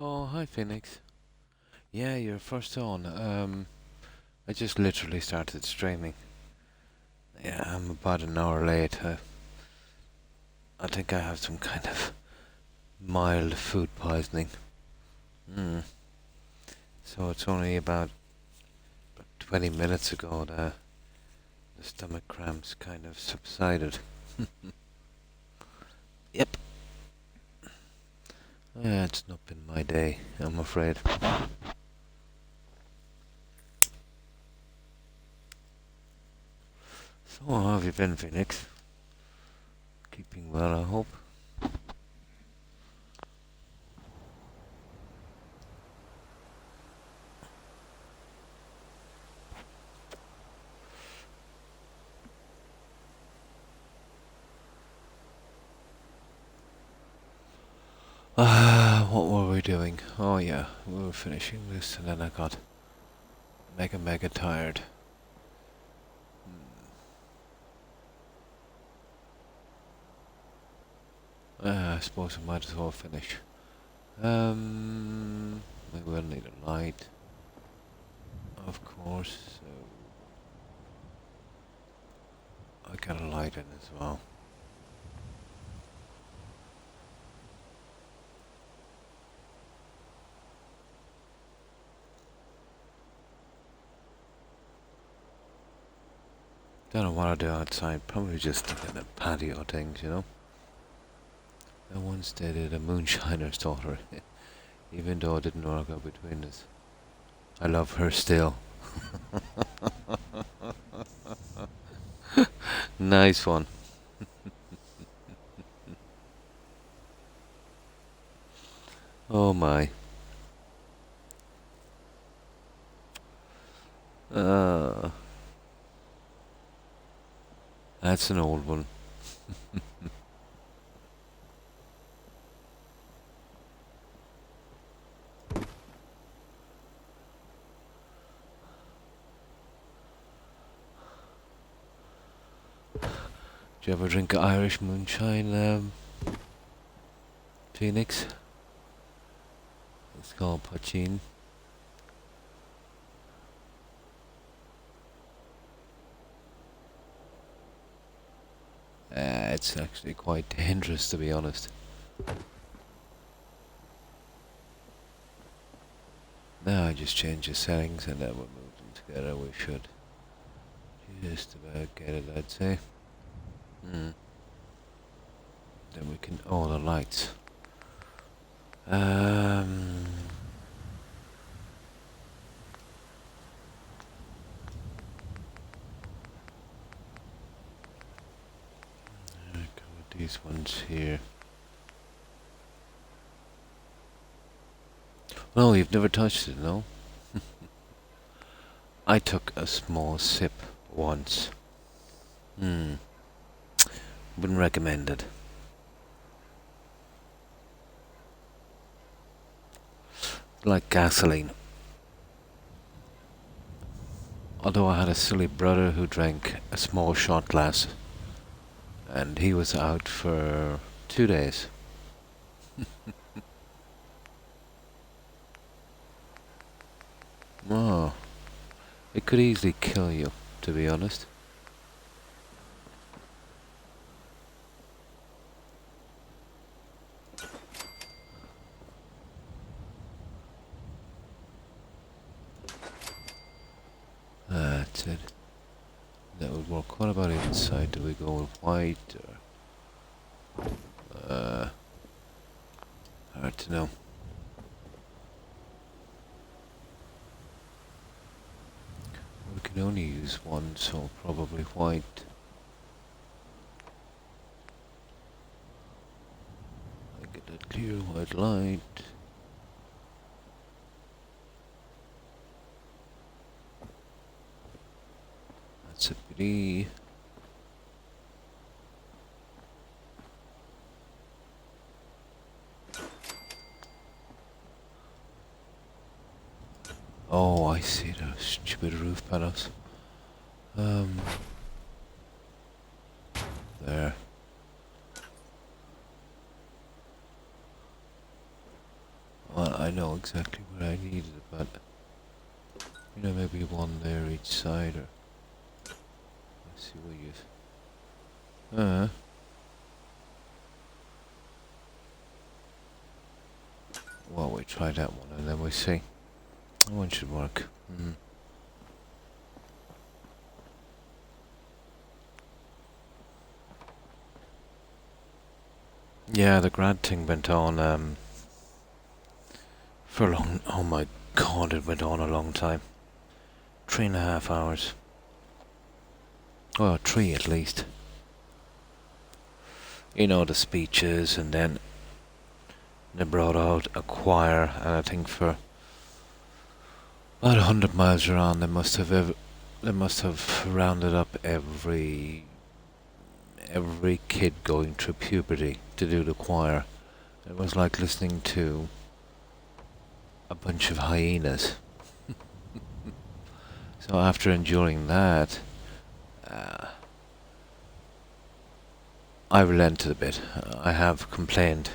Oh, hi Phoenix. Yeah, you're first on. I just literally started streaming. Yeah, I'm about an hour late. I think I have some kind of mild food poisoning. Mm. So it's only about 20 minutes ago that the stomach cramps kind of subsided. Yep. Yeah, it's not been my day, I'm afraid. So how have you been, Phoenix? Keeping well, I hope. What were we doing? Oh yeah, we were finishing this and then I got mega tired. I suppose I might as well finish. We will need a light, of course, so I got a light in as well. Don't know what I do outside, probably just looking at patio things, you know? I once dated a moonshiner's daughter, even though it didn't work out between us. I love her still. Nice one. Oh my. Uh, that's an old one. Do you ever drink Irish moonshine, Phoenix? It's called poachine. It's actually quite dangerous, to be honest. Now I just change the settings and then we'll move them together. We should just about get it, I'd say. Then we can... Oh, the lights. Go with these ones here. No, you've never touched it, no? I took a small sip once. Wouldn't recommend it. Like gasoline. Although I had a silly brother who drank a small shot glass. And he was out for 2 days. Oh, it could easily kill you, to be honest. That's it. That would work. What about inside? Do we go with white or... hard to know. We can only use one, so probably white. I get that clear white light. That's a pity. Oh, I see those stupid roof panels. There. Well, I know exactly what I needed, but maybe one there each side, or let's see what you. Well, we try that one and then we see. That one should work. Yeah, the grad thing went on for a long. Oh my god, it went on a long time. 3.5 hours. Well, 3 at least. The speeches, and then they brought out a choir, and I think for about 100 miles around, they must have rounded up every kid going through puberty to do the choir. It was like listening to a bunch of hyenas. So after enduring that, I relented a bit. I have complained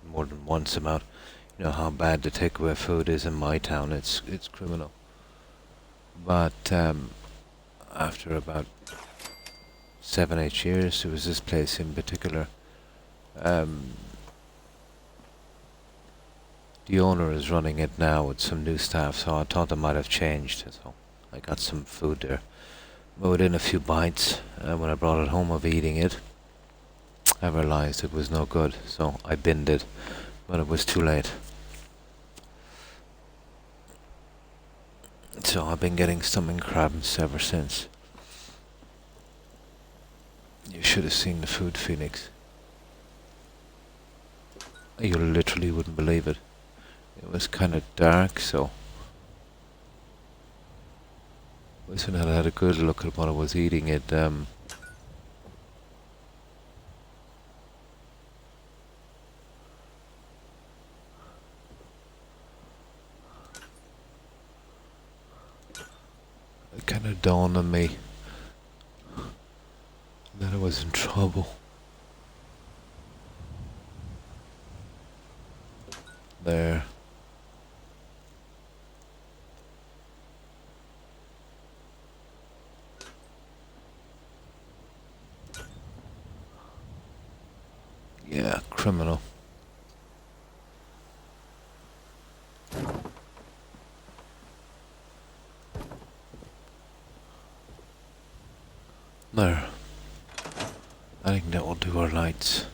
more than once about how bad the takeaway food is in my town. It's criminal. But after about 7-8 years, there was this place in particular. The owner is running it now with some new staff, so I thought they might have changed. So I got some food there. But within a few bites, when I brought it home of eating it, I realised it was no good. So I binned it, but it was too late. So I've been getting stomach cramps ever since. You should have seen the food, Phoenix. You literally wouldn't believe it. It was kind of dark, so when I had a good look at what I was eating, it kind of dawned on me that I was in trouble. There. Yeah, criminal. There. I think that will do our lights.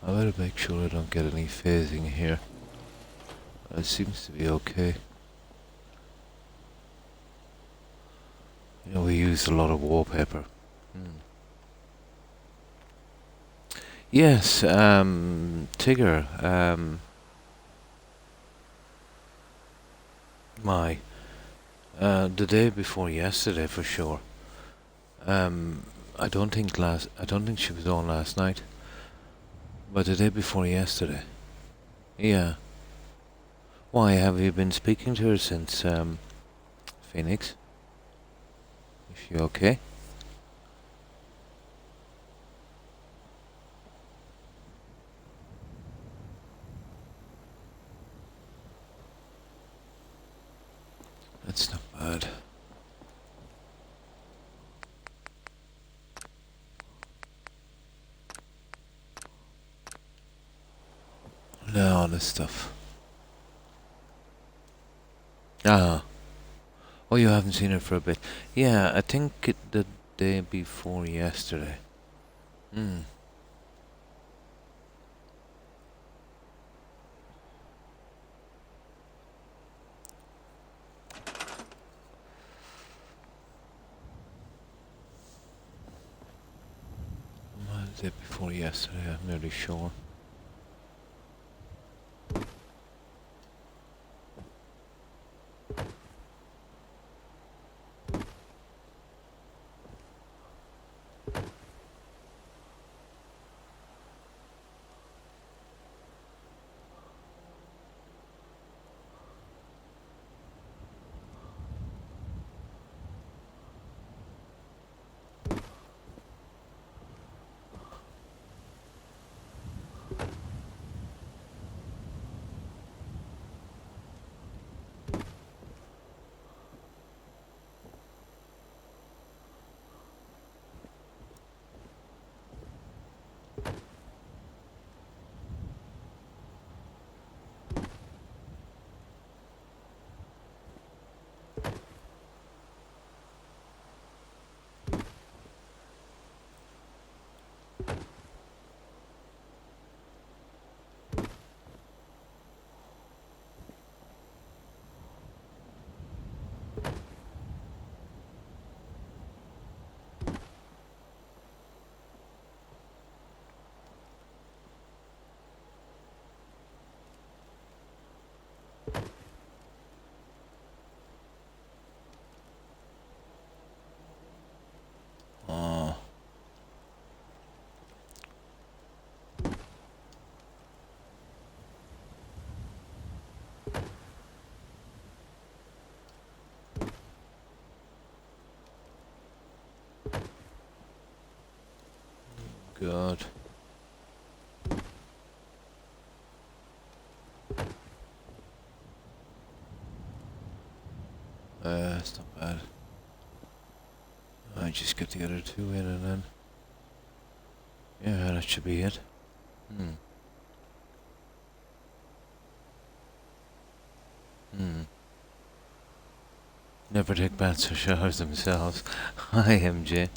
I better make sure I don't get any phasing here. It seems to be okay. We used a lot of wallpaper. Yes, Tigger, the day before yesterday for sure. I don't think she was on last night, but the day before yesterday. Yeah. Why, have you been speaking to her since, Phoenix? Is she okay? That's not bad. No, this stuff. Ah. Oh, you haven't seen her for a bit. Yeah, I think the day before yesterday. The day before yesterday, I'm nearly sure. God. That's not bad. I just get the other two in and then... Yeah, that should be it. Hmm. Never take baths or showers themselves. Hi, MJ.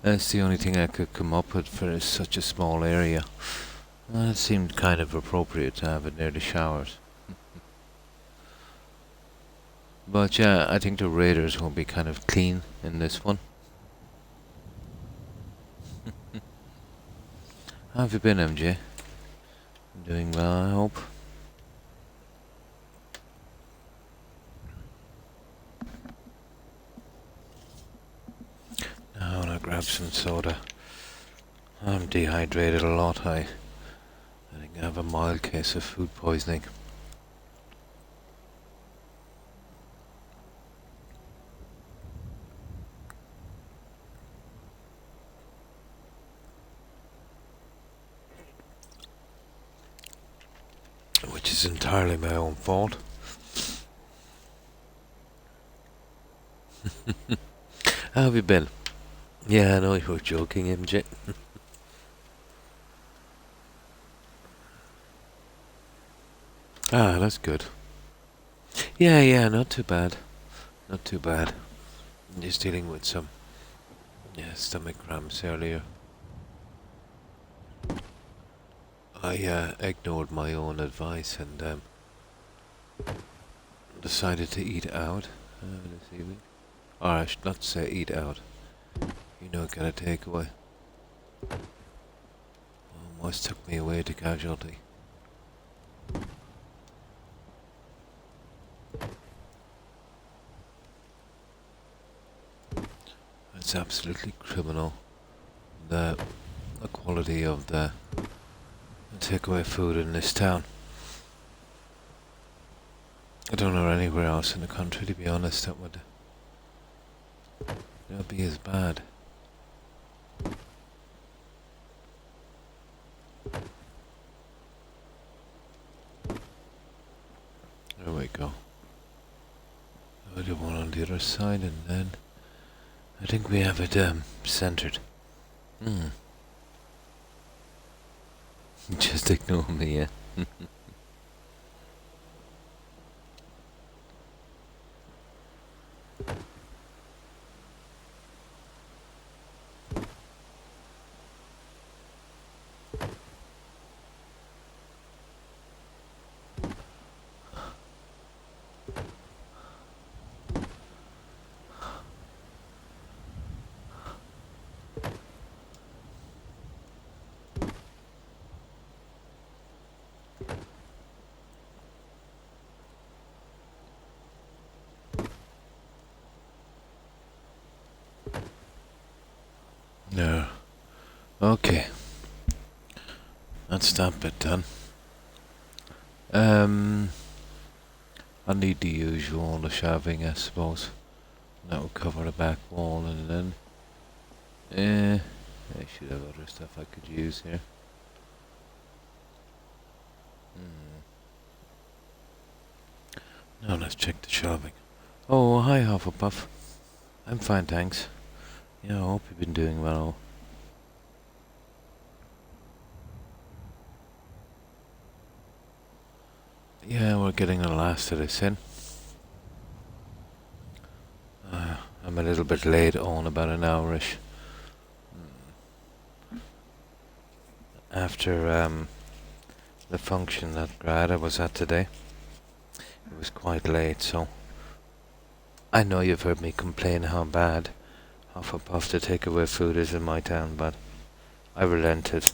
That's the only thing I could come up with for such a small area. It seemed kind of appropriate to have it near the showers. But yeah, I think the raiders will be kind of clean in this one. How have you been, MJ? Doing well, I hope. Now I grab some soda. I'm dehydrated a lot. I think I have a mild case of food poisoning. Which is entirely my own fault. How have you been? Yeah, I know you were joking, MJ. Ah, that's good. Yeah, not too bad. Not too bad. Just dealing with some stomach cramps earlier. I ignored my own advice and decided to eat out this evening. Or I should not say eat out. You know, get a takeaway. Almost took me away to casualty. It's absolutely criminal. The quality of the takeaway food in this town. I don't know anywhere else in the country, to be honest, that would be as bad. There we go. I do one on the other side, and then I think we have it centered. Just ignore me, yeah. No. Okay. That's that bit done. I need the usual, the shaving, I suppose. That will cover the back wall, and then I should have other stuff I could use here. Now let's check the shelving. Oh, hi Hufflepuff. I'm fine, thanks. Yeah, I hope you've been doing well. Yeah, we're getting the last of this in. I'm a little bit late on, about an hourish. After the function that Grada was at today. It was quite late, so I know you've heard me complain how bad Hufflepuff to take away food is in my town, but I relented.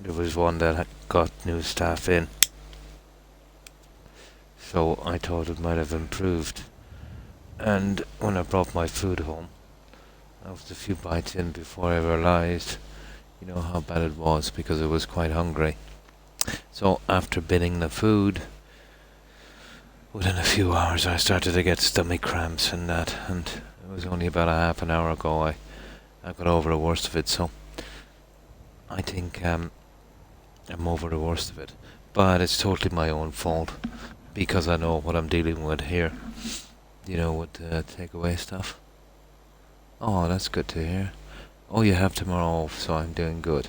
There was one that got new staff in, so I thought it might have improved. And when I brought my food home, I was a few bites in before I realised, how bad it was, because I was quite hungry. So after binning the food, within a few hours I started to get stomach cramps and that, and it was only about a half an hour ago I I got over the worst of it, so I think I'm over the worst of it. But it's totally my own fault because I know what I'm dealing with here. You know, with the takeaway stuff. Oh, that's good to hear. Oh, you have tomorrow off, so I'm doing good.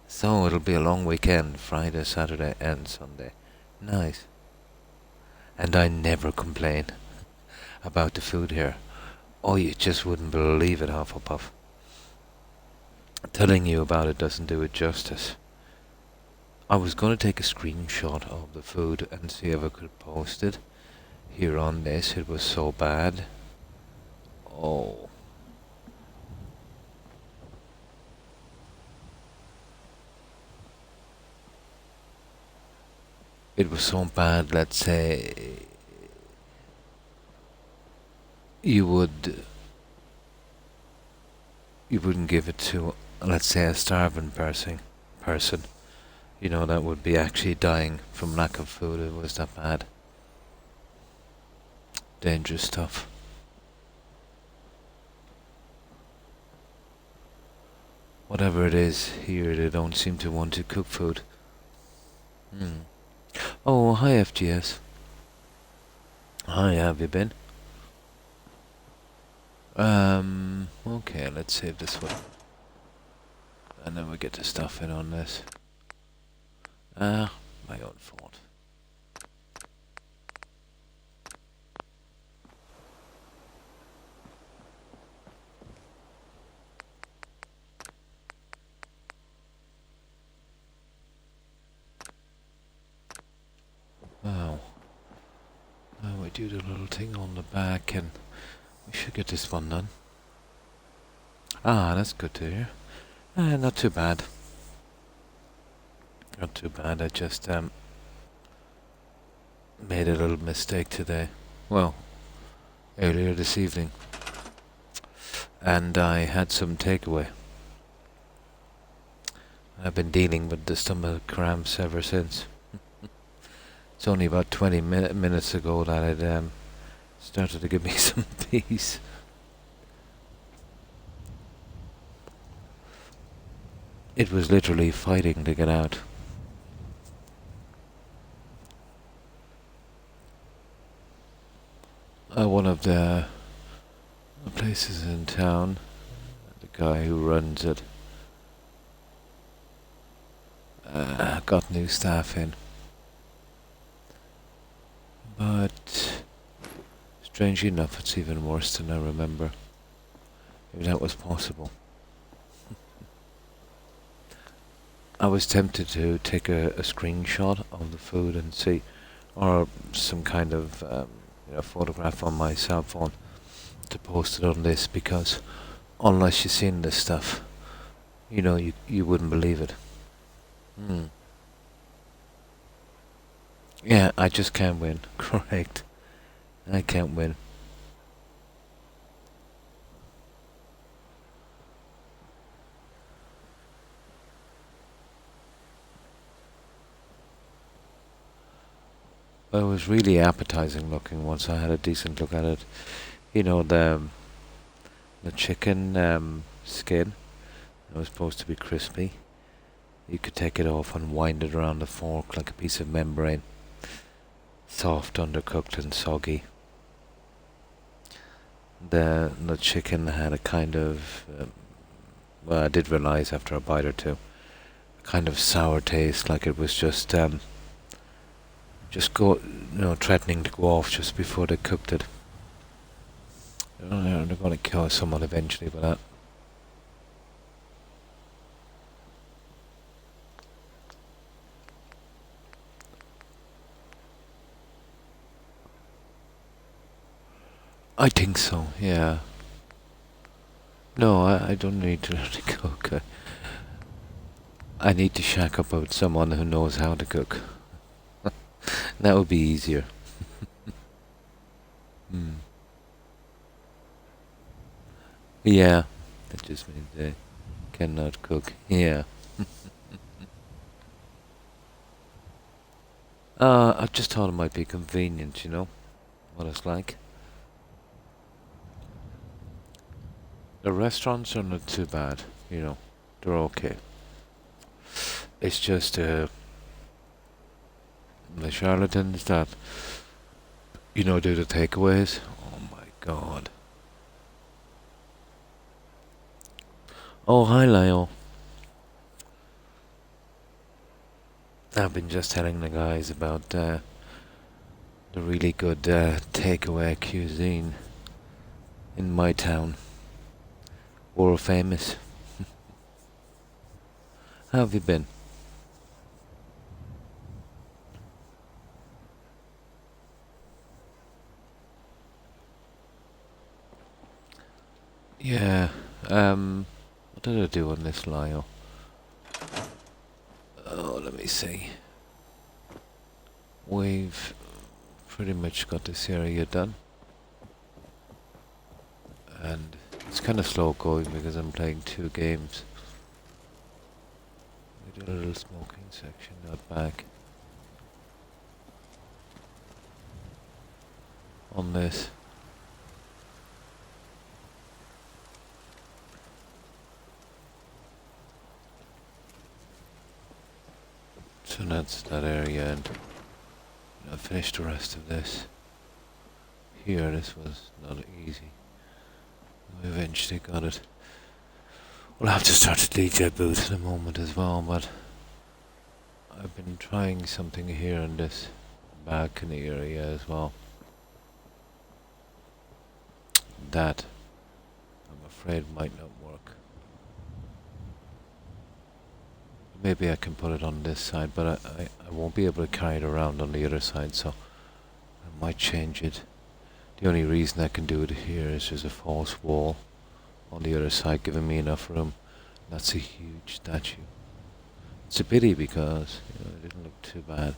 So it'll be a long weekend, Friday, Saturday, and Sunday. Nice. And I never complain about the food here. Oh, you just wouldn't believe it, Hufflepuff. Telling you about it doesn't do it justice. I was going to take a screenshot of the food and see if I could post it here on this. It was so bad. Oh. It was so bad, let's say, you wouldn't give it to, let's say, a starving person. You know, that would be actually dying from lack of food. It was that bad. Dangerous stuff. Whatever it is, here they don't seem to want to cook food. Oh, hi FGS. Hi, how have you been? Okay, let's save this one. And then we get the stuff in on this. My own fault. Wow. Now we do the little thing on the back and we should get this one done. Ah, that's good to hear. Not too bad. Not too bad. I just made a little mistake today. Well, earlier this evening. And I had some takeaway. I've been dealing with the stomach cramps ever since. It's only about 20 minutes ago that it started to give me some peace. It was literally fighting to get out. One of the places in town, the guy who runs it, got new staff in. But strangely enough, it's even worse than I remember. If that was possible. I was tempted to take a screenshot of the food and see, or some kind of photograph on my cell phone to post it on this, because unless you've seen this stuff, you wouldn't believe it. Yeah, I just can't win. Correct. I can't win. But it was really appetizing looking once I had a decent look at it. You know, the chicken skin, it was supposed to be crispy. You could take it off and wind it around the fork like a piece of membrane. Soft, undercooked and soggy. The chicken had a kind of, well, I did realise after a bite or two, a kind of sour taste, like it was just threatening to go off just before they cooked it. They're going to kill someone eventually with that. I think so, yeah. No, I don't need to learn to cook. I need to shack up with someone who knows how to cook. That would be easier. Yeah, that just means they cannot cook. Yeah. I just thought it might be convenient, what it's like. The restaurants are not too bad, you know. They're okay. It's just the charlatans that, do the takeaways. Oh my god. Oh, hi, Lyle. I've been just telling the guys about the really good takeaway cuisine in my town. World famous. How have you been? Yeah. What did I do on this, Lyle? Oh, let me see. We've pretty much got this area done. And it's kind of slow going because I'm playing 2 games. We did a little smoking section out back. On this. So that's that area, and I finished the rest of this. Here, this was not easy. We eventually got it. We'll have to start a DJ booth in a moment as well, but I've been trying something here in this balcony area as well. That, I'm afraid, might not work. Maybe I can put it on this side, but I won't be able to carry it around on the other side, so I might change it. The only reason I can do it here is there's a false wall on the other side giving me enough room. That's a huge statue. It's a pity because it didn't look too bad.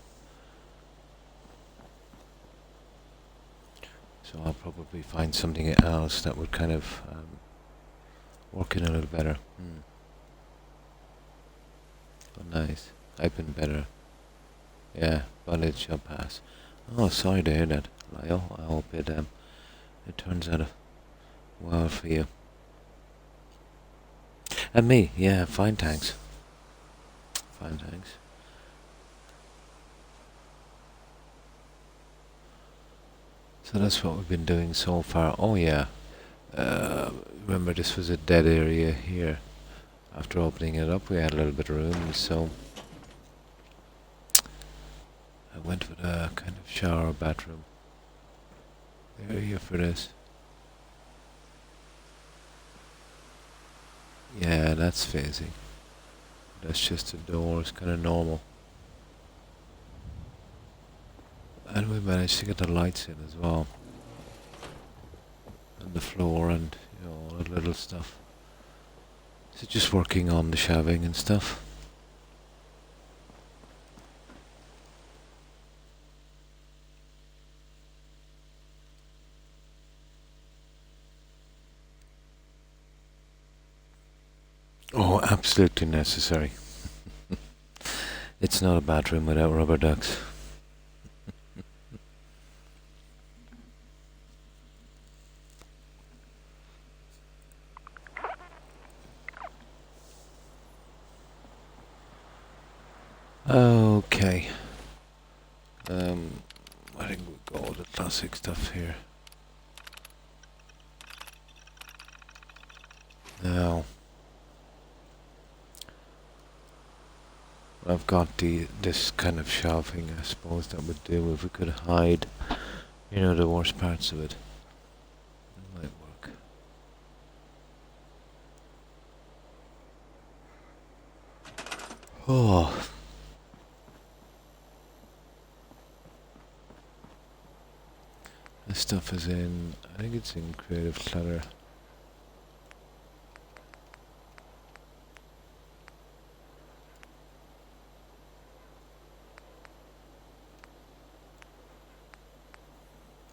So I'll probably find something else that would kind of work in a little better. But nice. I've been better. Yeah, but it shall pass. Oh, sorry to hear that, Lyle. I hope it turns out well for you. And me, yeah, fine, thanks. Fine, thanks. So that's what we've been doing so far. Oh yeah, remember this was a dead area here. After opening it up, we had a little bit of room, so I went with a kind of shower bathroom area for this. Yeah, that's phasing. That's just a door, it's kind of normal. And we managed to get the lights in as well. And the floor and, all that little stuff. So just working on the shelving and stuff. Oh, absolutely necessary. It's not a bathroom without rubber ducks. Okay. I think we've got all the classic stuff here. Now, I've got this kind of shelving, I suppose that would do if we could hide, the worst parts of it. It might work. Oh. This stuff is in, I think it's in Creative Clutter.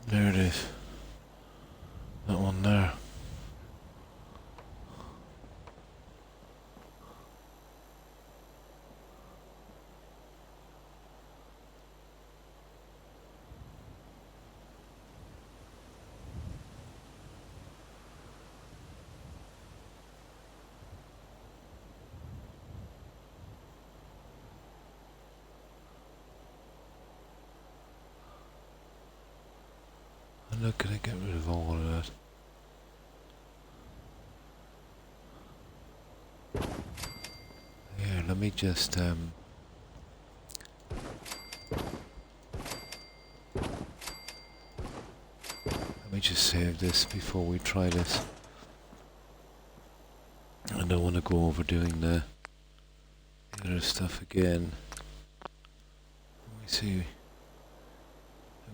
There it is. That one there. Look, can I get rid of all of that? Here, let me just let me just save this before we try this. I don't want to go over doing the other stuff again. Let me see if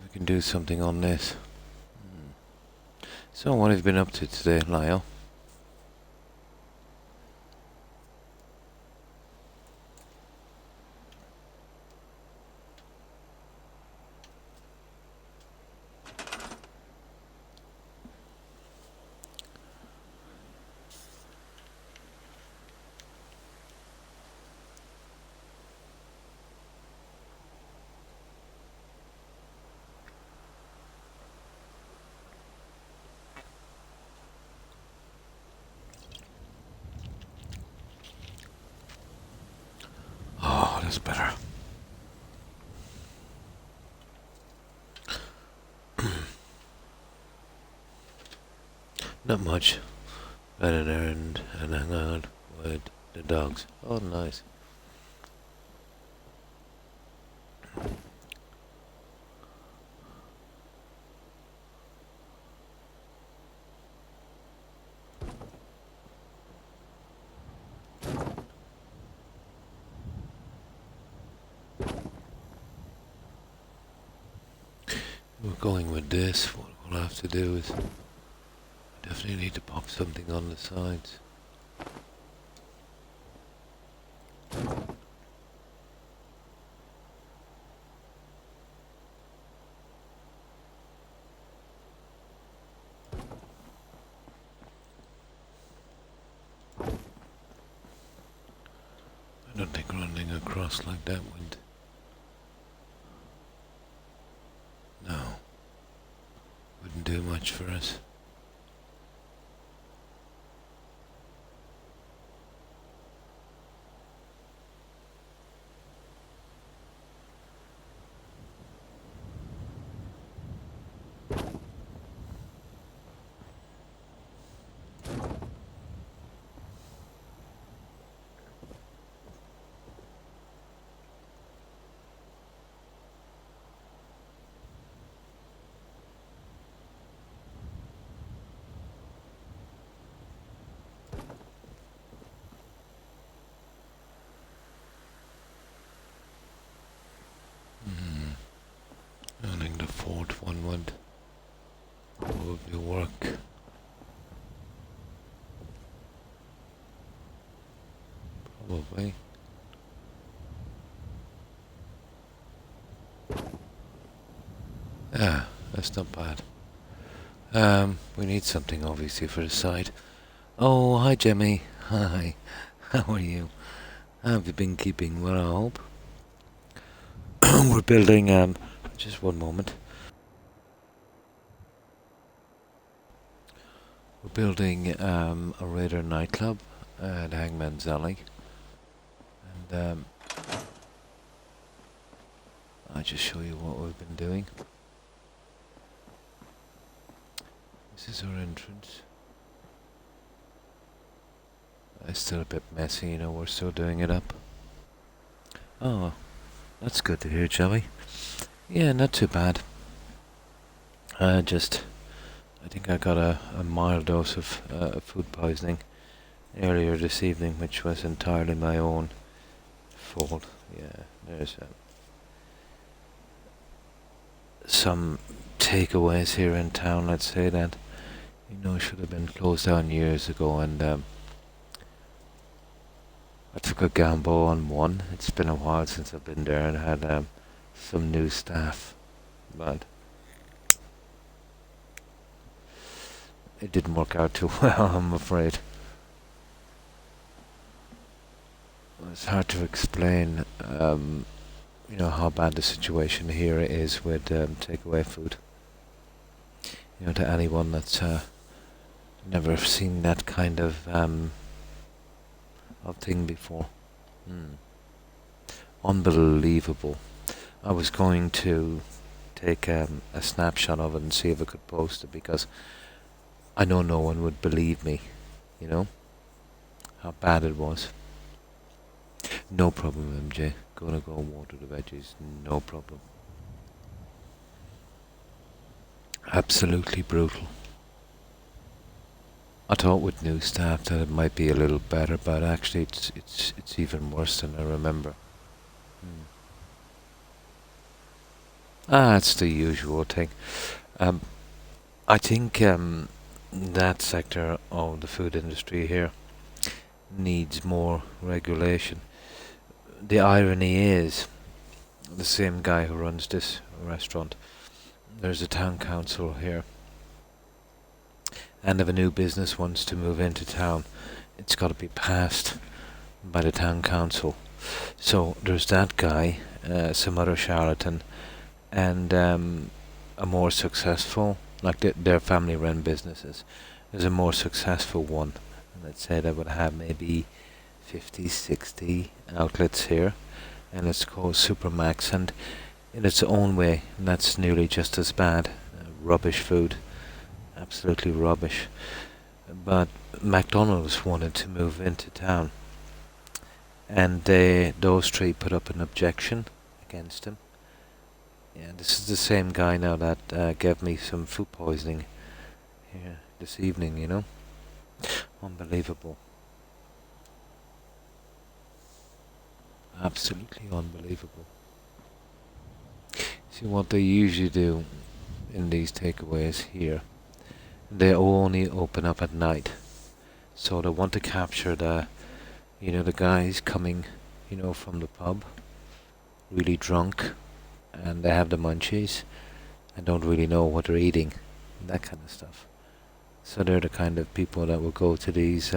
we can do something on this. So, what have you been up to today, Lyle? Oh, that's better. Not much. Ran an errand and hung out with the dogs. Oh, nice. We're going with this. What we'll have to do is definitely need to pop something on the sides. I don't think running across like that would... No. Wouldn't do much for us. I think the fourth one would probably work. Probably. Ah, that's not bad. We need something obviously for the side. Oh, hi Jimmy. Hi. How are you? How have you been keeping? Well, I hope. We're building, just one moment. We're building, a Raider nightclub at Hangman's Alley. And, I'll just show you what we've been doing. This is our entrance. It's still a bit messy, you know, we're still doing it up. Oh, that's good to hear, Joey. Yeah, not too bad. I think I got a mild dose of food poisoning earlier this evening, which was entirely my own fault. Yeah, there's some takeaways here in town, let's say, that, you know, should have been closed down years ago, and I took a gamble on one. It's been a while since I've been there, and had some new staff, but it didn't work out too well, I'm afraid. It's hard to explain, you know, how bad the situation here is with takeaway food. You know, to anyone that's never seen that kind of thing before. Unbelievable. I was going to take a snapshot of it and see if I could post it because I know no one would believe me, you know, how bad it was. No problem, MJ. Gonna go water the veggies, no problem. Absolutely brutal. I thought with new staff that it might be a little better, but actually it's even worse than I remember. Hmm. It's the usual thing. Um, I think that sector of the food industry here needs more regulation. The irony is, the same guy who runs this restaurant, there's a town council here, and if a new business wants to move into town, it's got to be passed by the town council. So there's that guy, some other charlatan, and a more successful, like their family-run businesses. There's a more successful one, and let's say they would have maybe 50, 60 outlets here, and it's called Supermax, and in its own way, that's nearly just as bad. Rubbish food, absolutely rubbish. But McDonald's wanted to move into town, and those three put up an objection against him. Yeah, this is the same guy now that gave me some food poisoning here this evening, you know? Unbelievable. Absolutely unbelievable. See what they usually do in these takeaways here. They only open up at night. So they want to capture the guys coming, from the pub, really drunk, and they have the munchies and don't really know what they're eating, that kind of stuff. So they're the kind of people that will go to these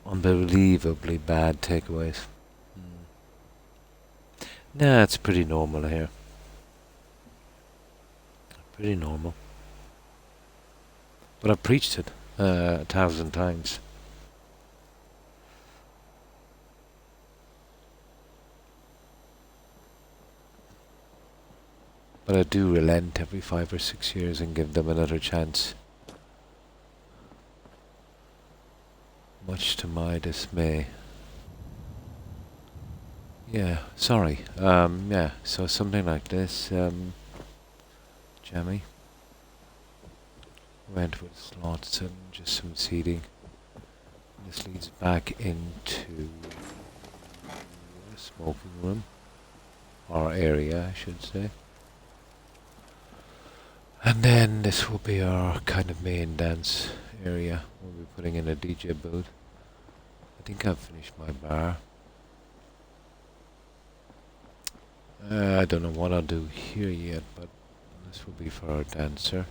unbelievably bad takeaways. Nah, it's pretty normal here. Pretty normal. But I've preached it 1,000 times. But I do relent every 5 or 6 years and give them another chance. Much to my dismay. Yeah, sorry. Yeah, so something like this, jammy. Went with slots and just some seating. This leads back into the smoking room. Or area, I should say. And then this will be our kind of main dance area. We'll be putting in a DJ booth. I think I've finished my bar. I don't know what I'll do here yet, but this will be for our dancer.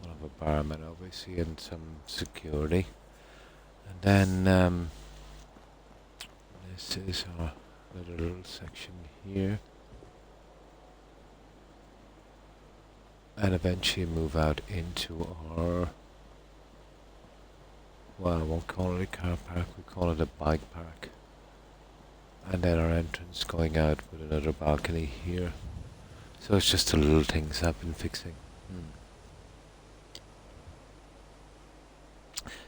We'll have a barman obviously and some security. And then this is our little section here. And eventually move out into our, well, I won't call it a car park, we call it a bike park. And then our entrance going out with another balcony here. So it's just the little things I've been fixing.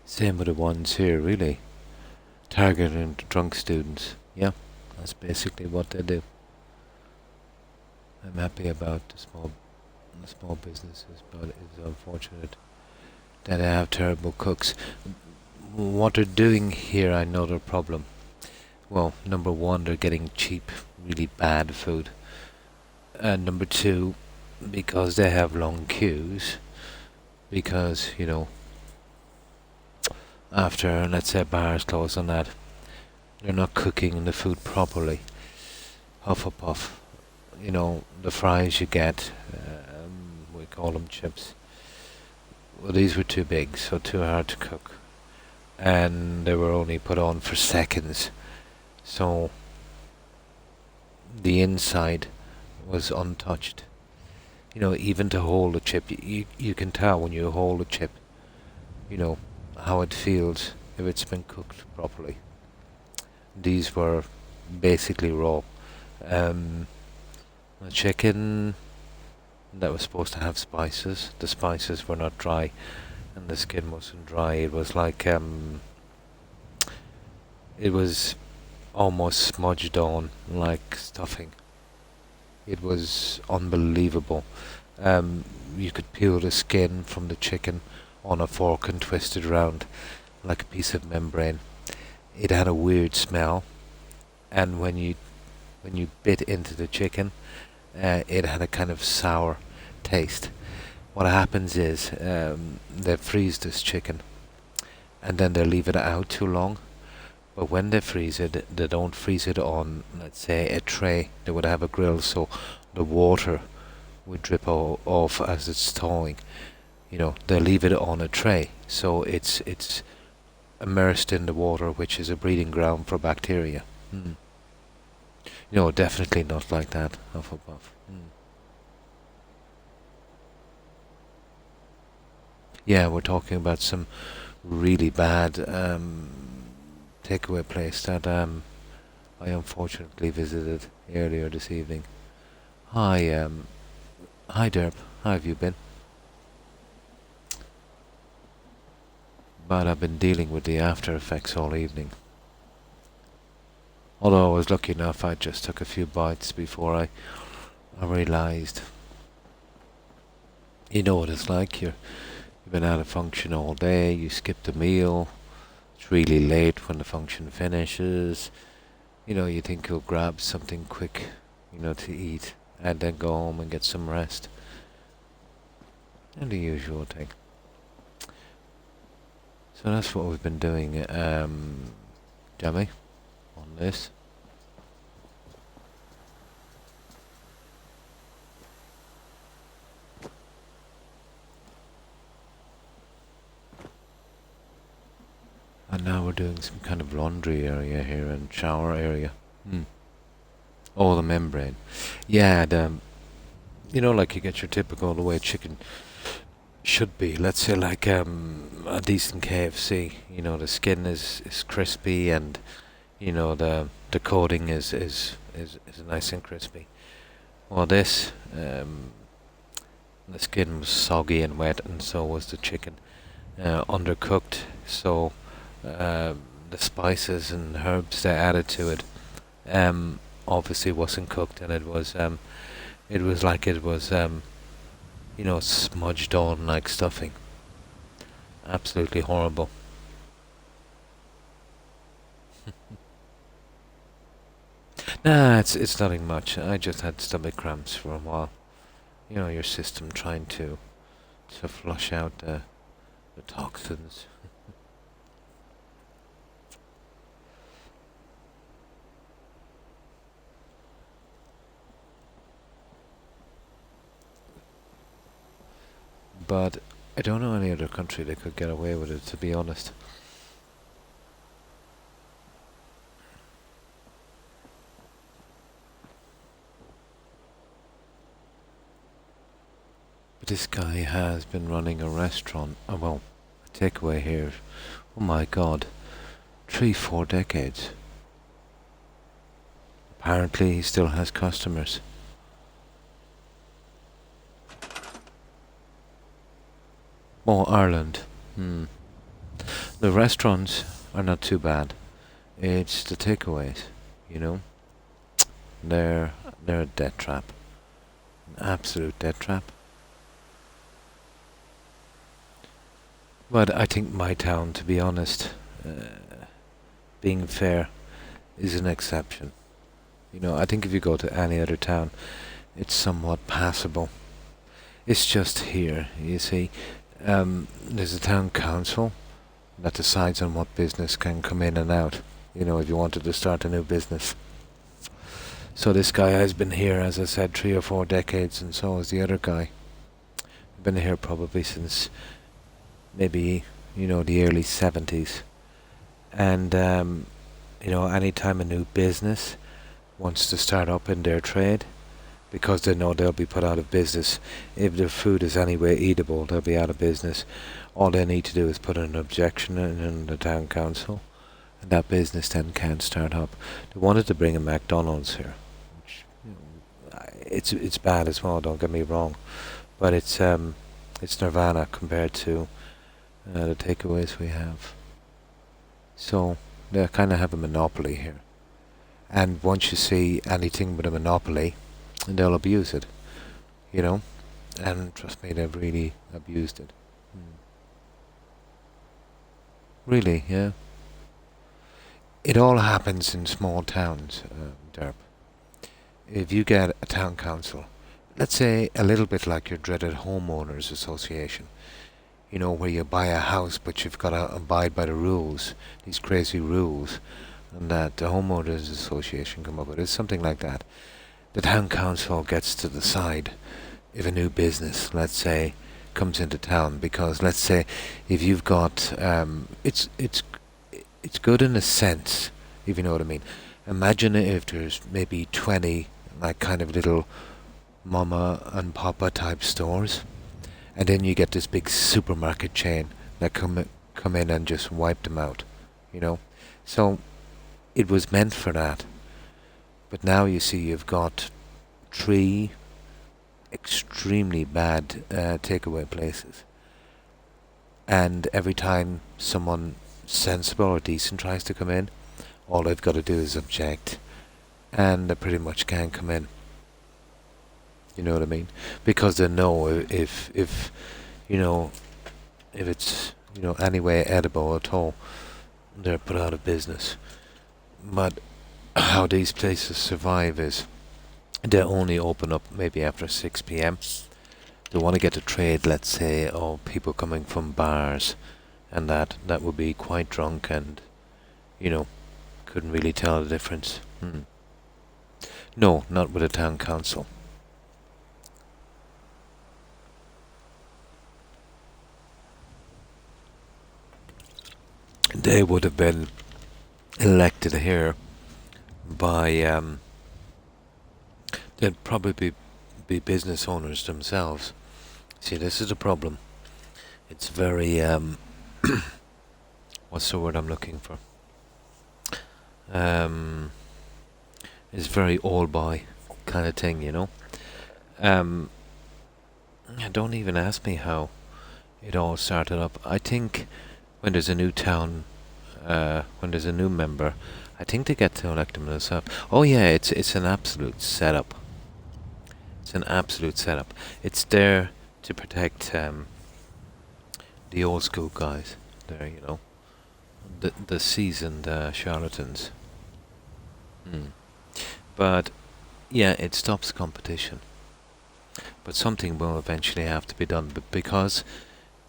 Same with the ones here, really. Targeting the drunk students. Yeah, that's basically what they do. I'm happy about the small businesses, but it's unfortunate that they have terrible cooks. What they're doing here, I know their problem. Well, number one, they're getting cheap, really bad food. And number two, because they have long queues, because, after, let's say, bars close on that, they're not cooking the food properly. Huff. The fries you get, we call them chips. Well, these were too big, so too hard to cook. And they were only put on for seconds. So the inside was untouched. Even to hold a chip, you can tell when you hold a chip, how it feels if it's been cooked properly. These were basically raw. A chicken that was supposed to have spices. The spices were not dry, and the skin wasn't dry. It was like it was almost smudged on like stuffing. It was unbelievable. You could peel the skin from the chicken on a fork and twist it around like a piece of membrane. It had a weird smell, and when you bit into the chicken, it had a kind of sour taste. What happens is they freeze this chicken, and then they leave it out too long. But when they freeze it, they don't freeze it on, let's say, a tray. They would have a grill, so the water would drip off as it's thawing. They leave it on a tray, so it's immersed in the water, which is a breeding ground for bacteria. Mm. Definitely not like that, Hufflepuff. Mm. Yeah, we're talking about some really bad takeaway place that I unfortunately visited earlier this evening. Hi Derp, how have you been? But I've been dealing with the after effects all evening. Although I was lucky enough, I just took a few bites before I realised. You know what it's like. You've been out of function all day. You skipped a meal. It's really late when the function finishes. You think you'll grab something quick, to eat, and then go home and get some rest. And the usual thing. So that's what we've been doing, Jamie, on this. And now we're doing some kind of laundry area here and shower area. Hmm. Oh, the membrane. Yeah, like you get your typical the way chicken should be. Let's say like a decent KFC. The skin is crispy, and the coating is nice and crispy. Well, this the skin was soggy and wet, and so was the chicken. Undercooked, so the spices and herbs they added to it obviously wasn't cooked, and it was like it was smudged on like stuffing. Absolutely horrible. Nah, it's nothing much. I just had stomach cramps for a while. Your system trying to flush out the toxins. But I don't know any other country that could get away with it, to be honest. But this guy has been running a restaurant, well, a takeaway here. Oh my god, 3, 4 decades. Apparently he still has customers. Oh, Ireland. Hmm. The restaurants are not too bad. It's the takeaways, you know. They're a death trap, an absolute death trap. But I think my town, to be honest, being fair, is an exception. I think if you go to any other town, it's somewhat passable. It's just here, you see. There's a town council that decides on what business can come in and out. If you wanted to start a new business. So this guy has been here, as I said, 3 or 4 decades, and so has the other guy. Been here probably since maybe, the early 70s. And, any time a new business wants to start up in their trade, because they know they'll be put out of business. If their food is anyway eatable, they'll be out of business. All they need to do is put an objection in the town council, and that business then can't start up. They wanted to bring a McDonald's here, which it's bad as well. Don't get me wrong, but it's nirvana compared to the takeaways we have. So they kind of have a monopoly here. And once you see anything with a monopoly, they'll abuse it, you know. And trust me, they've really abused it. Mm. Really, yeah. It all happens in small towns, Derp. If you get a town council, let's say a little bit like your dreaded homeowners association, you know, where you buy a house but you've got to abide by the rules, these crazy rules, and that the homeowners association come up with. It's something like that. The town council gets to decide if a new business, let's say, comes into town, because let's say if you've got it's good in a sense, if you know what I mean. Imagine if there's maybe 20 like kind of little mama and papa type stores, and then you get this big supermarket chain that come in and just wipe them out, you know. So it was meant for that, but now you see you've got three extremely bad takeaway places, and every time someone sensible or decent tries to come in, all they've got to do is object, and they pretty much can't come in. You know what I mean? Because they know if you know if it's any way edible at all, they're put out of business. But how these places survive is they only open up maybe after 6 p.m. They want to get a trade, let's say, of people coming from bars, and that would be quite drunk and couldn't really tell the difference. No, not with a town council. They would have been elected here by they'd probably be business owners themselves. See, this is the problem. It's very what's the word I'm looking for? It's very all by kind of thing, you know. Don't even ask me how it all started up. I think when there's a new town, when there's a new member, I think they get to elect them themselves. Oh yeah, it's an absolute setup. It's an absolute setup. It's there to protect the old school guys. There, the seasoned charlatans. But yeah, it stops competition. But something will eventually have to be done. But because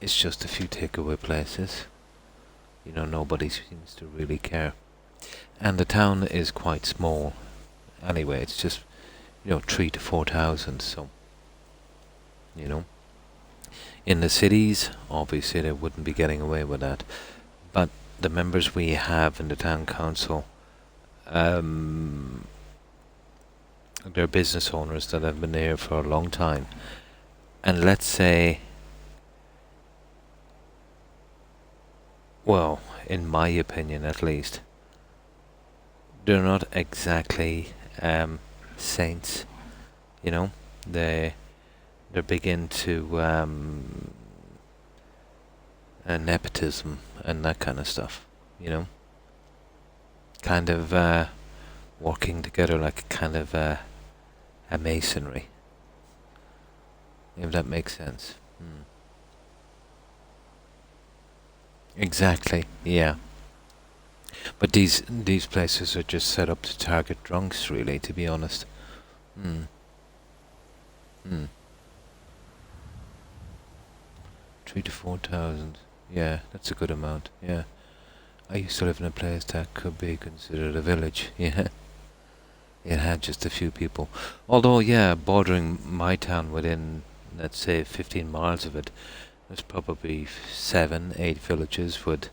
it's just a few takeaway places, nobody seems to really care. And the town is quite small. Anyway, it's just 3 to 4,000. So in the cities, obviously they wouldn't be getting away with that. But the members we have in the town council, they're business owners that have been there for a long time. And let's say, well, in my opinion at least, they're not exactly saints. They're big into nepotism and that kind of stuff. Kind of working together like a kind of a masonry, if that makes sense. Exactly, yeah. But these places are just set up to target drunks, really, to be honest. Mm. Mm. 3 to 4,000. Yeah, that's a good amount. Yeah, I used to live in a place that could be considered a village. Yeah, it had just a few people. Although, yeah, bordering my town within, let's say, 15 miles of it, there's probably 7, 8 villages with,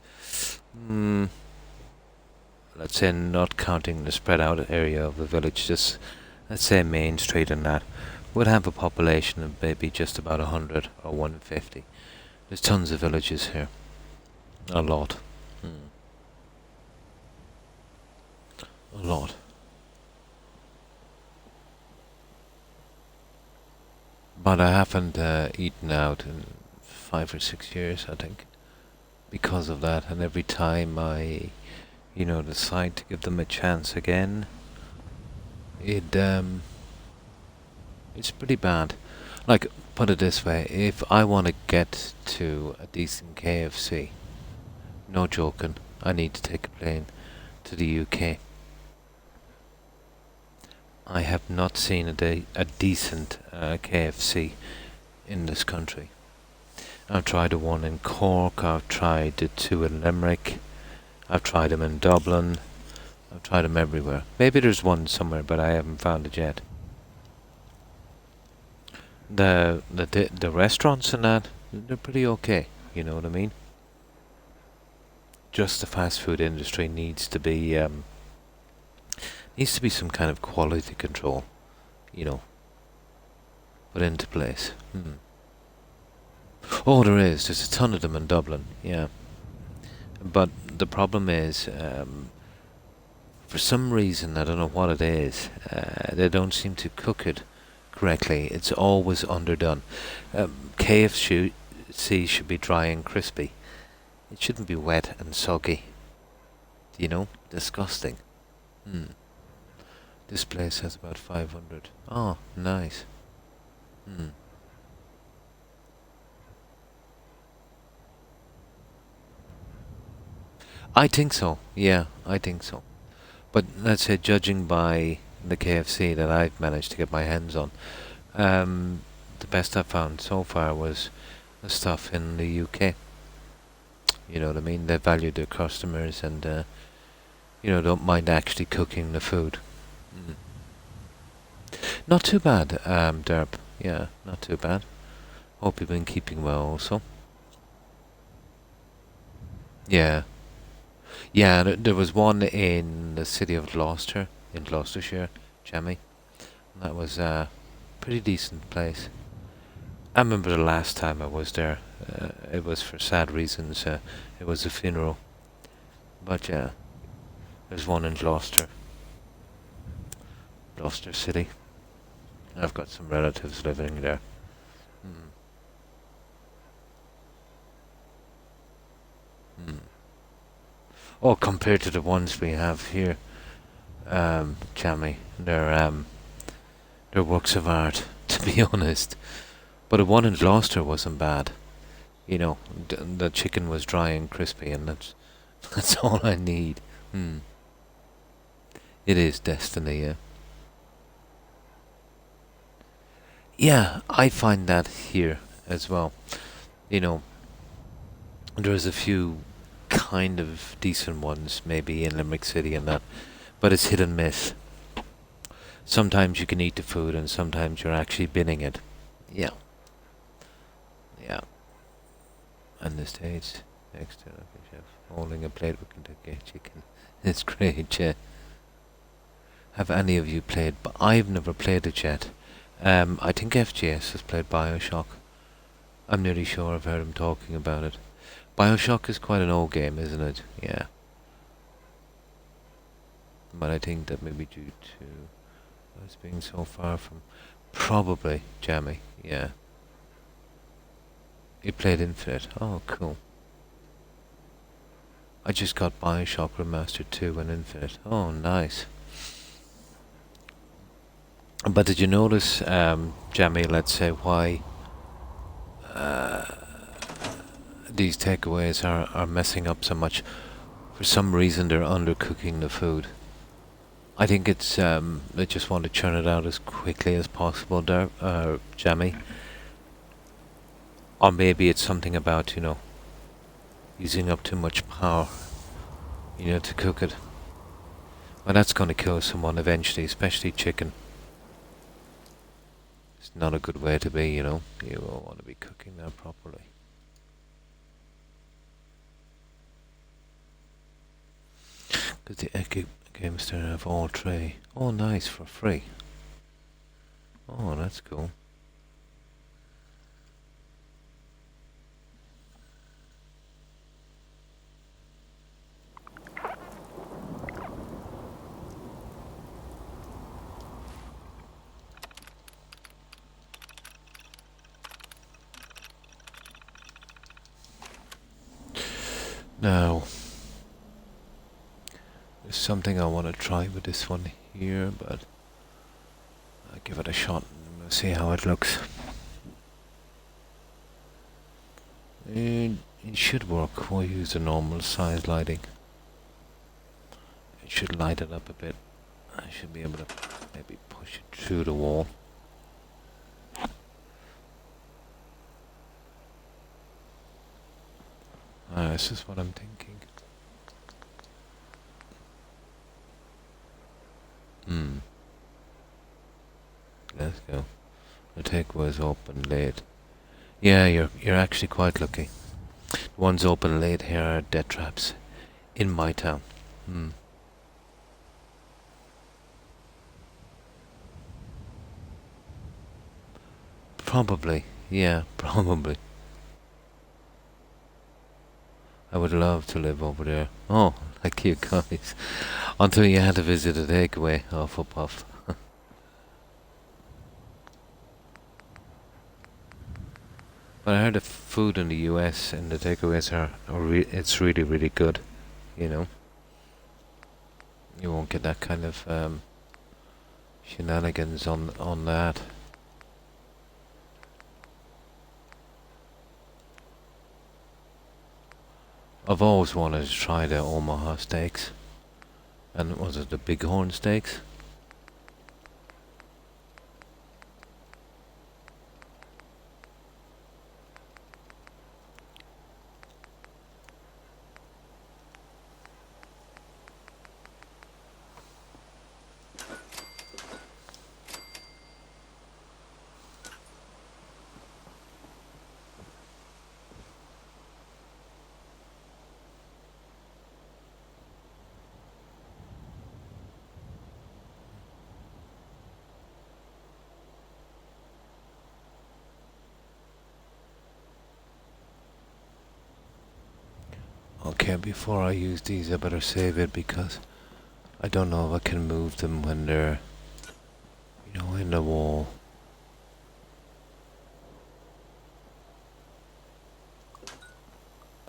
let's say, not counting the spread out area of the village, just let's say Main Street and that, would have a population of maybe just about 100 or 150. There's tons of villages here. A lot. A lot. but I haven't eaten out in 5 or 6 years, I think, because of that. And every time I, decide to give them a chance again, it it's pretty bad. Like, put it this way: if I want to get to a decent KFC, no joking, I need to take a plane to the UK. I have not seen a decent KFC in this country. I've tried the one in Cork, I've tried the two in Limerick, I've tried them in Dublin, I've tried them everywhere. Maybe there's one somewhere, but I haven't found it yet. The restaurants and that, they're pretty okay, you know what I mean? Just the fast food industry needs to be some kind of quality control, you know, put into place. Oh, there is. There's a ton of them in Dublin, yeah. But the problem is, for some reason, I don't know what it is, they don't seem to cook it correctly. It's always underdone. KFC should be dry and crispy. It shouldn't be wet and soggy. You know? Disgusting. Hmm. This place has about 500. Oh, nice. Hmm. I think so. Yeah, I think so. But let's say, judging by the KFC that I've managed to get my hands on, the best I found so far was the stuff in the UK. You know what I mean? They value their customers and, don't mind actually cooking the food. Mm. Not too bad, Derp. Yeah, not too bad. Hope you've been keeping well also. Yeah. Yeah, there was one in the city of Gloucester, in Gloucestershire, Jammy. That was a pretty decent place. I remember the last time I was there. It was for sad reasons. It was a funeral. But yeah, there's one in Gloucester, Gloucester City. I've got some relatives living there. Hmm. Hmm. Oh, compared to the ones we have here, Jammy, they're works of art, to be honest. But the one in Gloucester wasn't bad. You know, the chicken was dry and crispy, and that's all I need. Hmm. It is destiny, yeah. Yeah, I find that here as well. You know, there's a few kind of decent ones, maybe in Limerick City and that, but it's hit and miss. Sometimes you can eat the food, and sometimes you're actually binning it. Yeah, yeah. And the States, next to the chef, holding a plate with Kentucky chicken. It's great, yeah. Have any of you played? But I've never played it yet. I think FGS has played Bioshock. I'm nearly sure I've heard him talking about it. Bioshock is quite an old game, isn't it? Yeah. But I think that maybe due to us being so far from... Probably, Jammy, yeah. You played Infinite. Oh, cool. I just got Bioshock Remastered 2 and Infinite. Oh, nice. But did you notice, Jamie, let's say, why uh, these takeaways are messing up so much? For some reason, they're undercooking the food. I think it's they just want to churn it out as quickly as possible, there, Jamie. Or maybe it's something about, using up too much power, to cook it. Well, that's going to kill someone eventually, especially chicken. It's not a good way to be, You will want to be cooking that properly. Because the games there have all tray. Oh, nice, for free. Oh, that's cool. Now, there's something I want to try with this one here, but I'll give it a shot and we'll see how it looks. It should work. We'll use the normal size lighting. It should light it up a bit. I should be able to maybe push it through the wall. This is what I'm thinking. Let's go. The takeaway's open late. Yeah, you're actually quite lucky. The ones open late here are death traps in my town. Probably. Yeah, probably. I would love to live over there. Oh, like you guys. Until you had to visit a takeaway off a puff. But I heard the food in the US and the takeaways it's really, really good. You know, you won't get that kind of shenanigans on that. I've always wanted to try the Omaha steaks. And was it the Bighorn steaks? Okay, before I use these I better save it because I don't know if I can move them when they're, in the wall.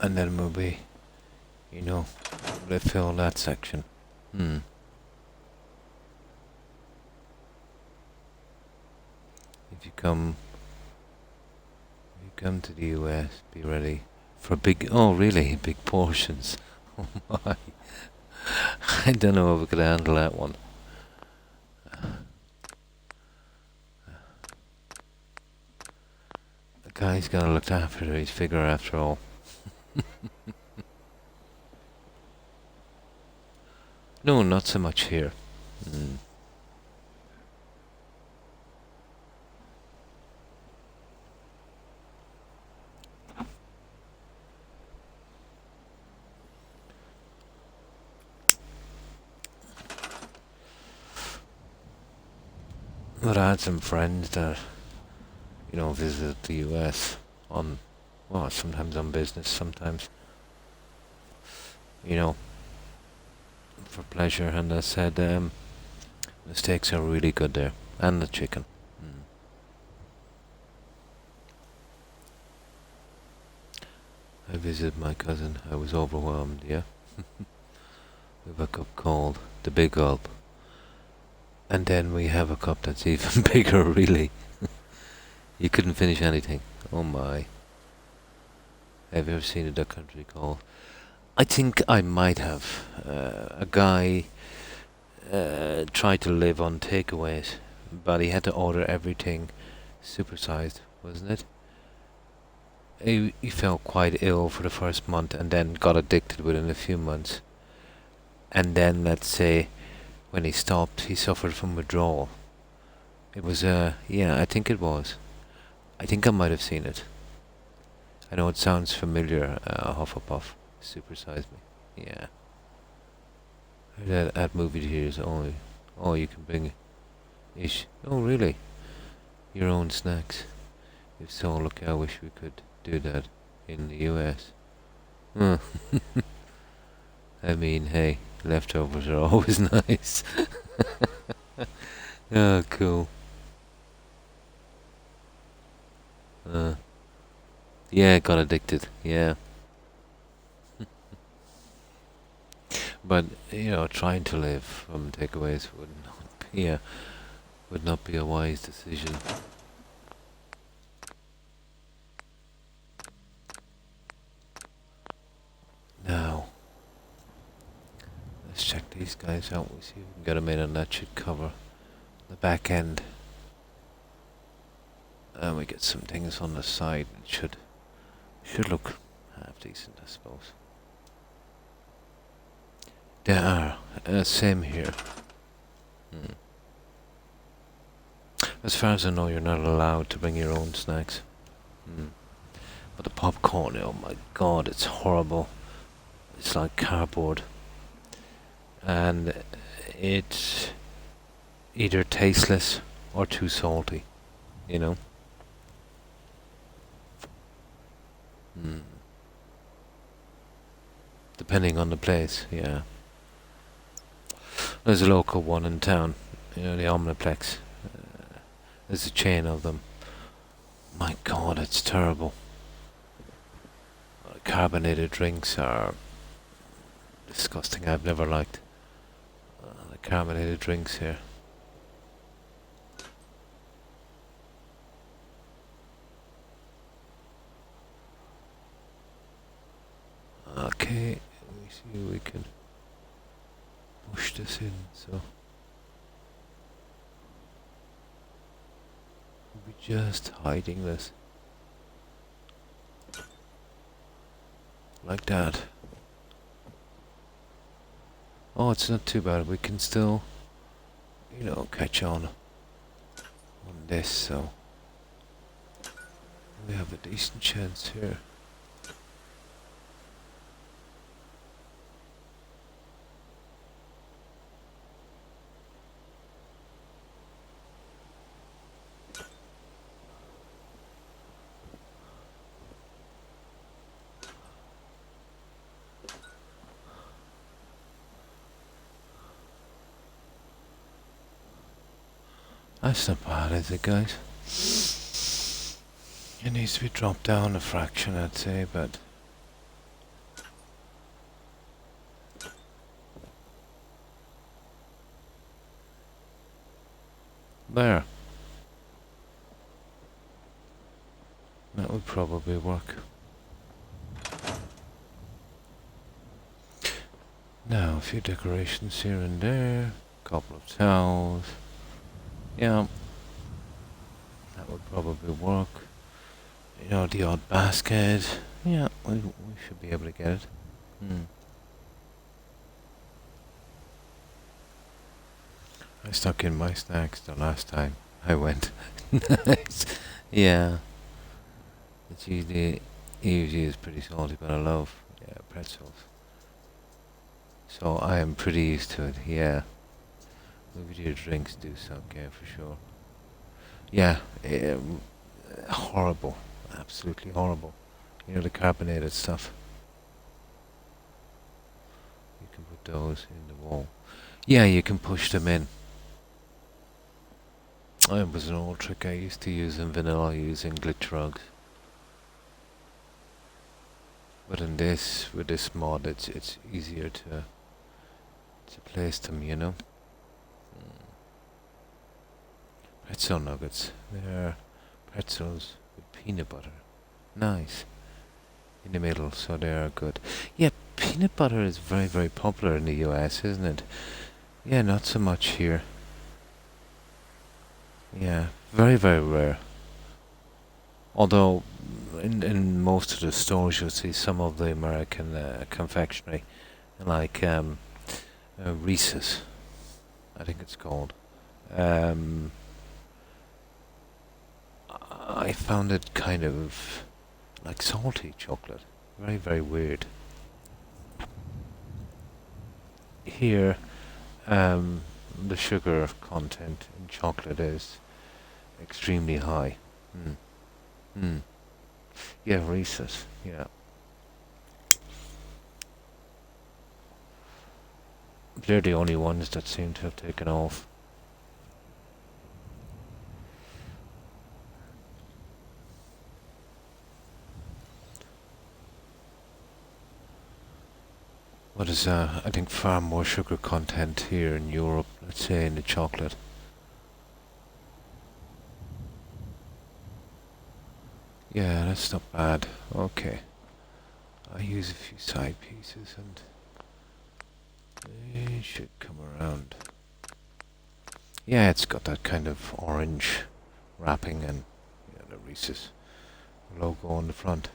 And then maybe, they fill that section. If you come to the US, be ready for really big portions. Oh my. I don't know if we could handle that one. The guy's gotta look after his figure after all. No, not so much here. But I had some friends that, visited the US sometimes on business, sometimes, for pleasure, and I said, the steaks are really good there, and the chicken. I visited my cousin. I was overwhelmed, yeah. We have a cup called the Big Gulp. And then we have a cup that's even bigger, really. You couldn't finish anything. Oh my. Have you ever seen a documentary called? I think I might have. A guy tried to live on takeaways, but he had to order everything supersized, wasn't it? He felt quite ill for the first month and then got addicted within a few months. And then, let's say, when he stopped, he suffered from withdrawal. It was, I think it was. I think I might have seen it. I know it sounds familiar, Hufflepuff. Supersize Me. Yeah. At movie theaters only. Oh, you can bring ish. Oh, really? Your own snacks. If so, look, I wish we could do that in the US. I mean, hey, leftovers are always nice. Oh, cool. Yeah, got addicted. Yeah. But trying to live from takeaways would not be a wise decision. Now, let's check these guys out. We see if we can get them in, and that should cover the back end. And we get some things on the side. It should look half decent, I suppose. There are. Same here. As far as I know, you're not allowed to bring your own snacks. But the popcorn, oh my god, it's horrible. It's like cardboard. And it's either tasteless or too salty, you know? Depending on the place, yeah. There's a local one in town, the Omniplex. There's a chain of them. My god, it's terrible. Carbonated drinks are disgusting. I've never liked the carbonated drinks here. Okay, let me see if we can push this in, so we'll be just hiding this. Like that. Oh, it's not too bad. We can still, catch on this, so we have a decent chance here. That's not bad, is it, guys? It needs to be dropped down a fraction, I'd say, but there. That would probably work. Now, a few decorations here and there, a couple of towels. Yeah, that would probably work. The odd basket. Yeah, we should be able to get it. I stuck in my snacks the last time I went. Nice. Yeah. It's usually is pretty salty, but I love pretzels. So I am pretty used to it. Yeah. Maybe your drinks do suck, yeah, for sure. Yeah, horrible, absolutely horrible. The carbonated stuff. You can put those in the wall. Yeah, you can push them in. It was an old trick I used to use in vanilla using glitch rugs. But with this mod, it's easier to place them, Pretzel nuggets. They're pretzels with peanut butter. Nice. In the middle, so they are good. Yeah, peanut butter is very, very popular in the US, isn't it? Yeah, not so much here. Yeah, very, very rare. Although, in most of the stores you'll see some of the American confectionery, like Reese's, I think it's called. I found it kind of like salty chocolate. Very, very weird. Here, the sugar content in chocolate is extremely high. Yeah, Reese's. Yeah. They're the only ones that seem to have taken off. what is, I think far more sugar content here in Europe, let's say in the chocolate. Yeah, that's not bad. Okay. I use a few side pieces and it should come around. Yeah, it's got that kind of orange wrapping and the Reese's logo on the front.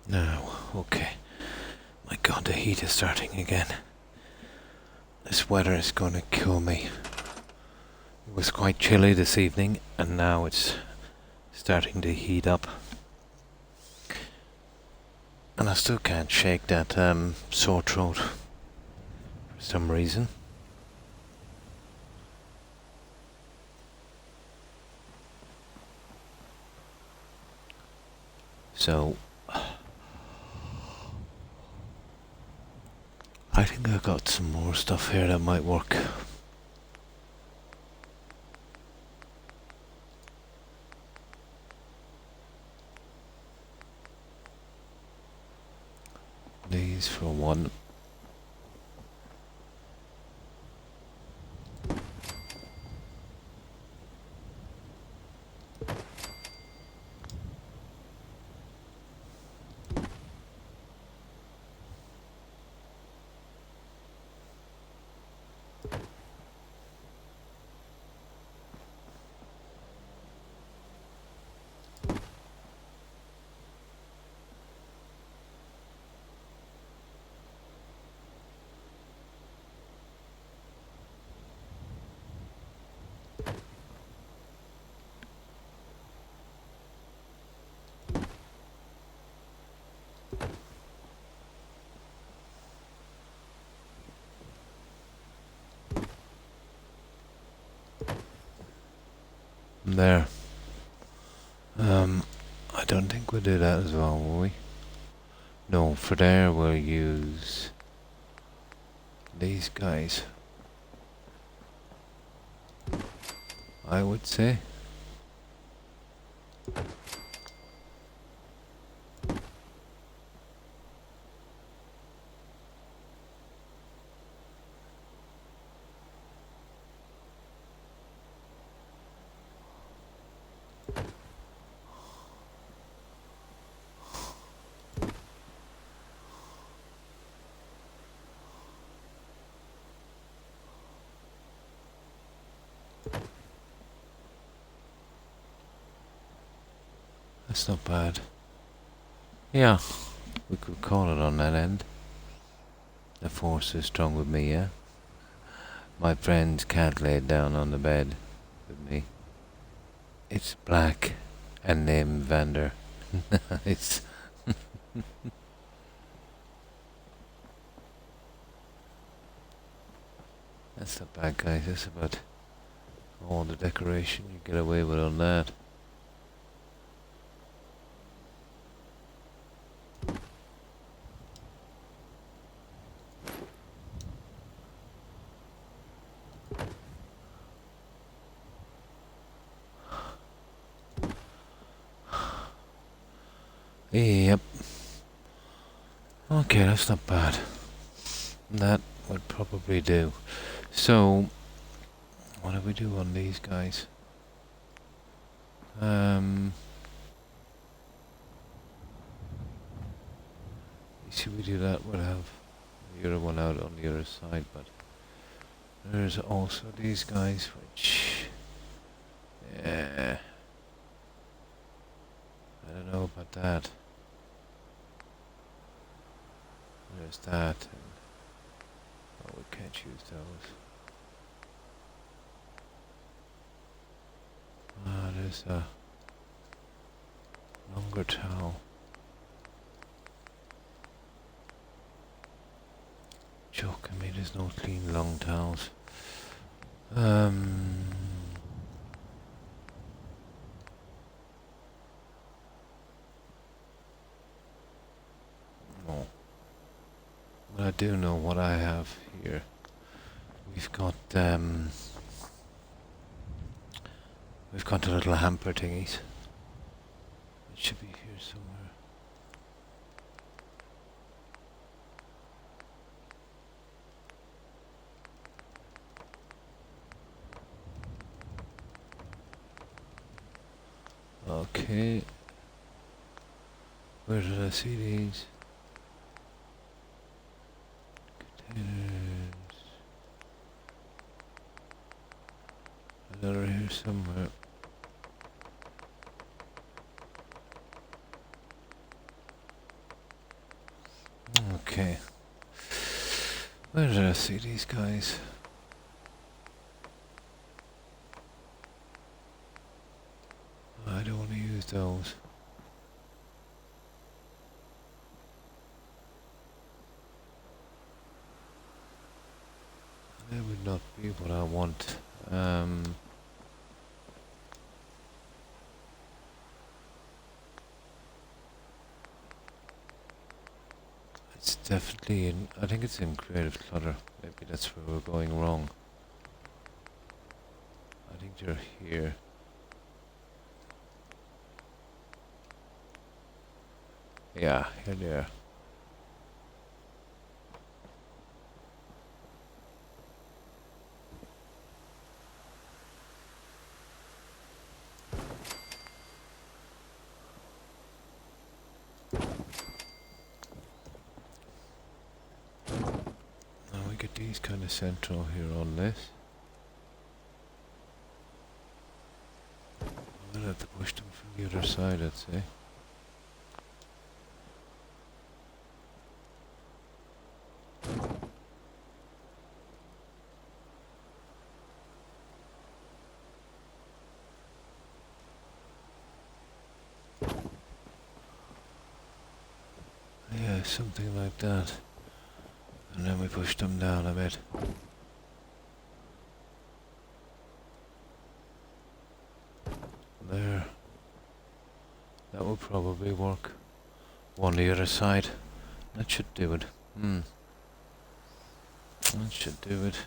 Now, okay. My god, the heat is starting again. This weather is going to kill me. It was quite chilly this evening, and now it's starting to heat up. And I still can't shake that sore throat for some reason. So, I think I got some more stuff here that might work. These for one. There. I don't think we'll do that as well, will we? No, for there we'll use these guys. I would say. That's not bad. Yeah, we could call it on that end. The force is strong with me, yeah? My friends can't lay down on the bed with me. It's black and named Vander. Nice. That's not bad, guys. That's about all the decoration you get away with on that. Yep. Okay, that's not bad. That would probably do. So, what do we do on these guys? Should we do that? We'll have the other one out on the other side, but there's also these guys, which, yeah, I don't know about that. There's that, and oh, we can't use those. There's a longer towel. Joking me, there's no clean long towels. No. I do know what I have here. We've got the little hamper thingies. It should be here somewhere. Okay. Where did I see these? Containers. Another here somewhere. Okay. Where did I see these guys? I don't want to use those. That would not be what I want. It's definitely in, I think it's in creative clutter. Maybe that's where we're going wrong. I think they're here. Yeah, here they are. Now we get these kind of central here on this. I'm gonna have to push them from the other side, I'd say. Yeah, something like that. And then we push them down a bit. There. That will probably work. One the other side. That should do it. That should do it.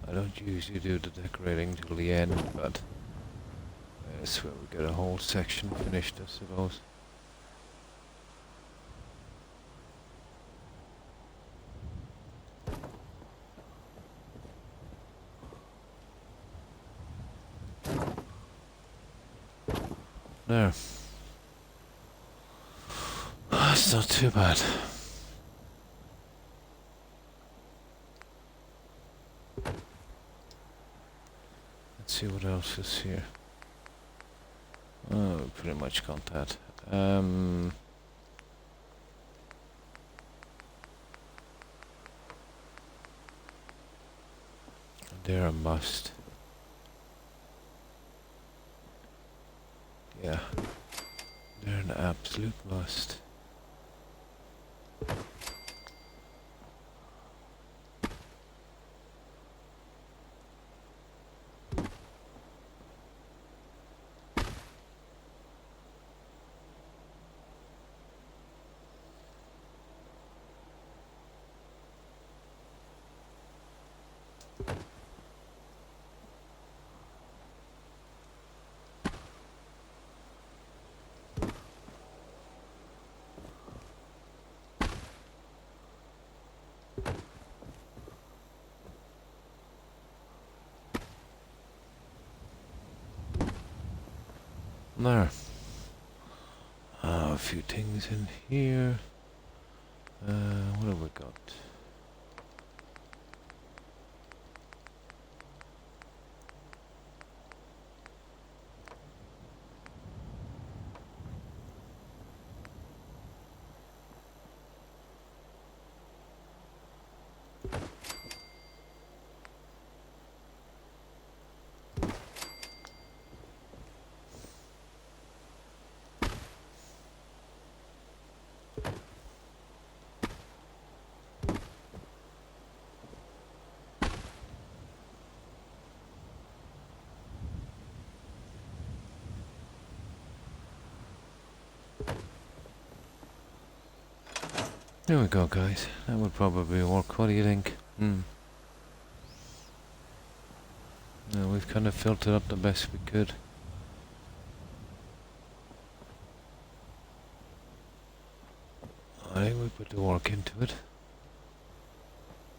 I don't usually do the decorating till the end, but that's where we get a whole section finished, I suppose. There. It's not too bad. Let's see what else is here. Oh, we pretty much got that. They're a must. Yeah, they're an absolute must. There. A few things in here. What have we got? There we go, guys. That would probably work. What do you think? No, we've kind of filtered up the best we could. I think we put the work into it.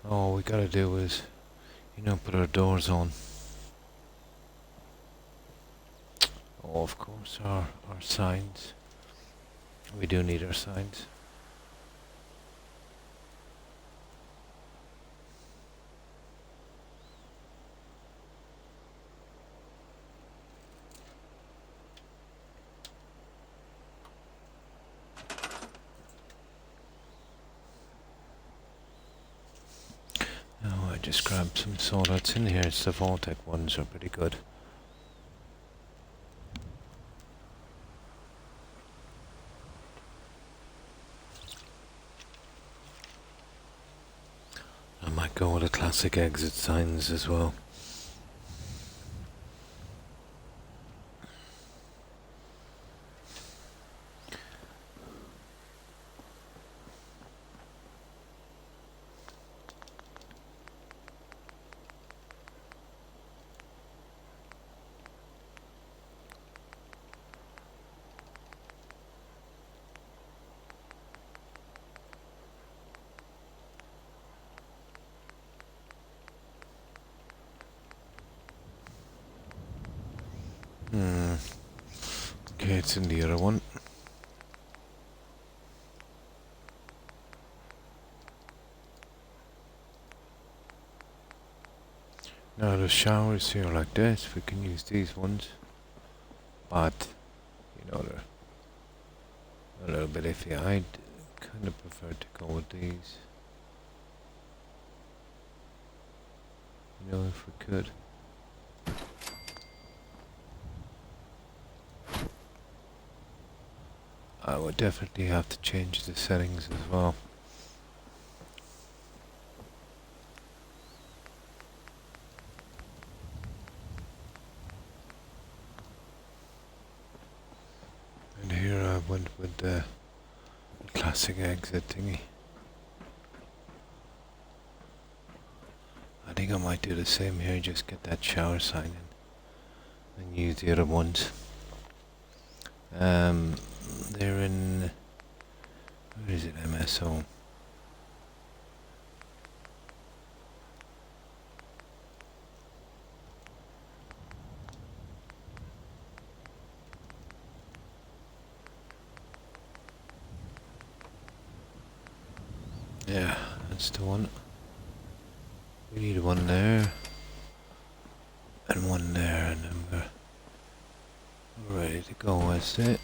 All we gotta do is, put our doors on. Oh, of course, our signs. We do need our signs. Oh, I just grabbed some soda. It's in here. It's the Voltec ones are pretty good. I might go with the classic exit signs as well. Okay, it's in the other one. Now the showers here like this, we can use these ones. But, they're a little bit iffy. I'd kind of prefer to go with these. If we could. I would definitely have to change the settings as well. And here I went with the classic exit thingy. I think I might do the same here, just get that shower sign in and use the other ones. They're in, where is it, MSO? Yeah, that's the one. We need one there, and one there, and then we're ready to go, that's it.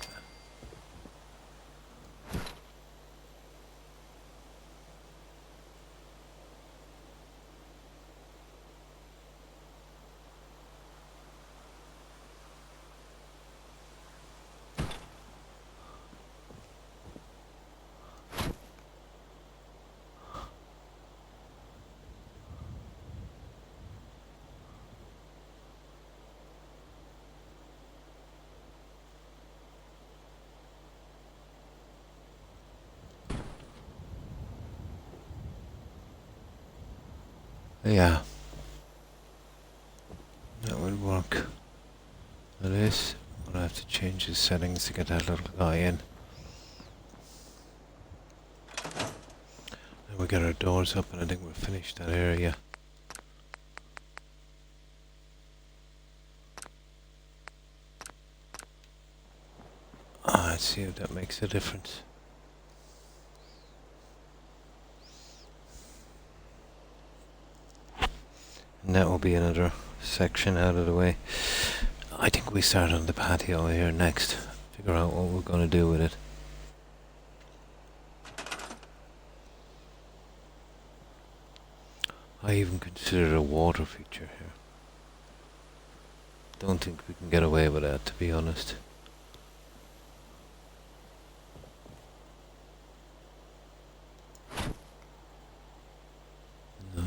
Yeah, that would work. Now this, I'm gonna have to change the settings to get that little guy in. And we got our doors up and I think we've finished that area. Let's see if that makes a difference. And that will be another section out of the way. I think we start on the patio here next. Figure out what we're going to do with it. I even considered a water feature here. Don't think we can get away with that, to be honest. No.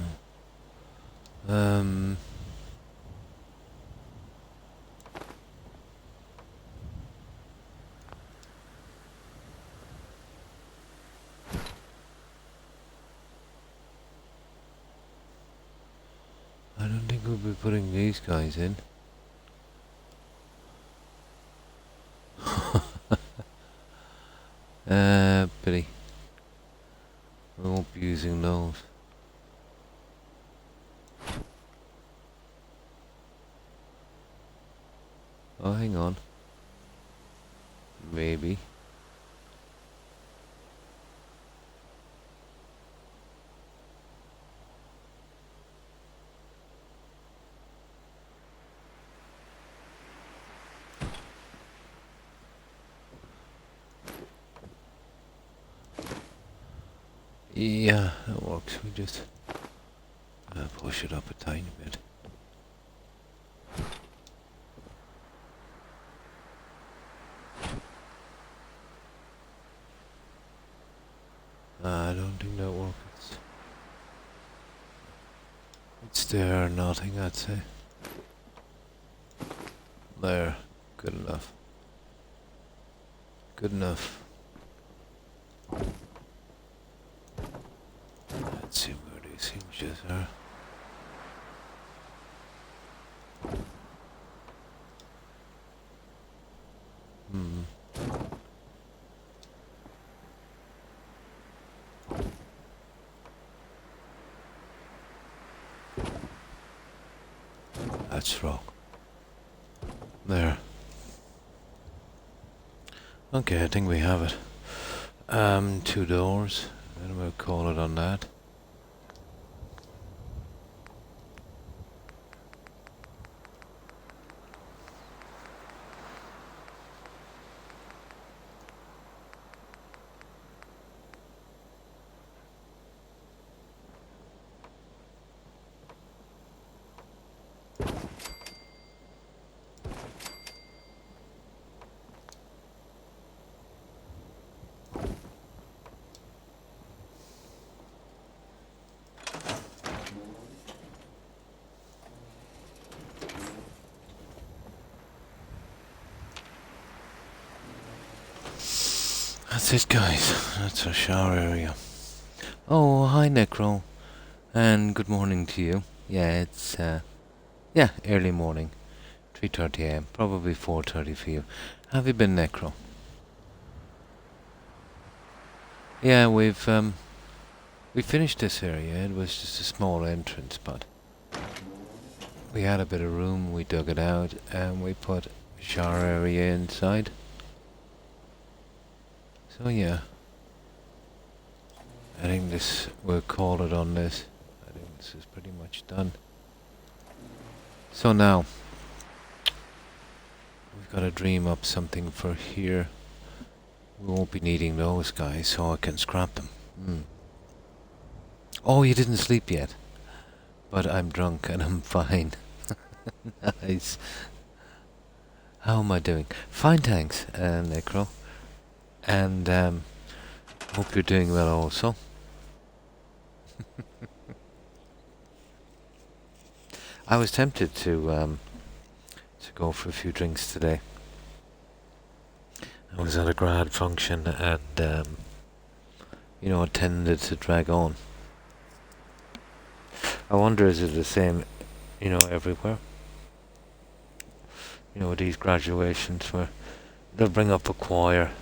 We'll be putting these guys in. Pity. We won't be using those. Oh, hang on. Maybe. Yeah, that works. We just push it up a tiny bit. I don't think that works. It's there or nothing, I'd say. There. Good enough. Good enough. Let's see where these hinges are. That's rock. There. Okay, I think we have it. 2 doors, and we'll call it on that. That's it, guys. That's our shower area. Oh, hi, Necro. And good morning to you. Yeah, it's, early morning. 3:30 AM. Probably 4:30 for you. Have you been, Necro? Yeah, we finished this area. It was just a small entrance, but we had a bit of room. We dug it out, and we put a shower area inside. So yeah, I think we'll call it on this. I think this is pretty much done. So now, we've got to dream up something for here. We won't be needing those guys, so I can scrap them. Oh, you didn't sleep yet? But I'm drunk and I'm fine. Nice. How am I doing? Fine, thanks, Necro. And hope you're doing well also. I was tempted to go for a few drinks today. I was at a grad function and it tended to drag on. I wonder, is it the same, everywhere? These graduations where they'll bring up a choir.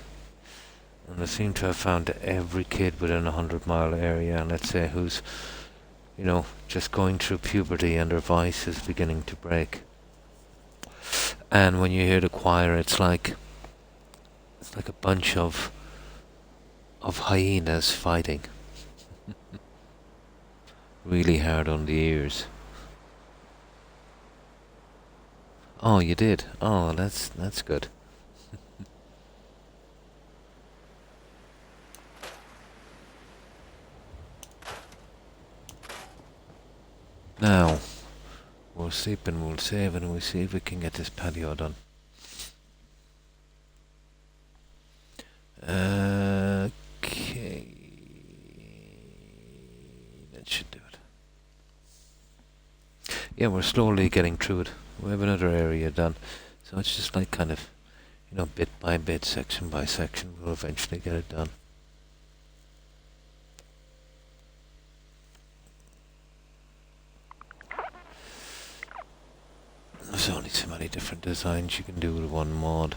And they seem to have found every kid within a 100-mile area, and let's say who's, just going through puberty and their voice is beginning to break. And when you hear the choir, it's like a bunch of hyenas fighting. Really hard on the ears. Oh, you did? Oh, that's good. Now, we'll sleep and we'll save and we'll see if we can get this patio done. Okay. That should do it. Yeah, we're slowly getting through it. We have another area done. So it's just like kind of, bit by bit, section by section, we'll eventually get it done. There's only so many different designs you can do with one mod.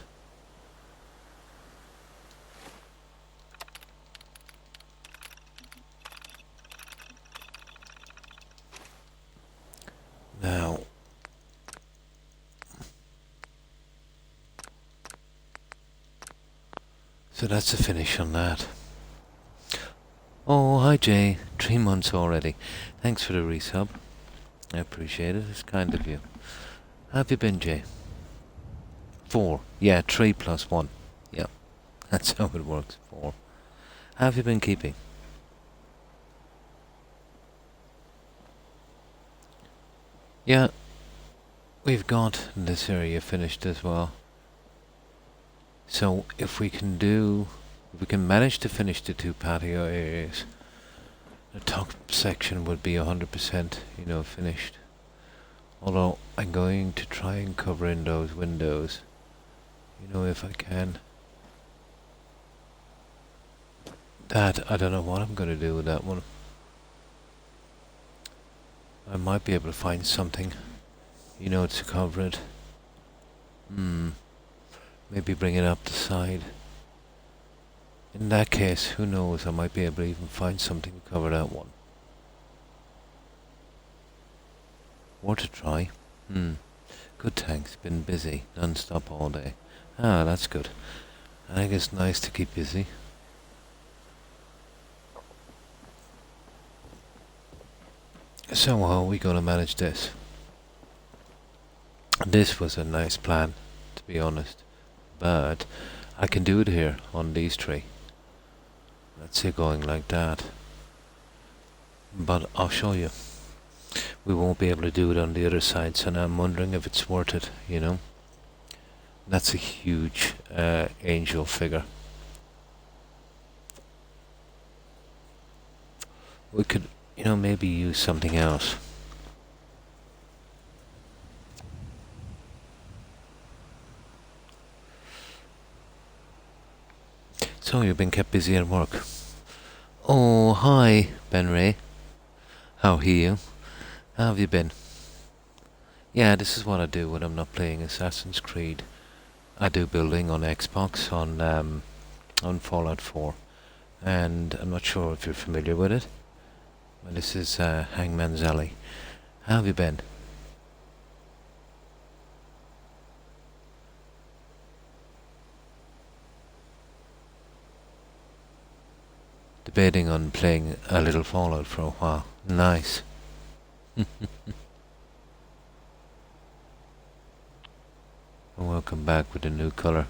Now, so that's the finish on that. Oh, hi Jay. 3 months already. Thanks for the resub. I appreciate it. It's kind of you. How have you been, Jay? 4. Yeah, 3 plus 1. Yeah, that's how it works. 4. How have you been keeping? Yeah, we've got this area finished as well. So if we can manage to finish the 2 patio areas, the top section would be 100%, finished. Although I'm going to try and cover in those windows, if I can. That, I don't know what I'm going to do with that one. I might be able to find something, to cover it. Maybe bring it up the side. In that case, who knows, I might be able to even find something to cover that one. Worth a try. Good, thanks. Been busy, non-stop all day. Ah, that's good. I think it's nice to keep busy. So how are we going to manage this? This was a nice plan, to be honest. But I can do it here on these 3. Let's say going like that. But I'll show you. We won't be able to do it on the other side, so now I'm wondering if it's worth it, That's a huge angel figure. We could, maybe use something else. So you've been kept busy at work. Oh, hi, Ben Ray. How are you? How have you been? Yeah, this is what I do when I'm not playing Assassin's Creed. I do building on Xbox on Fallout 4, and I'm not sure if you're familiar with it. Well, this is Hangman's Alley. How have you been? Debating on playing a little Fallout for a while. Nice. Welcome back with a new colour.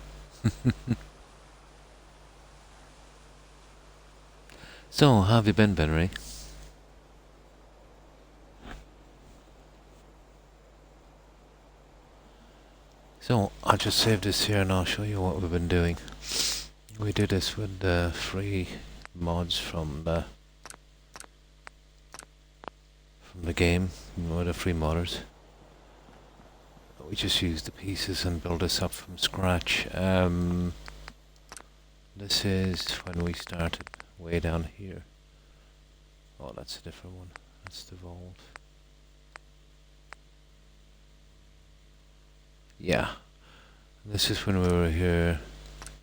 So, how have you been, Benry? So, I'll just save this here and I'll show you what we've been doing. We did this with the free mods from the game, the free modders. We just used the pieces and built this up from scratch. This is when we started way down here. Oh, that's a different one. That's the vault. Yeah. This is when we were here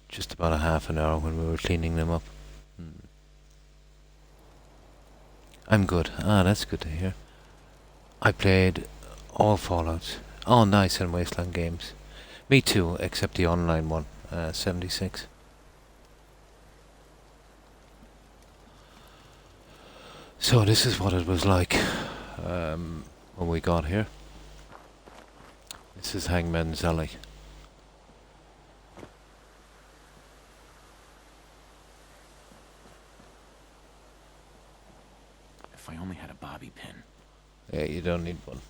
just about a half an hour when we were cleaning them up. I'm good. Ah, that's good to hear. I played all Fallouts. Oh, nice, and Wasteland games. Me too, except the online one, 76. So this is what it was like when we got here. This is Hangman's Alley. If I only had a bobby pin. Yeah, you don't need one.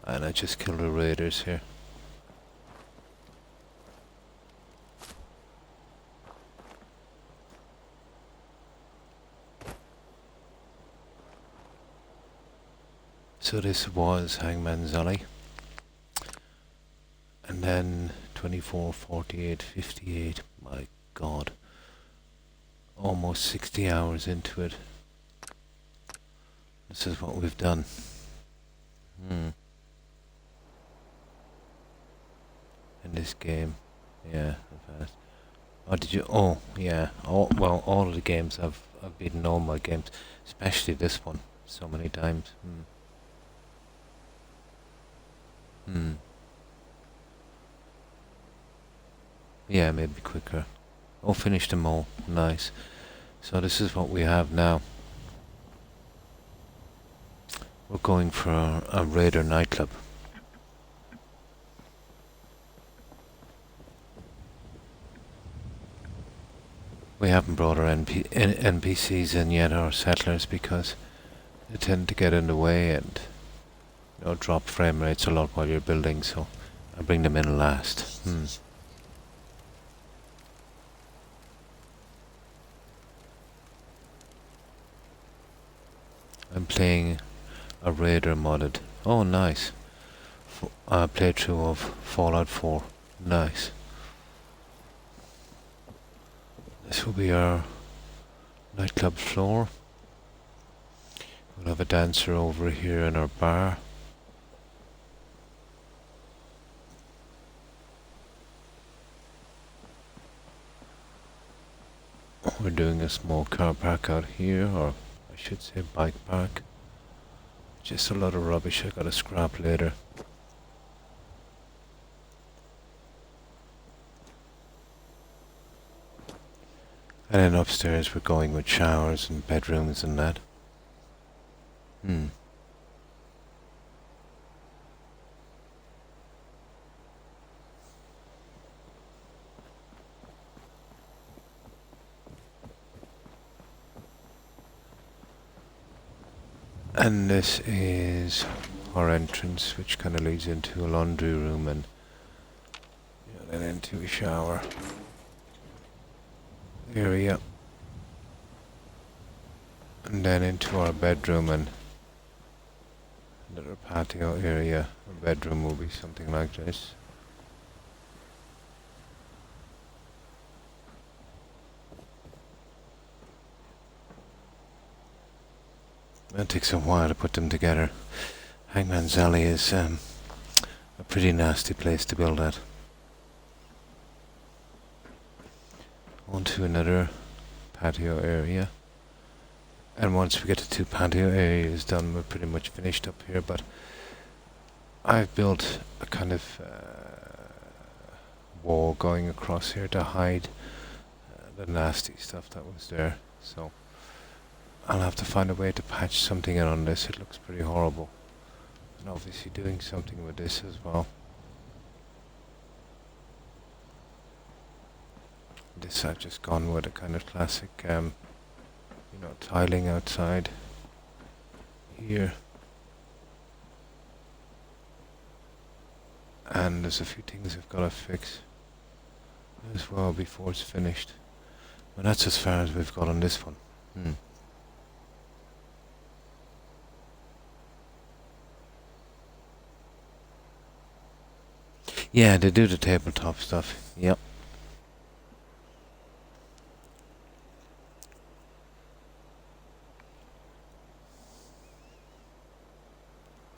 And I just killed the raiders here. So this was Hangman's Alley. And then 24, 48, 58, my god. Almost 60 hours into it. This is what we've done. In this game. Yeah, I've had. Oh, did you? Oh, yeah. All of the games I've beaten all my games, especially this one, so many times. Yeah, maybe quicker. Oh, finished them all. Nice. So this is what we have now. We're going for a Raider nightclub. We haven't brought our NPCs in yet, or settlers, because they tend to get in the way and drop frame rates a lot while you're building, so I bring them in last. I'm playing a Raider modded. Oh, nice. Playthrough of Fallout 4. Nice. This will be our nightclub floor. We'll have a dancer over here in our bar. We're doing a small car park out here, or I should say bike park. Just a lot of rubbish I gotta scrap later. And then upstairs we're going with showers and bedrooms and that. And this is our entrance, which kind of leads into a laundry room and then into a shower area. And then into our bedroom and another patio area. Our bedroom will be something like this. It takes a while to put them together. Hangman's Alley is a pretty nasty place to build at. On to another patio area. And once we get the two patio areas done, we're pretty much finished up here, but I've built a kind of wall going across here to hide the nasty stuff that was there, so I'll have to find a way to patch something in on this. It looks pretty horrible, and obviously doing something with this as well. This I've just gone with a kind of classic tiling outside here. And there's a few things I've got to fix as well before it's finished. But that's as far as we've got on this one. Yeah, they do the tabletop stuff. Yep.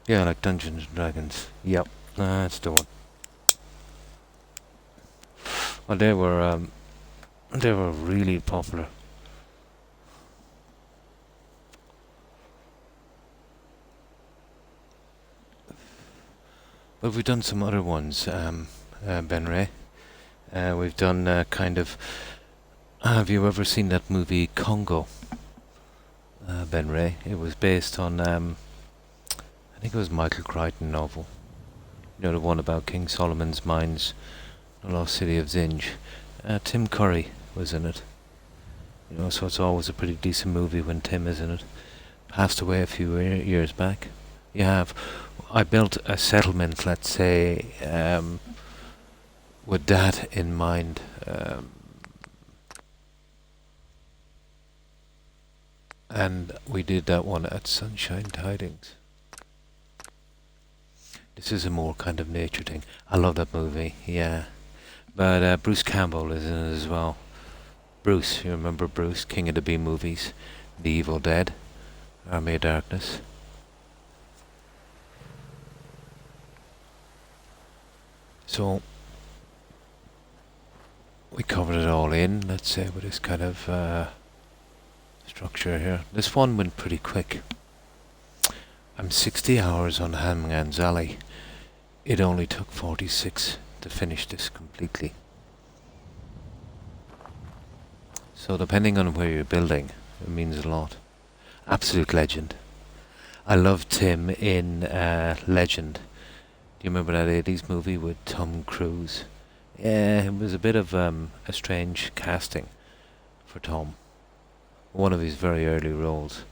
Yeah, like Dungeons and Dragons. Yep, that's the one. Well, they were really popular. But we've done some other ones, Ben Ray. We've done kind of. Have you ever seen that movie Congo? Ben Ray. It was based on. I think it was Michael Crichton novel. You know, the one about King Solomon's mines, the lost city of Zinj. Tim Curry was in it. So it's always a pretty decent movie when Tim is in it. Passed away a few years back. You have. I built a settlement, let's say, with that in mind. And we did that one at Sunshine Tidings. This is a more kind of nature thing. I love that movie, yeah. But Bruce Campbell is in it as well. Bruce, you remember Bruce, King of the B movies, The Evil Dead. Army of Darkness. So we covered it all in, let's say, with this kind of structure here. This one went pretty quick. I'm 60 hours on Hangman's Alley. It only took 46 to finish this completely. So depending on where you're building, it means a lot. Absolute legend. I loved him in Legend. Do you remember that 80s movie with Tom Cruise? Yeah, it was a bit of a strange casting for Tom. One of his very early roles.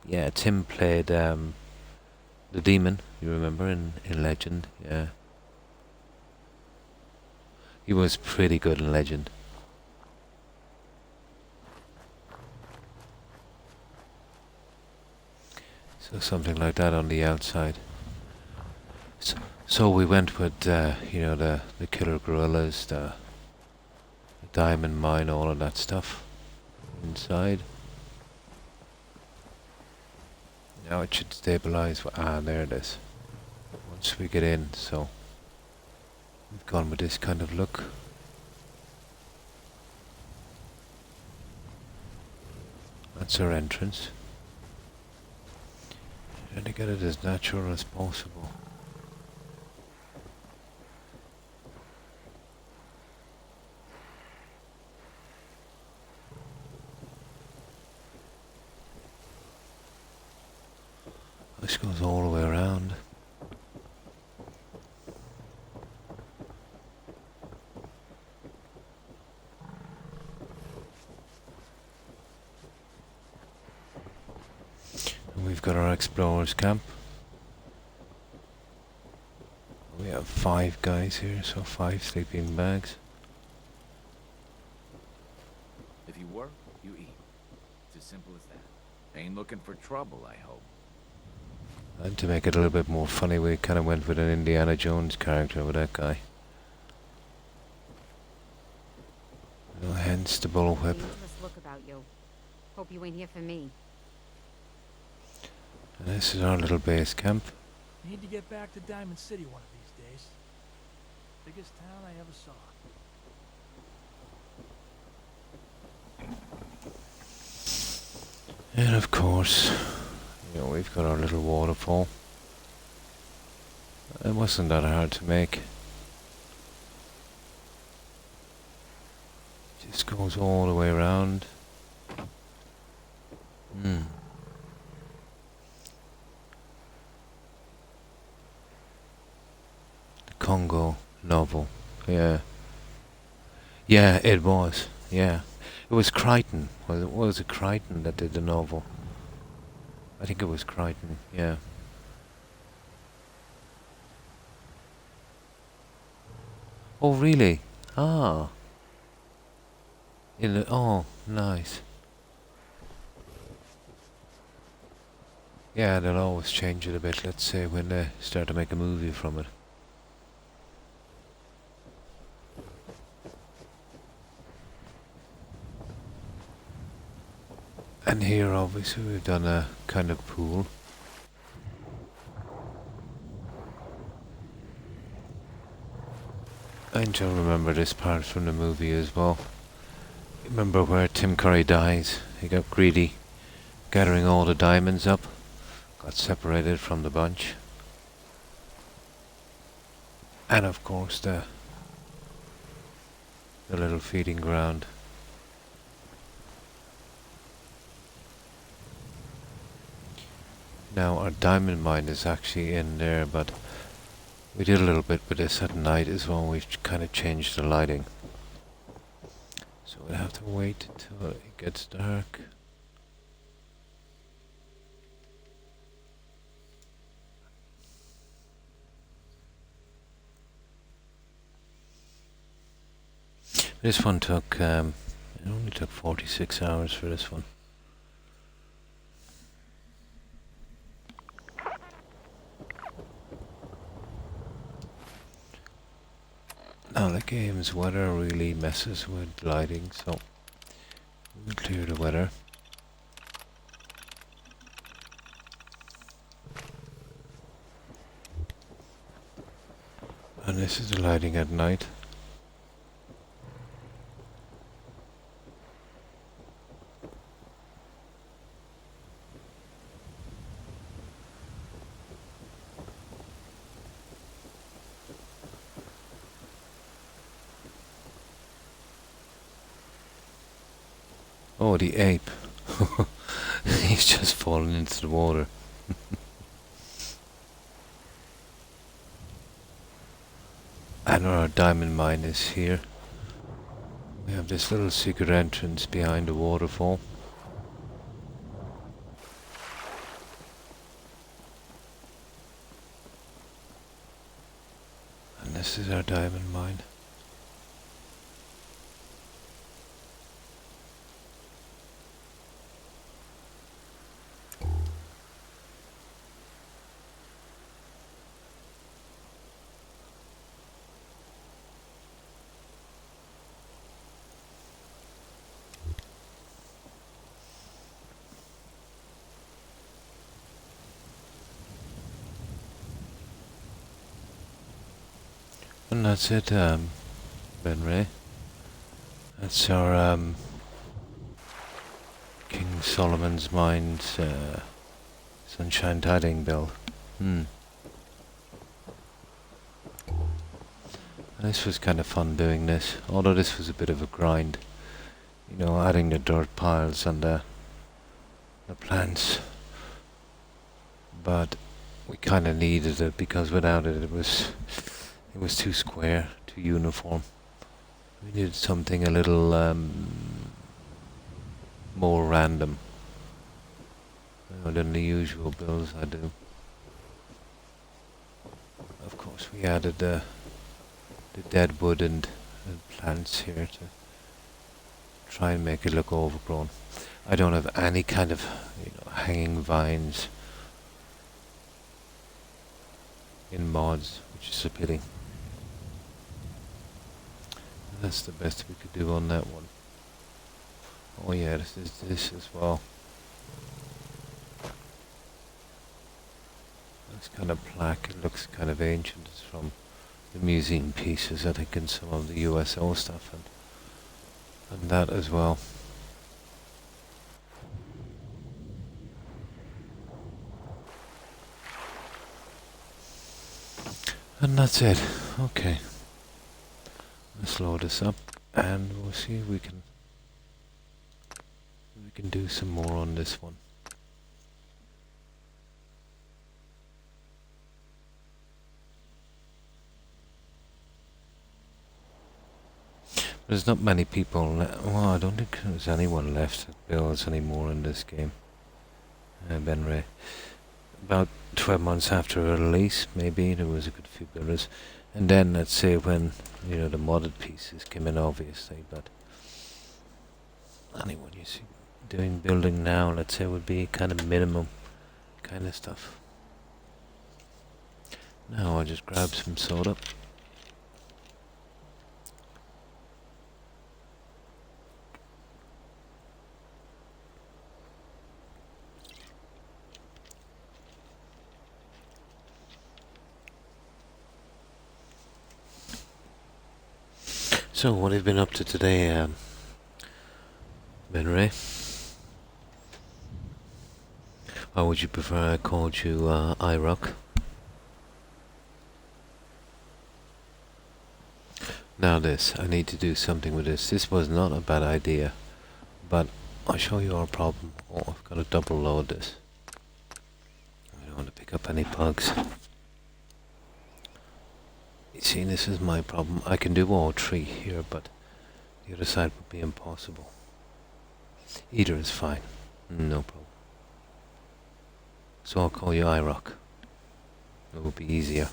Yeah, Tim played the demon, you remember, in Legend, yeah. He was pretty good in Legend. So something like that on the outside. So we went with, you know, the killer gorillas, the diamond mine, all of that stuff inside. Now it should stabilize. Ah, there it is. Once we get in, so we've gone with this kind of look. That's our entrance. Trying to get it as natural as possible. This goes all the way around. And we've got our explorers camp. We have 5 guys here, so 5 sleeping bags. If you work, you eat. It's as simple as that. Ain't looking for trouble, I hope. And to make it a little bit more funny, we kind of went with an Indiana Jones character with that guy. You know, hence the bullwhip. Dangerous look about you. Hope you ain't here for me. And this is our little base camp. Need to get back to Diamond City one of these days. Biggest town I ever saw. And of course, you know, we've got our little waterfall. It wasn't that hard to make. Just goes all the way around. The Congo novel, yeah. Yeah, it was, yeah. It was Crichton, was it Crichton that did the novel? I think it was Crichton, yeah. Oh, really? Ah. Oh, nice. Yeah, they'll always change it a bit, let's say, when they start to make a movie from it. And here, obviously, we've done a kind of pool. I don't remember this part from the movie as well. Remember where Tim Curry dies? He got greedy, gathering all the diamonds up, got separated from the bunch. And of course the little feeding ground. Now our diamond mine is actually in there, but we did a little bit with this at night as well. We kind of changed the lighting. So we'll have to wait till it gets dark. This one took, it only took 46 hours for this one. Now the game's weather really messes with lighting, so we'll clear the weather. And this is the lighting at night. Oh, the ape. He's just fallen into the water. And our diamond mine is here. We have this little secret entrance behind the waterfall. And this is our diamond mine. And that's it, Ben Ray. That's our King Solomon's Mines Sunshine Tiding build. This was kind of fun doing this, although this was a bit of a grind. You know, adding the dirt piles and the plants. But we kind of needed it because without it, it was too square, too uniform. We needed something a little more random, you know, than the usual builds I do. Of course, we added the dead wood and plants here to try and make it look overgrown. I don't have any kind of, you know, hanging vines in mods, which is a pity. That's the best we could do on that one. Oh yeah, this is this as well. This kind of plaque, it looks kind of ancient. It's from the museum pieces, I think, in some of the USO stuff, and that as well. And that's it. Okay. Let's load this up and we'll see if we can do some more on this one. There's not many people well, I don't think there's anyone left that builds anymore in this game. Ben Ray. About 12 months after release, maybe, there was a good few builders. And then, let's say, when, you know, the modded pieces came in, obviously, but anyone you see doing building now, let's say, would be kind of minimum kind of stuff. Now I'll just grab some soda. So, what have you been up to today, Ben Ray? Or would you prefer I called you iRock? Now this, I need to do something with this. This was not a bad idea, but I'll show you our problem. Oh, I've got to double load this. I don't want to pick up any bugs. You see, this is my problem. I can do all three here, but the other side would be impossible. Either is fine, no problem. So I'll call you iRock. It will be easier.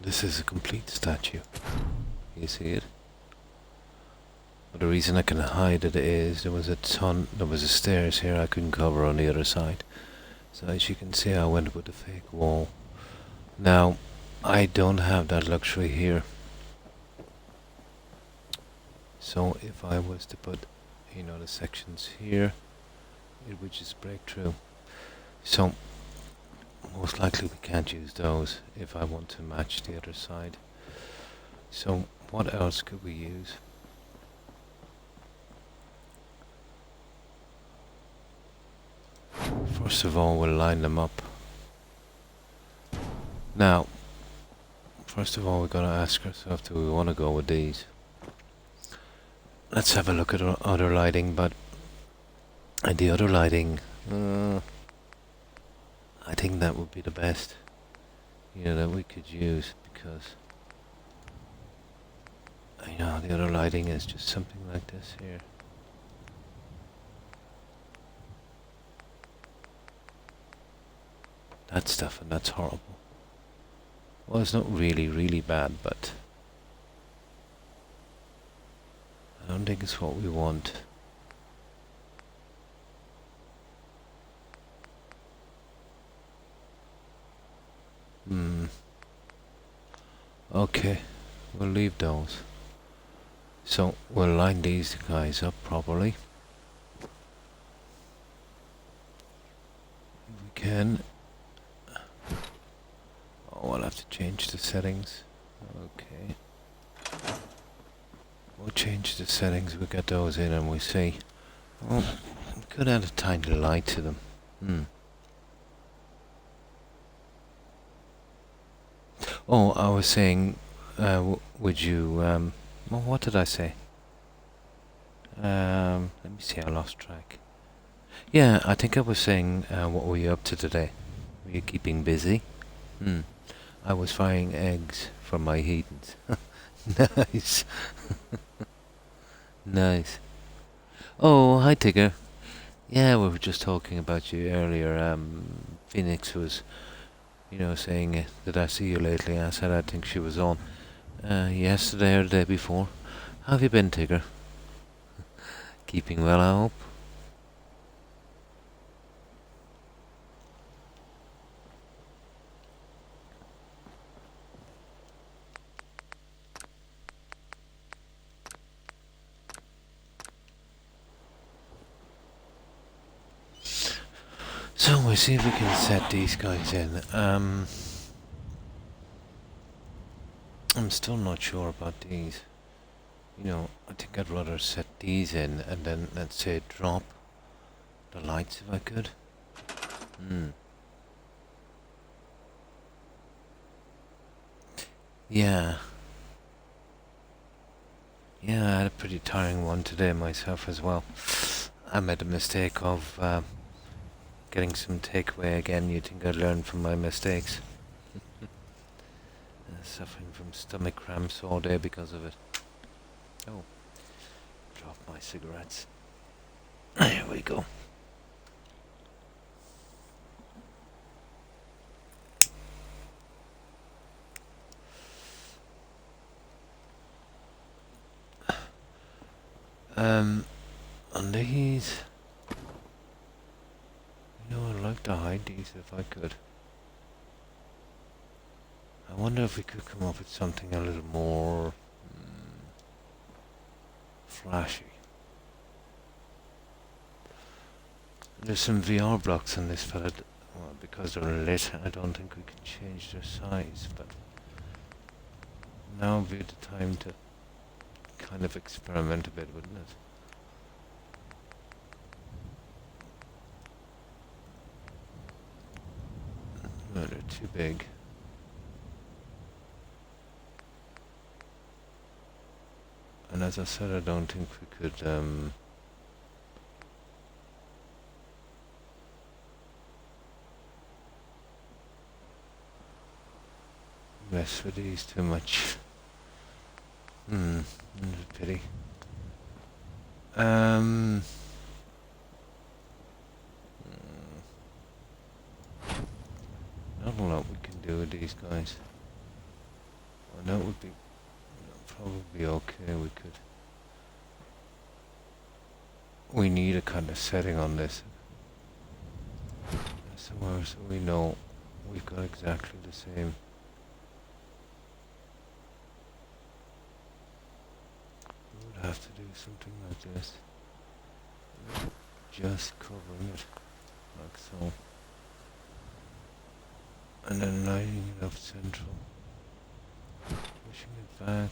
This is a complete statue. You see it? But the reason I can hide it is there was a stairs here I couldn't cover on the other side. So as you can see, I went with a fake wall. Now, I don't have that luxury here. So if I was to put, you know, the sections here, it would just break through. So most likely we can't use those if I want to match the other side. So what else could we use? First of all, we'll line them up. Now, first of all, we're going to ask ourselves, do we want to go with these? Let's have a look at other lighting, but the other lighting, I think that would be the best, that we could use, because the other lighting is just something like this here. That stuff, and that's horrible. Well, it's not really, really bad, but I don't think it's what we want. Okay, we'll leave those. So we'll line these guys up properly. If we can. Oh, I'll have to change the settings. Okay. We'll change the settings, we'll get those in and we see. Oh, we could add a tiny light to them. Oh, I was saying, would you, well, what did I say? Let me see, I lost track. Yeah, I think I was saying, what were you up to today? Were you keeping busy? I was frying eggs for my heathens. Nice. Nice. Oh, hi Tigger. Yeah, we were just talking about you earlier. Phoenix was, saying, did I see you lately? I said I think she was on yesterday or the day before. How have you been, Tigger? Keeping well, I hope? So we'll see if we can set these guys in. I'm still not sure about these. I think I'd rather set these in and then, let's say, drop the lights if I could. Yeah. Yeah, I had a pretty tiring one today myself as well. I made a mistake of getting some takeaway again. You'd think I'd learn from my mistakes. Suffering from stomach cramps all day because of it. Oh, drop my cigarettes. There we go. On these, I'd like to hide these if I could. I wonder if we could come up with something a little more flashy. There's some VR blocks on this fella. Well, because they're lit, I don't think we can change their size, but now would be the time to kind of experiment a bit, wouldn't it? No, they're too big. And as I said, I don't think we could mess with these too much. It's a pity. Not a lot we can do with these guys. Well, that would be probably okay. We need a kind of setting on this somewhere so we know we've got exactly the same. We would have to do something like this. just covering it, like so. And then lining it up central. Pushing it back.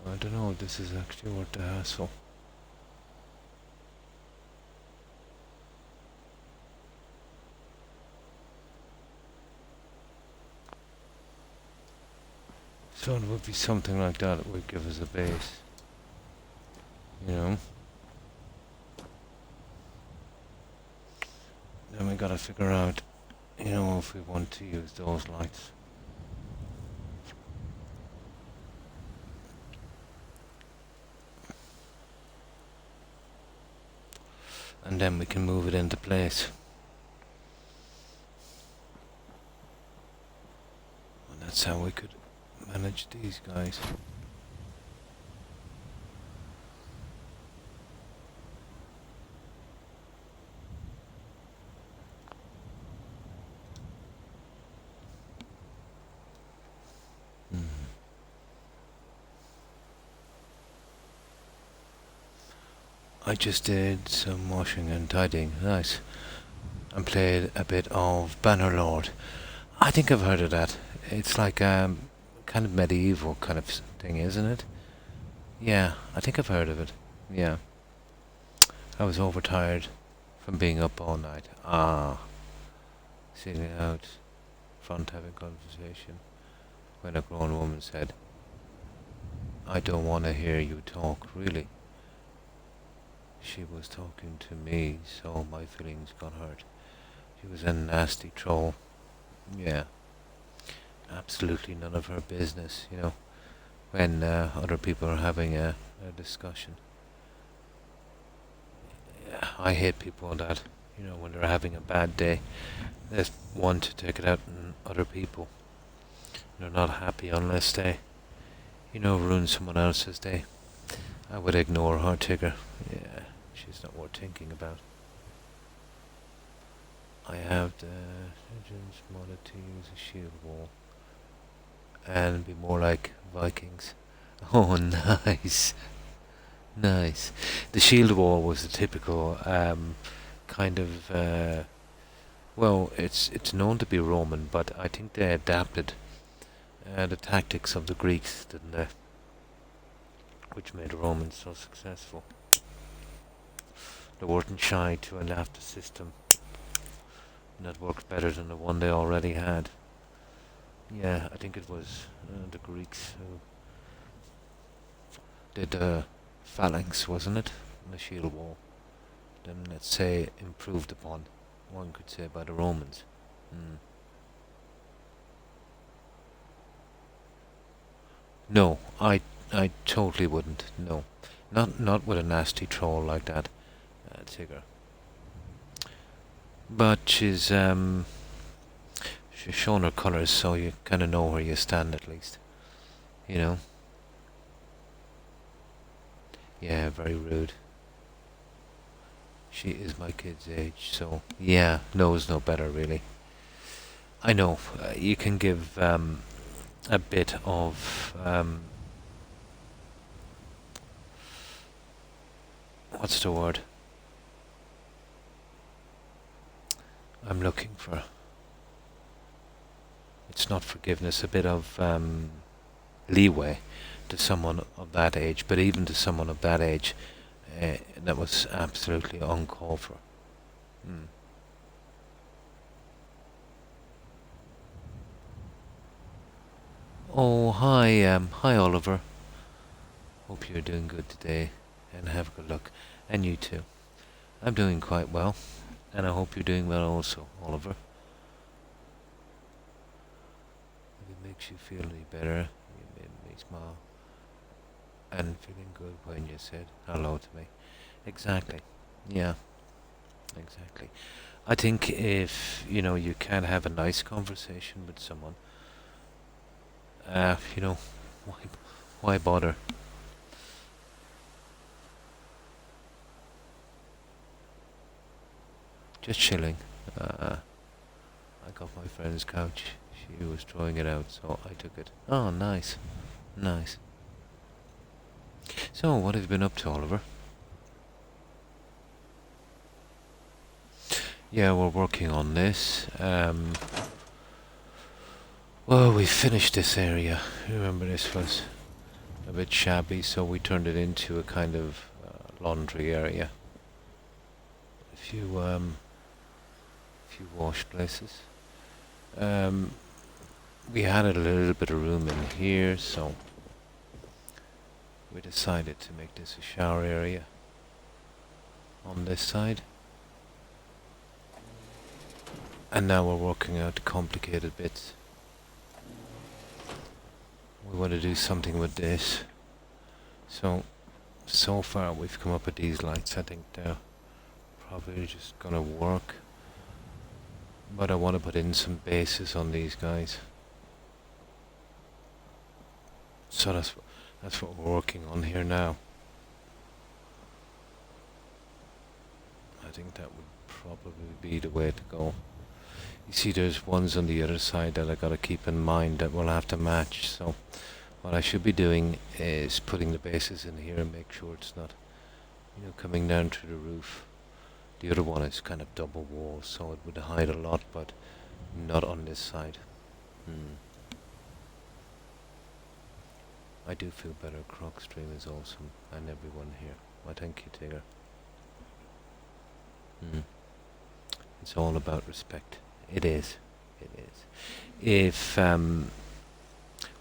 I don't know if this is actually worth the hassle. So it would be something like that would give us a base. You know? Then we gotta figure out, you know, if we want to use those lights. And then we can move it into place. And that's how we could manage these guys. I just did some washing and tidying, nice, and played a bit of Bannerlord. I think I've heard of that. It's like kind of medieval kind of thing, isn't it? Yeah, I think I've heard of it. Yeah. I was overtired from being up all night. Sitting out front having conversation when a grown woman said, "I don't want to hear you talk, really." She was talking to me, so my feelings got hurt. She was a nasty troll. Yeah. Absolutely none of her business, you know, when other people are having a discussion. Yeah, I hate people that, you know, when they're having a bad day, they want to take it out on other people. They're not happy unless they, you know, ruin someone else's day. I would ignore her, Tigger. Yeah, she's not worth thinking about. I have the legends modded to use a shield wall and be more like Vikings. Oh, nice. Nice. The shield wall was the typical kind of well, it's known to be Roman, but I think they adapted the tactics of the Greeks, didn't they? Which made the Romans so successful. They weren't shy to adapt a system that worked better than the one they already had. Yeah, I think it was the Greeks who did the phalanx, wasn't it? The shield wall. Then let's say improved upon, one could say, by the Romans. No, I totally wouldn't. No, not with a nasty troll like that, Tigger. But she's shown her colours, so you kind of know where you stand at least. You know. Yeah, very rude. She is my kid's age, so yeah, knows no better really. I know, you can give a bit of what's the word I'm looking for? It's not forgiveness, a bit of leeway to someone of that age, but even to someone of that age, that was absolutely uncalled for. Oh, hi Oliver. Hope you're doing good today, and have a good luck. And you too. I'm doing quite well, and I hope you're doing well also, Oliver. If it makes you feel any better, you made me smile. And feeling good when you said hello to me. Exactly. Yeah, exactly. I think if, you know, you can have a nice conversation with someone, you know, why bother? Just chilling. I got my friend's couch. She was throwing it out, so I took it. Oh, nice. Nice. So, what have you been up to, Oliver? Yeah, we're working on this. Well, we finished this area. Remember, this was a bit shabby, so we turned it into a kind of laundry area. A few wash places. We had a little bit of room in here, so we decided to make this a shower area on this side. And now we're working out the complicated bits. We want to do something with this. So far we've come up with these lights. I think they're probably just gonna work. But I want to put in some bases on these guys. So that's what we're working on here now. I think that would probably be the way to go. You see, there's ones on the other side that I gotta keep in mind that we'll have to match. So what I should be doing is putting the bases in here and make sure it's not, coming down through the roof. The other one is kind of double wall, so it would hide a lot, but not on this side. I do feel better. Croc stream is awesome, and everyone here. Why, thank you, Tigger. It's all about respect. It is. It is. If,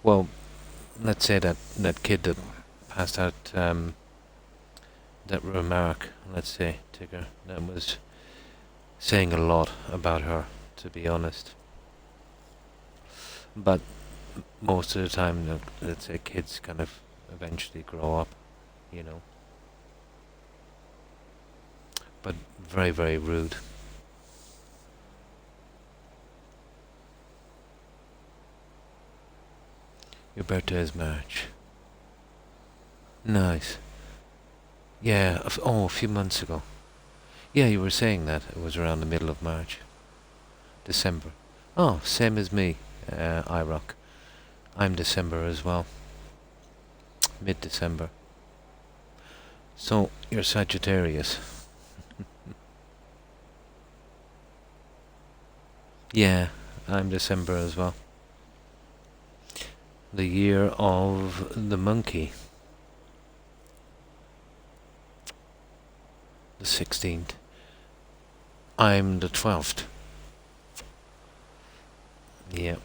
well, let's say that kid that passed out, that remark, let's say, Tigger, that was saying a lot about her, to be honest. But most of the time, let's say, kids kind of eventually grow up, But very, very rude. Your birthday is March. Nice. Yeah, a few months ago. Yeah, you were saying that. It was around the middle of March. December. Oh, same as me, IROC. I'm December as well. Mid-December. So, you're Sagittarius. Yeah, I'm December as well. The year of the monkey. The 16th. I'm the 12th. Yeah.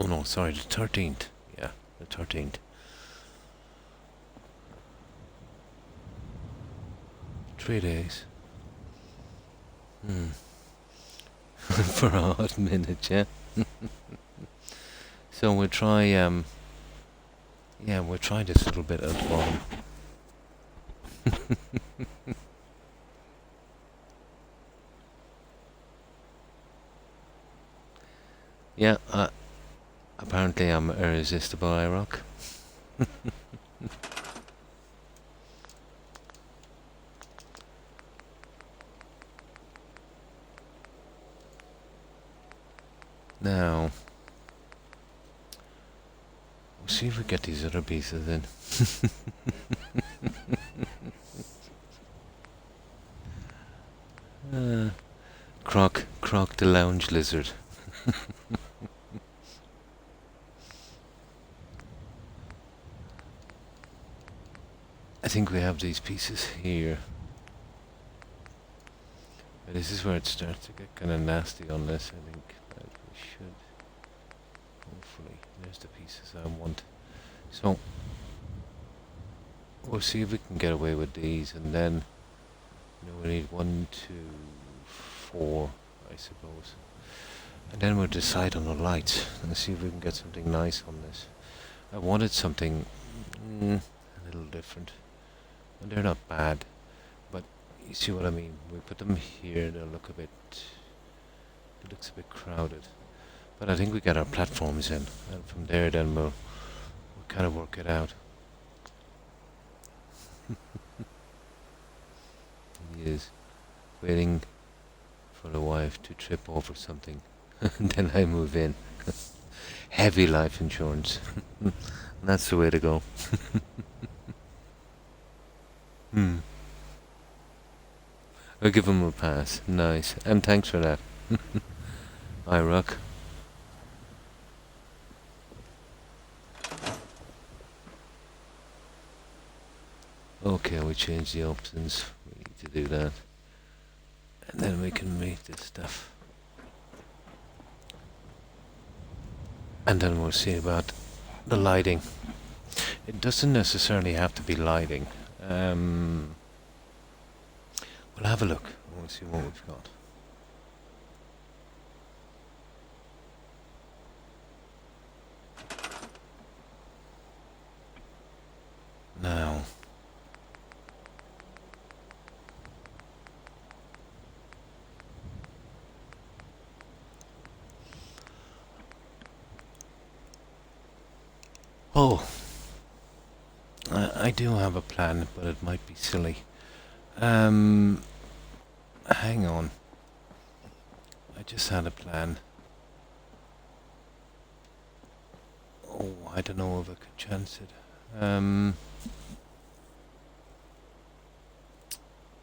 Oh no, sorry, the 13th. Yeah, the 13th. Three days. For a hot minute, yeah. So we'll try, we'll try this little bit at the bottom. Yeah, apparently I'm irresistible, I rock. Now, we'll see if we get these other pieces in. Croc the lounge lizard. I think we have these pieces here. But this is where it starts to get kind of nasty on this. I think that we should, hopefully, there's the pieces I want. So, we'll see if we can get away with these, and then, we need 1, 2, 4, I suppose. And then we'll decide on the lights, and see if we can get something nice on this. I wanted something a little different. And they're not bad, but you see what I mean. We put them here, they'll look it looks a bit crowded. But I think we get our platforms in, and from there then we'll kind of work it out. He is waiting for a wife to trip over something, and then I move in. Heavy life insurance. That's the way to go. Hmm. I'll give him a pass. Nice. And thanks for that. Hi, Rock. Okay, we change the options. We need to do that. And then we can make this stuff. And then we'll see about the lighting. It doesn't necessarily have to be lighting. We'll have a look. We'll see what we've got. Now. Oh. I do have a plan, but it might be silly. Hang on. I just had a plan. Oh, I don't know if I could chance it.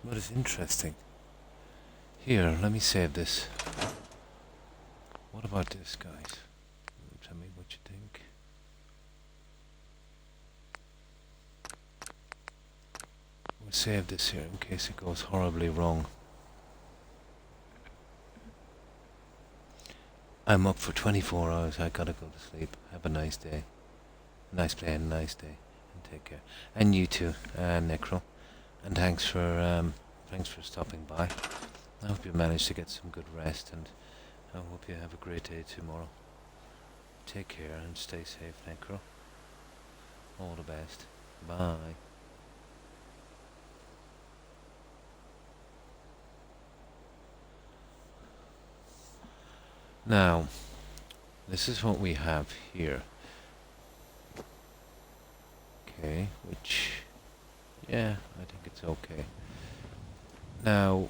But it's interesting. Here, let me save this. What about this, guys? Tell me what you think. We'll save this here in case it goes horribly wrong. I'm up for 24 hours. I gotta go to sleep. Have a nice day. Nice playing, nice day. And take care. And you too, Necro. And thanks for stopping by. I hope you managed to get some good rest, and I hope you have a great day tomorrow. Take care and stay safe, Necro. All the best. Bye. Now, this is what we have here. Okay, which, yeah, I think it's okay. Now,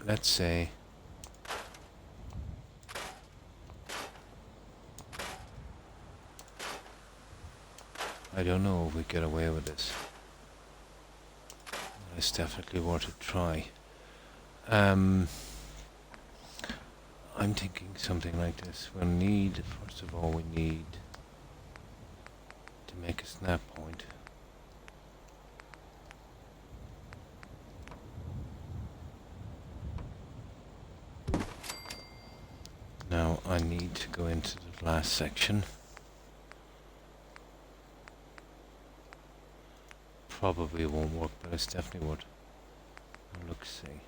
let's say I don't know if we get away with this. It's definitely worth a try. I'm thinking something like this. We'll need, first of all, we need to make a snap point. Now I need to go into the last section. Probably won't work, but it's definitely what it looks see.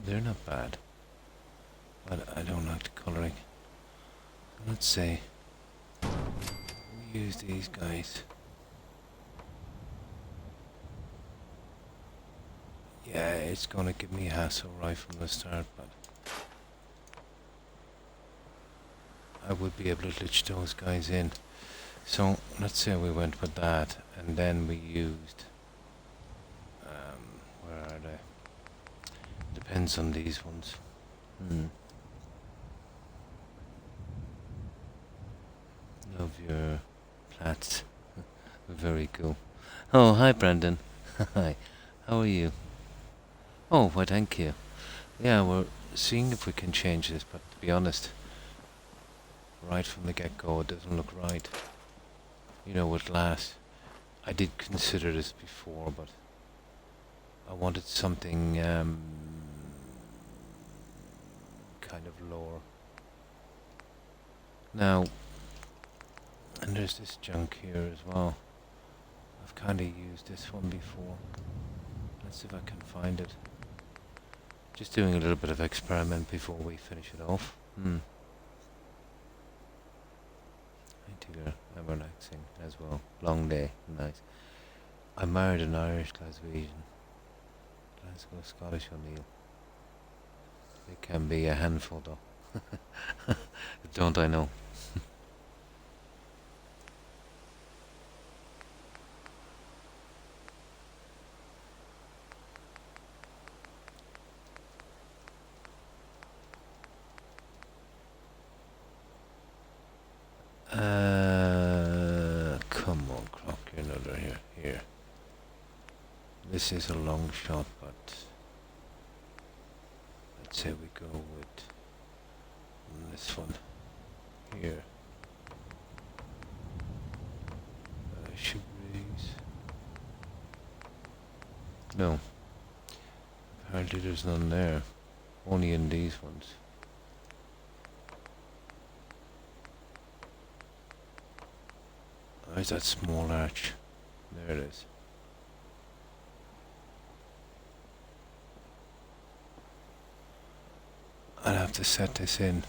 They're not bad, but I don't like the colouring. Let's say we use these guys. Yeah, it's gonna give me a hassle right from the start, but I would be able to glitch those guys in. So let's say we went with that, and then we used where are they? Depends on these ones. Love your plats. Very cool. Oh, hi Brandon. Hi. How are you? Oh, why thank you. Yeah, we're seeing if we can change this, but to be honest, right from the get-go it doesn't look right. You know, with glass. I did consider this before, but I wanted something kind of lower. Now, and there's this junk here as well. I've kind of used this one before. Let's see if I can find it. Just doing a little bit of experiment before we finish it off. I think I'm relaxing as well. Long day, nice. I married an Irish Glaswegian. Glasgow Scottish O'Neill. They can be a handful though. Don't I know? Come on, Croc, you're another here. Here. This is a long shot, but let's say we go with this one here. Should breeze. No. Apparently there's none there. Only in these ones. Where's that small arch? There it is. I'll have to set this in.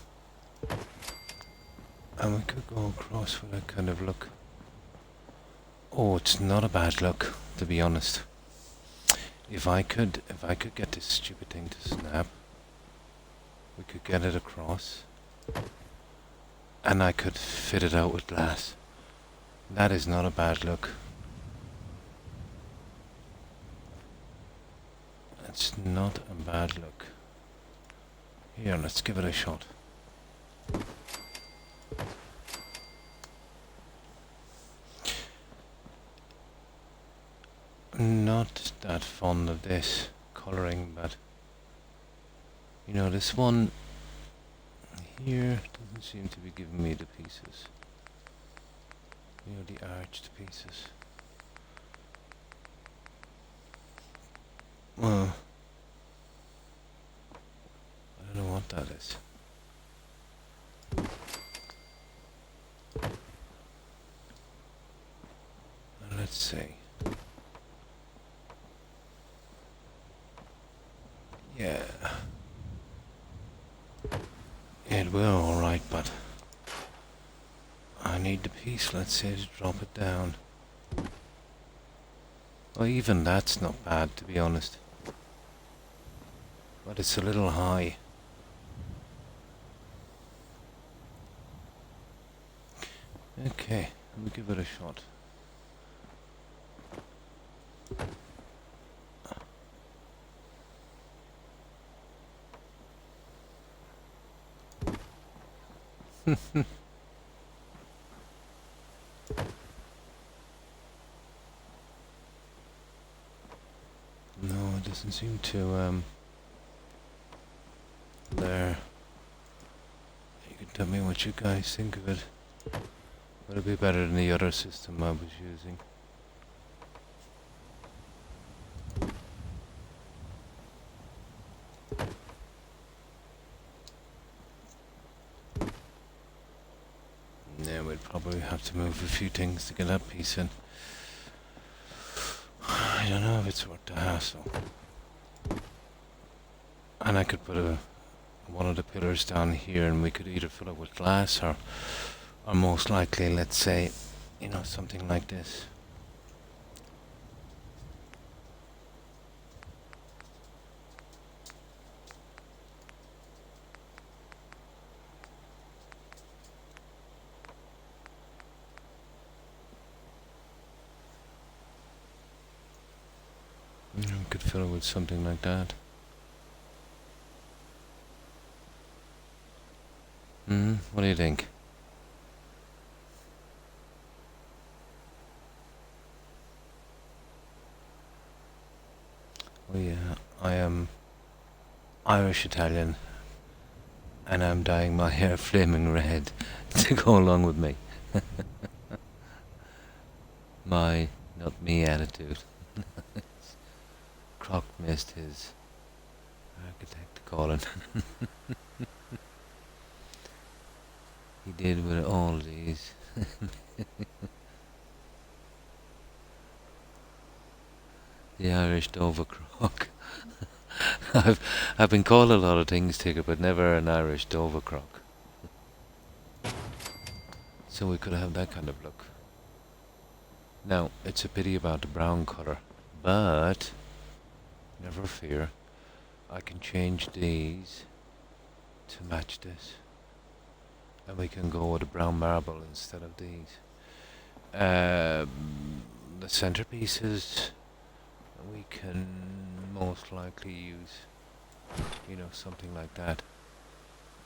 And we could go across with that kind of look. Oh, it's not a bad look, to be honest. If I could get this stupid thing to snap, we could get it across. And I could fit it out with glass. That is not a bad look. That's not a bad look. Here, let's give it a shot. Not that fond of this colouring, but you know, this one here doesn't seem to be giving me the pieces. You know, the arched pieces. Well, I don't know what that is. Let's see. Yeah. It will, alright, but I need the piece, let's say, to drop it down. Well, even that's not bad, to be honest. But it's a little high. Okay, we'll give it a shot. No, it doesn't seem to, there. You can tell me what you guys think of it. Would it be better than the other system I was using? Yeah, we'd probably have to move a few things to get that piece in. I don't know if it's worth the hassle. And I could put one of the pillars down here and we could either fill it with glass or most likely, let's say, you know, something like this. You know, we could fill it with something like that. What do you think? Oh yeah, I am Irish Italian and I'm dyeing my hair flaming red to go along with me. My, not me attitude. Croc missed his architect calling. He did with all these. The Irish Dover Croc. I've been called a lot of things, Tigger, but never an Irish Dover Croc. So we could have that kind of look. Now, it's a pity about the brown colour, but never fear, I can change these to match this. And we can go with a brown marble instead of these. The centerpieces, we can most likely use, something like that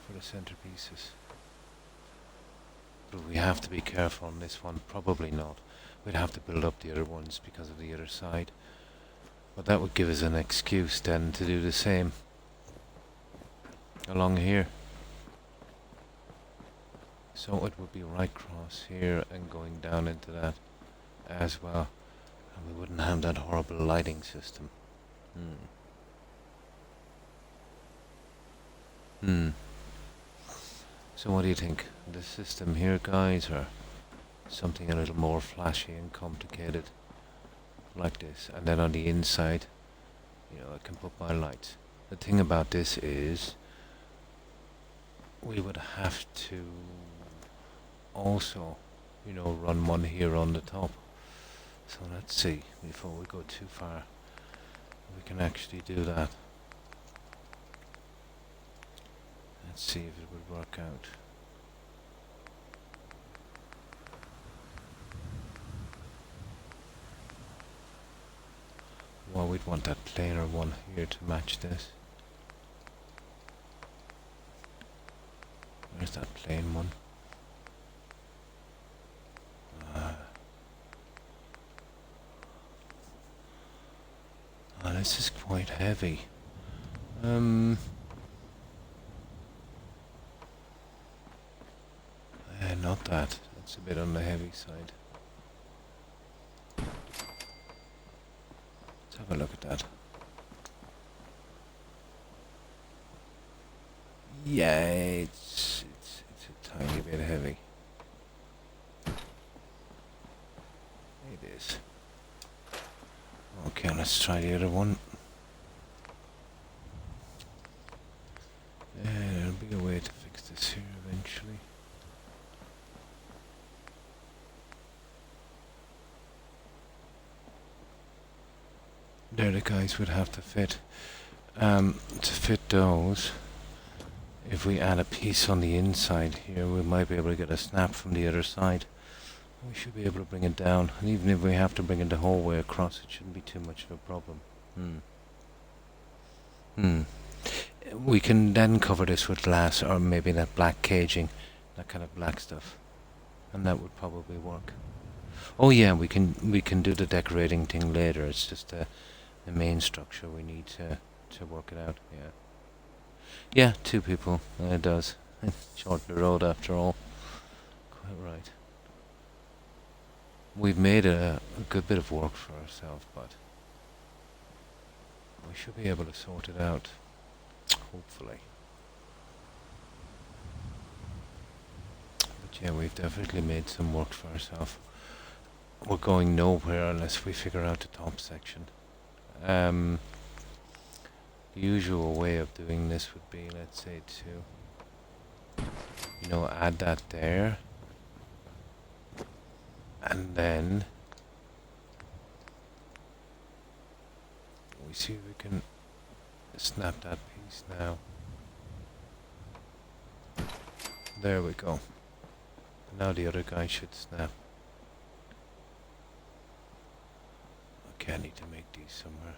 for the centerpieces. But we have to be careful on this one, probably not. We'd have to build up the other ones because of the other side. But that would give us an excuse then to do the same along here. So it would be right across here and going down into that as well. And we wouldn't have that horrible lighting system. So what do you think? This system here, guys, or something a little more flashy and complicated like this? And then on the inside, I can put my lights. The thing about this is we would have to also, run one here on the top. So let's see, before we go too far, we can actually do that. Let's see if it would work out. Well, we'd want that plainer one here to match this. Where's that plain one? This is quite heavy. Not that. That's a bit on the heavy side. Let's have a look at that. Yeah, it's a tiny bit heavy. It is. Okay, let's try the other one. There'll be a way to fix this here eventually. There the guys would have to fit. To fit those, if we add a piece on the inside here, we might be able to get a snap from the other side. We should be able to bring it down, and even if we have to bring it the whole way across, it shouldn't be too much of a problem. We can then cover this with glass, or maybe that black caging, that kind of black stuff, and that would probably work. Oh yeah, we can do the decorating thing later. It's just the main structure we need to work it out. Yeah, 2 people. It does. Shorten the road after all. Quite right. We've made a good bit of work for ourselves, but we should be able to sort it out. Hopefully. But yeah, we've definitely made some work for ourselves. We're going nowhere unless we figure out the top section. The usual way of doing this would be, let's say, to add that there, and then we see if we can snap that piece now. There we go. Now the other guy should snap. Okay, I need to make these somewhere.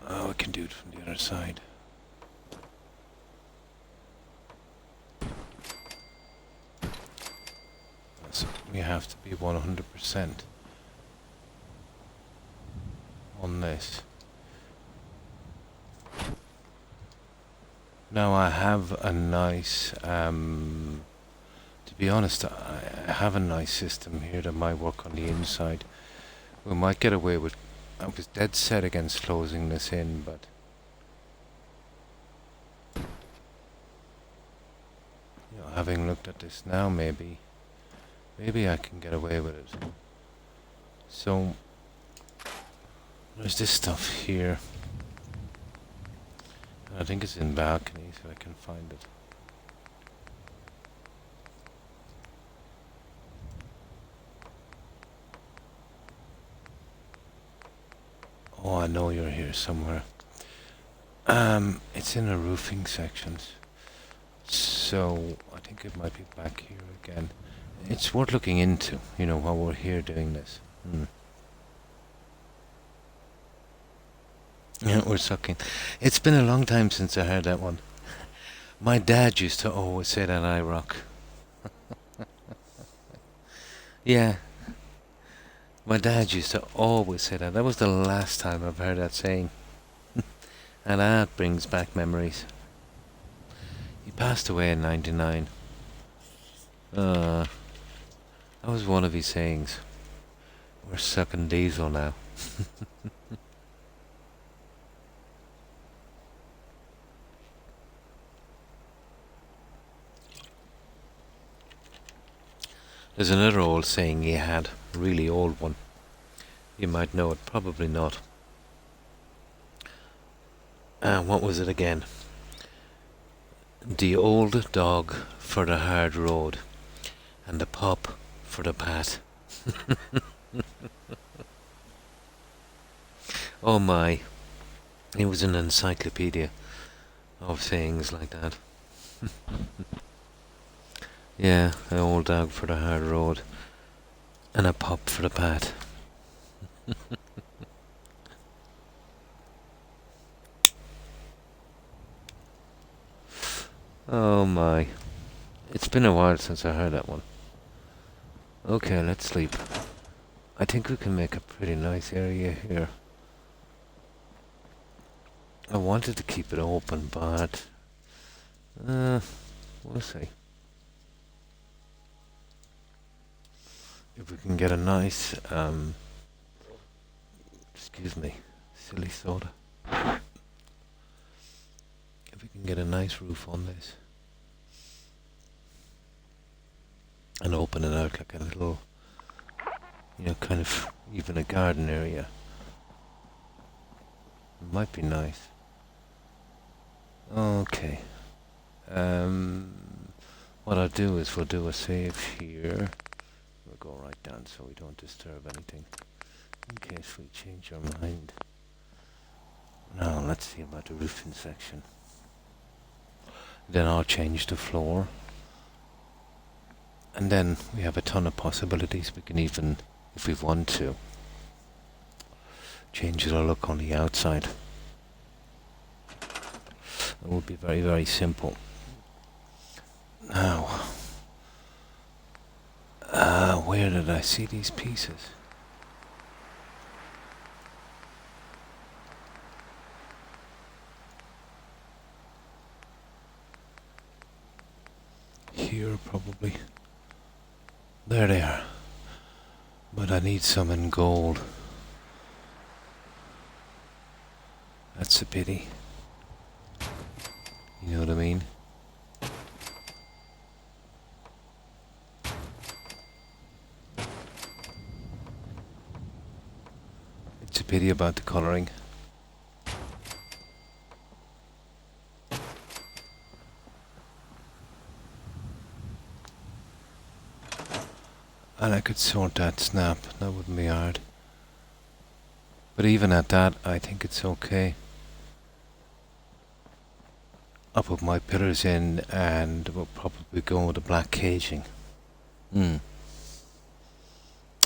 Oh, I can do it from the other side. So we have to be 100% on this. Now I have a nice, to be honest, I have a nice system here that might work on the inside. We might get away with, I was dead set against closing this in, but having looked at this now, maybe I can get away with it. So there's this stuff here. I think it's in balconies if I can find it. Oh, I know you're here somewhere. It's in the roofing sections. So, I think it might be back here again. It's worth looking into, while we're here doing this. Yeah, we're sucking. It's been a long time since I heard that one. My dad used to always say that I rock. Yeah, my dad used to always say that. That was the last time I've heard that saying. And that brings back memories. He passed away in 99. That was one of his sayings. We're sucking diesel now. There's another old saying he had, a really old one. You might know it, probably not. What was it again? The old dog for the hard road, and the pup for the pat. Oh my. It was an encyclopedia of sayings like that. Yeah, an old dog for the hard road, and a pup for the pat. Oh my. It's been a while since I heard that one. Okay, let's sleep. I think we can make a pretty nice area here. I wanted to keep it open, but we'll see. If we can get a nice, excuse me, silly soda. If we can get a nice roof on this and open it out like a little, kind of even a garden area, it might be nice. Okay. What I'll do is we'll do a save here. We'll go right down so we don't disturb anything, in case we change our mind. Now let's see about the roofing section. Then I'll change the floor. And then we have a ton of possibilities. We can even, if we want to, change the look on the outside. It would be very, very simple. Now, where did I see these pieces? Here, probably. There they are. But I need some in gold. That's a pity. You know what I mean? It's a pity about the colouring. And I could sort that snap, that wouldn't be hard. But even at that, I think it's okay. I'll put my pillars in and we'll probably go with the black caging. I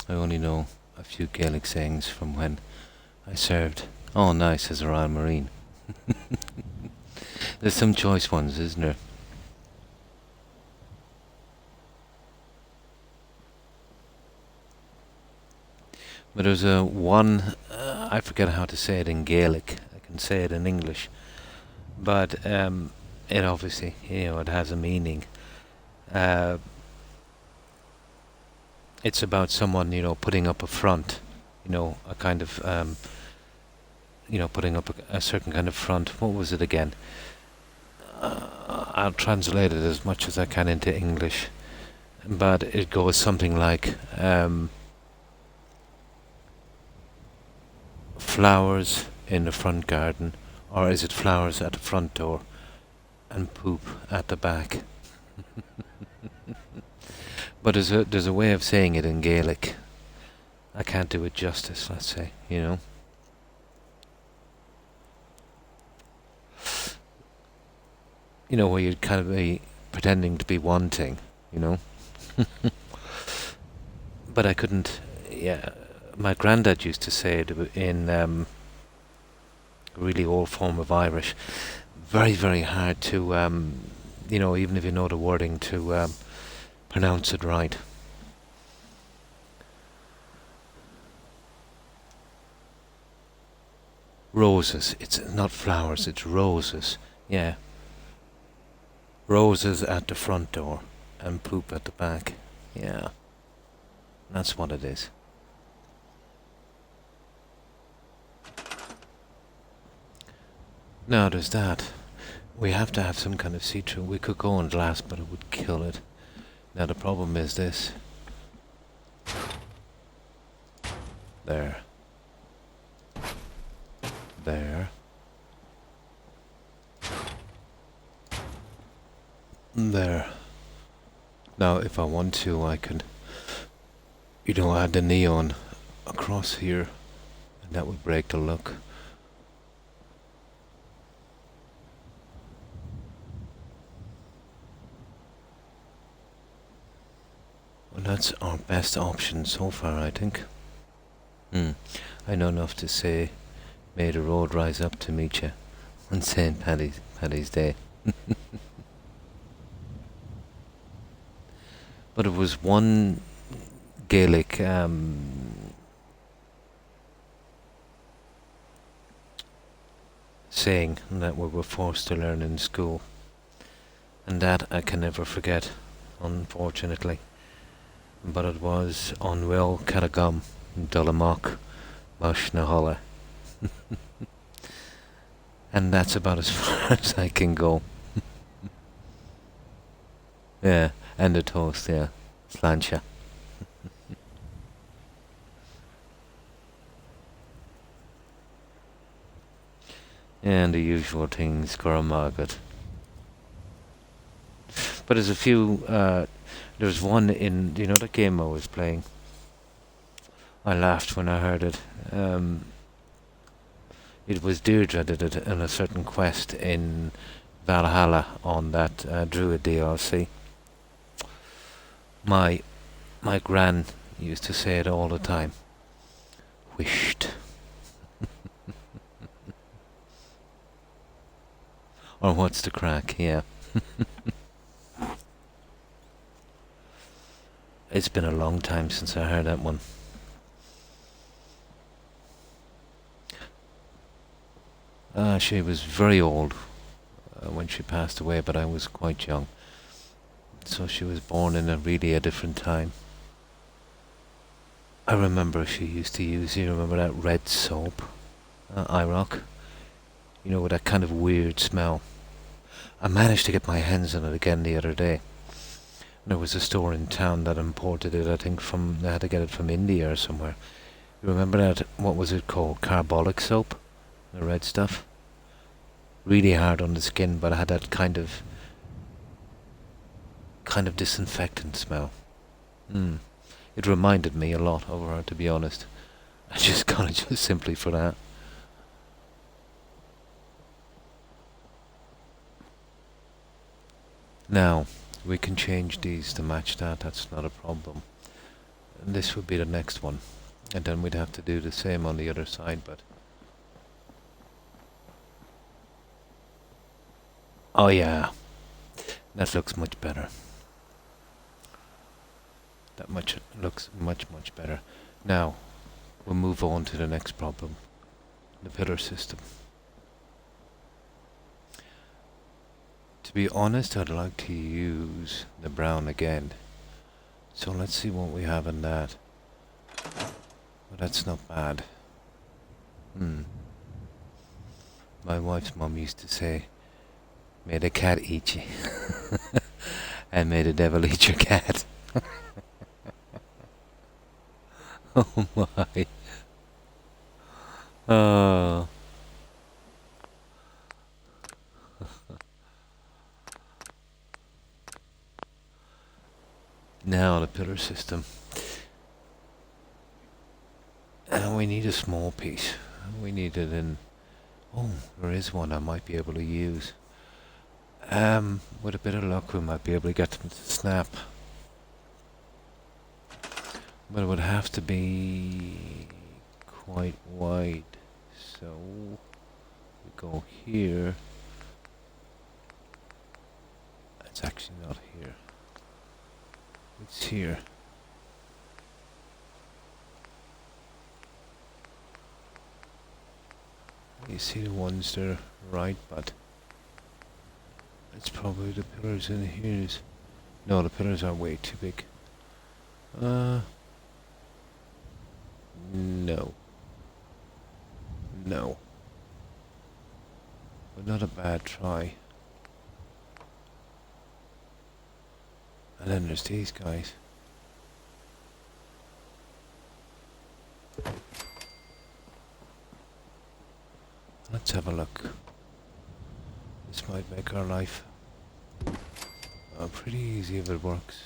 only know a few Gaelic sayings from when I served. Oh, nice, as a Royal Marine. There's some choice ones, isn't there? But there's a one, I forget how to say it in Gaelic. I can say it in English. But it obviously, it has a meaning. It's about someone, putting up a front. A kind of, putting up a certain kind of front. What was it again? I'll translate it as much as I can into English. But it goes something like, flowers in the front garden, or is it flowers at the front door and poop at the back? But there's a way of saying it in Gaelic. I can't do it justice, let's say, You know, where you'd kind of be pretending to be one thing, you know? But I couldn't, yeah. My granddad used to say it in a really old form of Irish. Very, very hard to, you know, even if you know the wording, to pronounce it right. Roses. It's not flowers, it's roses. Yeah. Roses at the front door and poop at the back. Yeah. That's what it is. Now there's that. We have to have some kind of see-through. We could go on glass, but it would kill it. Now the problem is this. There. There. There. Now if I want to, I could, you know, add the neon across here, and that would break the look. Well, that's our best option so far, I think. I know enough to say, may the road rise up to meet you on St. Paddy's Day. But it was one Gaelic saying that we were forced to learn in school, and that I can never forget, unfortunately. But it was Onwell Caragum Dullamock Mush Naholla. And that's about as far as I can go. Yeah, and the toast, yeah. Slancha. And the usual things, Guramagat. But there's a few, there's one in, you know, the game I was playing. I laughed when I heard it. It was Deirdre did it in a certain quest in Valhalla on that Druid DLC. My gran used to say it all the time. Wished. Or what's the crack, yeah. It's been a long time since I heard that one. She was very old when she passed away, but I was quite young. So she was born in a different time. I remember she used to use, you remember that red soap? IROC? You know, with that kind of weird smell. I managed to get my hands on it again the other day. There was a store in town that imported it, I think from, they had to get it from India or somewhere. You remember that, what was it called? Carbolic soap? The red stuff? Really hard on the skin, but it had that kind of disinfectant smell. It reminded me a lot of her, to be honest. I just got it just simply for that. Now, we can change these to match that, that's not a problem. And this would be the next one. And then we'd have to do the same on the other side, but... Oh yeah, that looks much better. That looks much better. Now, we'll move on to the next problem. The pillar system. To be honest, I'd like to use the brown again. So let's see what we have in that. Well, that's not bad. My wife's mum used to say, may the cat eat you. And may the devil eat your cat. Oh my. Oh. Now the pillar system. And we need a small piece. We need it in... Oh, there is one I might be able to use. With a bit of luck, we might be able to get them to snap. But it would have to be quite wide. So we go here. It's actually not here. It's here. You see the ones there, right? But it's probably the pillars in here. No, the pillars are way too big. No. No. But not a bad try. And then there's these guys. Let's have a look. This might make our life pretty easy if it works.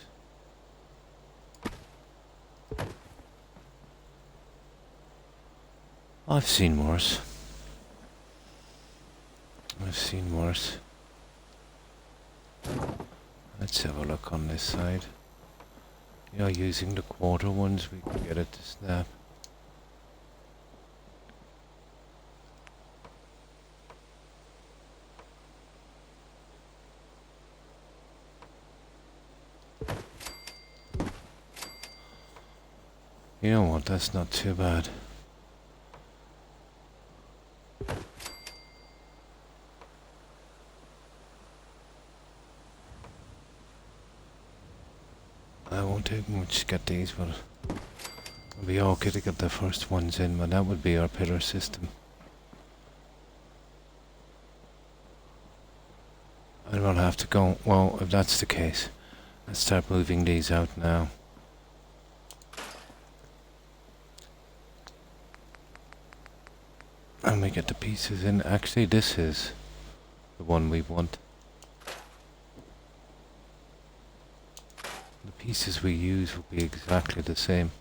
I've seen worse. I've seen worse. Let's have a look on this side. You know, using the quarter ones, we can get it to snap. You know what, that's not too bad. I won't take much to get these, but it'll be okay to get the first ones in, but that would be our pillar system. And we'll have to go, well, if that's the case, let's start moving these out now. And we get the pieces in. Actually, this is the one we want. The pieces we use will be exactly the same.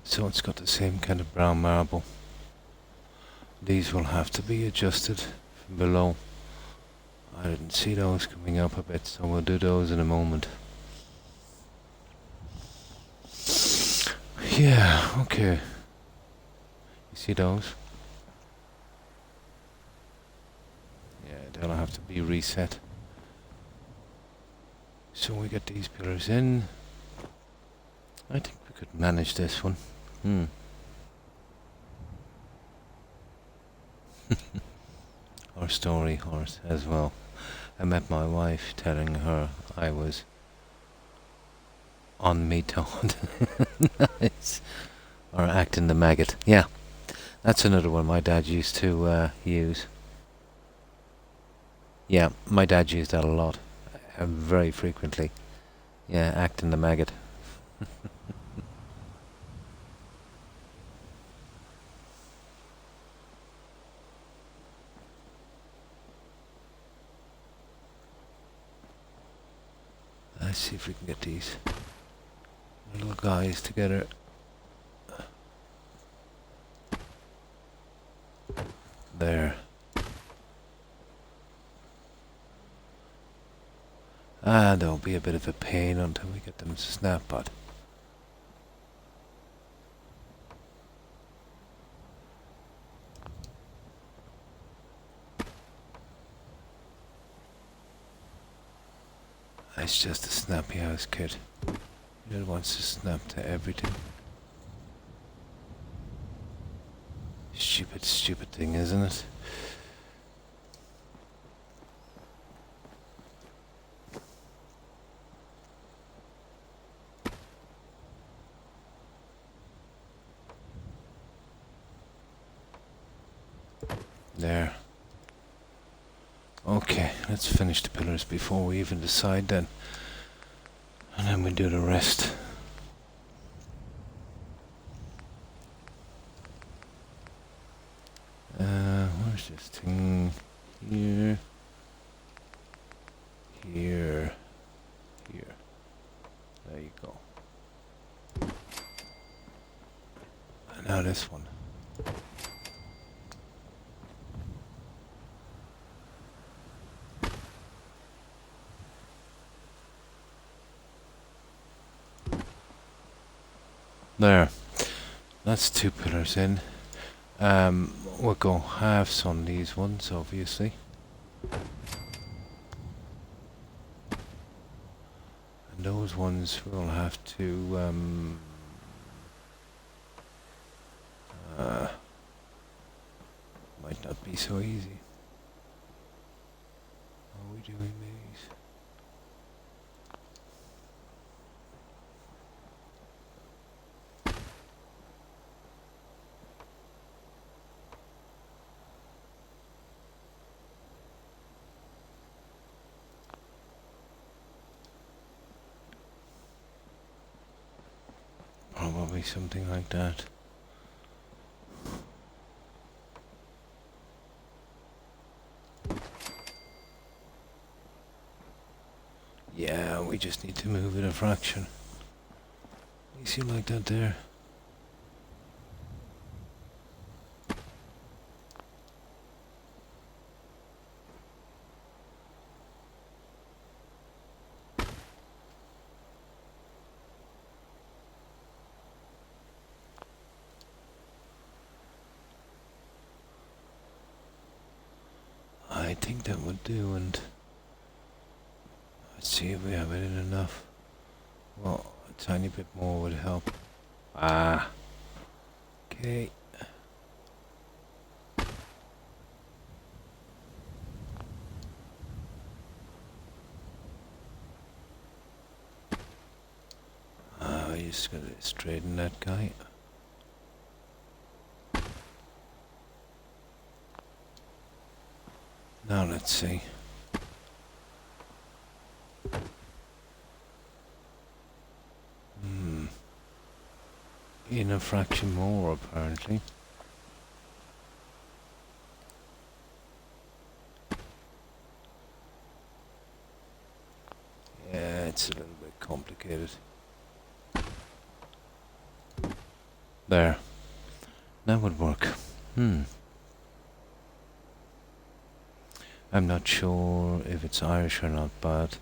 So it's got the same kind of brown marble. These will have to be adjusted from below. I didn't see those coming up a bit, so we'll do those in a moment. Yeah, okay. You see those? Yeah, they'll have to be reset. So we get these pillars in. I think we could manage this one. Our story horse as well. I met my wife telling her I was on me toad. Nice. Or acting the maggot. Yeah. That's another one my dad used to use. Yeah, my dad used that a lot. Very frequently. Yeah, acting the maggot. Let's see if we can get these little guys together. There. There'll be a bit of a pain until we get them to snap, but it's just a snappy house kid. It wants to snap to everything. Stupid, stupid thing, isn't it? There. Okay, let's finish the pillars before we even decide then. And then we do the rest. Where's this thing? Here. Here. Here. There you go. And now this one. There. That's 2 pillars in. We'll go halves on these ones, obviously. And those ones we'll have to, might not be so easy. How are we doing these? Probably something like that. Yeah, we just need to move it a fraction. You see like that there? I think that would do, and let's see if we have it in enough. Well, a tiny bit more would help. Ah, okay. I just gotta straighten that guy. Now let's see. In a fraction more, apparently. Yeah, it's a little bit complicated. There. That would work. I'm not sure if it's Irish or not, but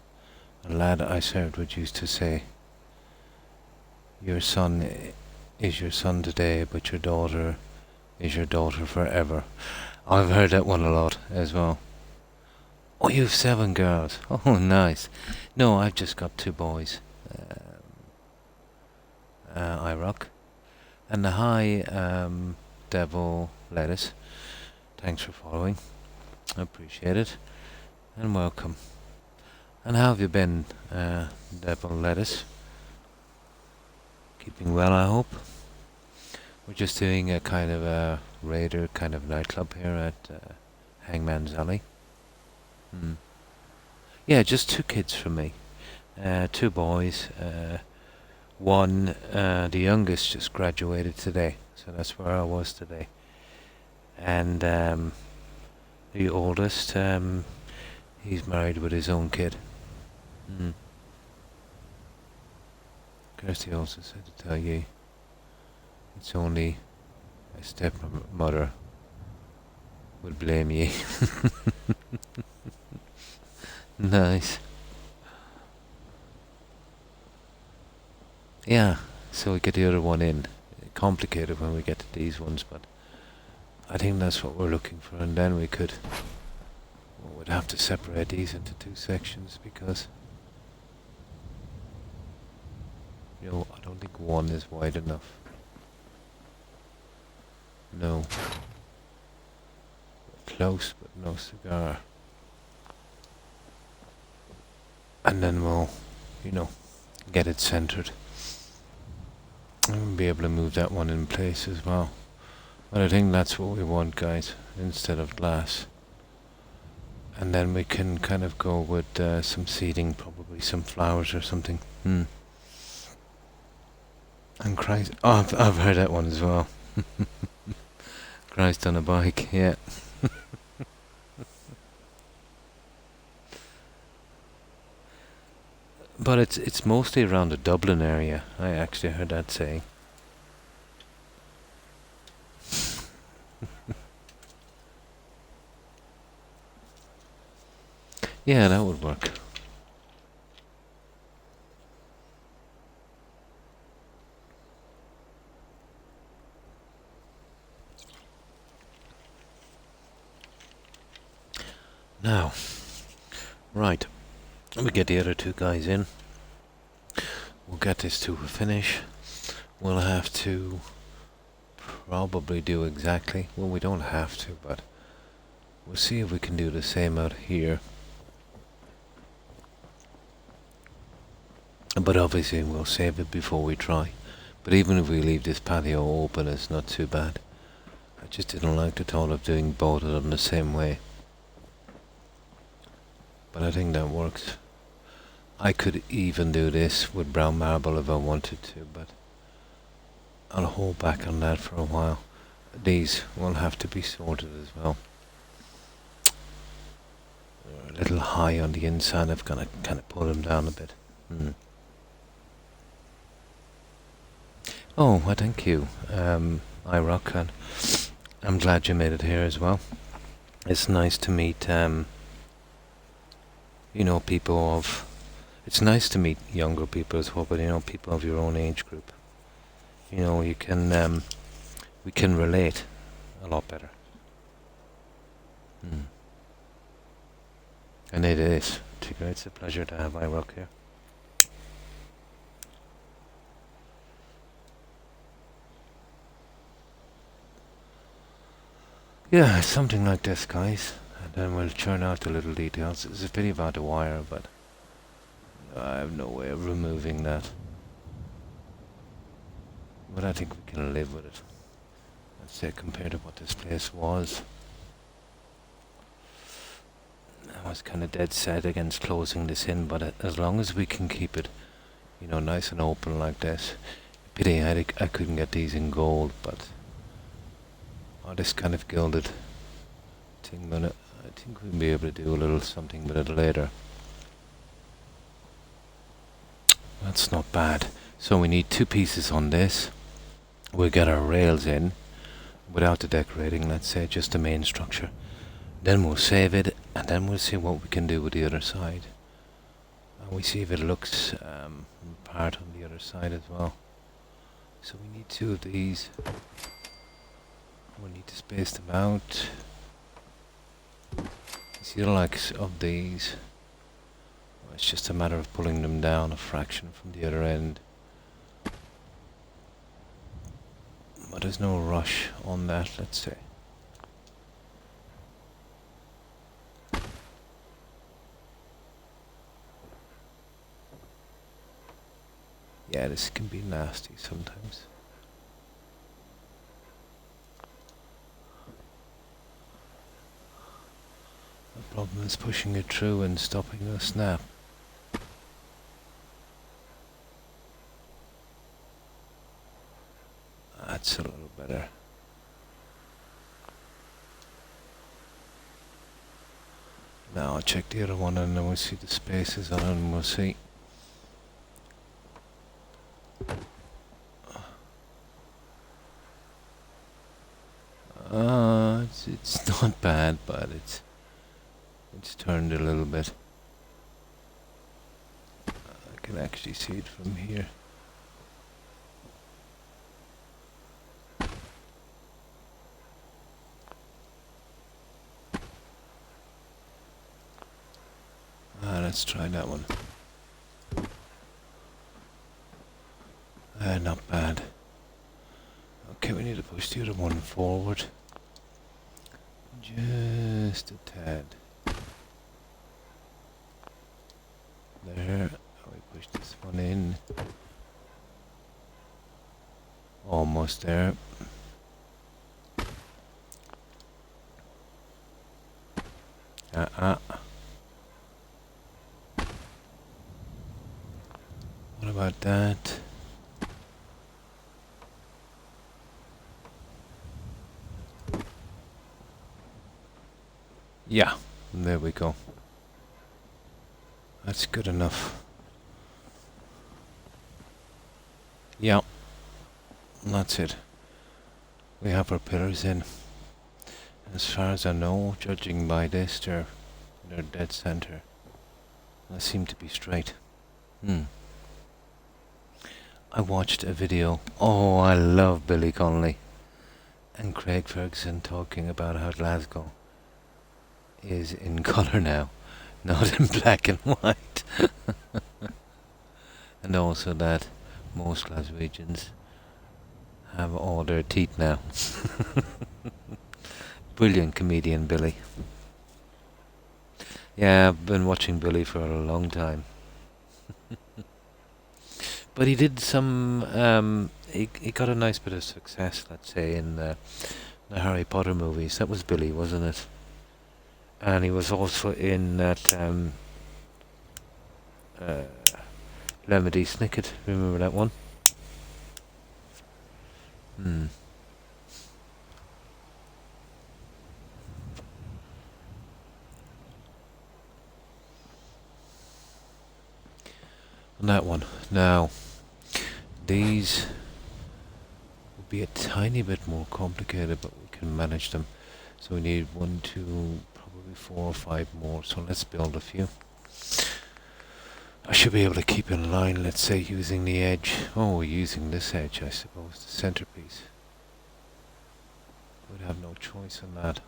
a lad I served with used to say, your son is your son today, but your daughter is your daughter forever. I've heard that one a lot as well. Oh, you've 7 girls. Oh, nice. No, I've just got 2 boys. I rock. And the hi, Devil Lettuce. Thanks for following. I appreciate it. And welcome. And how have you been, Devil Lettuce? Keeping well, I hope. We're just doing a kind of a raider kind of nightclub here at Hangman's Alley. Yeah, just 2 kids from me. 2 boys. One, the youngest, just graduated today, so that's where I was today. And the oldest, he's married with his own kid. Kirsty also said to tell you, it's only a stepmother would blame ye. Nice. Yeah, so we get the other one in. Complicated when we get to these ones, but I think that's what we're looking for, and then we could... we'd have to separate these into 2 sections, because... you know, I don't think one is wide enough. No. Close, but no cigar. And then we'll, you know, get it centered. And be able to move that one in place as well. But I think that's what we want, guys, instead of glass. And then we can kind of go with some seeding, probably some flowers or something. And Christ... oh, I've heard that one as well. Christ on a bike, yeah. But it's mostly around the Dublin area. I actually heard that saying. Yeah, that would work. Now, right, we get the other two guys in. We'll get this to a finish. We'll have to probably do exactly, well, we don't have to, but we'll see if we can do the same out here. But obviously we'll save it before we try. But even if we leave this patio open, it's not too bad. I just didn't like the thought of doing both of them the same way. But I think that works. I could even do this with brown marble if I wanted to, but I'll hold back on that for a while. These will have to be sorted as well. They're a little high on the inside. I've got to kind of pull them down a bit. Oh, well, thank you, Rock, and I'm glad you made it here as well. It's nice to meet, you know, people of... It's nice to meet younger people as well, but, you know, people of your own age group. You know, you can, we can relate a lot better. And it is. It's a pleasure to have Rock here. Yeah, something like this, guys. And then we'll churn out the little details. It's a pity about the wire, but I have no way of removing that. But I think we can live with it. Let's say compared to what this place was. I was kind of dead set against closing this in, but as long as we can keep it, you know, nice and open like this. Pity I couldn't get these in gold, but... Oh, this kind of gilded thing, but I think we'll be able to do a little something with it later. That's not bad. So we need 2 pieces on this. We'll get our rails in without the decorating, let's say, just the main structure. Then we'll save it, and then we'll see what we can do with the other side. And we see if it looks apart on the other side as well. So we need 2 of these. We need to space them out. You see the likes of these. Well, it's just a matter of pulling them down a fraction from the other end. But there's no rush on that, let's say. Yeah, this can be nasty sometimes. The problem is pushing it through and stopping the snap. That's a little better. Now I'll check the other one and then we'll see the spaces on it and we'll see. It's not bad, but it's turned a little bit. I can actually see it from here. Let's try that one. Not bad. Okay, we need to push the other one forward. Just a tad. There. We push this one in. Almost there. What about that? Yeah, there we go. That's good enough. Yeah, that's it. We have our pillars in. As far as I know, judging by this, they're dead center. They seem to be straight. I watched a video. Oh, I love Billy Connolly and Craig Ferguson talking about how Glasgow is in colour now, not in black and white. And also that most Glaswegians have all their teeth now. Brilliant comedian, Billy. Yeah, I've been watching Billy for a long time. But he did some, he got a nice bit of success, let's say, in the Harry Potter movies. That was Billy, wasn't it? And he was also in that, Lemony Snicket. Remember that one? Hmm. On that one. Now, these will be a tiny bit more complicated, but we can manage them. So we need 1, 2, probably 4 or 5 more. So let's build a few. I should be able to keep in line, let's say, using the edge. Oh, we're using this edge, I suppose, the centerpiece. We'd have no choice on that.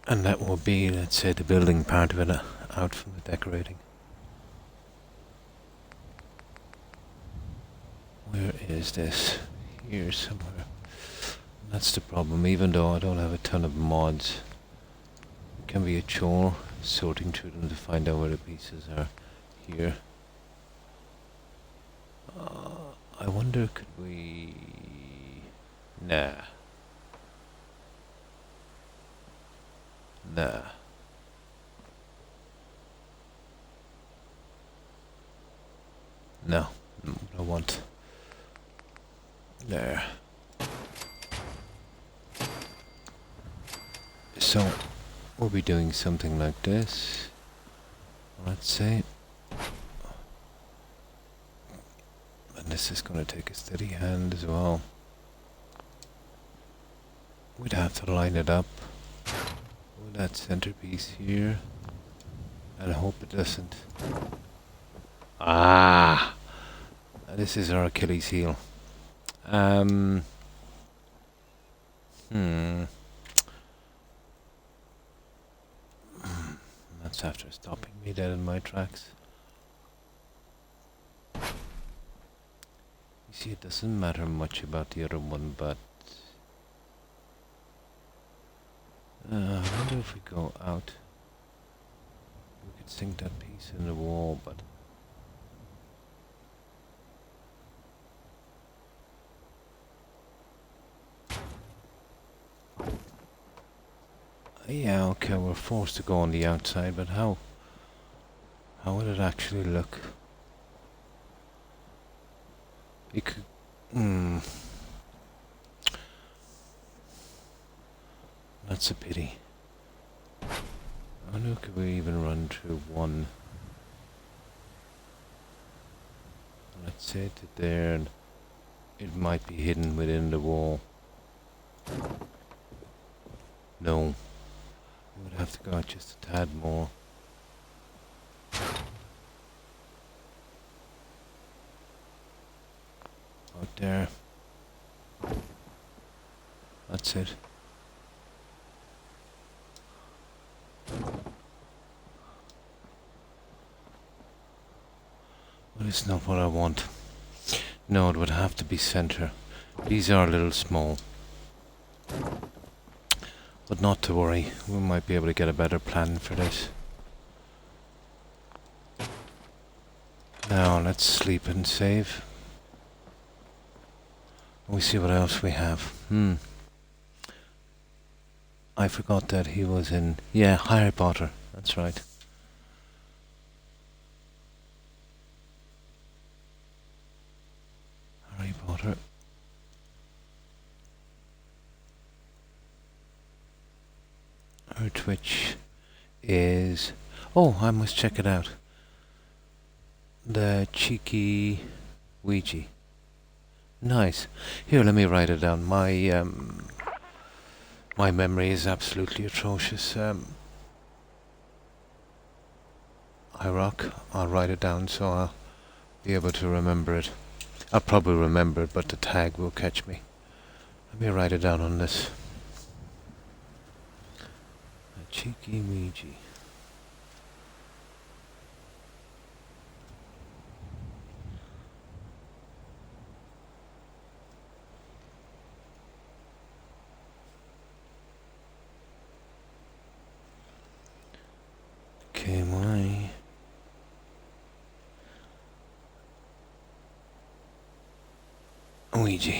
And that will be, let's say, the building part of it out from the decorating. Where is this? Here somewhere. That's the problem, even though I don't have a ton of mods. It can be a chore sorting through them to find out where the pieces are. Here. I wonder, could we... Nah. Nah. No, I want. There. So, we'll be doing something like this. Let's say. And this is going to take a steady hand as well. We'd have to line it up with that centerpiece here. And hope it doesn't. Ah! This is our Achilles heel. That's after stopping me dead in my tracks. You see, it doesn't matter much about the other one, but... I wonder if we go out. We could sink that piece in the wall, but... Yeah, okay, we're forced to go on the outside, but how would it actually look? It could... That's a pity. I wonder, could we even run through one? Let's say to there, and it might be hidden within the wall. No. We would have to go out just a tad more. Out there. That's it. But it's not what I want. No, it would have to be center. These are a little small. But not to worry, we might be able to get a better plan for this. Now let's sleep and save. We see what else we have. I forgot that he was in... Yeah, Harry Potter. That's right. Harry Potter. Her Twitch is... Oh, I must check it out. The Cheeky Ouija. Nice. Here, let me write it down. My memory is absolutely atrocious. I rock. I'll write it down so I'll be able to remember it. I'll probably remember it, but the tag will catch me. Let me write it down on this. A cheeky Ouija. KY. Ouija.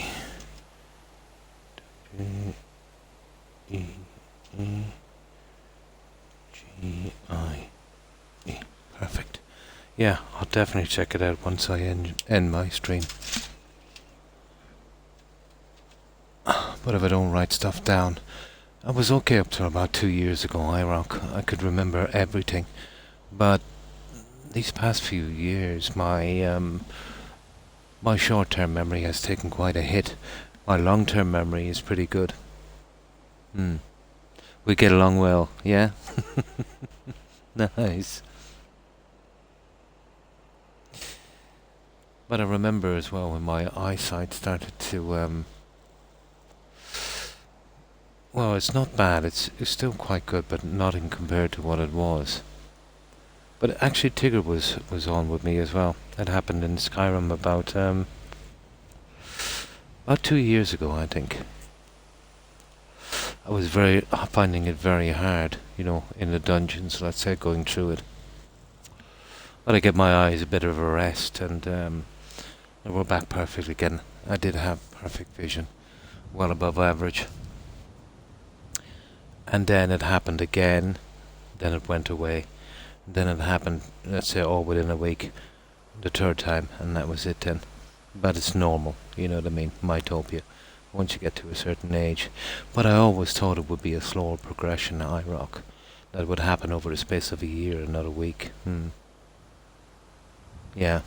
E-E-G-I-E. Perfect. Yeah, I'll definitely check it out once I end my stream. But if I don't write stuff down, I was okay up to about 2 years ago, Rock. I could remember everything. But these past few years, my short-term memory has taken quite a hit. My long-term memory is pretty good. We get along well, yeah? Nice. But I remember as well when my eyesight started to, well, it's not bad. It's still quite good, but not in compared to what it was. But actually, Tigger was on with me as well. That happened in Skyrim about 2 years ago, I think. I was finding it very hard, you know, in the dungeons, let's say, going through it. But I gave my eyes a bit of a rest, and we're back perfect again. I did have perfect vision, well above average. And then it happened again, then it went away. Then it happened, let's say, all within a week, the third time, and that was it then. But it's normal, you know what I mean, mytopia, once you get to a certain age. But I always thought it would be a slower progression, IROC, that would happen over the space of a year, not a week. Yeah.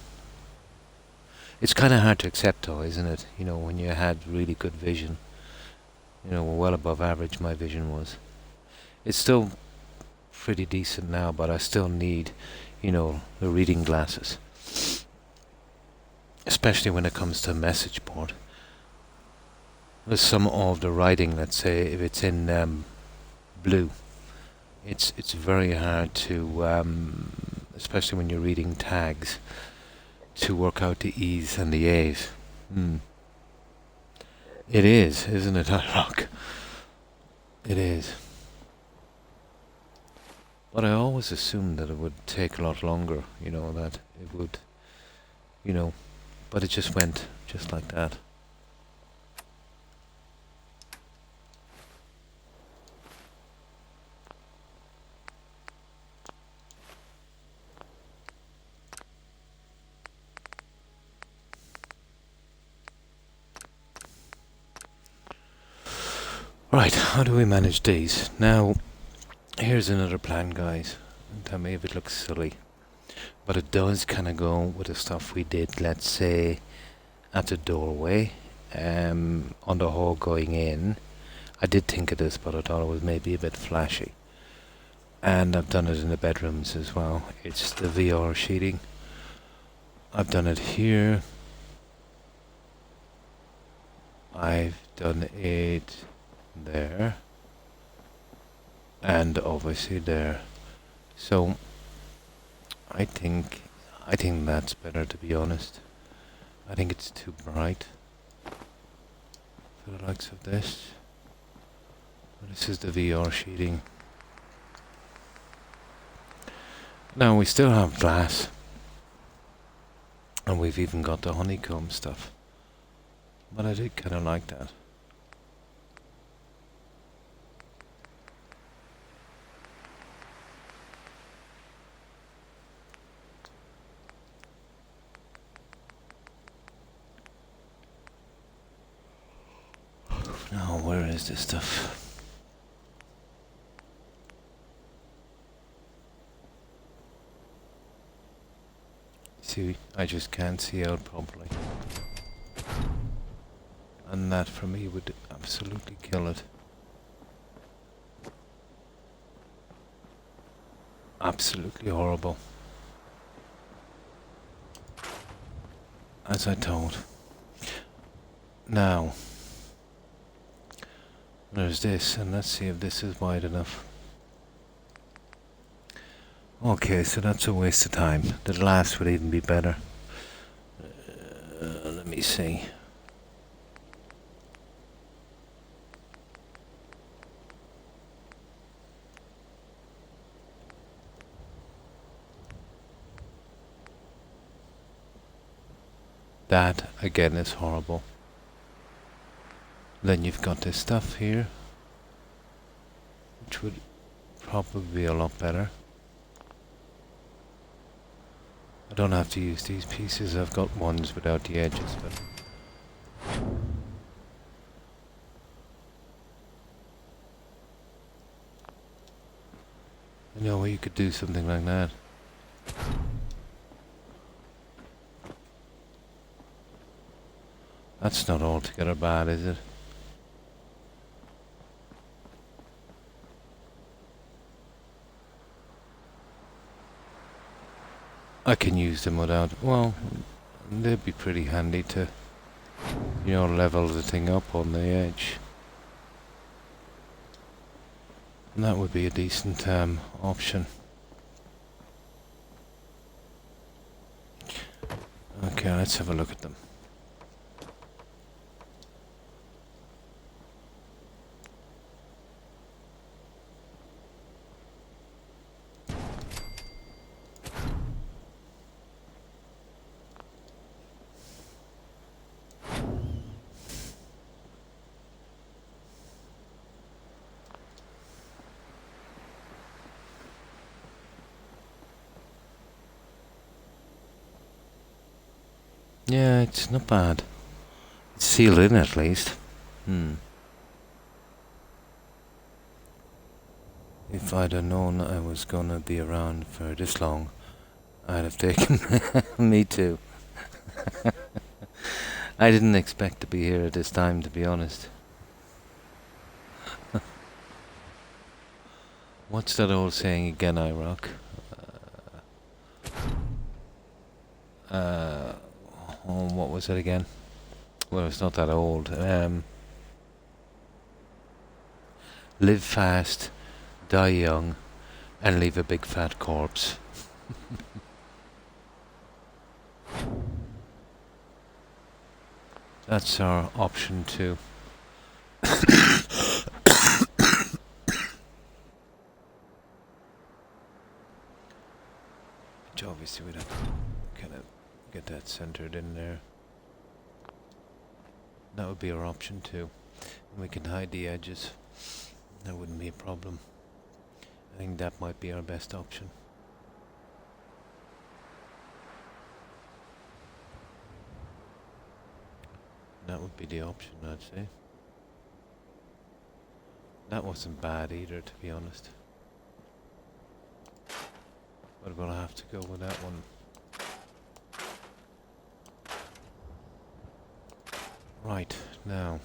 It's kind of hard to accept though, isn't it? You know, when you had really good vision. You know, well above average my vision was. It's still pretty decent now, but I still need, you know, the reading glasses. Especially when it comes to message board. With some of the writing, let's say, if it's in blue, it's very hard to, especially when you're reading tags, to work out the E's and the A's. It is, isn't it, Rock? It is. But I always assumed that it would take a lot longer, you know, that it would, you know, but it just went just like that. Right, how do we manage these? Now, here's another plan, guys. Tell me if it looks silly. But it does kind of go with the stuff we did, let's say, at the doorway, on the hall going in. I did think of this, but I thought it was maybe a bit flashy. And I've done it in the bedrooms as well. It's the VR sheeting. I've done it here. I've done it there. And obviously there. So I think that's better, to be honest. I think it's too bright for the likes of this. This is the VR sheeting. Now we still have glass, and we've even got the honeycomb stuff. But I did kind of like that. Now, where is this stuff? See, I just can't see out properly. And that for me would absolutely kill it. Absolutely horrible. As I told. Now, There's this, and let's see if this is wide enough. Okay, so that's a waste of time. The last would even be better. Let me see. That, again, is horrible. Then you've got this stuff here, which would probably be a lot better. I don't have to use these pieces, I've got ones without the edges, but... You know, you could do something like that. That's not altogether bad, is it? I can use them without... Well, they'd be pretty handy to, you know, level the thing up on the edge. And that would be a decent option. Okay, let's have a look at them. Yeah, it's not bad. It's sealed in at least. If I'd have known I was gonna be around for this long, I'd have taken me too. I didn't expect to be here at this time, to be honest. What's that old saying again, I rock? Oh, what was it again? Well, it's not that old. Live fast, die young, and leave a big fat corpse. That's our option 2. Which obviously we'd have to kind of get that centered in there. That would be our option 2. And we can hide the edges. That wouldn't be a problem. I think that might be our best option. That would be the option, I'd say. That wasn't bad either, to be honest. But we'll have to go with that one. Right, now.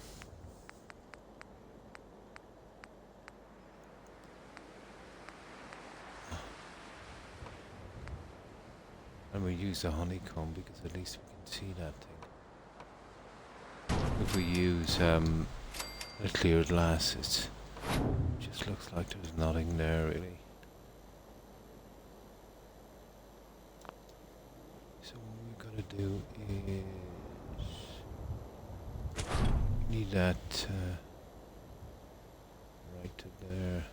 And we use the honeycomb because at least we can see that thing. If we use the clear glass, it just looks like there's nothing there really. So what we gotta do is we need that right to there.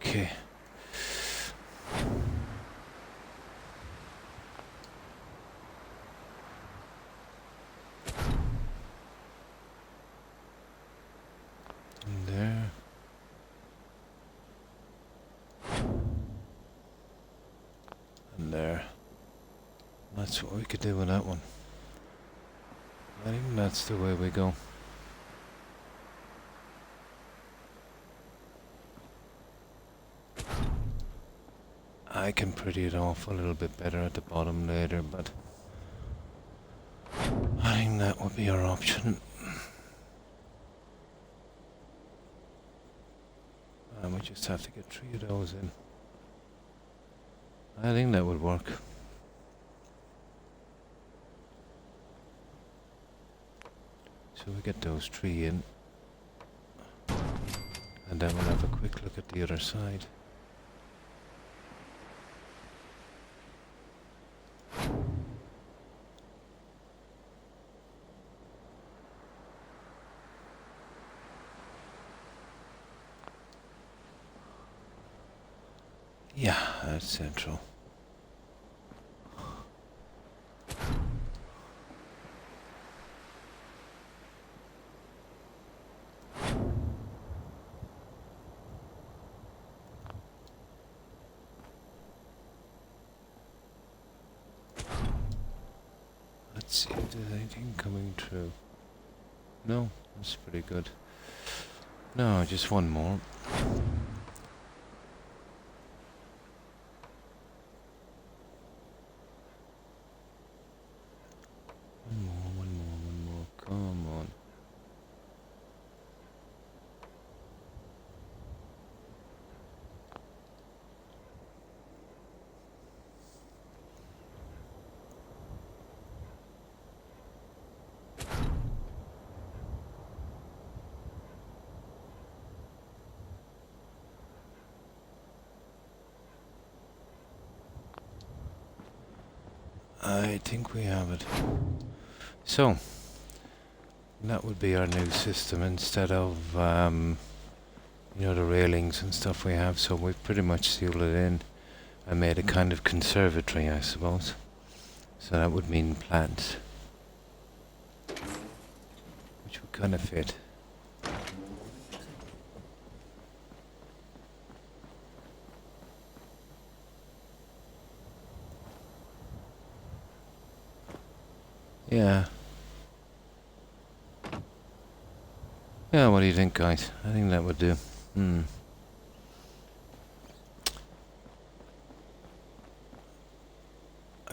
Okay. And there. And there. That's what we could do with that one. I think that's the way we go. I can pretty it off a little bit better at the bottom later, but I think that would be our option. And we just have to get 3 of those in. I think that would work. So we get those three in. And then we'll have a quick look at the other side. Yeah, that's central. Let's see if there's anything coming through. No, that's pretty good. No, just one more. One more. Come on. I think we have it. So, that would be our new system instead of, you know, the railings and stuff we have. So we've pretty much sealed it in and made a kind of conservatory, I suppose. So that would mean plants, which would kind of fit. Yeah. Yeah, what do you think, guys? I think that would do. I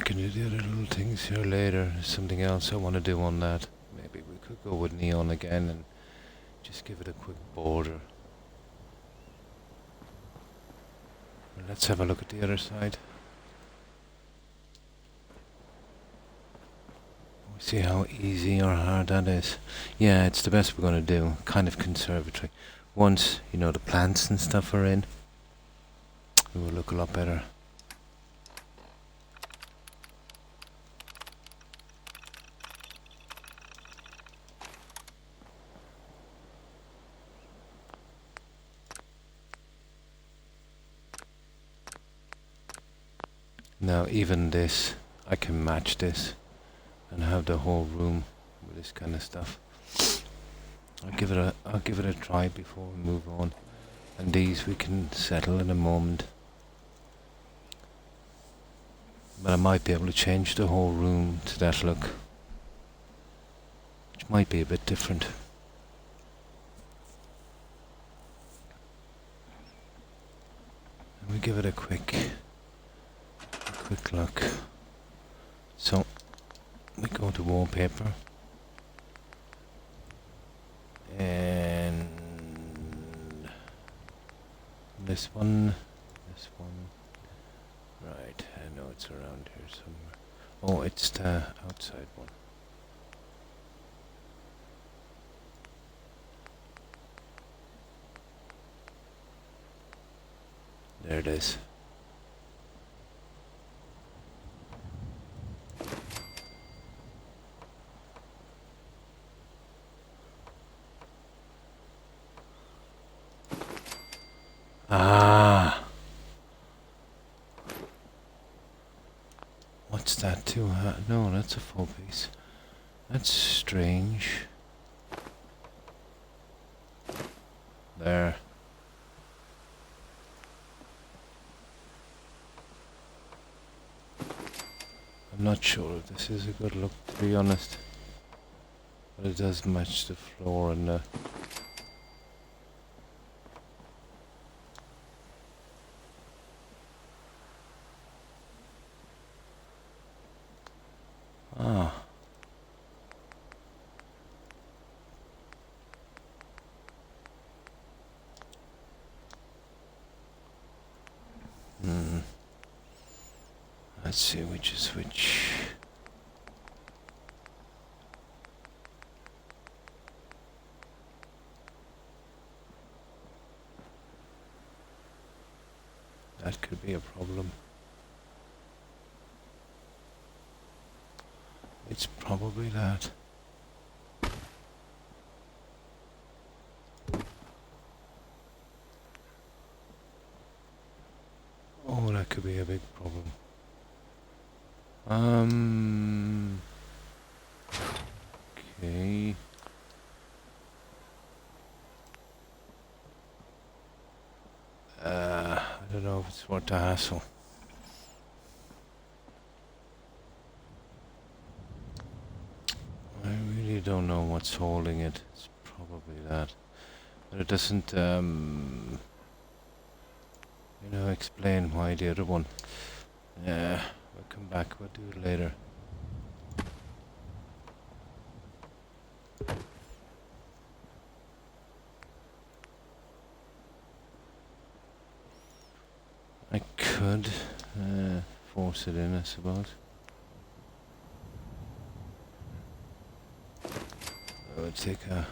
can do the other little things here later. There's something else I want to do on that. Maybe we could go with neon again and just give it a quick border. Let's have a look at the other side. See how easy or hard that is. Yeah, it's the best we're going to do. Kind of conservatory. Once, you know, the plants and stuff are in, it will look a lot better. Now, even this, I can match this and have the whole room with this kind of stuff. I'll give it a try before we move on. And these we can settle in a moment. But I might be able to change the whole room to that look, which might be a bit different. And we give it a quick look. So we go to wallpaper and this one, right, I know it's around here somewhere. Oh, it's the outside one. There it is. Ah. What's that too? No, that's a full piece. That's strange. There. I'm not sure if this is a good look, to be honest. But it does match the floor and the... Ah. Let's see which is which. that could be a problem. It's probably that. Oh, that could be a big problem. Okay. I don't know if it's worth the hassle. I really don't know what's holding it. It's probably that. But it doesn't, explain why the other one. Yeah, we'll come back, we'll do it later. I could force it in, I suppose. It would take a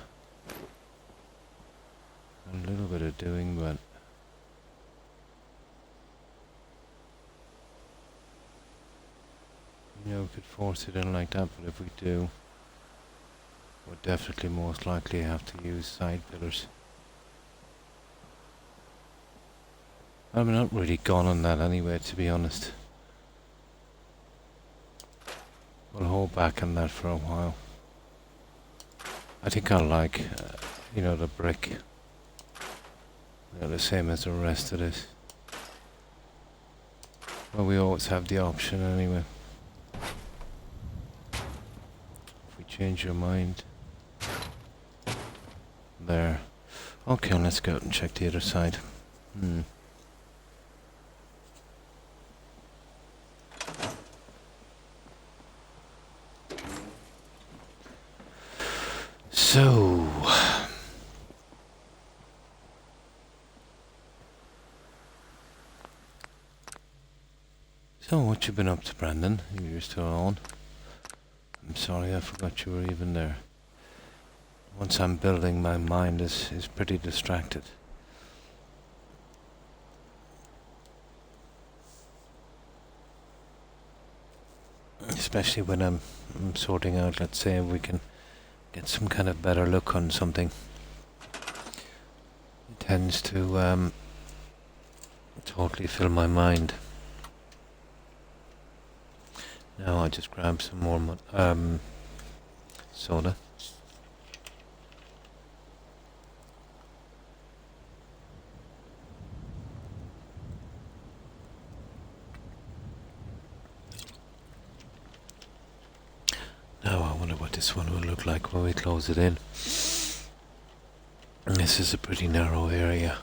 little bit of doing, but we could force it in like that, but if we do, we'll definitely most likely have to use side pillars. I'm not really gone on that anyway, to be honest. We'll hold back on that for a while. I think I like, the brick. The same as the rest of this. Well, we always have the option anyway. If we change your mind. There. Okay, let's go out and check the other side. So what you been up to, Brandon? You're still on? I'm sorry, I forgot you were even there. Once I'm building, my mind is pretty distracted. Especially when I'm sorting out, let's say, if we can get some kind of better look on something. It tends to totally fill my mind. Now I'll just grab some more soda. Now I wonder what this one will look like when we close it in. This is a pretty narrow area.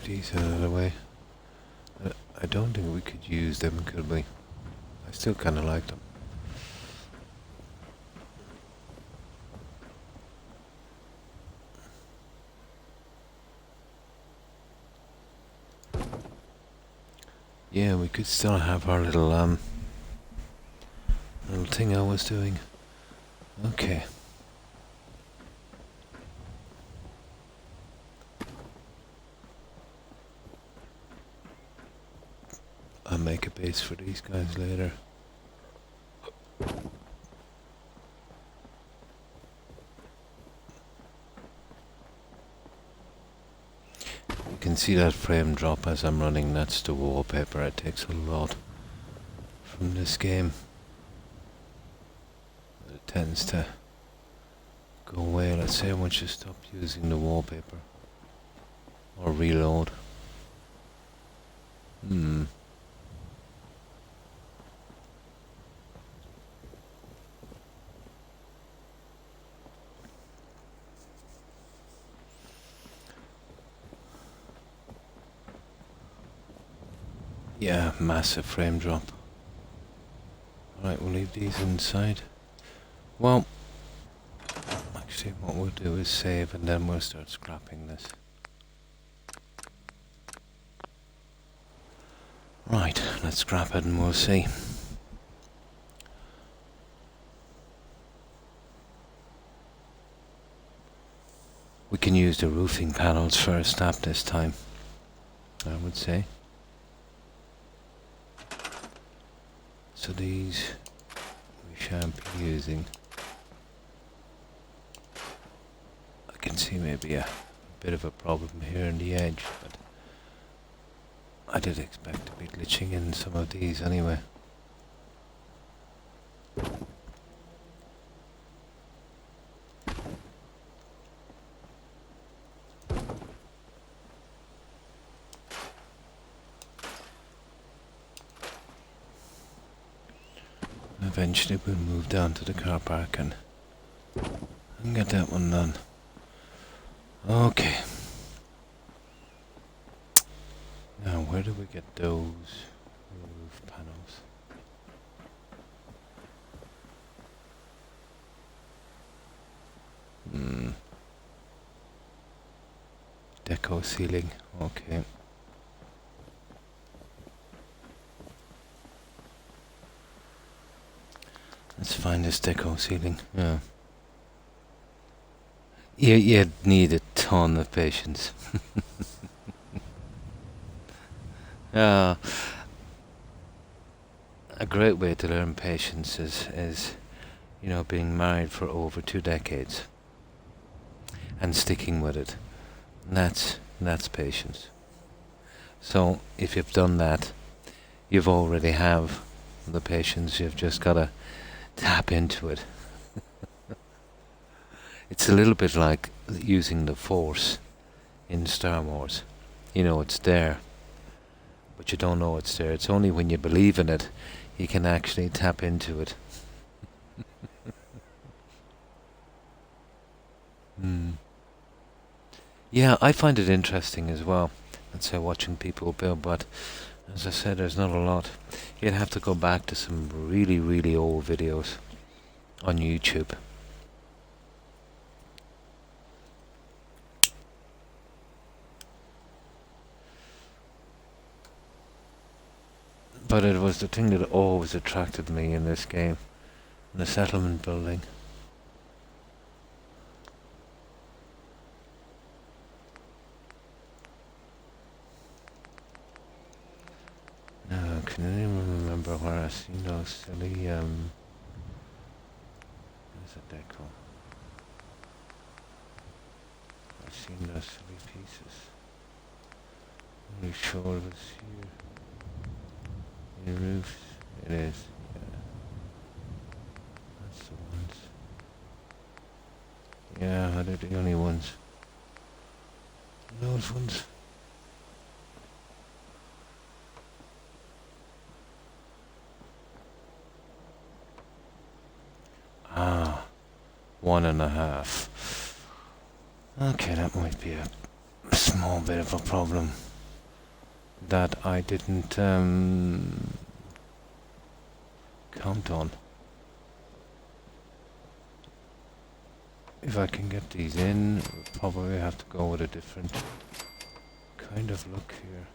These out of the way. I don't think we could use them, could we? I still kind of like them. Yeah, we could still have our little thing I was doing. Okay. I'll make a base for these guys later. You can see that frame drop as I'm running. That's the wallpaper. It takes a lot from this game. It tends to go away, let's say, once you stop using the wallpaper. Or reload. Yeah, massive frame drop. Alright, we'll leave these inside. Well, actually what we'll do is save and then we'll start scrapping this. Right, let's scrap it and we'll see. We can use the roofing panels for a snap this time, I would say. So these we shan't be using. I can see maybe a bit of a problem here in the edge, but I did expect to be glitching in some of these anyway. Eventually we'll move down to the car park and get that one done. Okay. Now where do we get those roof panels? Deco ceiling, okay. Let's find this deco ceiling. Yeah. You need a ton of patience. A great way to learn patience is, you know, being married for over 2 decades and sticking with it. And that's patience. So if you've done that, you've already have the patience. You've just gotta tap into it. It's a little bit like using the Force in Star Wars. You know it's there, but you don't know it's there. It's only when you believe in it you can actually tap into it. Yeah, I find it interesting as well. Let's say watching people build, but as I said, there's not a lot. You'd have to go back to some really, really old videos on YouTube. But it was the thing that always attracted me in this game. The settlement building. Now, can anyone remember where I seen those silly, there's a deco. I've seen those silly pieces. I'm really sure it was here. The roofs, it is, yeah. That's the ones. Yeah, they're the only ones. Those ones. Ah, 1.5. Okay, that might be a small bit of a problem that I didn't count on. If I can get these in, we'll probably have to go with a different kind of look here.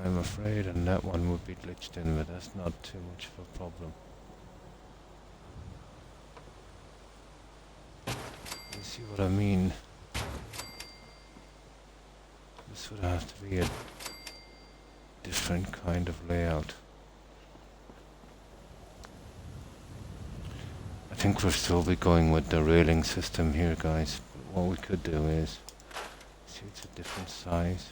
I'm afraid, and that one would be glitched in, but that's not too much of a problem. You see what I mean? This would have to be a different kind of layout. I think we'll still be going with the railing system here, guys. But what we could do is, see, it's a different size.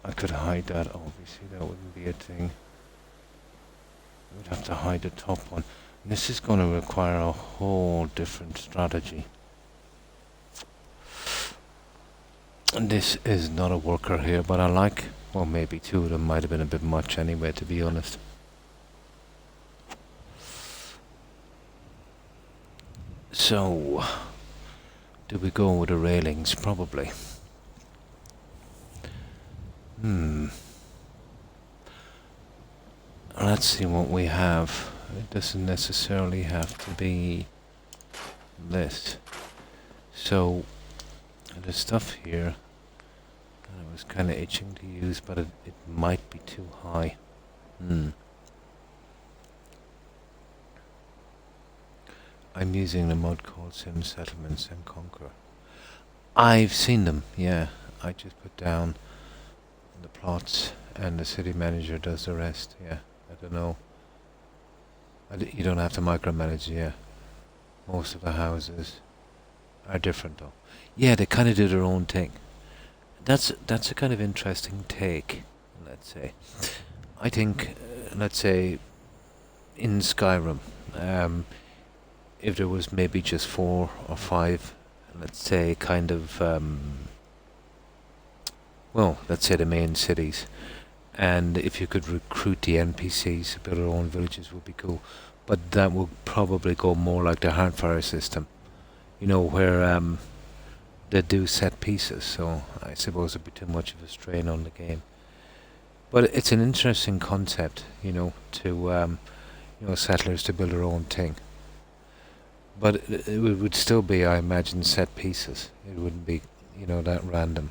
I could hide that, obviously that wouldn't be a thing. We'd have to hide the top one. And this is going to require a whole different strategy. And this is not a worker here, but I like, well, maybe 2 of them might have been a bit much anyway, to be honest. So, do we go with the railings? Probably. Let's see what we have. It doesn't necessarily have to be this. So, There's stuff here that I was kind of itching to use, but it might be too high. I'm using a mod called Sim Settlements and Conquer. I've seen them, yeah. I just put down the plots and the city manager does the rest, yeah. I don't know. You don't have to micromanage, yeah. Most of the houses are different though. Yeah, they kind of do their own thing. That's a kind of interesting take, let's say. I think, let's say, in Skyrim, if there was maybe just 4 or 5, let's say, kind of, well, let's say the main cities, and if you could recruit the NPCs to build their own villages would be cool. But that would probably go more like the Hardfire system, you know, where they do set pieces, so I suppose it'd be too much of a strain on the game. But it's an interesting concept, you know, to you know, settlers to build their own thing. But it would still be, I imagine, set pieces. It wouldn't be, you know, that random.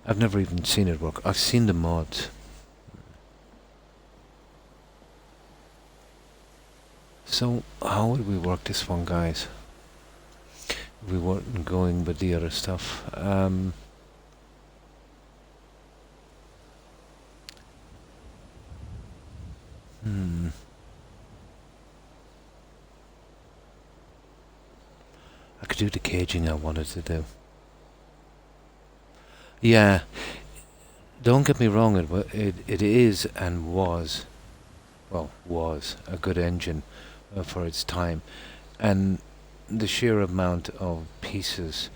I've never even seen it work. I've seen the mods. So, how would we work this one, guys? We weren't going with the other stuff. I could do the caging I wanted to do. Yeah, don't get me wrong, it is and was, well, was a good engine for its time. And the sheer amount of pieces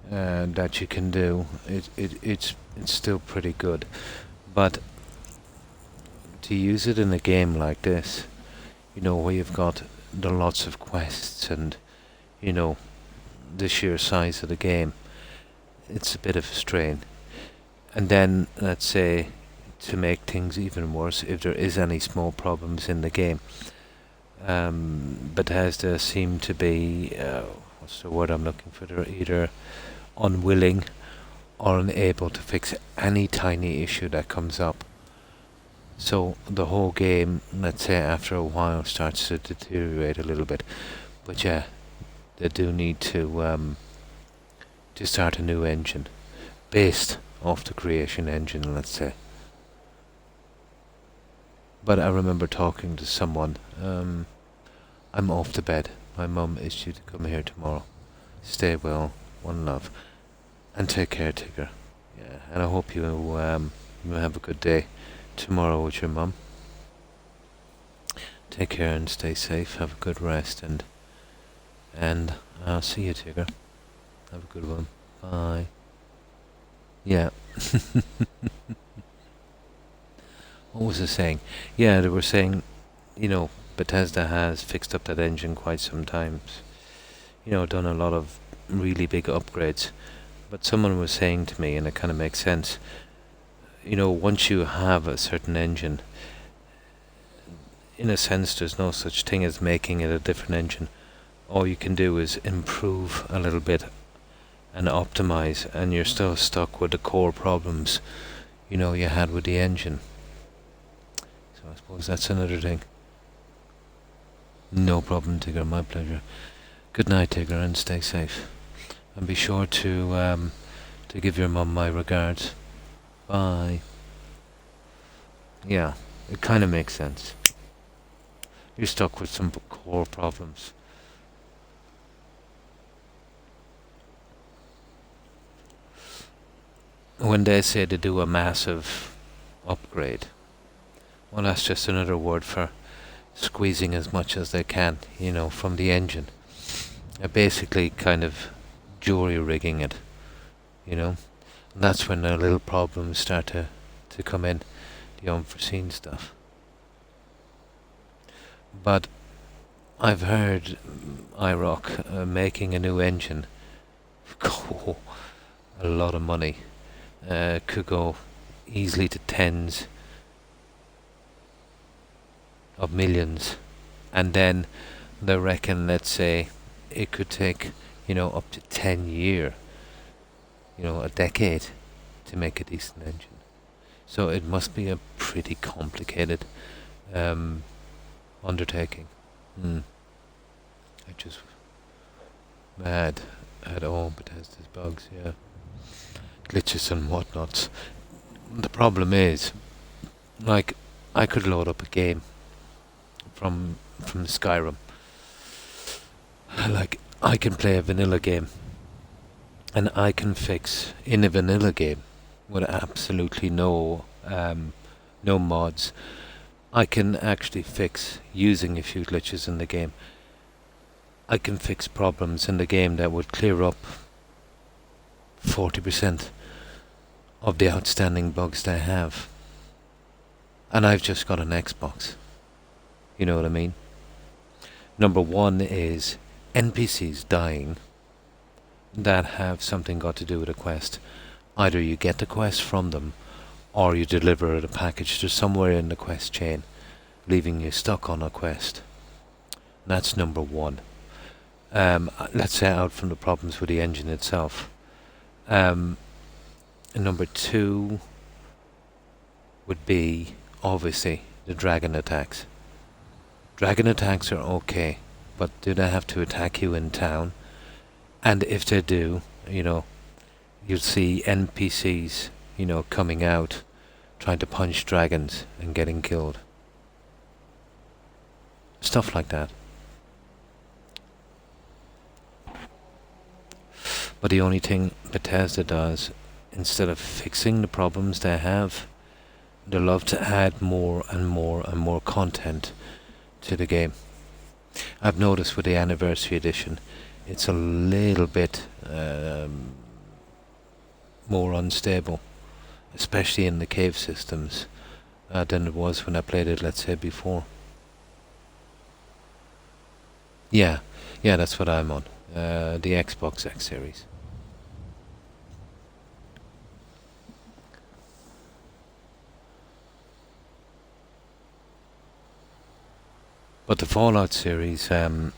that you can do, it's still pretty good. But to use it in a game like this, you know, where you've got the lots of quests and, you know, the sheer size of the game, it's a bit of a strain. And then, let's say, to make things even worse, if there is any small problems in the game, Bethesda seem to be, what's the word I'm looking for, they're either unwilling or unable to fix any tiny issue that comes up. So the whole game, let's say, after a while starts to deteriorate a little bit. But yeah, they do need to start a new engine based off the creation engine, let's say. But I remember talking to someone. I'm off to bed. My mum is due to come here tomorrow. Stay well, one love, and take care, Tigger. Yeah, and I hope you you have a good day tomorrow with your mum. Take care and stay safe. Have a good rest, and I'll see you, Tigger. Have a good one. Bye. Yeah. What was I saying? Yeah, they were saying, you know, Bethesda has fixed up that engine quite some times. You know, done a lot of really big upgrades. But someone was saying to me, and it kind of makes sense, you know, once you have a certain engine, in a sense, there's no such thing as making it a different engine. All you can do is improve a little bit and optimize, and you're still stuck with the core problems, you know, you had with the engine. So I suppose that's another thing. No problem, Tigger, my pleasure. Good night, Tigger, and stay safe. And be sure to give your mum my regards. Bye. Yeah, it kind of makes sense. You're stuck with some core problems. When they say to do a massive upgrade, well, that's just another word for squeezing as much as they can, you know, from the engine. They're basically kind of jury rigging it, you know. And that's when the little problems start to come in, the unforeseen stuff. But I've heard IROC making a new engine go a lot of money. Could go easily to tens of millions, and then they reckon, let's say, it could take, up to 10 year, a decade to make a decent engine. So it must be a pretty complicated undertaking. I just mad at all Bethesda's bugs, yeah. Glitches and whatnots. The problem is, like, I could load up a game from Skyrim. Like, I can play a vanilla game, and I can fix in a vanilla game with absolutely no mods. I can actually fix, using a few glitches in the game, I can fix problems in the game that would clear up 40% of the outstanding bugs they have. And I've just got an Xbox. You know what I mean? Number one is NPCs dying that have something got to do with a quest. Either you get the quest from them, or you deliver a package to somewhere in the quest chain, leaving you stuck on a quest. That's number one. Let's say out from the problems with the engine itself. And number two would be, obviously, the dragon attacks. Dragon attacks are okay, but do they have to attack you in town? And if they do, you'll see NPCs, coming out, trying to punch dragons and getting killed. Stuff like that. But the only thing Bethesda does, instead of fixing the problems they have, they love to add more and more and more content to the game. I've noticed with the Anniversary Edition, it's a little bit more unstable, especially in the cave systems, than it was when I played it, let's say, before. Yeah, that's what I'm on. The Xbox X Series. But the Fallout series, that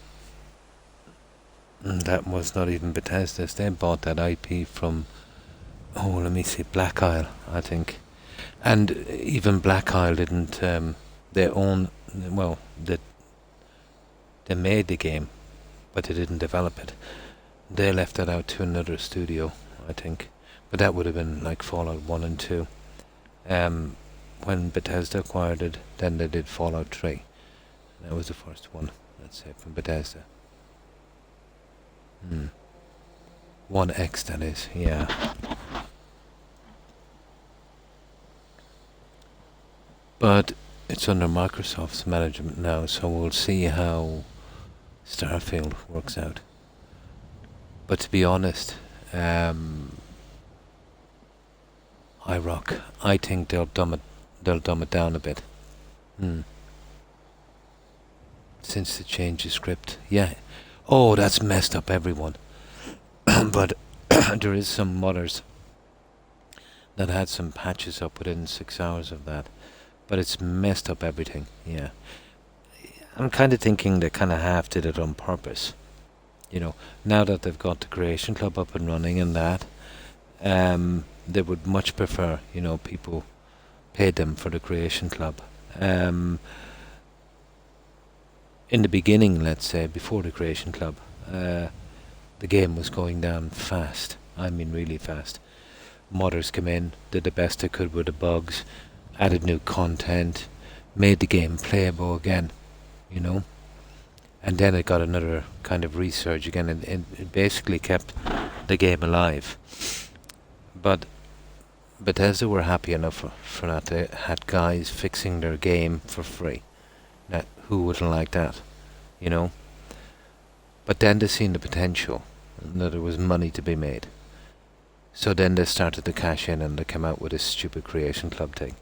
was not even Bethesda's. They bought that IP from, let me see, Black Isle, I think. And even Black Isle didn't, they made the game, but they didn't develop it. They left that out to another studio, I think. But that would have been like Fallout 1 and 2. When Bethesda acquired it, then they did Fallout 3. That was the first one, let's say, from Bethesda. 1X, that is, yeah. But it's under Microsoft's management now, so we'll see how Starfield works out. But to be honest, iRock, I think they'll dumb it down a bit. Since the change of script, yeah. Oh, that's messed up everyone. But there is some modders that had some patches up within 6 hours of that. But it's messed up everything, yeah. I'm kind of thinking they kind of half did it on purpose. Now that they've got the Creation Club up and running and that, they would much prefer, people paid them for the Creation Club. In the beginning, let's say, before the Creation Club, the game was going down fast. I mean really fast. Modders came in, did the best they could with the bugs, added new content, made the game playable again, And then it got another kind of resurge again, and it basically kept the game alive. But Bethesda were happy enough for that. They had guys fixing their game for free. Now, who wouldn't like that, But then they seen the potential, and that there was money to be made. So then they started to cash in, and they came out with this stupid Creation Club thing,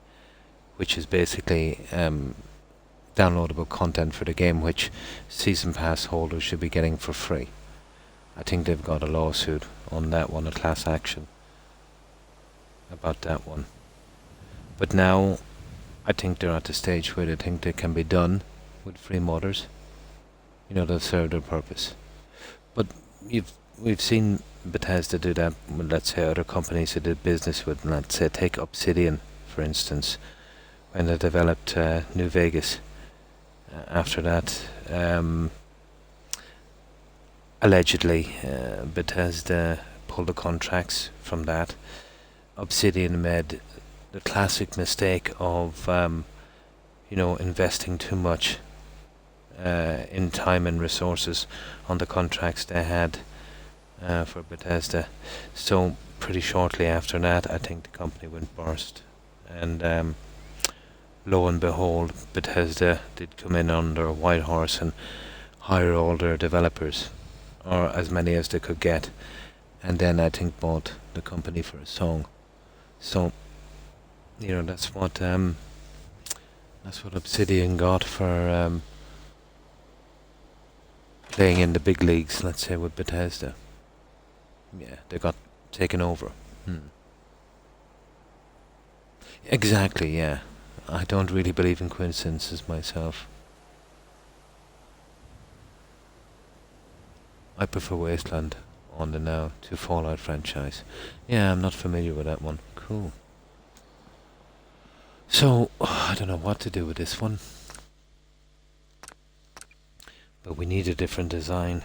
which is basically downloadable content for the game, which season pass holders should be getting for free. I think they've got a lawsuit on that one, a class action about that one. But now I think they're at the stage where they think they can be done with free modders. You know, they've served their purpose. But we've seen Bethesda do that with, let's say, other companies they did business with. Let's say, take Obsidian, for instance, when they developed New Vegas. After that, allegedly, Bethesda pulled the contracts from that. Obsidian made the classic mistake of, investing too much in time and resources on the contracts they had for Bethesda. So pretty shortly after that, I think the company went burst, and lo and behold, Bethesda did come in under a white horse and hire all their developers, or as many as they could get, and then I think bought the company for a song. So, that's what Obsidian got for playing in the big leagues, let's say, with Bethesda. Yeah, they got taken over. Exactly, yeah. I don't really believe in coincidences myself. I prefer Wasteland on the now to Fallout franchise. Yeah, I'm not familiar with that one. Cool. So, I don't know what to do with this one. But we need a different design.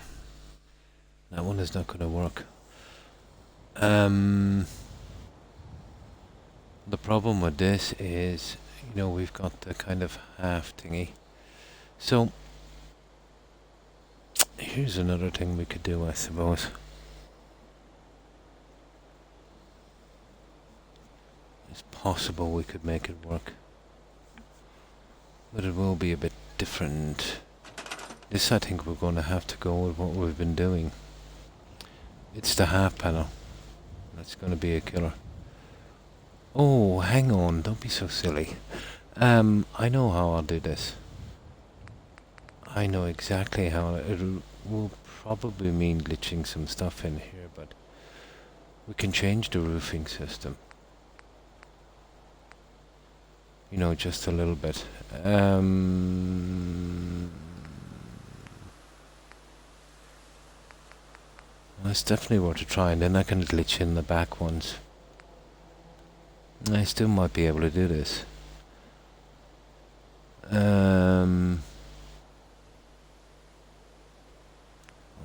That one is not going to work. The problem with this is, we've got the kind of half thingy. So, here's another thing we could do, I suppose. It's possible we could make it work. But it will be a bit different. This, I think we're going to have to go with what we've been doing. It's the half panel. That's going to be a killer. Oh, hang on, don't be so silly. I know how I'll do this. I know exactly how it will probably mean glitching some stuff in here, but we can change the roofing system. Just a little bit. Well, it's definitely worth a try, and then I can glitch in the back ones. I still might be able to do this.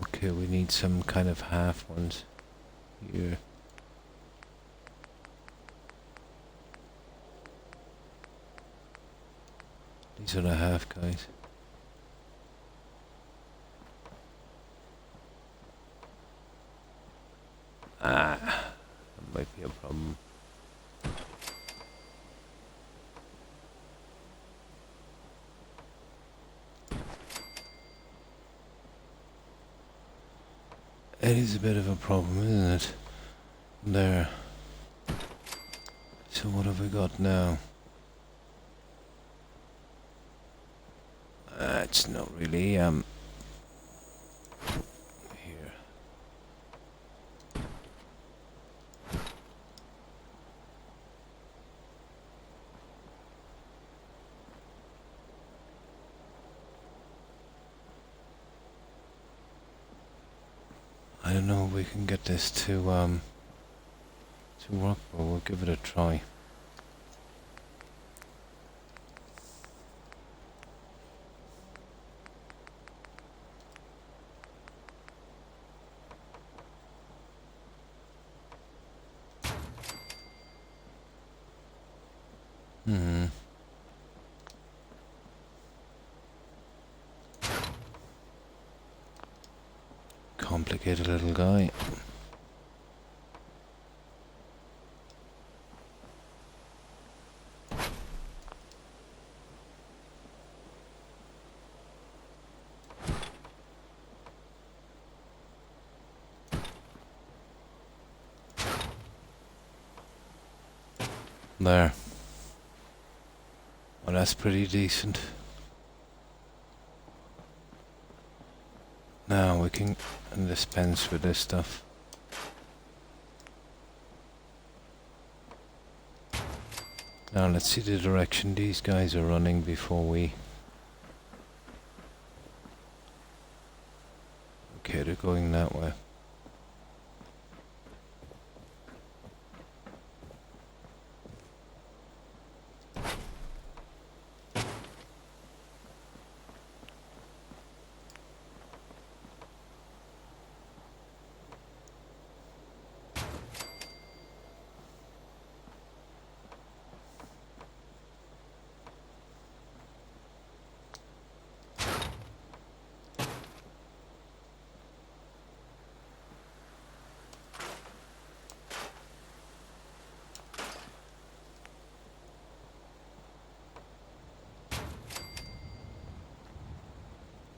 Okay, we need some kind of half ones here. These are the half guys. That might be a problem. It is a bit of a problem, isn't it? There. So what have we got now? It's not really, here. I don't know if we can get this to work, but we'll give it a try. Complicated little guy. There. Well, that's pretty decent. Now we can dispense with this stuff. Now let's see the direction these guys are running before we Okay, they're going that way.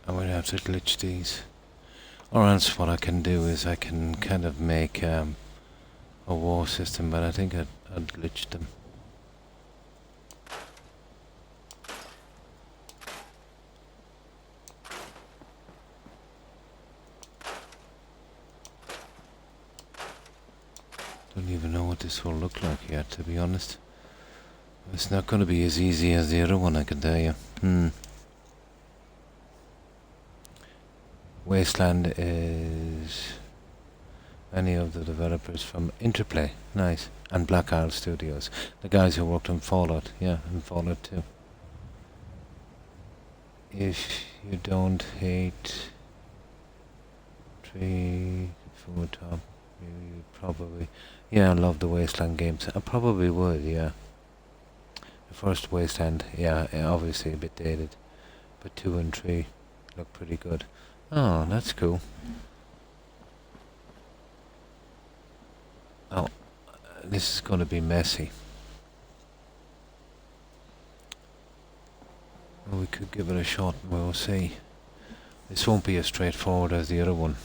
I'm gonna have to glitch these. Or else what I can do is I can kind of make a wall system, but I think I'd glitch them. Don't even know what this will look like yet, to be honest. It's not going to be as easy as the other one, I can tell you. Wasteland is any of the developers from Interplay, nice, and Black Isle Studios, the guys who worked on Fallout, yeah, and Fallout 2. If you don't hate tree from the top, you probably, yeah, I love the Wasteland games. I probably would, yeah. The first Wasteland, yeah, obviously a bit dated, but 2 and 3 look pretty good. Oh, that's cool. Oh, this is going to be messy. Well, we could give it a shot and we'll see. This won't be as straightforward as the other one.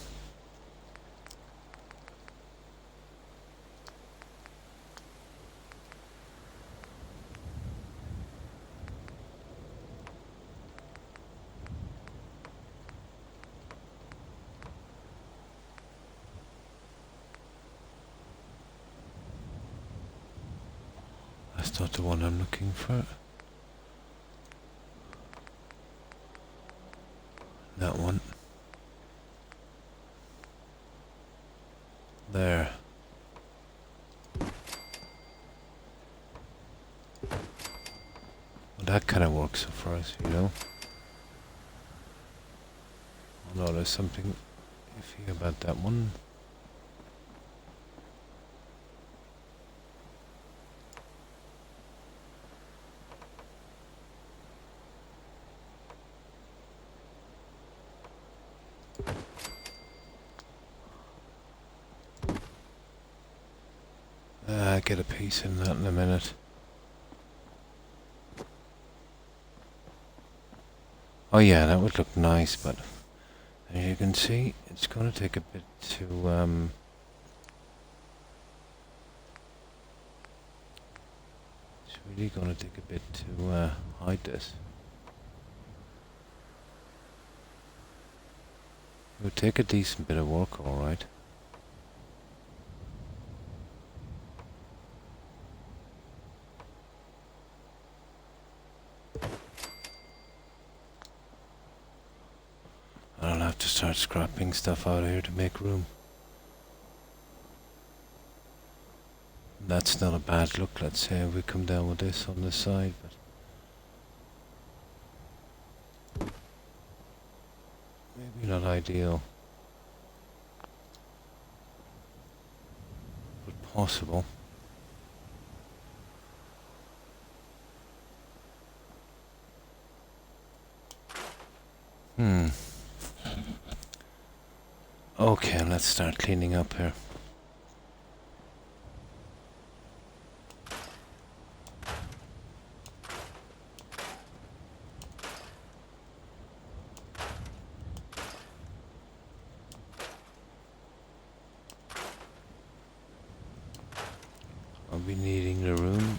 That's not the one I'm looking for. That one. There. Well, that kind of works for us, you know. Although there's something iffy about that one. Get a piece in that in a minute. Oh yeah, that would look nice, but as you can see, it's going to take a bit to it's really going to take a bit to hide this. It would take a decent bit of work, alright. I'll have to start scrapping stuff out of here to make room. That's not a bad look, let's say, if we come down with this on the side, but maybe not ideal, but possible. Okay, let's start cleaning up here. I'll be needing the room.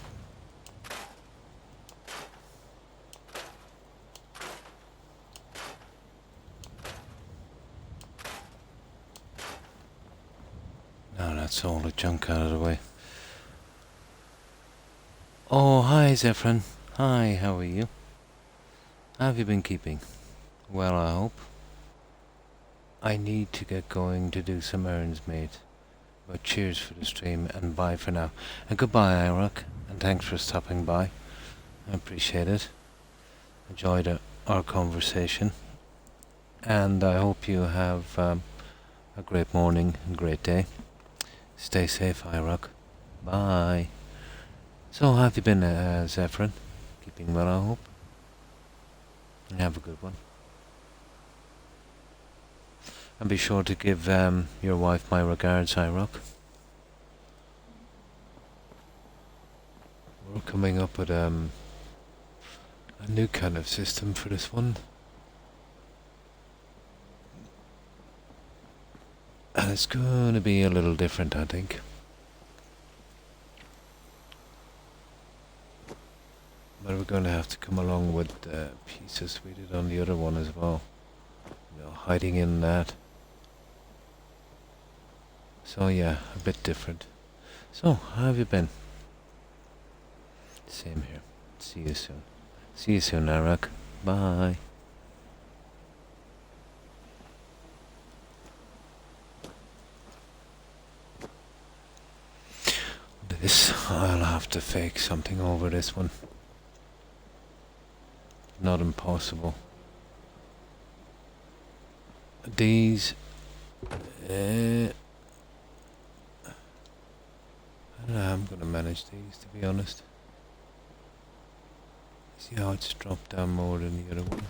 Now that's all the junk out of the way. Oh, hi Zephyrin. Hi, how are you? How have you been keeping? Well, I hope. I need to get going to do some errands, mate. But cheers for the stream and bye for now. And goodbye, Iraq. And thanks for stopping by. I appreciate it. Enjoyed our conversation. And I hope you have a great morning and great day. Stay safe, Iraq. Bye. So, how have you been, Zephyrin? Keeping well, I hope. Have a good one. And be sure to give your wife my regards, Iraq. We're coming up with a new kind of system for this one. And it's going to be a little different, I think. But we're going to have to come along with pieces we did on the other one as well. You know, hiding in that. So yeah, a bit different. So, how have you been? Same here. See you soon. See you soon, Arak. Bye. This, I'll have to fake something over this one. Not impossible. These, I don't know how I'm gonna manage these, to be honest. See how it's dropped down more than the other one.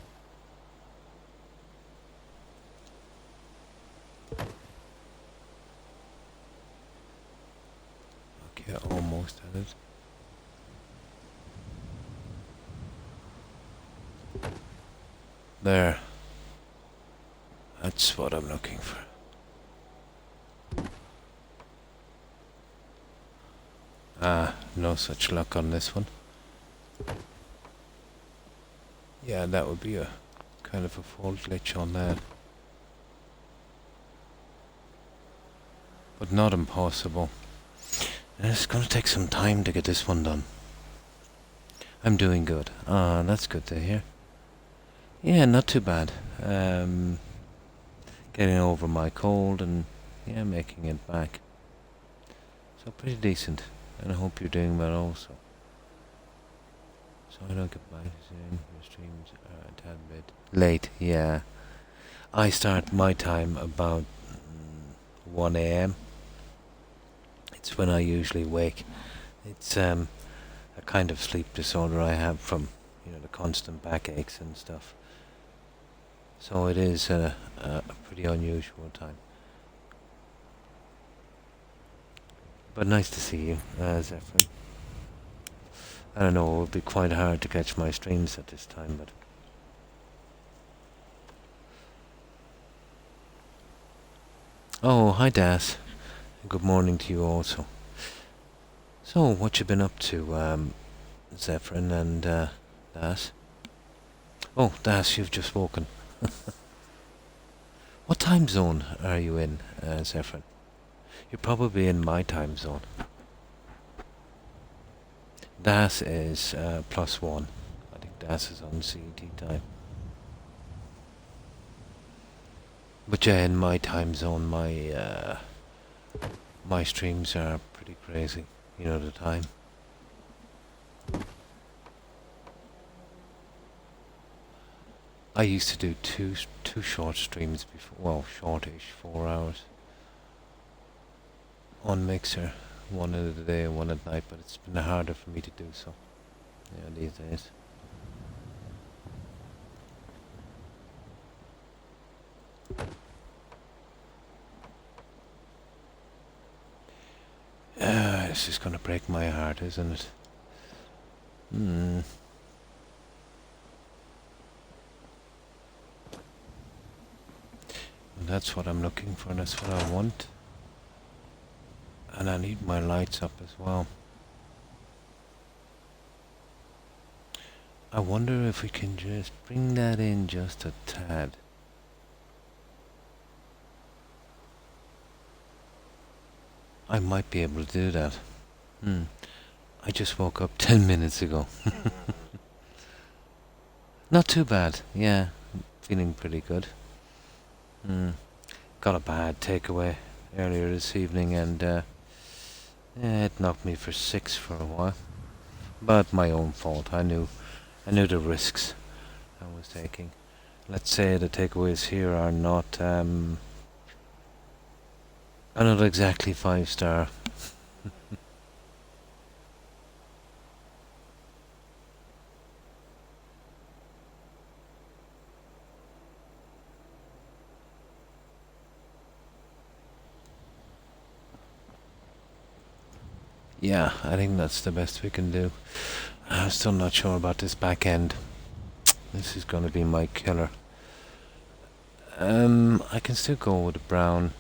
Okay, almost at it. There. That's what I'm looking for. Ah, no such luck on this one. Yeah, that would be a kind of a fault glitch on that. But not impossible. And it's gonna take some time to get this one done. I'm doing good. Ah, that's good to hear. Yeah, not too bad. Getting over my cold and yeah, making it back. So pretty decent. And I hope you're doing well also. So I don't get back soon. Your streams are a tad bit late, yeah. I start my time about 1 AM. It's when I usually wake. It's a kind of sleep disorder I have from, you know, the constant backaches and stuff. So it is a pretty unusual time. But nice to see you, Zephyr. I don't know, it would be quite hard to catch my streams at this time, but... Oh, hi Das. Good morning to you also. So, what you been up to, Zephyrin and Das? Oh, Das, you've just woken. What time zone are you in, Zephyrin? You're probably in my time zone. Das is +1. I think Das is on CET time. But yeah, in my time zone, my streams are pretty crazy. You know the time. I used to do two short streams before. Well, shortish, 4 hours. On Mixer, one in the day and one at night, but it's been harder for me to do so. Yeah, these days. This is gonna break my heart, isn't it? And that's what I'm looking for, that's what I want. And I need my lights up as well. I wonder if we can just bring that in just a tad. I might be able to do that. I just woke up 10 minutes ago. Not too bad, yeah. Feeling pretty good. got a bad takeaway earlier this evening, and it knocked me for 6 for a while. But my own fault. I knew the risks I was taking. Let's say the takeaways here are not exactly 5-star. Yeah, I think that's the best we can do. I'm still not sure about this back end. This is going to be my killer. I can still go with the brown.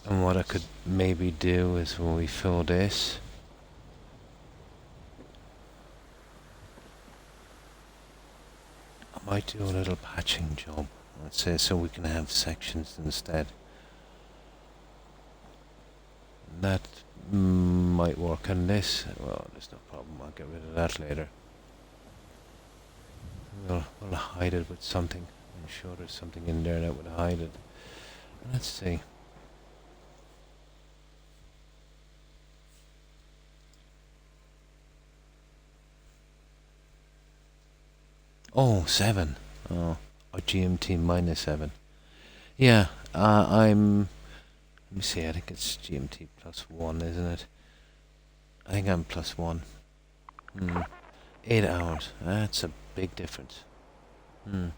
And what I could maybe do is when we fill this, I might do a little patching job, let's say, so we can have sections instead. That might work. And this, well, there's no problem. I'll get rid of that later. We'll hide it with something. I'm sure there's something in there that would hide it. Let's see. Oh, 7. Oh, a GMT minus 7. Yeah, I'm... Let me see, I think it's GMT plus 1, isn't it? I think I'm plus 1. 8 hours. That's a big difference. To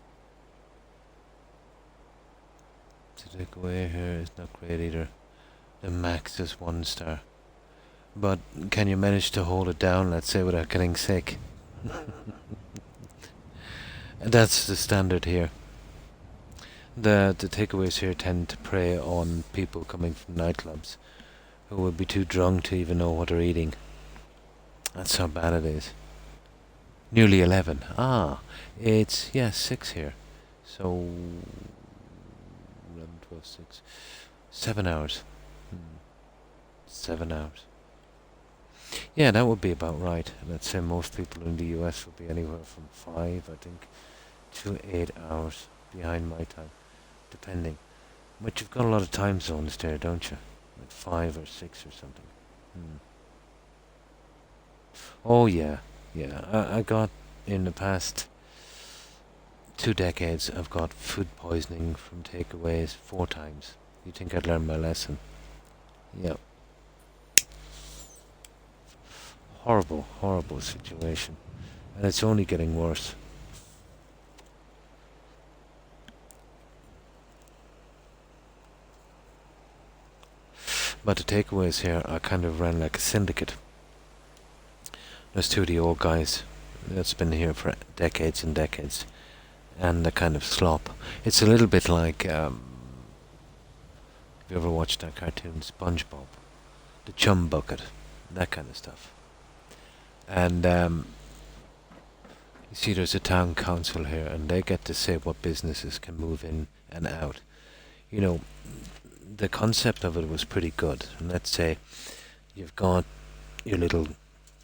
take away here is not great either. The max is 1 star. But can you manage to hold it down, let's say, without getting sick? That's the standard here. The takeaways here tend to prey on people coming from nightclubs who would be too drunk to even know what they're eating. That's how bad it is. Nearly 11. Ah, it's, 6 here. So, 11, 12, 6. 7 hours. 7 hours. Yeah, that would be about right. Let's say most people in the US would be anywhere from 5, I think, to 8 hours behind my time, depending. But you've got a lot of time zones there, don't you? Like 5 or 6 or something. Oh yeah. I got, in the past 2 decades, I've got food poisoning from takeaways 4 times. You think I'd learned my lesson? Yep. Horrible, horrible situation. And it's only getting worse. But the takeaways here are kind of run like a syndicate. There's 2 of the old guys that's been here for decades and decades, and the kind of slop. It's a little bit like, have you ever watched that cartoon SpongeBob? The Chum Bucket, that kind of stuff. And you see there's a town council here, and they get to say what businesses can move in and out. You know, the concept of it was pretty good. And let's say you've got your little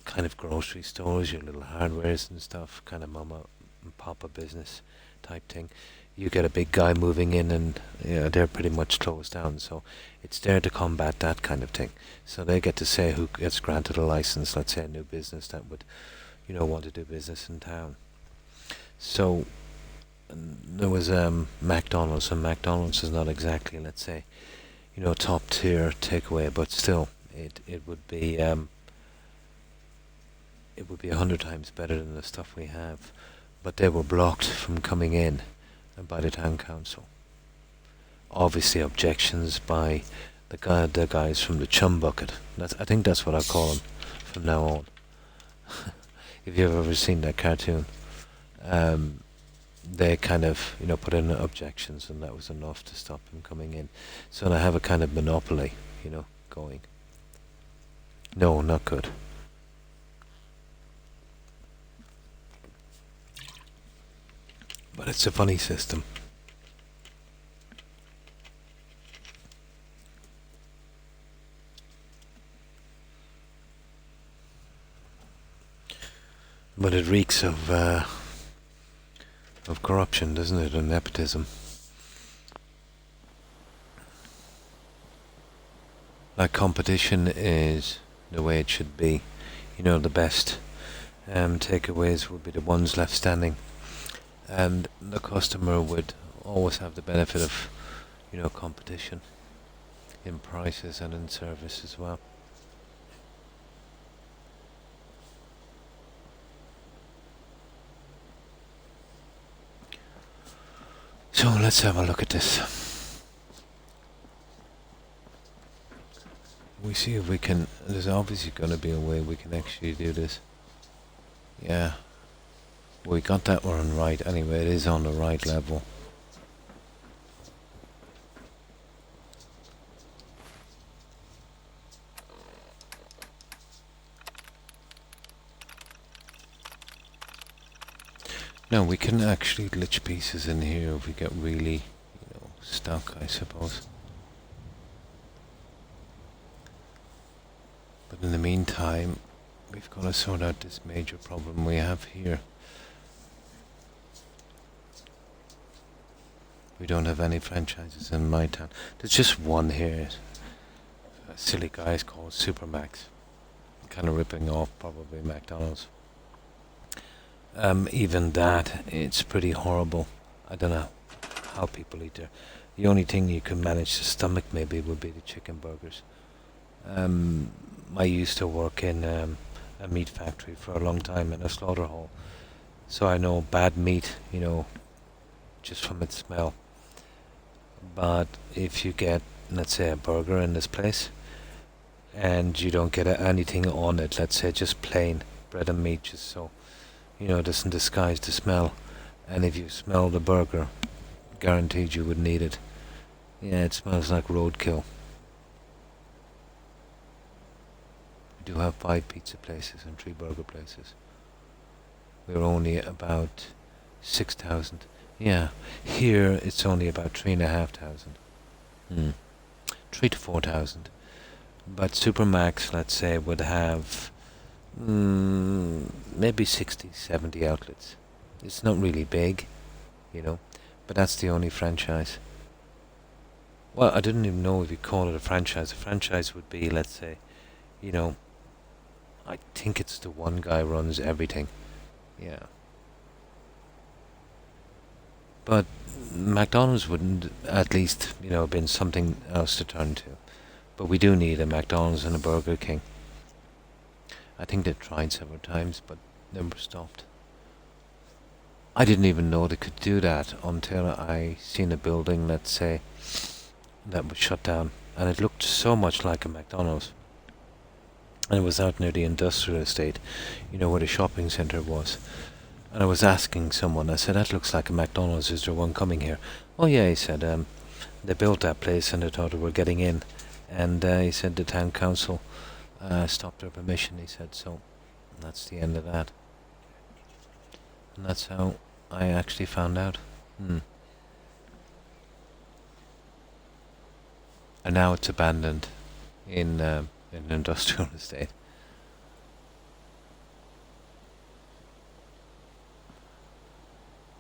kind of grocery stores, your little hardwares and stuff, kind of mama and papa business type thing. You get a big guy moving in, and they're pretty much closed down. So it's there to combat that kind of thing. So they get to say who gets granted a license. Let's say a new business that would, want to do business in town. So there was McDonald's, and McDonald's is not exactly, let's say, top tier takeaway, but still, it would be 100 times better than the stuff we have. But they were blocked from coming in by the town council. Obviously, objections by the guys from the Chum Bucket. I think that's what I call them from now on. If you've ever seen that cartoon, they kind of put in objections, and that was enough to stop them coming in. So they have a kind of monopoly, going. No, not good. But it's a funny system. But it reeks of corruption, doesn't it, and nepotism. Like competition is the way it should be. You know, the best takeaways would be the ones left standing, and the customer would always have the benefit of, you know, competition in prices and in service as well. So let's have a look at this. We see if we can. There's obviously going to be a way we can actually do this. Yeah. We got that one right anyway. It is on the right level. No, we can actually glitch pieces in here if we get really, stuck, I suppose. But in the meantime, we've got to sort out this major problem we have here. We don't have any franchises in my town. There's just one here. A silly guy called Supermax. Kind of ripping off probably McDonald's. Even that, it's pretty horrible. I don't know how people eat there. The only thing you can manage to stomach maybe would be the chicken burgers. I used to work in a meat factory for a long time in a slaughter hall. So I know bad meat, just from its smell. But if you get, let's say, a burger in this place, and you don't get anything on it, let's say just plain bread and meat, just so doesn't disguise the smell. And if you smell the burger, guaranteed you wouldn't eat it. Yeah, it smells like roadkill. We do have 5 pizza places and 3 burger places. We're only about 6,000. Yeah, here it's only about 3,500. 3 to 4,000. But Supermax, let's say, would have maybe 60, 70 outlets. It's not really big, but that's the only franchise. Well, I didn't even know if you call it a franchise. A franchise would be, let's say, I think it's the one guy runs everything. Yeah. But McDonald's wouldn't, at least, been something else to turn to. But we do need a McDonald's and a Burger King. I think they tried several times, but they were stopped. I didn't even know they could do that until I seen a building, let's say, that was shut down. And it looked so much like a McDonald's. And it was out near the industrial estate, where the shopping centre was. And I was asking someone, I said, that looks like a McDonald's, is there one coming here? Oh yeah, he said, they built that place and they thought they were getting in. And he said the town council stopped their permission, he said, so that's the end of that. And that's how I actually found out. And now it's abandoned in an industrial estate.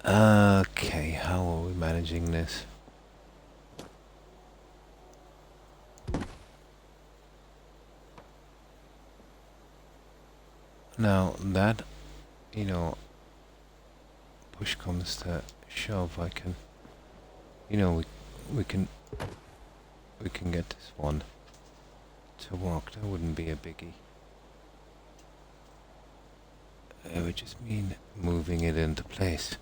Okay, how are we managing this? Now that, push comes to shove, I can, we can get this one to work. That wouldn't be a biggie. It would just mean moving it into place.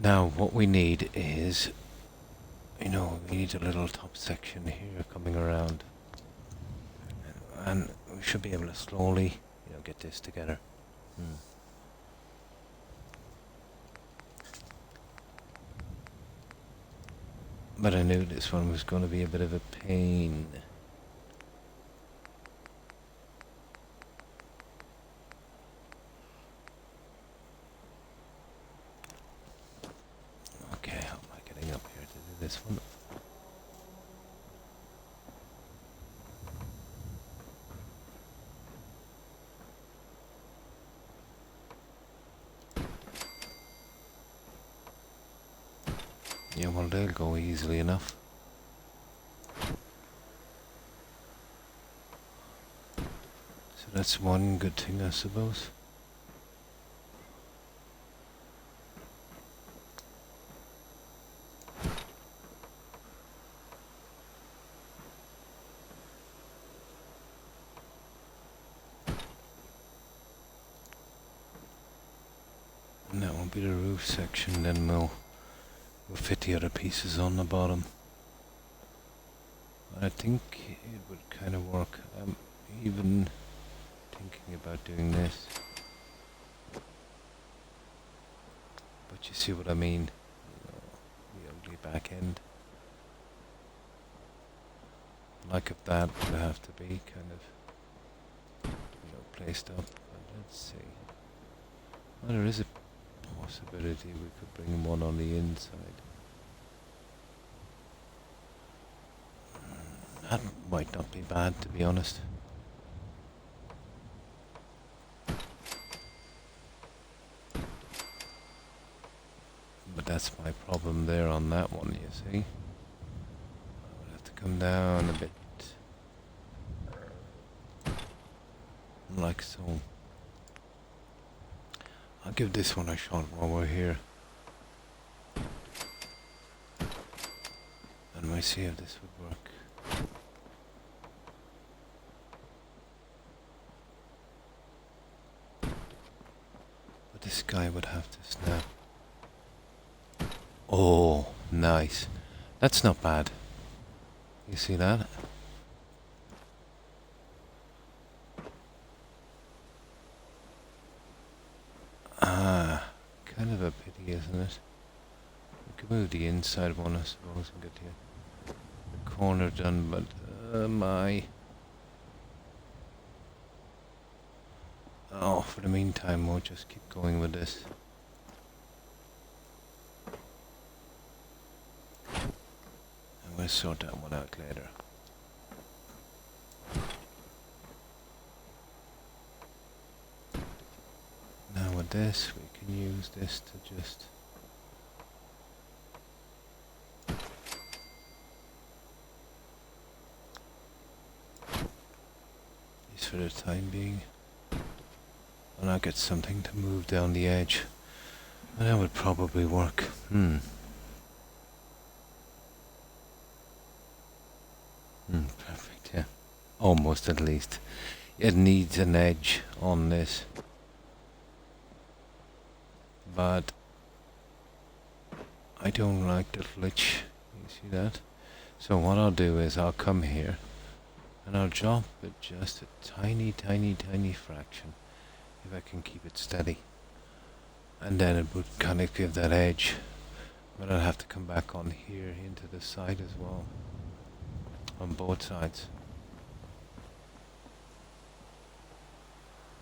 Now what we need is, we need a little top section here coming around, and we should be able to slowly, get this together. But I knew this one was going to be a bit of a pain. Okay, how am I getting up here to do this one? Yeah, well, they'll go easily enough. So that's one good thing, I suppose. And that won't be the roof section, then we'll fit the other pieces on the bottom. I think it would kind of work. I'm even thinking about doing this. But you see what I mean? You know, the ugly back end. Like if that would have to be kind of, placed up. But let's see. Well, there is a possibility we could bring one on the inside. That might not be bad, to be honest. But that's my problem there on that one, you see. I would have to come down a bit. Like so. I'll give this one a shot while we're here. And we'll see if this would work. But this guy would have to snap. Oh, nice. That's not bad. You see that? Ah, kind of a pity, isn't it? We could move the inside one, I suppose, and get the corner done, but my... Oh, for the meantime, we'll just keep going with this. And we'll sort that one out later. Now with this, we can use this to just... Just for the time being. And I'll get something to move down the edge. And that would probably work. Perfect, yeah. Almost, at least. It needs an edge on this. But I don't like the flitch. You see that? So what I'll do is I'll come here and I'll drop it just a tiny, tiny, tiny fraction. If I can keep it steady. And then it would kind of give that edge. But I'll have to come back on here into the side as well. On both sides.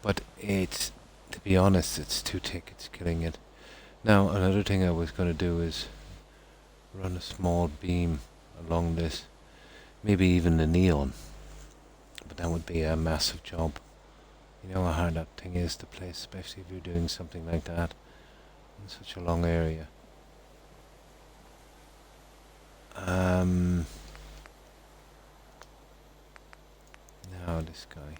But it's, to be honest, it's too thick, it's killing it. Now, another thing I was going to do is run a small beam along this. Maybe even the neon. But that would be a massive job. You know how hard that thing is to place, especially if you're doing something like that in such a long area. Now this guy.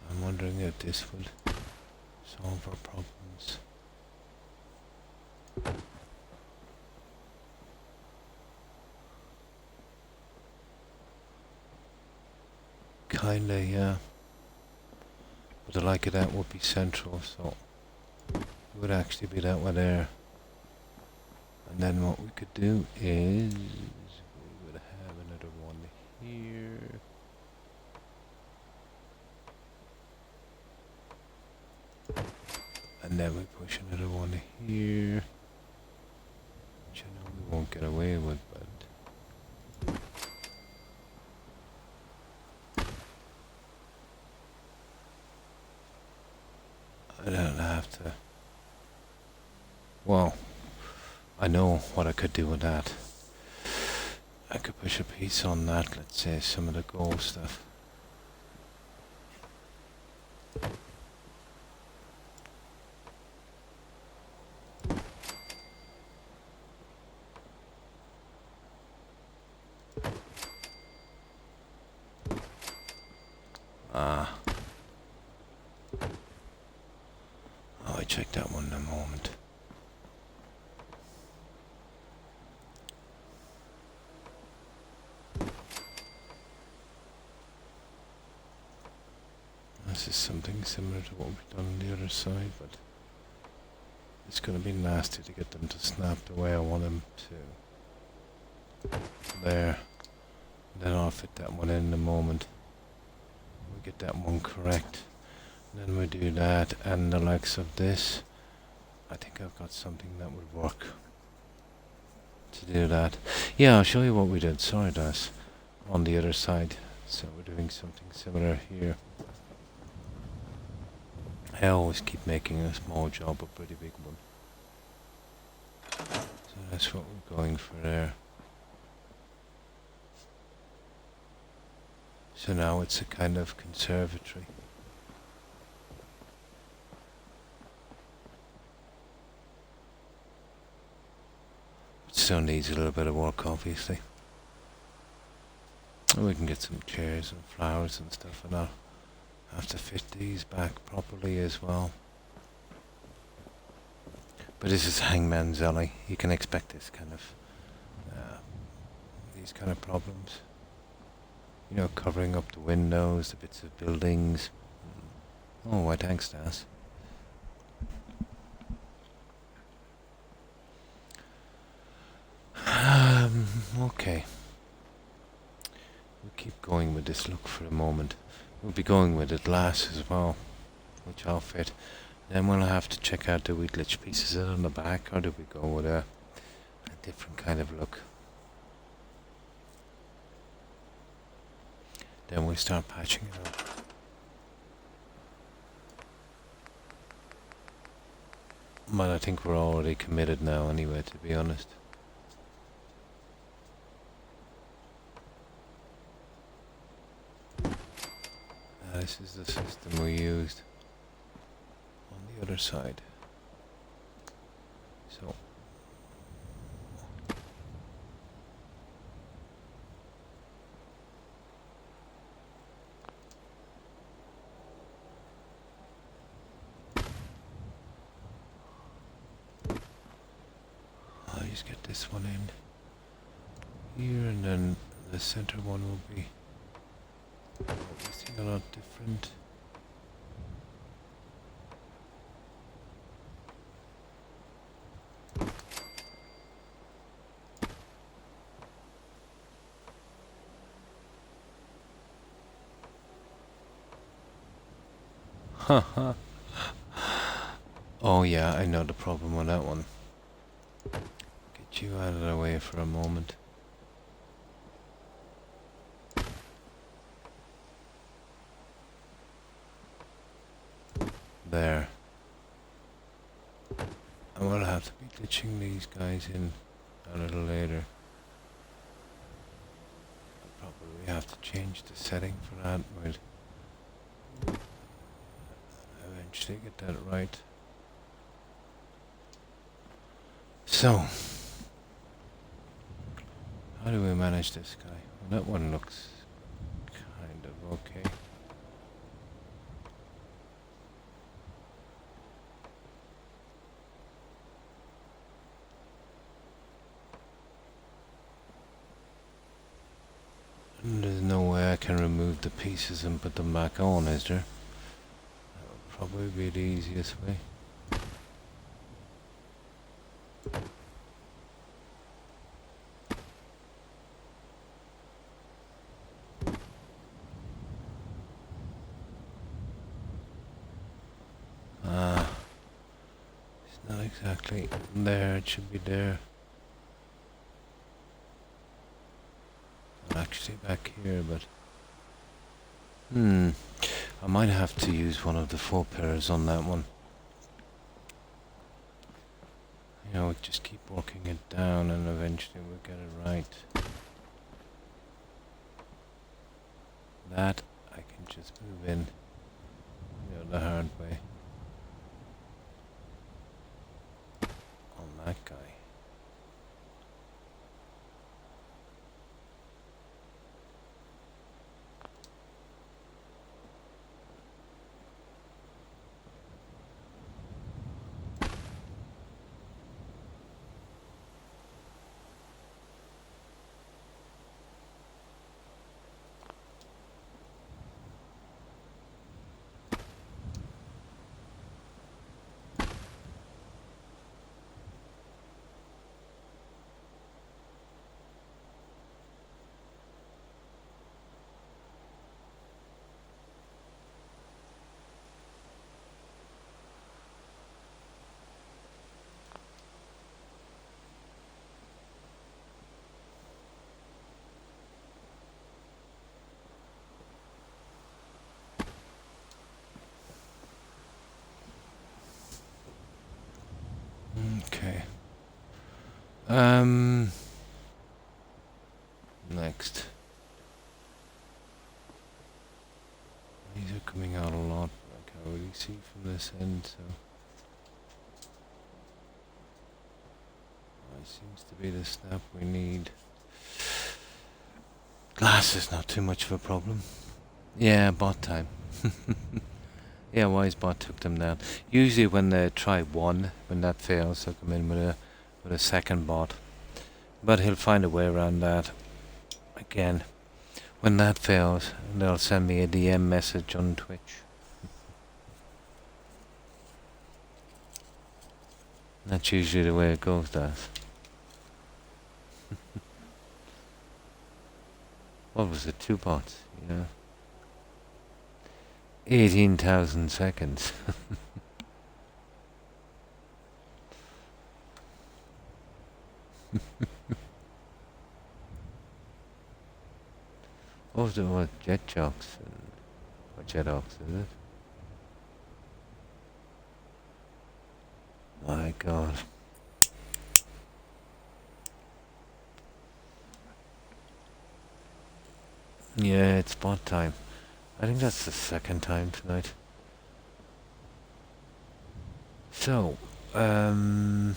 I'm wondering if this would solve our problems. Kinda, yeah. But the like of that would be central, so it would actually be that way there. And then what we could do is we would have another one here. And then we push another one here. Which I know we won't get away with, but I don't have to. Well, I know what I could do with that. I could push a piece on that, let's say some of the gold stuff. Ah. Oh, I checked that one in a moment. This is something similar to what we've done on the other side, but it's going to be nasty to get them to snap the way I want them to. There. Then I'll fit that one in a moment. We get that one correct. Then we do that, and the likes of this. I think I've got something that would work to do that. Yeah, I'll show you what we did. Sorry, Das. On the other side. So we're doing something similar here. I always keep making a small job a pretty big one. So that's what we're going for there. So now it's a kind of conservatory. It still needs a little bit of work, obviously. And we can get some chairs and flowers and stuff, and I'll have to fit these back properly as well. But this is Hangman's Alley. You can expect this kind of these kind of problems. You know, covering up the windows, the bits of buildings. Oh, why thanks, Das. Okay. We'll keep going with this look for a moment. We'll be going with the glass as well, which I'll fit. Then we'll have to check out, do we glitch pieces in on the back, or do we go with a different kind of look? Then we start patching it up. But I think we're already committed now anyway, to be honest. This is the system we used on the other side. So I'll just get this one in here, and then the center one will be obviously a lot different. Haha. Oh yeah, I know the problem with that one. Get you out of the way for a moment. There. And we'll have to be ditching these guys in a little later. I'll probably have to change the setting for that. We'll eventually get that right. So, how do we manage this guy? Well, that one looks kind of okay. And there's no way I can remove the pieces and put them back on, is there? That would probably be the easiest way. It's not exactly there, it should be there. Actually back here, but I might have to use one of the 4 pairs on that one. You know, just keep working it down and eventually we'll get it right. That I can just move in, you know, the hard way. On that guy. Okay. Next. These are coming out a lot. I can't really see from this end, so. It seems to be the snap we need. Glass is not too much of a problem. Yeah, bot time. Yeah, wise bot took them down. Usually when they try one, when that fails, they'll come in with a second bot. But he'll find a way around that. Again, when that fails, they'll send me a DM message on Twitch. That's usually the way it goes, that. What was it? 2 bots, yeah. 18,000 seconds. What was it? What? Jet jocks? Or jet ox, is it? My god. Yeah, it's bot time. I think that's the second time tonight. So, is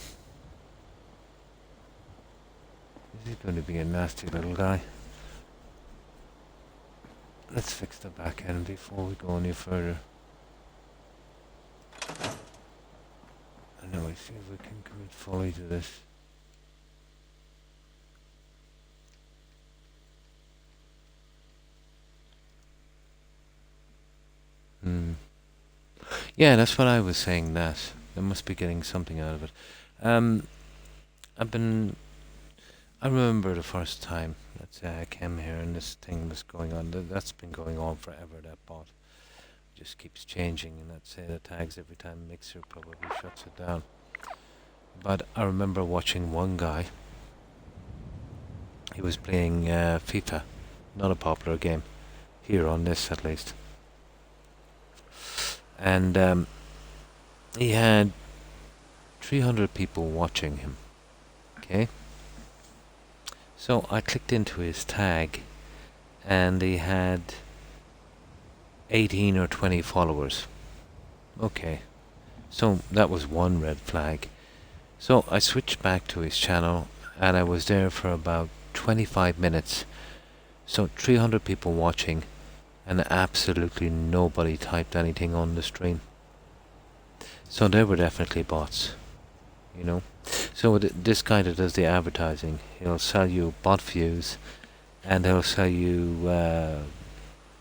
he going to be a nasty little guy? Let's fix the back end before we go any further. Anyway, see if we can commit fully to this. Yeah, that's what I was saying, that. They must be getting something out of it. I remember the first time, let's say I came here and this thing was going on. That's been going on forever, that bot. Just keeps changing, and let's say the tags every time Mixer probably shuts it down. But I remember watching one guy. He was playing FIFA, not a popular game, here on this at least. And he had 300 people watching him. Okay? So I clicked into his tag, and he had 18 or 20 followers. Okay. So that was one red flag. So I switched back to his channel, and I was there for about 25 minutes. So 300 people watching, and absolutely nobody typed anything on the stream. So they were definitely bots, you know. So this guy that does the advertising, he'll sell you bot views, and he'll sell you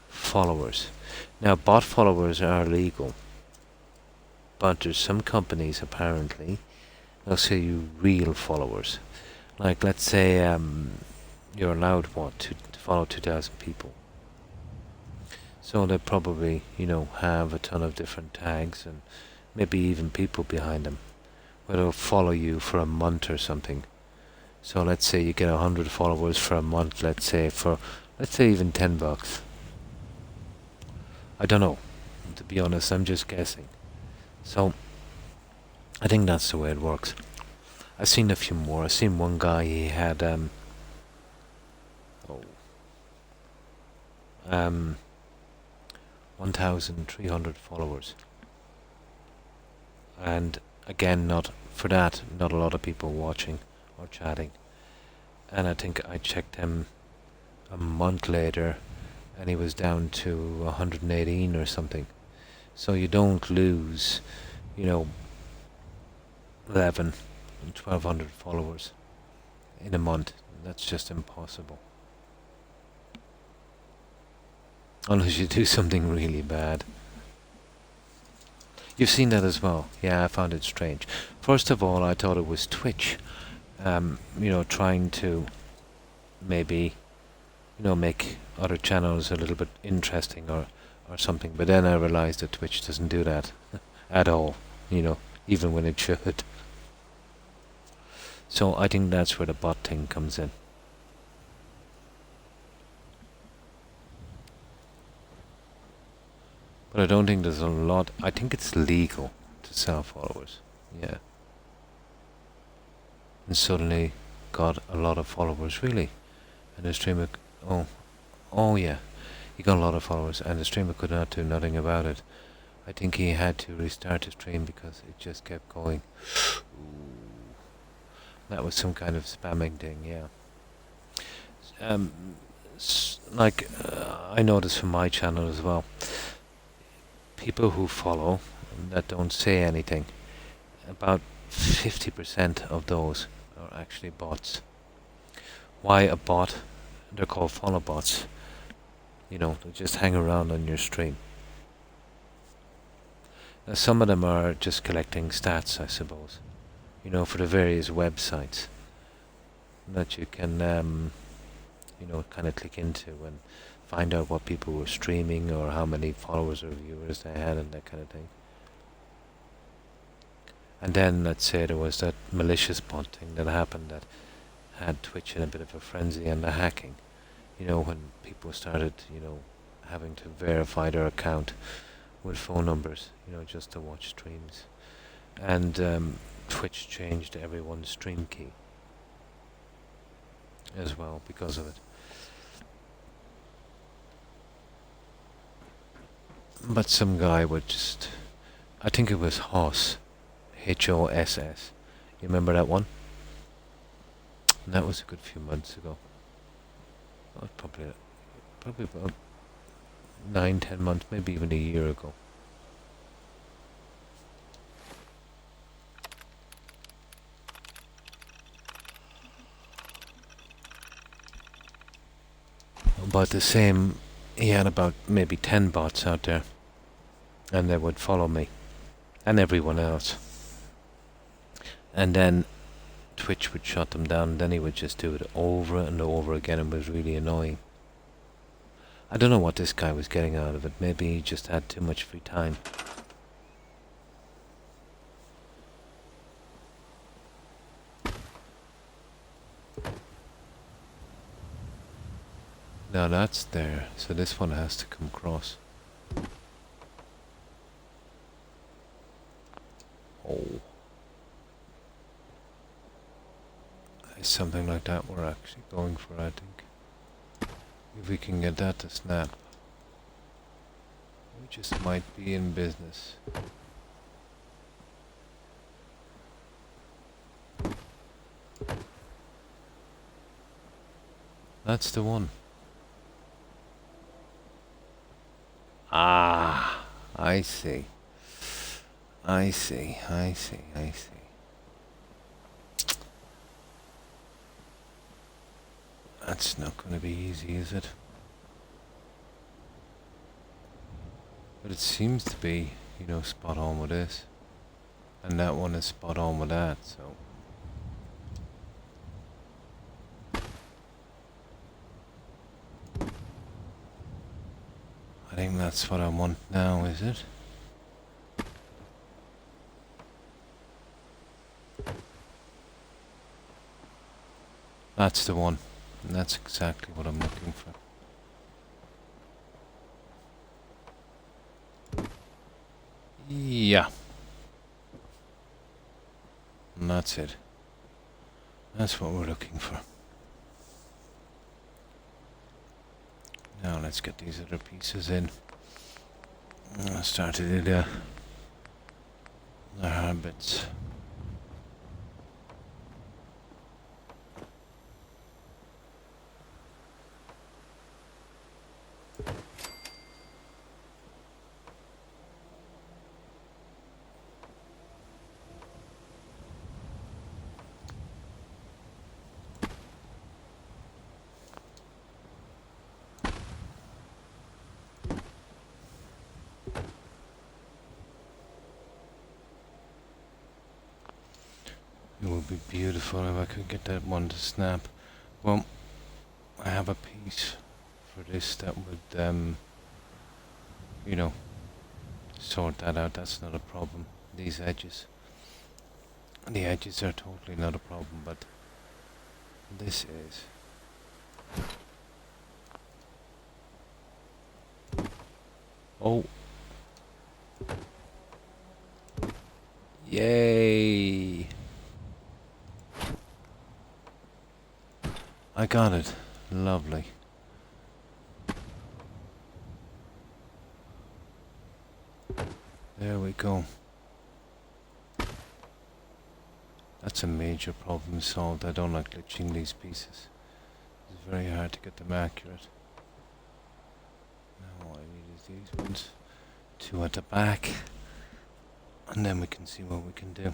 followers. Now, bot followers are legal, but there's some companies apparently they'll sell you real followers. Like, let's say you're allowed to follow 2,000 people. So they probably, have a ton of different tags and maybe even people behind them, where they'll follow you for a month or something. So let's say you get 100 followers for a month, let's say even $10. I don't know, to be honest, I'm just guessing. So I think that's the way it works. I've seen a few more. I've seen one guy, he had 1,300 followers. And again, not a lot of people watching or chatting. And I think I checked him a month later, and he was down to 118 or something. So you don't lose, 11 and 1,200 followers in a month. That's just impossible. Unless you do something really bad. You've seen that as well. Yeah, I found it strange. First of all, I thought it was Twitch, trying to maybe, make other channels a little bit interesting or something. But then I realized that Twitch doesn't do that at all, even when it should. So I think that's where the bot thing comes in. But I don't think there's a lot. I think it's legal to sell followers. Yeah. and suddenly got a lot of followers, really. And the streamer, oh, oh yeah, he got a lot of followers, and the streamer could not do nothing about it. I think he had to restart his stream because it just kept going. That was some kind of spamming thing, yeah. I noticed from my channel as well, people who follow that don't say anything, about 50% of those are actually bots. Why a bot? They're called follow bots. You know, they just hang around on your stream. Now, some of them are just collecting stats, I suppose. You know, for the various websites that you can, you know, kind of click into and find out what people were streaming or how many followers or viewers they had and that kind of thing. And then, let's say there was that malicious bot thing that happened that had Twitch in a bit of a frenzy and the hacking. You know, when people started, you know, having to verify their account with phone numbers, you know, just to watch streams. And Twitch changed everyone's stream key as well because of it. But some guy would just, I think it was Hoss, Hoss. You remember that one? And that was a good few months ago. Well, probably about 9-10 months, maybe even a year ago. About the same, he had about maybe 10 bots out there, and they would follow me and everyone else. And then Twitch would shut them down, and then he would just do it over and over again, and was really annoying. I don't know what this guy was getting out of it. Maybe he just had too much free time. Now that's there, so this one has to come across. Oh. Something like that we're actually going for, I think. If we can get that to snap, we just might be in business. That's the one. Ah, I see. I see. That's not going to be easy, is it? But it seems to be, you know, spot on with this. And that one is spot on with that, so... I think that's what I want now, is it? That's the one. And that's exactly what I'm looking for. Yeah. And that's it. That's what we're looking for. Now let's get these other pieces in. I'll start to do the hard bits. It would be beautiful if I could get that one to snap. Well, I have a piece for this that would, you know, sort that out. That's not a problem. These edges. The edges are totally not a problem, but this is. Oh. Yay! I got it. Lovely. There we go. That's a major problem solved. I don't like glitching these pieces. It's very hard to get them accurate. Now all I need is these ones. 2 at the back. And then we can see what we can do.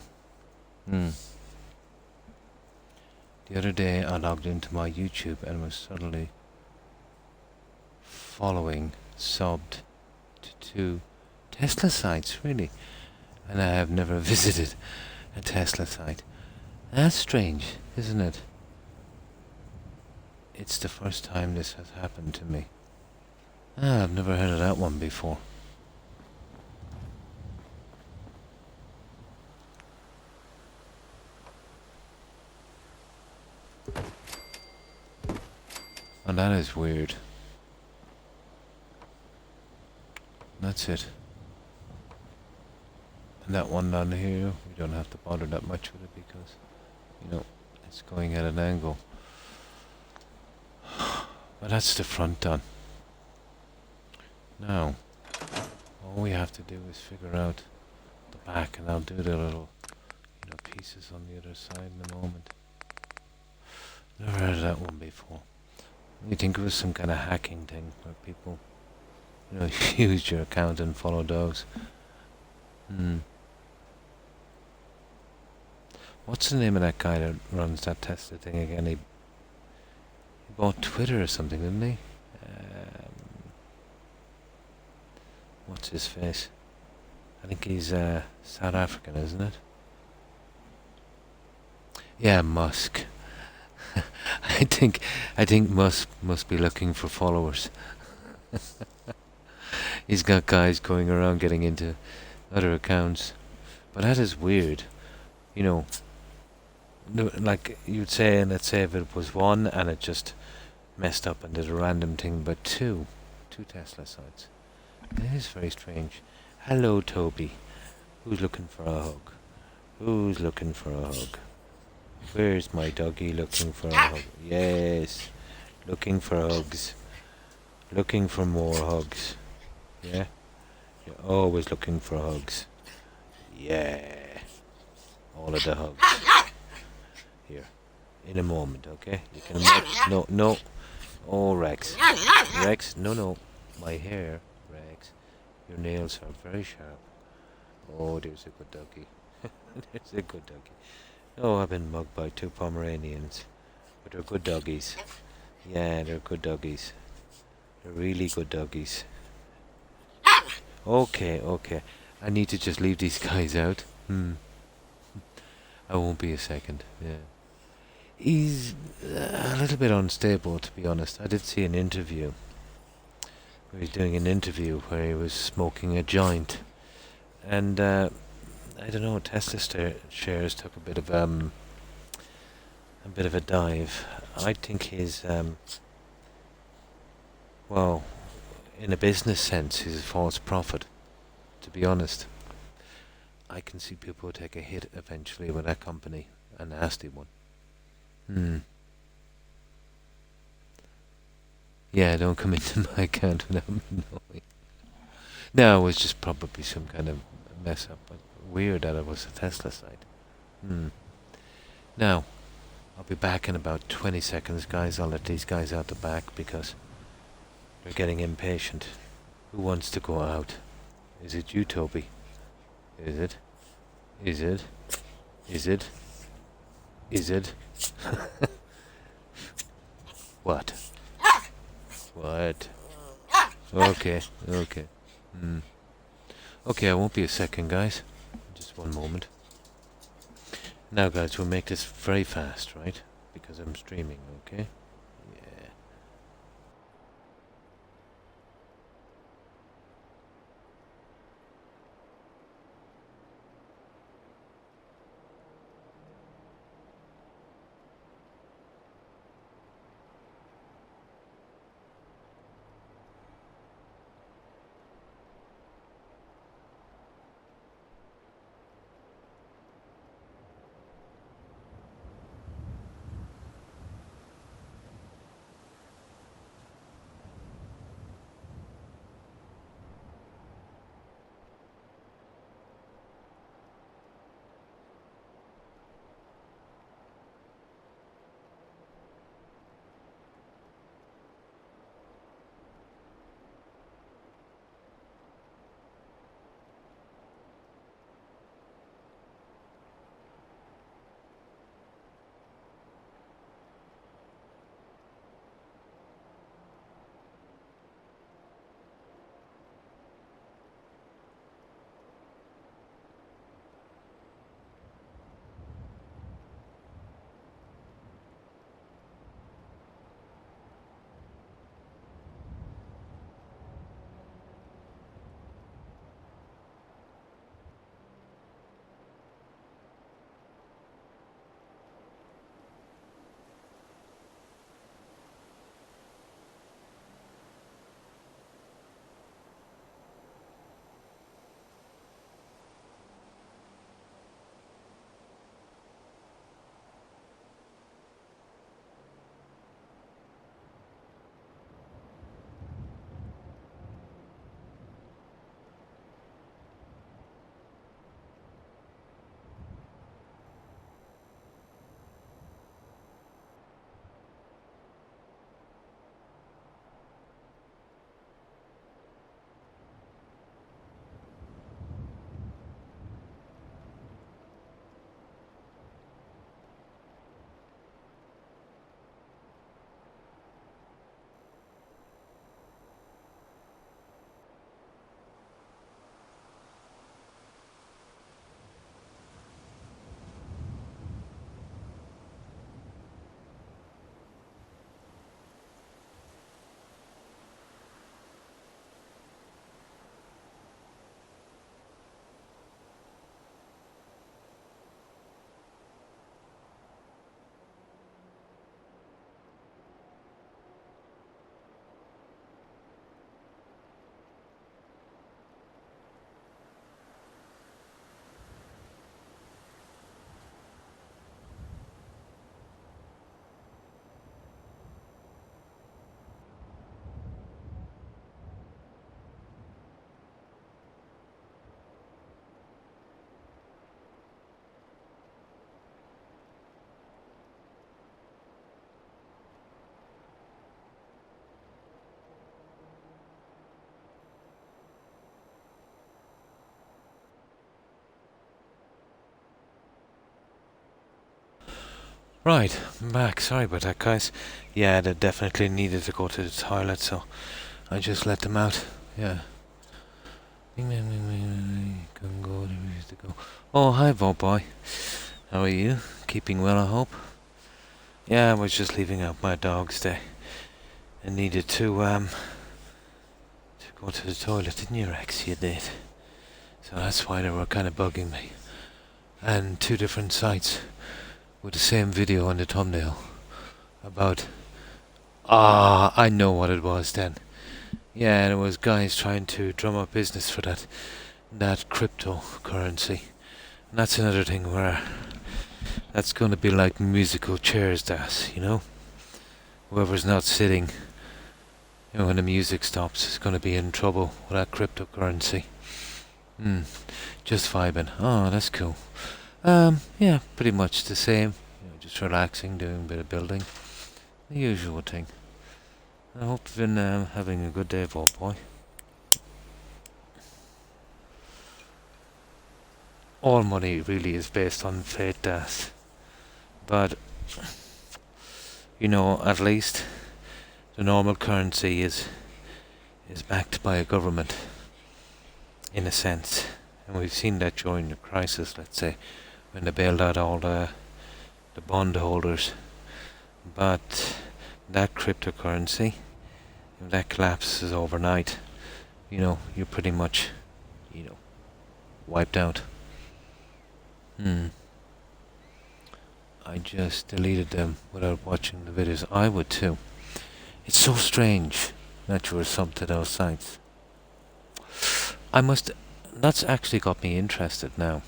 The other day I logged into my YouTube and was suddenly subbed to 2 Tesla sites, really. And I have never visited a Tesla site. That's strange, isn't it? It's the first time this has happened to me. I've never heard of that one before. And that is weird. That's it. And that one down here, we don't have to bother that much with it because, you know, it's going at an angle. But that's the front done. Now, all we have to do is figure out the back, and I'll do the little, pieces on the other side in a moment. Never heard of that one before. You think it was some kind of hacking thing where people, used your account and followed those. What's the name of that guy that runs that Tesla thing again? He bought Twitter or something, didn't he? What's his face? I think he's South African, isn't it? Yeah, Musk. I think Musk must be looking for followers. He's got guys going around getting into other accounts. But that is weird. Like you'd say, and let's say if it was one and it just messed up and did a random thing, but two Tesla sites. That is very strange. Hello, Toby. Who's looking for a hug? Who's looking for a hug? Where's my doggy looking for a hug? Yes. Looking for hugs. Looking for more hugs. Yeah? You're always looking for hugs. Yeah. All of the hugs. Here. In a moment, okay? You can no. Oh, Rex. Rex, no. My hair, Rex. Your nails are very sharp. Oh, there's a good doggy. There's a good doggy. Oh, I've been mugged by 2 Pomeranians. But they're good doggies. Yeah, they're good doggies. They're really good doggies. Okay. I need to just leave these guys out. I won't be a second. Yeah. He's a little bit unstable, to be honest. I did see an interview. He was doing an interview where he was smoking a joint. And, I don't know, Tesla shares took a bit of a dive. I think his, well, in a business sense, he's a false prophet, to be honest. I can see people take a hit eventually with that company, a nasty one. Yeah, don't come into my account without me knowing. No, it was just probably some kind of mess up, but weird that it was a Tesla site. Now, I'll be back in about 20 seconds, guys. I'll let these guys out the back because they're getting impatient. Who wants to go out? Is it you, Toby? Is it? Is it? Is it? Is it? What? What? Okay. Okay, I won't be a second, guys. Just one moment. Now, guys, we'll make this very fast, right? Because I'm streaming, okay? Yeah. Right, I'm back. Sorry about that, guys. Yeah, they definitely needed to go to the toilet, so I just let them out. Yeah. Can go where we used to go. Oh, hi, Vault Boy. How are you? Keeping well, I hope. Yeah, I was just leaving out my dogs. They needed to go to the toilet, didn't you, Rex? You did. So that's why they were kind of bugging me. And two different sites with the same video on the thumbnail about. I know what it was then. Yeah, and it was guys trying to drum up business for that cryptocurrency. And that's another thing where that's going to be like musical chairs, you know? Whoever's not sitting, when the music stops is going to be in trouble with that cryptocurrency. Just vibing. Oh, that's cool. Yeah, pretty much the same. Just relaxing, doing a bit of building. The usual thing. I hope you've been having a good day, Vault Boy. All money really is based on faith, Das. But, at least the normal currency is backed by a government, in a sense. And we've seen that during the crisis, let's say, when they bailed out all the bondholders. But that cryptocurrency, if that collapses overnight, you're pretty much, wiped out. I just deleted them without watching the videos. I would too. It's so strange that you were subbed to those sites. That's actually got me interested now.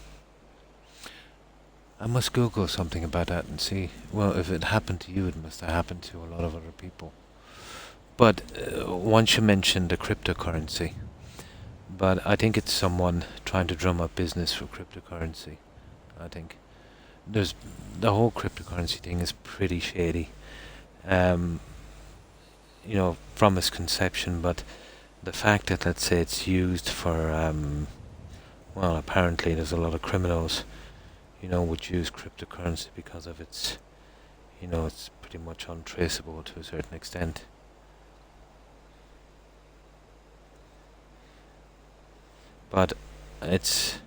I must Google something about that and see. Well, if it happened to you, it must have happened to a lot of other people. But once you mentioned the cryptocurrency, but I think it's someone trying to drum up business for cryptocurrency. I think the whole cryptocurrency thing is pretty shady. From its conception, but the fact that, let's say, it's used for, apparently there's a lot of criminals, would use cryptocurrency because of its, it's pretty much untraceable to a certain extent. But it's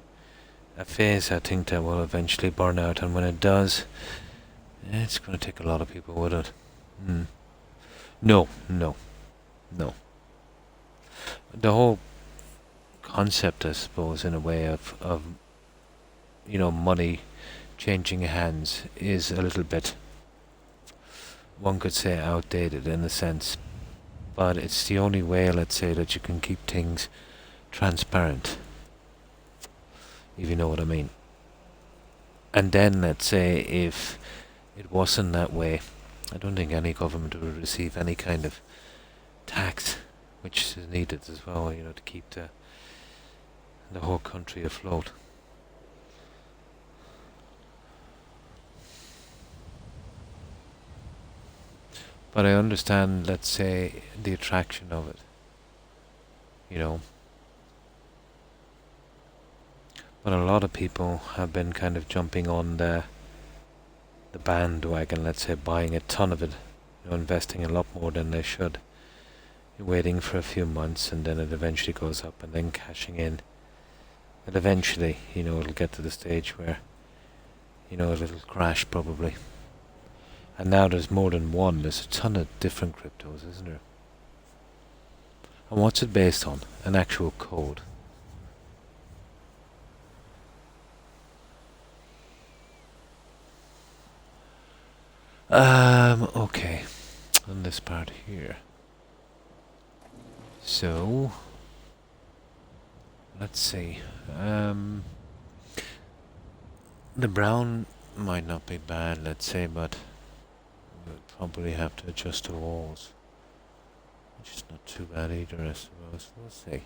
a phase, I think, that will eventually burn out, and when it does, it's going to take a lot of people with it. No. The whole concept, I suppose, in a way of money changing hands is a little bit, one could say, outdated in a sense. But it's the only way, let's say, that you can keep things transparent, if you know what I mean. And then, let's say, if it wasn't that way, I don't think any government would receive any kind of tax, which is needed as well, to keep the whole country afloat. But I understand, let's say, the attraction of it, But a lot of people have been kind of jumping on the bandwagon, let's say, buying a ton of it, investing a lot more than they should, waiting for a few months, and then it eventually goes up, and then cashing in. And eventually, it'll get to the stage where, it'll crash probably. And now there's more than one. There's a ton of different cryptos, isn't there? And what's it based on? An actual code. Okay. On this part here. So, let's see. The brown might not be bad, let's say, but we'll probably have to adjust the walls. Which is not too bad either, I suppose. We'll see.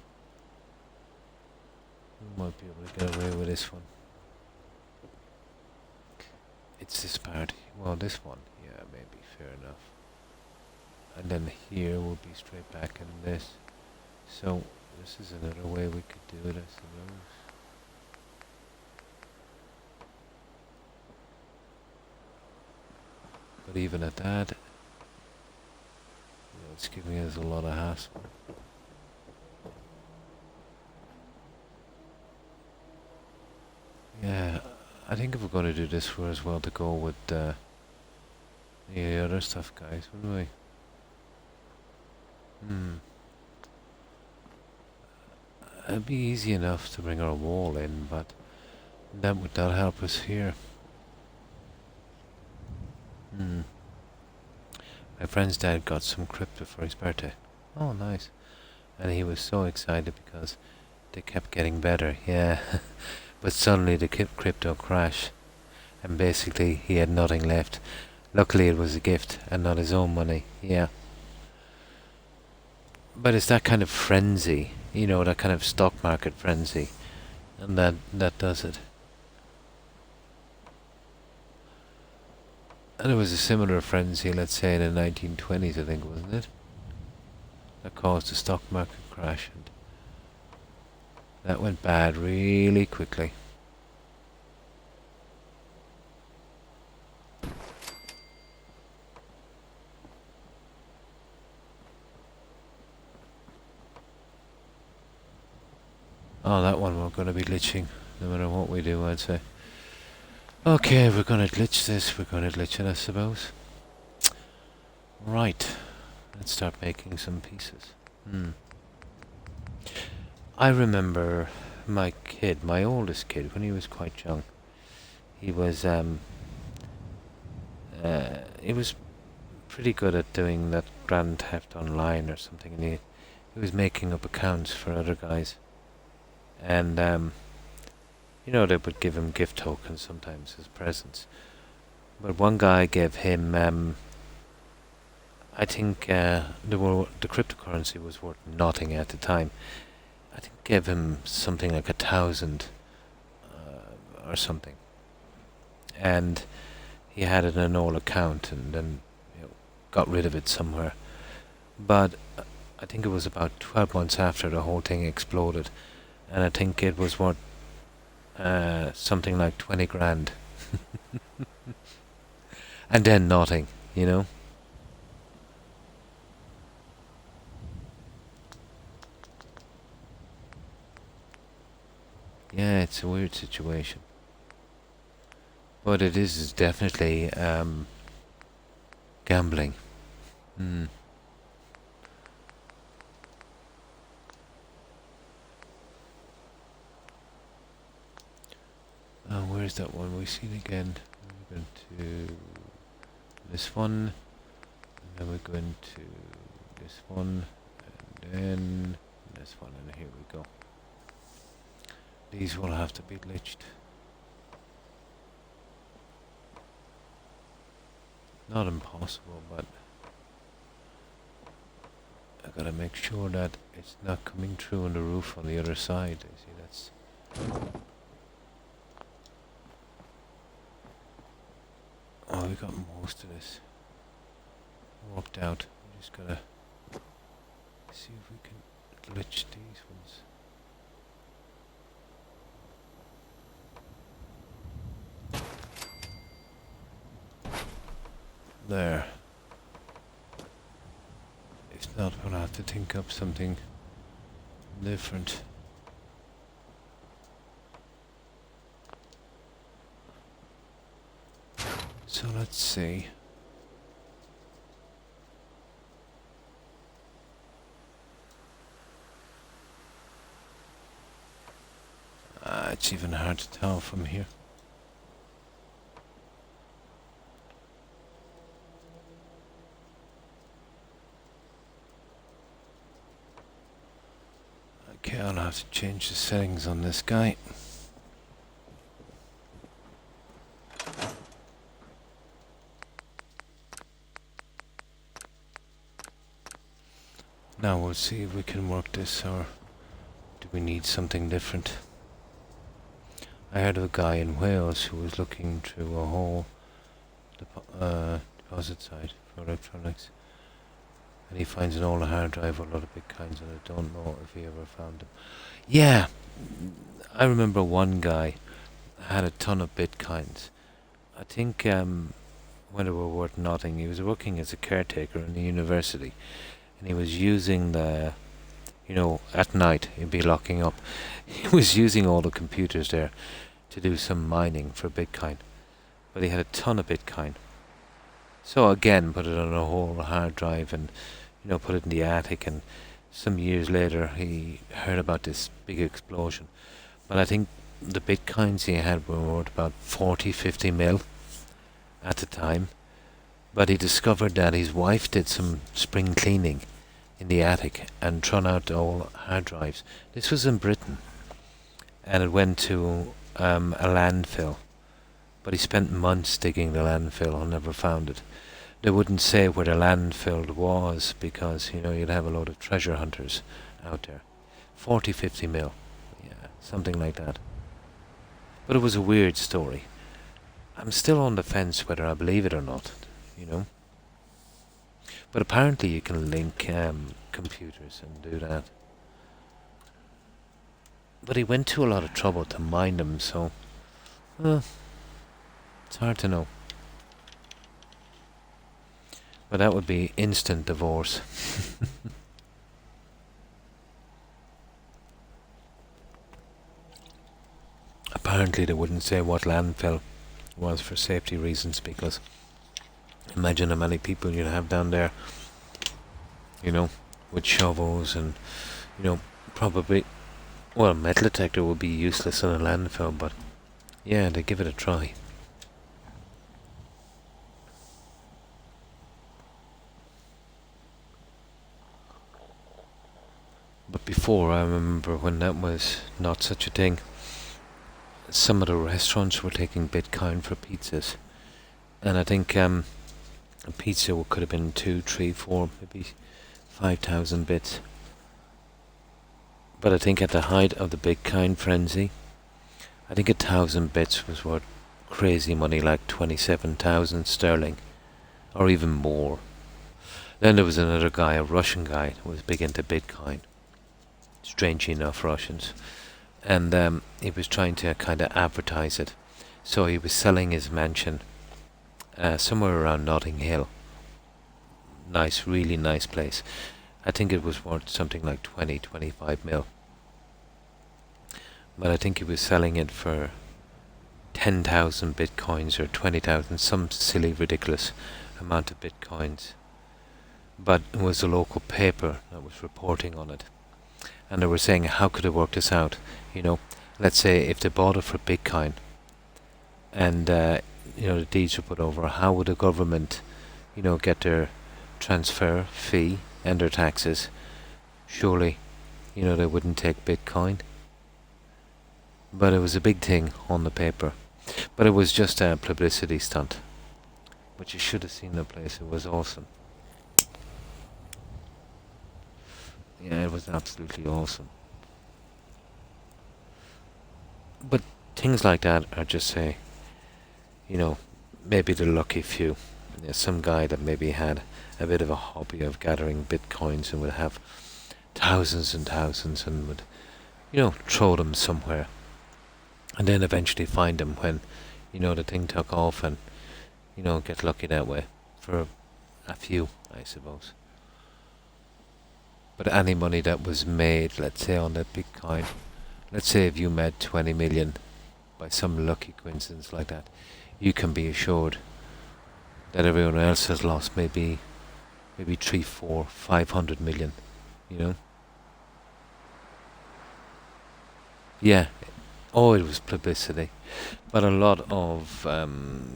We might be able to get away with this one. It's this part. Well, this one. Yeah, maybe. Fair enough. And then here will be straight back in this. So, this is another way we could do it, I suppose. But even at that, it's giving us a lot of hassle. Yeah, I think if we're going to do this, we're as well to go with the other stuff, guys, wouldn't we? It'd be easy enough to bring our wall in, but that would not help us here. My friend's dad got some crypto for his birthday. Oh, nice. And he was so excited because they kept getting better, yeah. But suddenly the crypto crashed, and basically he had nothing left. Luckily it was a gift and not his own money, yeah. But it's that kind of frenzy, you know, that kind of stock market frenzy, and that does it. And it was a similar frenzy, let's say, in the 1920s, I think, wasn't it? That caused the stock market crash, and that went bad really quickly. Oh, that one we're going to be glitching, no matter what we do, I'd say. Okay, we're going to glitch this, we're going to glitch it, I suppose. Right, let's start making some pieces. I remember my kid, my oldest kid, when he was quite young. He was pretty good at doing that Grand Theft Online or something, and he was making up accounts for other guys. And you know, they would give him gift tokens sometimes as presents. But one guy gave him, I think the cryptocurrency was worth nothing at the time. I think gave him something like 1,000 or something. And he had it in an old account and then got rid of it somewhere. But I think it was about 12 months after the whole thing exploded. And I think it was worth something like 20 grand. And then nothing, you know? Yeah, it's a weird situation. But it is definitely gambling. Where's that one? We've seen again. We're going to this one, and then we're going to this one, and then this one, and here we go. These will have to be glitched. Not impossible, but I gotta make sure that it's not coming through on the roof on the other side. You see, that's... Oh, we got most of this worked out. We just gotta see if we can glitch these ones. There. If not, we'll have to think up something different. So let's see. It's even hard to tell from here. Okay, I'll have to change the settings on this guy. Now we'll see if we can work this, or do we need something different? I heard of a guy in Wales who was looking through a whole deposit site for electronics, and he finds an old hard drive with a lot of bitcoins, and I don't know if he ever found them. Yeah, I remember one guy had a ton of bitcoins. I think when they were worth nothing. He was working as a caretaker in a university, and he was using the, at night he'd be locking up. He was using all the computers there to do some mining for Bitcoin, but he had a ton of Bitcoin. So again, put it on a whole hard drive and, put it in the attic. And some years later, he heard about this big explosion. But I think the Bitcoins he had were worth about 40, 50 mil at the time. But he discovered that his wife did some spring cleaning in the attic and thrown out all hard drives. This was in Britain, and it went to a landfill. But he spent months digging the landfill and never found it. They wouldn't say where the landfill was because, you'd have a load of treasure hunters out there. 40, 50 mil. Yeah, something like that. But it was a weird story. I'm still on the fence whether I believe it or not, But apparently you can link computers and do that. But he went to a lot of trouble to mine them, so it's hard to know. But that would be instant divorce. Apparently they wouldn't say what landfill was for safety reasons, because imagine how many people you'd have down there, with shovels and, probably, well, metal detector would be useless in a landfill, but yeah, they give it a try. But before, I remember when that was not such a thing, some of the restaurants were taking Bitcoin for pizzas. And I think a pizza could have been 2, 3, 4, maybe 5,000 bits. But I think at the height of the Bitcoin frenzy, I think 1,000 bits was worth crazy money, like 27,000 sterling, or even more. Then there was another guy, a Russian guy, who was big into Bitcoin. Strangely enough, Russians. And he was trying to kind of advertise it. So he was selling his mansion somewhere around Notting Hill. Nice, really nice place. I think it was worth something like 20, 25 mil. But I think he was selling it for 10,000 bitcoins or 20,000, some silly, ridiculous amount of bitcoins. But it was a local paper that was reporting on it. And they were saying, how could they work this out? Let's say if they bought it for Bitcoin and, the deeds were put over, how would the government, get their transfer fee and their taxes? Surely, they wouldn't take Bitcoin. But it was a big thing on the paper. But it was just a publicity stunt. But you should have seen the place. It was awesome. Yeah, it was absolutely awesome. But things like that are just, say, maybe the lucky few. There's some guy that maybe had a bit of a hobby of gathering bitcoins and would have thousands and thousands and would, throw them somewhere. And then eventually find them when, the thing took off and, get lucky that way. For a few, I suppose. But any money that was made, let's say on that Bitcoin, let's say if you made 20 million by some lucky coincidence like that, you can be assured that everyone else has lost maybe 3, 4, 500 million, Yeah. Oh, it was publicity. But a lot of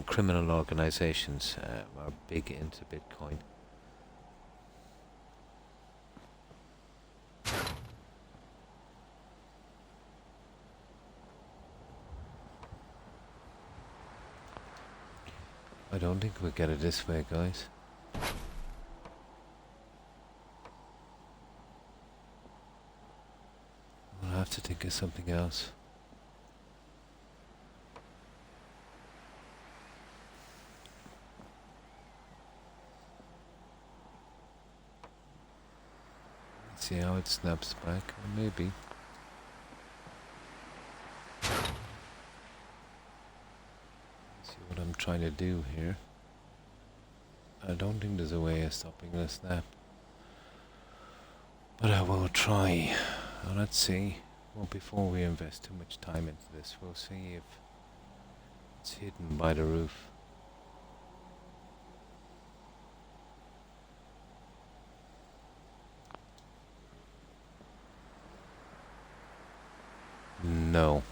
criminal organizations are big into Bitcoin. I don't think we'll get it this way, guys. We'll have to think of something else. Let's see how it snaps back, or maybe. See what I'm trying to do here. I don't think there's a way of stopping the snap. But I will try. Let's see. Well, before we invest too much time into this, we'll see if it's hidden by the roof. No,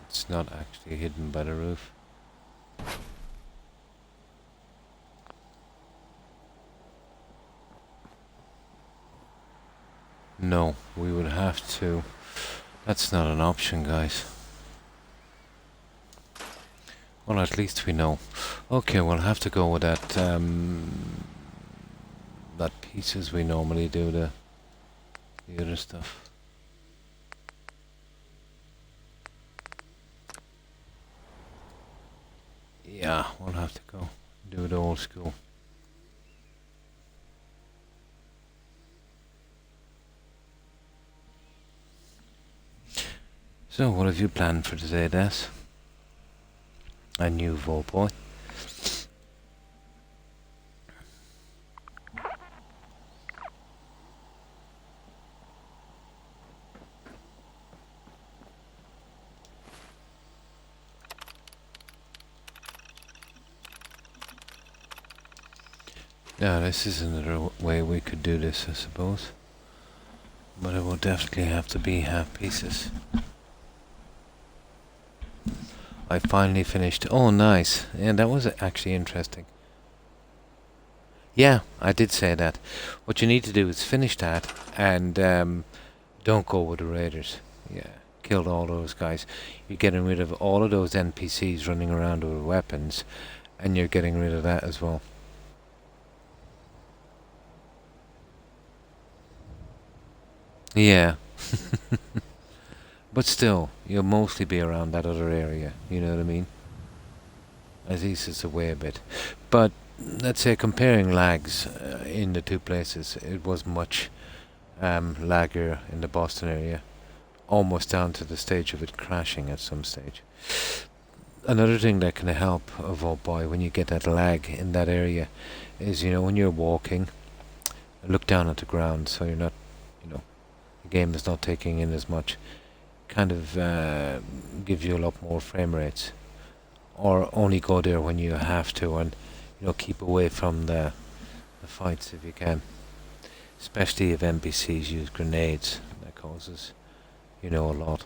it's not actually hidden by the roof. No, we would have to. That's not an option, guys. Well, at least we know. Okay, we'll have to go with that, that pieces we normally do, the other stuff. Yeah, we'll have to go do it old school. So, what have you planned for today, Des? A new Vault Boy. Yeah, this is another way we could do this, I suppose. But it will definitely have to be half pieces. I finally finished. Oh, nice. Yeah, that was actually interesting. Yeah, I did say that. What you need to do is finish that and don't go with the raiders. Yeah, killed all those guys. You're getting rid of all of those NPCs running around with weapons, and you're getting rid of that as well. Yeah. But still, you'll mostly be around that other area, you know what I mean? At least it's away a bit. But, let's say comparing lags in the two places, it was much laggier in the Boston area. Almost down to the stage of it crashing at some stage. Another thing that can help a Vault Boy when you get that lag in that area is, you know, when you're walking, look down at the ground so you're not, you know, the game is not taking in as much. Kind of gives you a lot more frame rates. Or only go there when you have to, and you know, keep away from the fights if you can. Especially if NPCs use grenades, that causes, you know, a lot.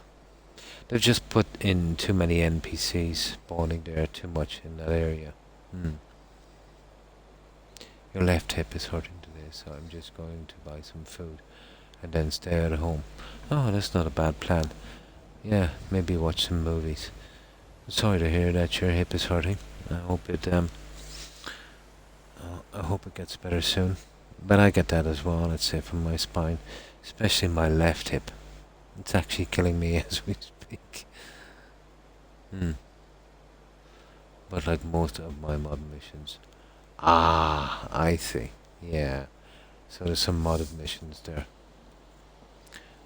They've just put in too many NPCs spawning there too much in that area. Your left hip is hurting today, so I'm just going to buy some food and then stay at home. Oh, that's not a bad plan. Yeah, maybe watch some movies. Sorry to hear that your hip is hurting. I hope it gets better soon. But I get that as well, let's say, from my spine, especially my left hip. It's actually killing me as we speak. But like most of my mod missions. Ah, I see. Yeah. So there's some modded missions there.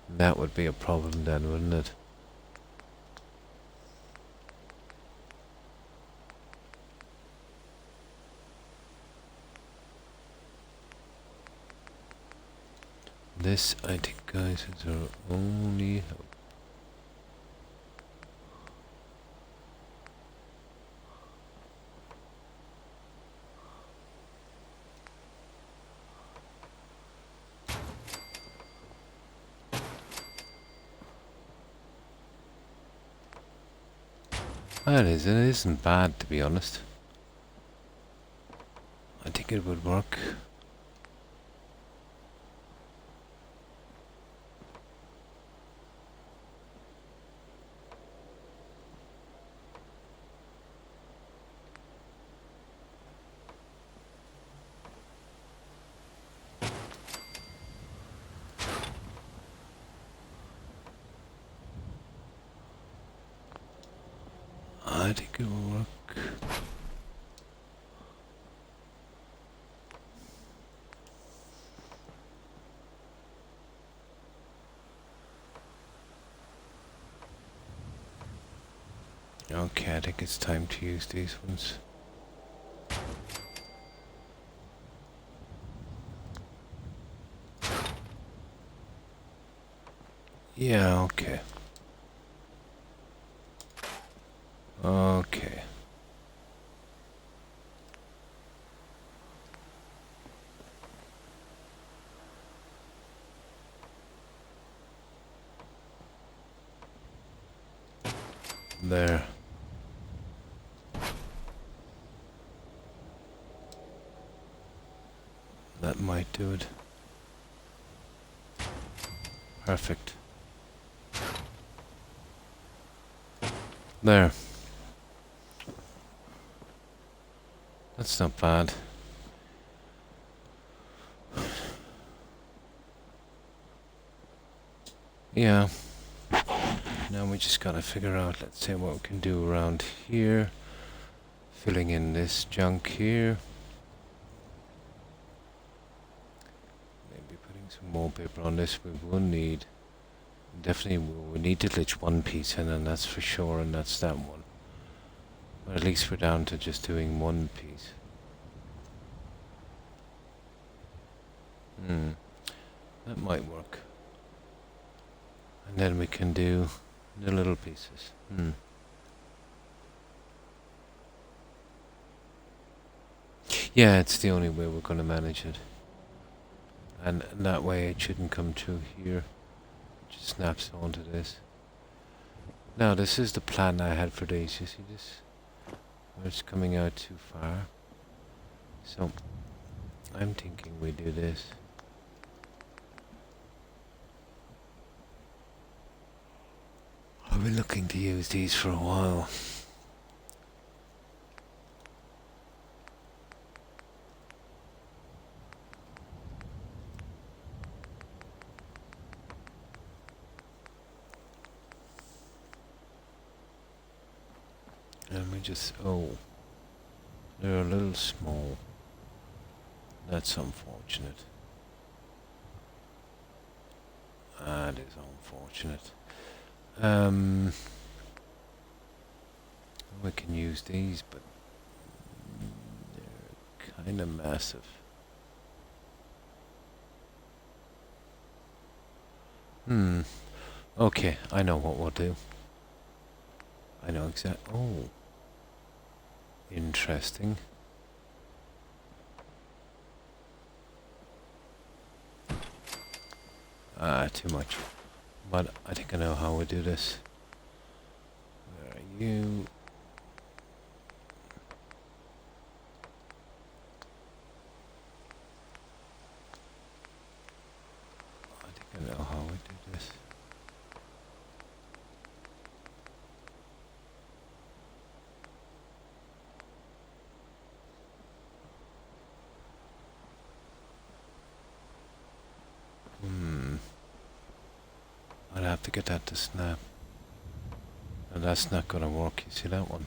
That would be a problem then, wouldn't it? This, I think, guys, is our only hope. It isn't bad, to be honest. I think it would work. I think it will work. Okay, I think it's time to use these ones. Yeah, okay. Okay. There. That might do it. Perfect. There. That's not bad. Yeah. Now we just gotta figure out, let's say, what we can do around here. Filling in this junk here. Maybe putting some wallpaper on this. We will need, definitely we need to glitch one piece in, and that's for sure, and that's that one. But at least we're down to just doing one piece. That might work. And then we can do the little pieces. Yeah, it's the only way we're going to manage it. And that way it shouldn't come through here. It just snaps onto this. Now this is the plan I had for these. You see this? Where it's coming out too far. So I'm thinking we do this. I've been looking to use these for a while. And we just, oh, they're a little small. That's unfortunate. That is unfortunate. We can use these, but they're kind of massive. Okay, I know what we'll do. I know exactly. Oh, interesting. Too much. But I think I know how we do this. Where are you? I think I know how we do this. I'd have to get that to snap. And that's not gonna work, you see that one?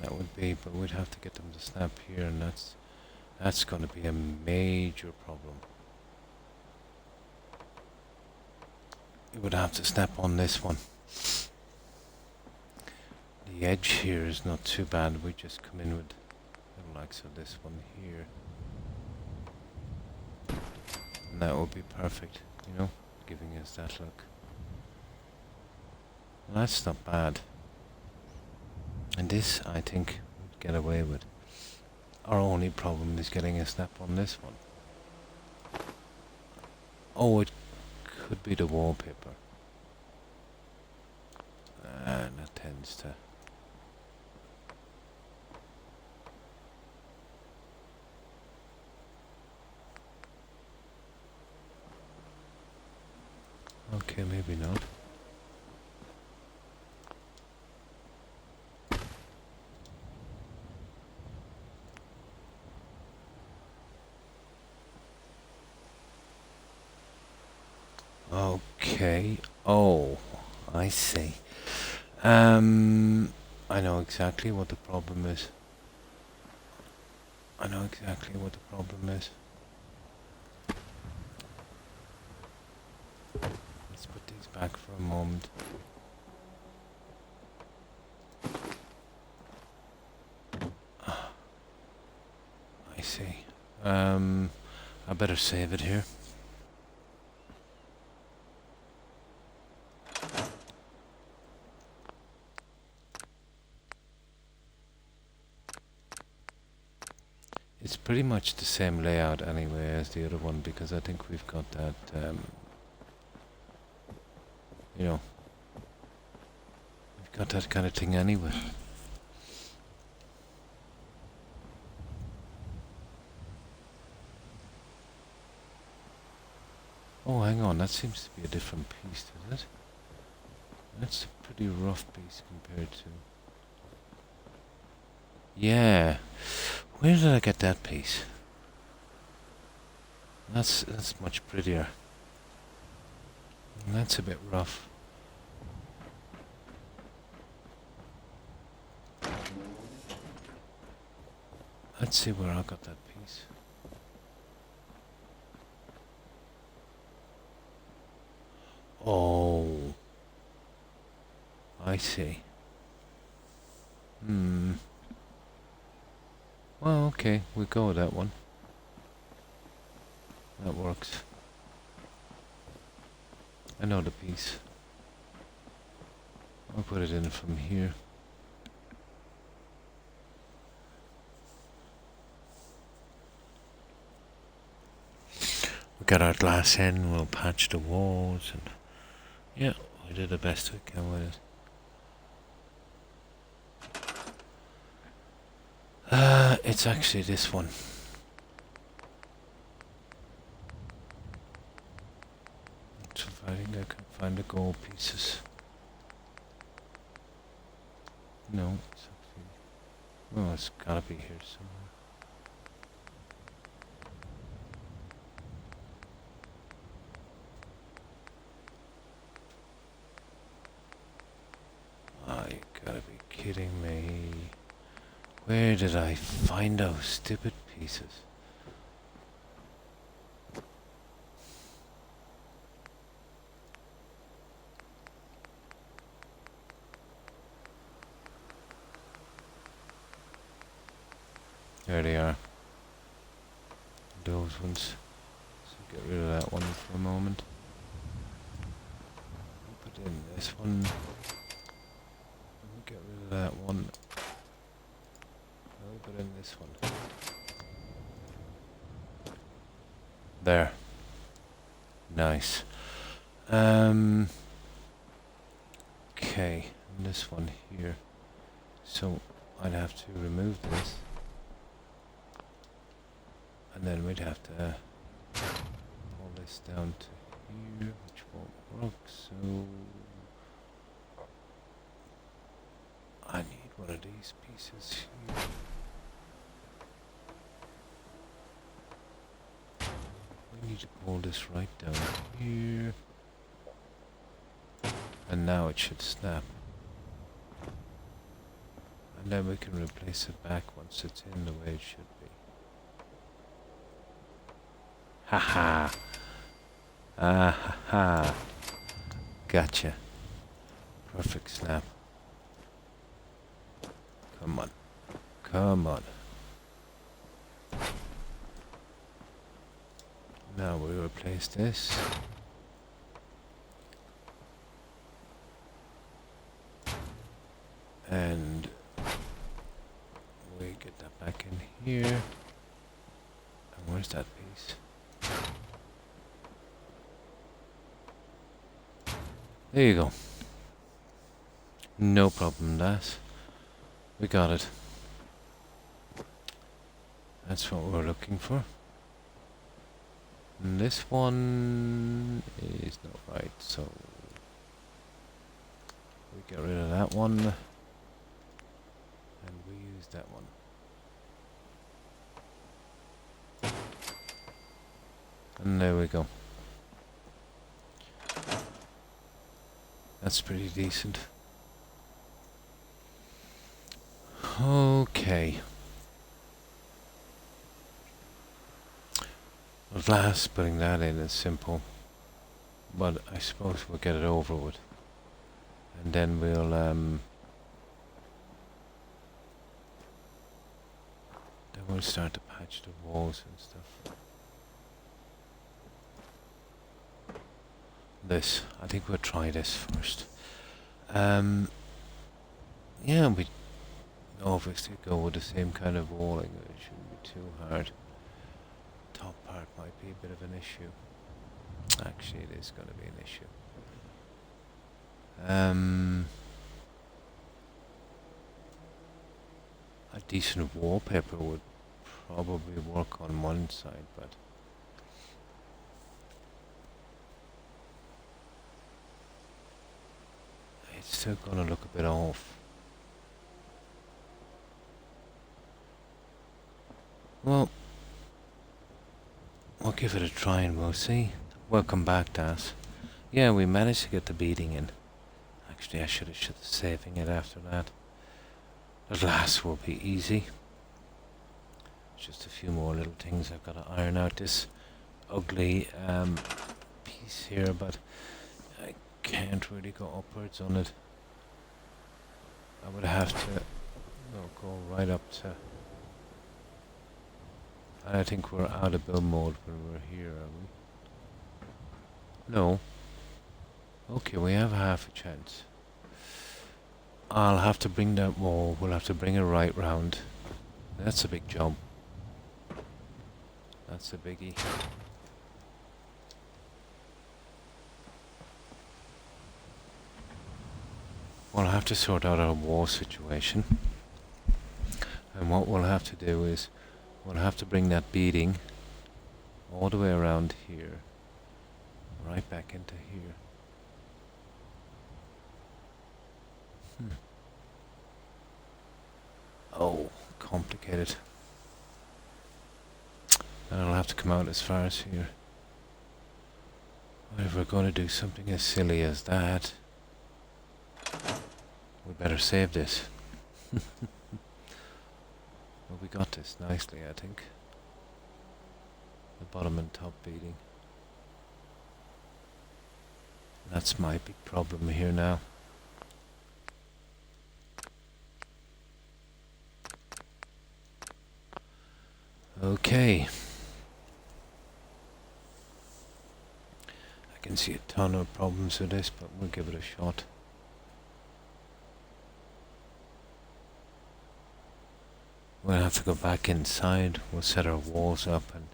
That would be, but we'd have to get them to snap here, and that's gonna be a major problem. It would have to snap on this one. The edge here is not too bad, we just come in with the likes of this one here. And that would be perfect, you know, giving us that look. Well, that's not bad. And this, I think, we'd get away with. Our only problem is getting a snap on this one. Oh, it could be the wallpaper. And that tends to... Okay, maybe not. Okay. Oh, I see. I know exactly what the problem is. I know exactly what the problem is. Let's put these back for a moment. I see. I better save it here. It's pretty much the same layout anyway as the other one, because I think we've got that, you know, we've got that kind of thing anyway. Oh, hang on, that seems to be a different piece, does it? That's a pretty rough piece compared to... Yeah. Where did I get that piece? That's much prettier. And that's a bit rough. Let's see where I got that piece. Oh, I see. Well, okay, we'll go with that one. That works. I know the piece. I'll put it in from here. We got our glass in, we'll patch the walls, and yeah, we did the best we can with it. It's actually this one. So I think I can find the gold pieces. No, it's actually... Well, it's gotta be here somewhere. Oh, you gotta be kidding me. Where did I find those stupid pieces? There they are. Those ones. So get rid of that one for a moment. Put in this one. Get rid of that one. I'll put in this one. There. Nice. Okay, and this one here. So I'd have to remove this. And then we'd have to pull this down to here, which won't work, so I need one of these pieces here. We need to pull this right down here. And now it should snap. And then we can replace it back once it's in the way it should be. Haha. Ah ha ha. Gotcha. Perfect snap. Come on. Come on. Now we replace this. And we get that back in here. And where's that piece? There you go. No problem, that. We got it. That's what we're looking for. And this one is not right, so we get rid of that one. And we use that one. And there we go. That's pretty decent. Okay. Well, glass, putting that in is simple. But I suppose we'll get it over with. And then we'll start to patch the walls and stuff. This, I think we'll try this first. Yeah, we obviously go with the same kind of walling. It shouldn't be too hard. Top part might be a bit of an issue. Actually, it is going to be an issue. A decent wallpaper would probably work on one side, but it's still going to look a bit off. Well, we'll give it a try and we'll see. Welcome back, Das. Yeah, we managed to get the beating in. Actually, I should have saving it after that. The last will be easy. Just a few more little things I've got to iron out. This ugly piece here, but I can't really go upwards on it. I would have to go right up to... And I think we're out of build mode when we're here, are we? No. Okay, we have half a chance. I'll have to bring that wall. We'll have to bring it right round. That's a big jump. That's a biggie. We'll have to sort out our wall situation. And what we'll have to do is we'll have to bring that beading all the way around here. Right back into here. Oh, complicated. And I'll have to come out as far as here. But if we're going to do something as silly as that, we better save this. Well, we got this nicely, I think. The bottom and top beading. That's my big problem here now. Okay. I can see a ton of problems with this, but we'll give it a shot. We'll have to go back inside. We'll set our walls up, and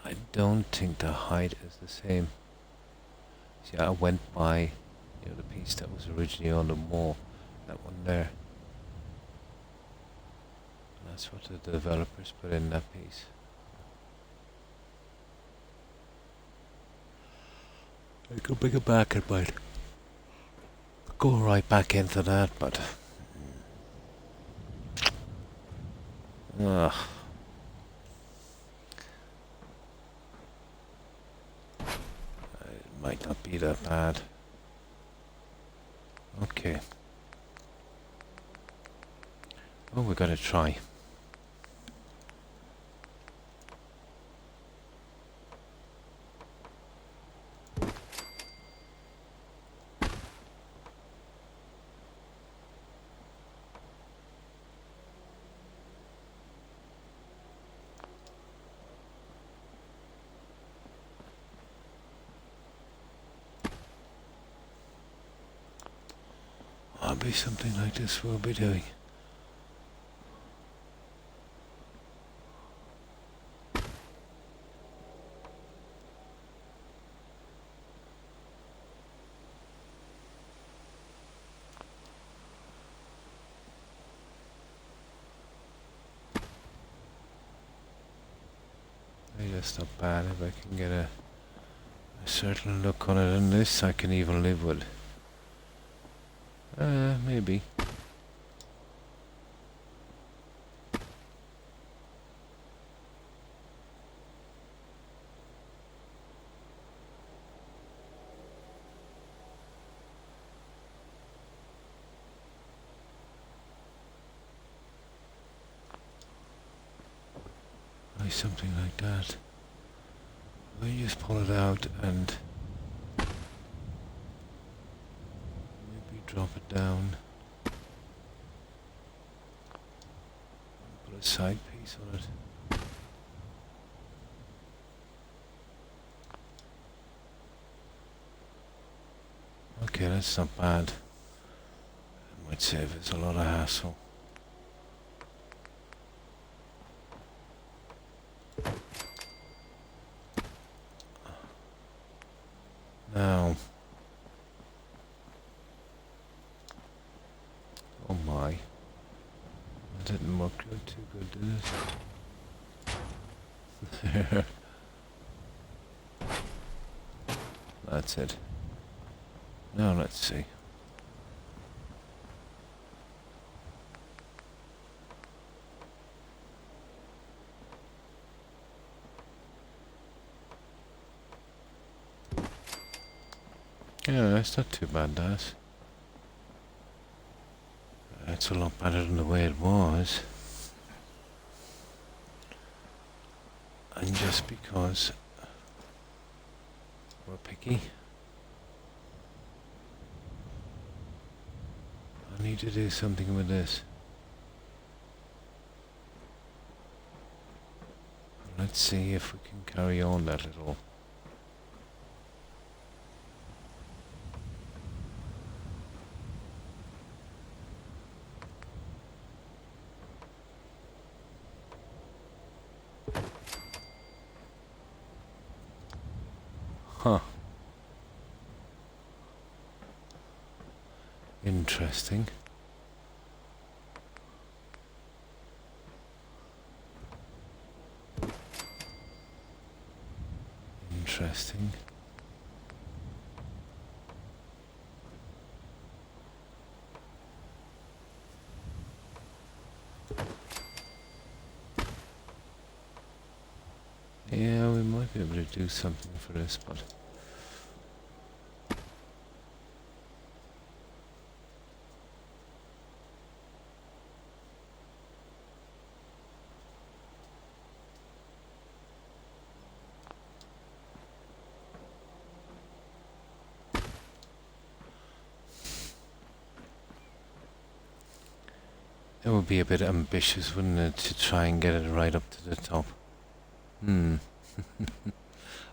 I don't think the height is the same. See, I went by, the piece that was originally on the wall, that one there. That's what the developers put in that piece. I could bring it back, it might go right back into that, but it might not be that bad. Okay. Oh, we gotta try. Be something like this we'll be doing. That's not bad. If I can get a certain look on it, and this I can even live with. Maybe. Like something like that. We just pull it out and maybe drop it down. Put a a side piece on it. Okay, that's not bad. It might save us a lot of hassle. Now. Oh my. That didn't work out too good, did it? There. That's it. Now let's see. Yeah, it's not too bad, that. It's a lot better than the way it was. And just because we're picky, I need to do something with this. Let's see if we can carry on that little. Huh. Interesting. Interesting. Yeah, we might be able to do something for this, but it would be a bit ambitious, wouldn't it, to try and get it right up to the top.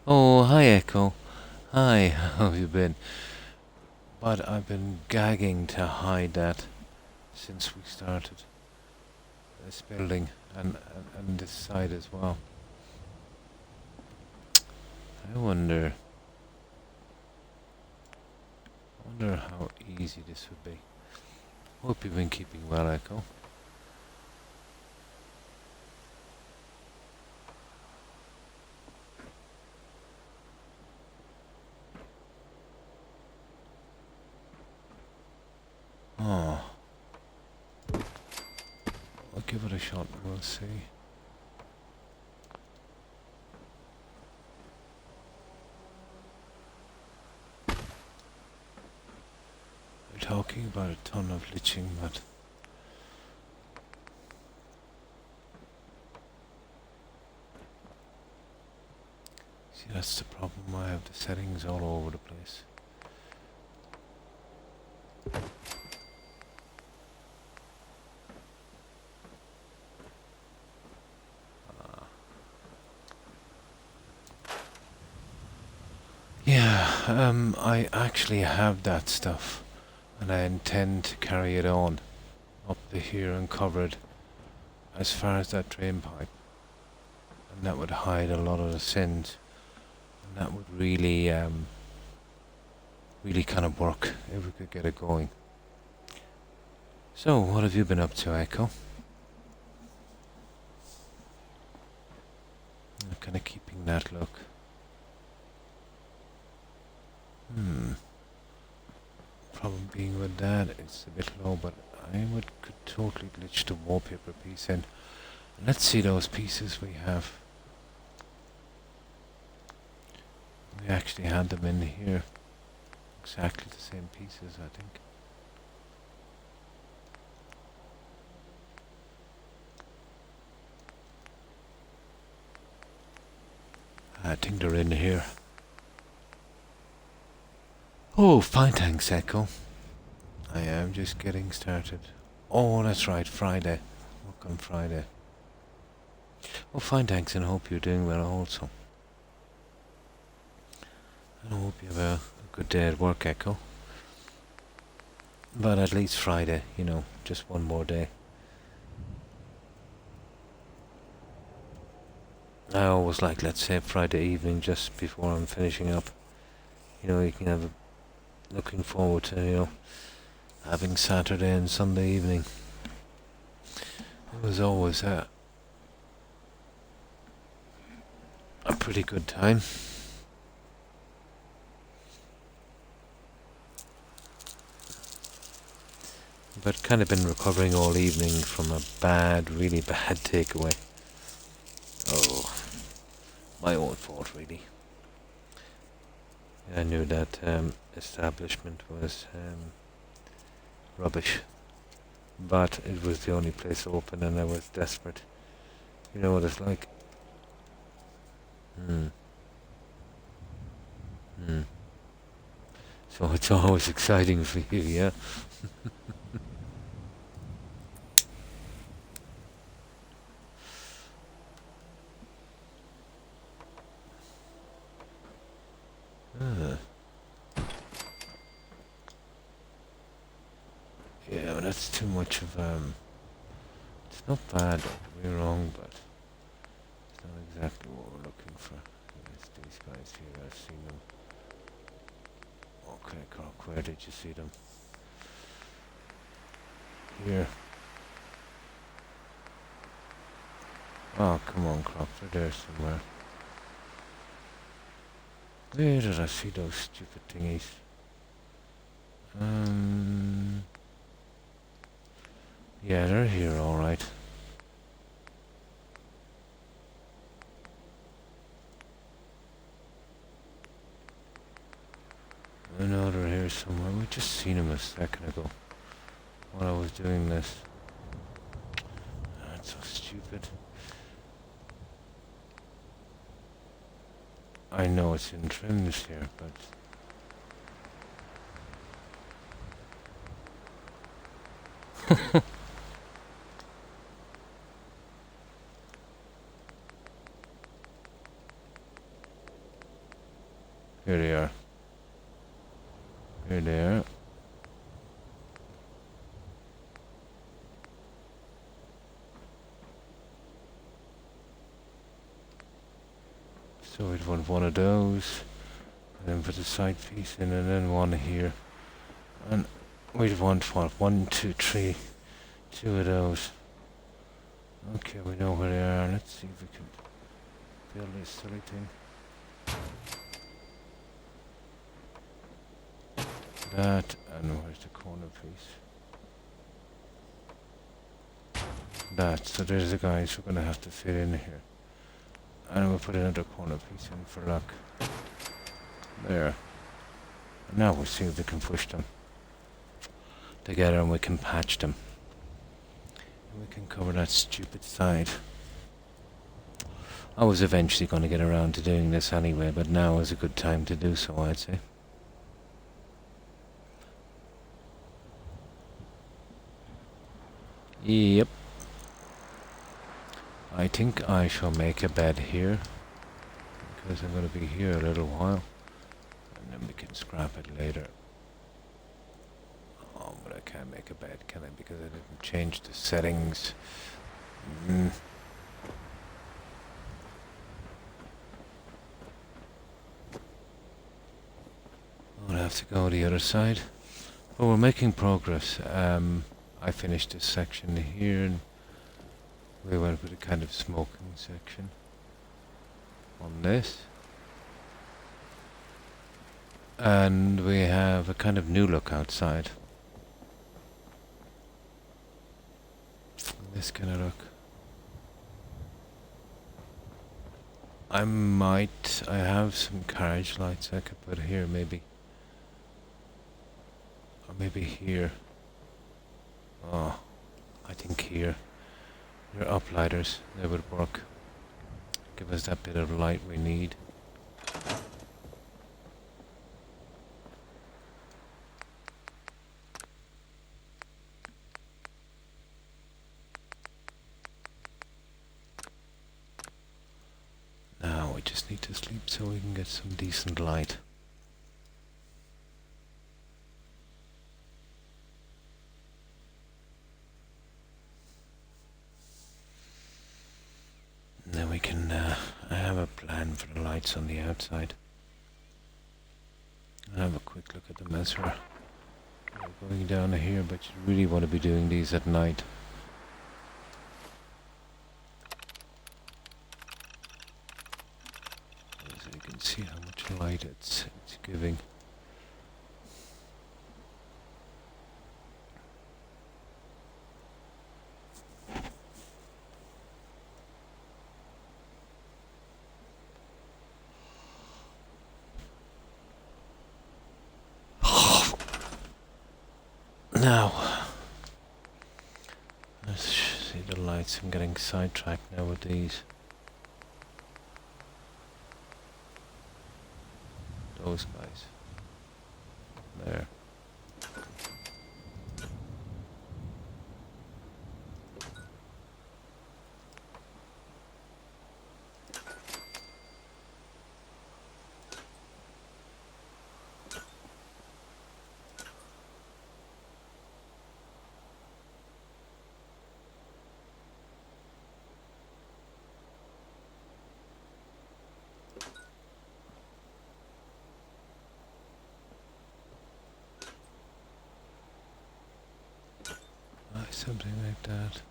Oh, hi Echo. Hi, how have you been? But I've been gagging to hide that since we started this building and this side as well. I wonder how easy this would be. Hope you've been keeping well, Echo. Oh. I'll give it a shot and we'll see. They're talking about a ton of leaching, but see, that's the problem. I have the settings all over the place. Yeah, I actually have that stuff, and I intend to carry it on up to here and cover it as far as that drain pipe, and that would hide a lot of the sins, and that would really, really kind of work if we could get it going. So, what have you been up to, Echo? I'm kind of keeping that look. Problem being with that, it's a bit low, but could totally glitch the wallpaper piece in. Let's see those pieces we have. We actually had them in here. Exactly the same pieces, I think. I think they're in here. Oh, fine, thanks, Echo. I am just getting started. Oh, that's right, Friday. Work on Friday. Oh, fine, thanks, and hope you're doing well also. I hope you have a good day at work, Echo. But at least Friday, you know, just one more day. I always like, let's say, Friday evening just before I'm finishing up. You know, you can have looking forward to, you know, having Saturday and Sunday evening. It was always a pretty good time. But kind of been recovering all evening from a really bad takeaway. Oh, my own fault, really. I knew that establishment was rubbish, but it was the only place open and I was desperate. You know what it's like? So it's always exciting for you, yeah? Ah. Yeah, well, that's too much of it's not bad, don't get me wrong, but it's not exactly what we're looking for. Yes, these guys here, I've seen them. Okay, Croc, where did you see them? Here. Oh, come on, Croc, they're there somewhere. Where did I see those stupid thingies? Yeah, they're here, alright. I know they're here somewhere. We just seen them a second ago while I was doing this. That's so stupid. I know it's in trims here, but here they are. Here they are. So we'd want one of those, and then put the side piece in, and then one here. And we'd want what? 1, 2, 3. 2 of those. Okay, we know where they are. Let's see if we can build this silly thing. That, and where's the corner piece? That, so there's the guys we're gonna have to fit in here. And we'll put another corner piece in for luck. There. And now we'll see if we can push them together and we can patch them. And we can cover that stupid side. I was eventually going to get around to doing this anyway, but now is a good time to do so, I'd say. Yep. I think I shall make a bed here, because I'm going to be here a little while, and then we can scrap it later. Oh, but I can't make a bed, can I? Because I didn't change the settings. I'll have to go the other side. But we're making progress. I finished this section here, and we went with a kind of smoking section on this. And we have a kind of new look outside. This kind of look. I have some carriage lights I could put here maybe. Or maybe here. Oh, I think here. They're uplighters, they would work. Give us that bit of light we need. just need to sleep so we can get some decent light. And then we can, I have a plan for the lights on the outside. I'll have a quick look at the measure. We're going down here, but you really want to be doing these at night. So you can see how much light it's giving. Now, let's see the lights. I'm getting sidetracked now with these. Those guys. There. Something like that.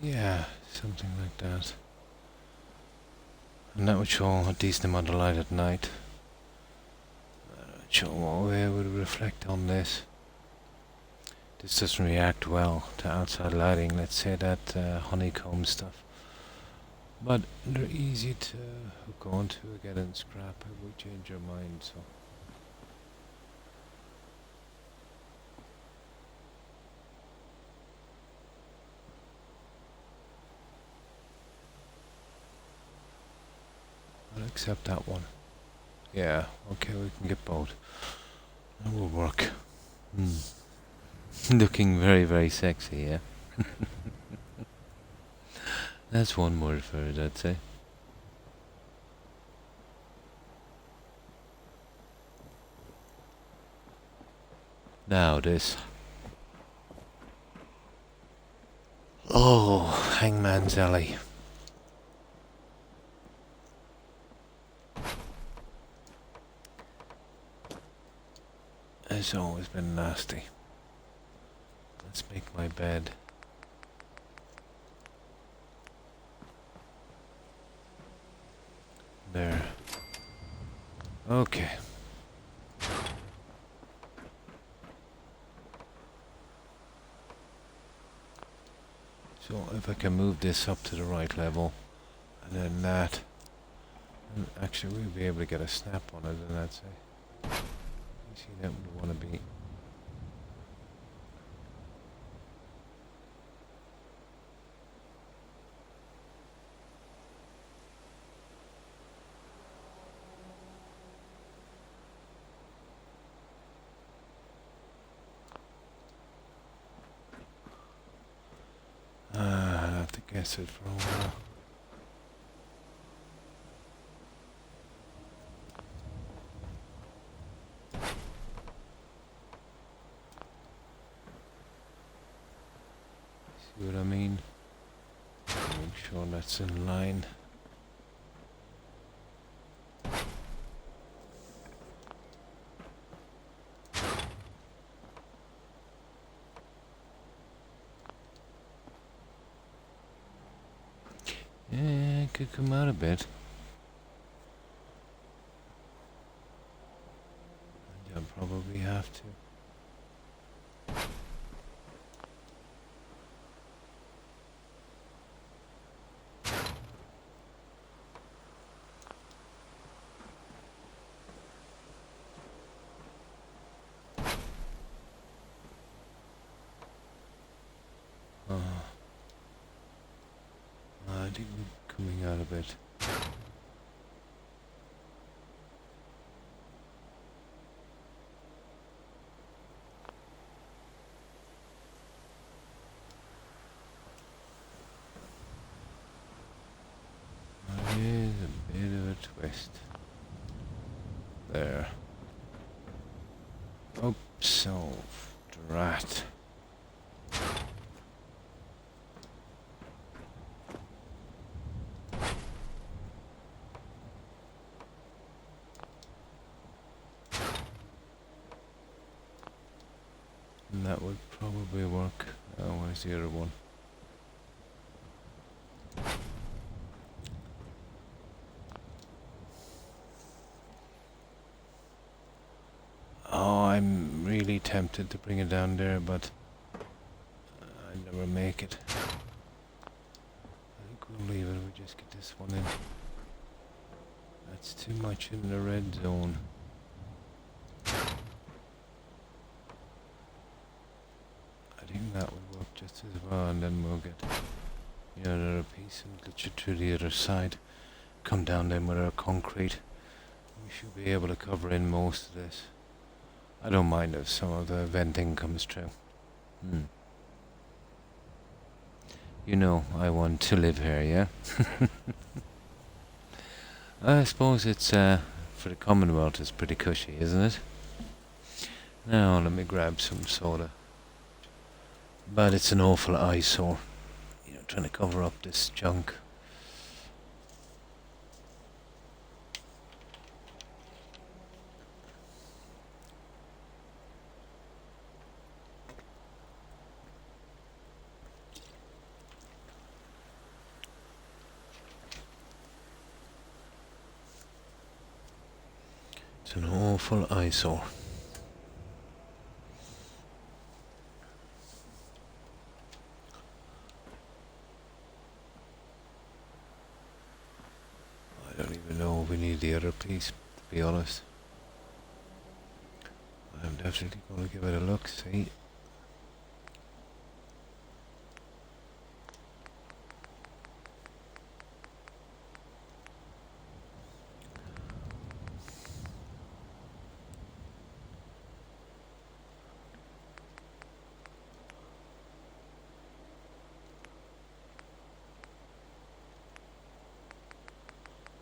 Yeah, something like that. And that would show a decent amount of light at night. That would show what way it would reflect on this. This doesn't react well to outside lighting. Let's say that honeycomb stuff. But they're easy to hook onto again and scrap. It will change your mind, so. I'll accept that one. Yeah, okay, we can get both. That will work. Looking very, very sexy, yeah? That's one word for it, I'd say. Now this. Oh, Hangman's Alley. It's always been nasty. Let's make my bed. There. Okay. So if I can move this up to the right level, and then that, and actually we'll be able to get a snap on it, and that's it. You see that we want to be. I'll have to guess it for a while. See what I mean? Make sure that's in line. Yeah, it could come out a bit. think we're coming out of it. There is a bit of a twist. There. Oops, so drat. And that would probably work. Oh, where's the other one? Oh, I'm really tempted to bring it down there, but I never make it. I think we'll leave it. We'll just get this one in. That's too much in the red zone. I think that would work just as well, and then we'll get the other piece and glitch it to the other side. Come down then with our concrete. We should be able to cover in most of this. I don't mind if some of the venting comes true. You know, I want to live here, yeah? I suppose it's, for the Commonwealth, it's pretty cushy, isn't it? Now, let me grab some soda. But it's an awful eyesore, you know, trying to cover up this junk. It's an awful eyesore. I don't even know if we need the other piece, to be honest. I'm definitely going to give it a look, see.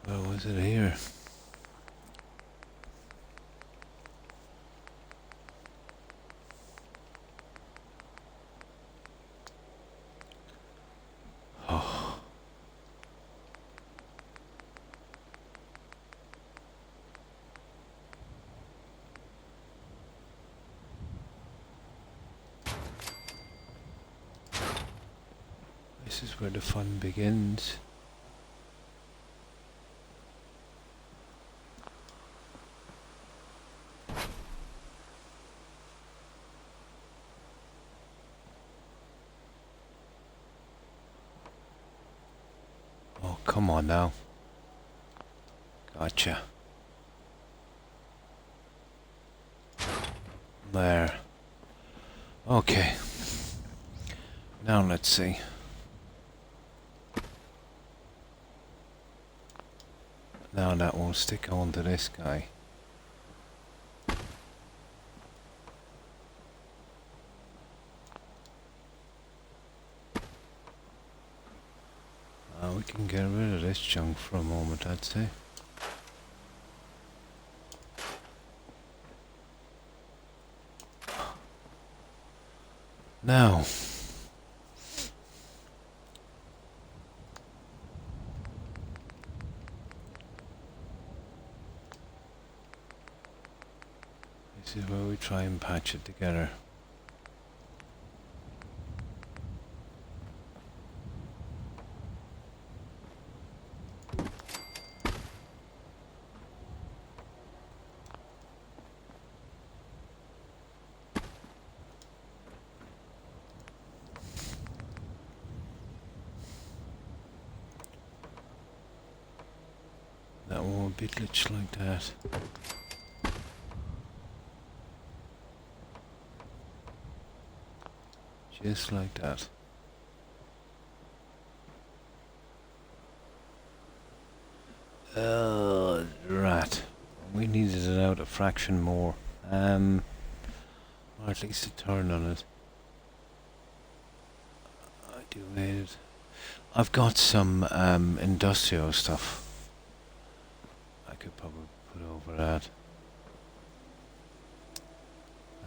Where was it here? Oh. This is where the fun begins. Oh, come on now. Gotcha. There. Okay. Now let's see. Now that won't stick onto this guy. We can get rid of this junk for a moment, I'd say. Now. This is where we try and patch it together. That won't be glitched like that. Just like that. Rat. We needed it out a fraction more. Or at least a turn on it. I do need it. I've got some industrial stuff. I could probably put over that.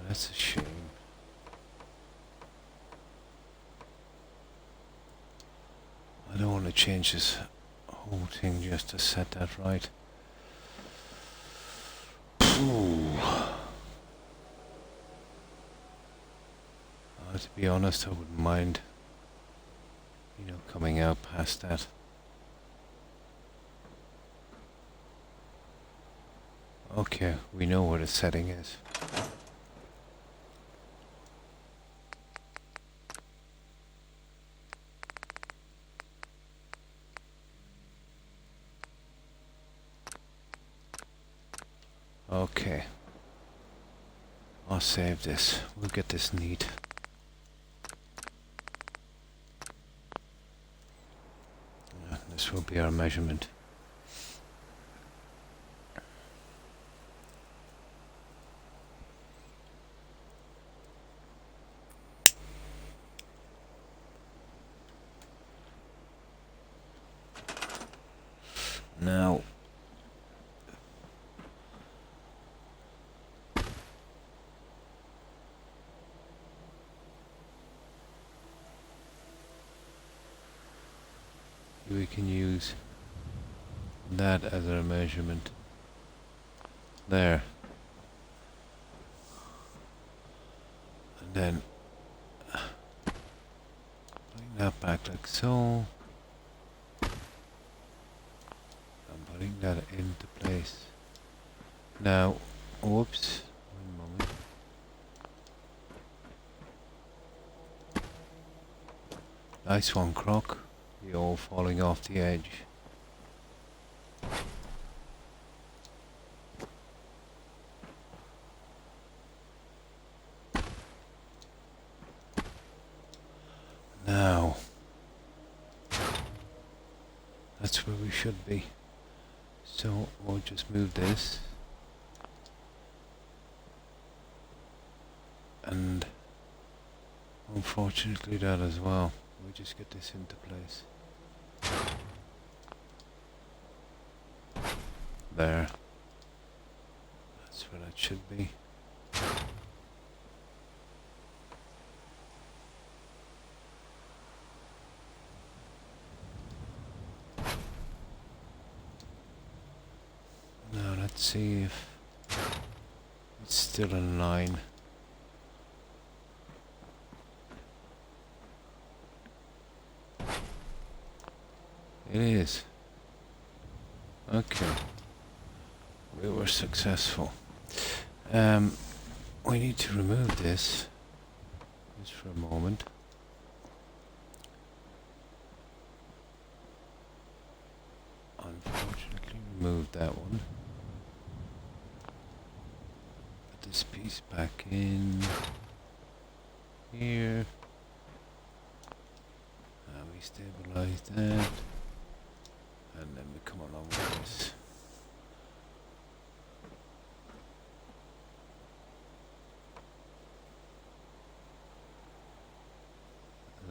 That's a shame. I don't want to change this whole thing just to set that right. Ooh. To be honest, I wouldn't mind, coming out past that. Okay, we know what the setting is. Okay. I'll save this. We'll get this neat. This will be our measurement. Now, we can use that as our measurement. There. And then bring that back like so. I'm putting that into place. Now, whoops, one moment. Nice one, Croc. You're all falling off the edge. Now, that's where we should be. So we'll just move this. And unfortunately that as well. We'll just get this into place. There. That's where that should be. Now let's see if it's still in line. It is. Okay. We were successful. We need to remove this just for a moment. Unfortunately, removed that one. Put this piece back in here. We stabilize that. And then we come along with this.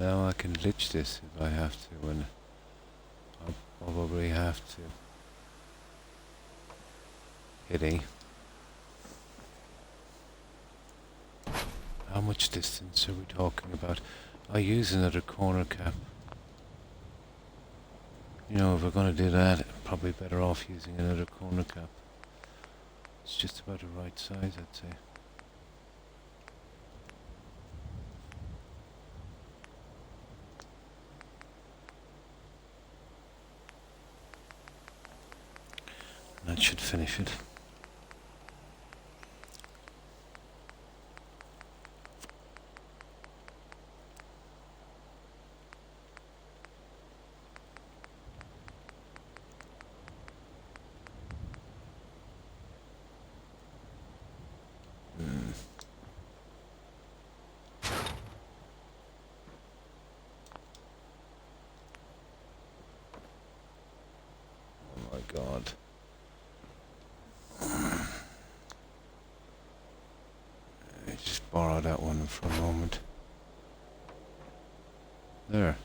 Now I can glitch this if I have to, and I'll probably have to. Hitting. How much distance are we talking about? I use another corner cap. If we're going to do that, probably better off using another corner cap. It's just about the right size, I'd say. That should finish it. Oh my God. borrow that one for a moment. There.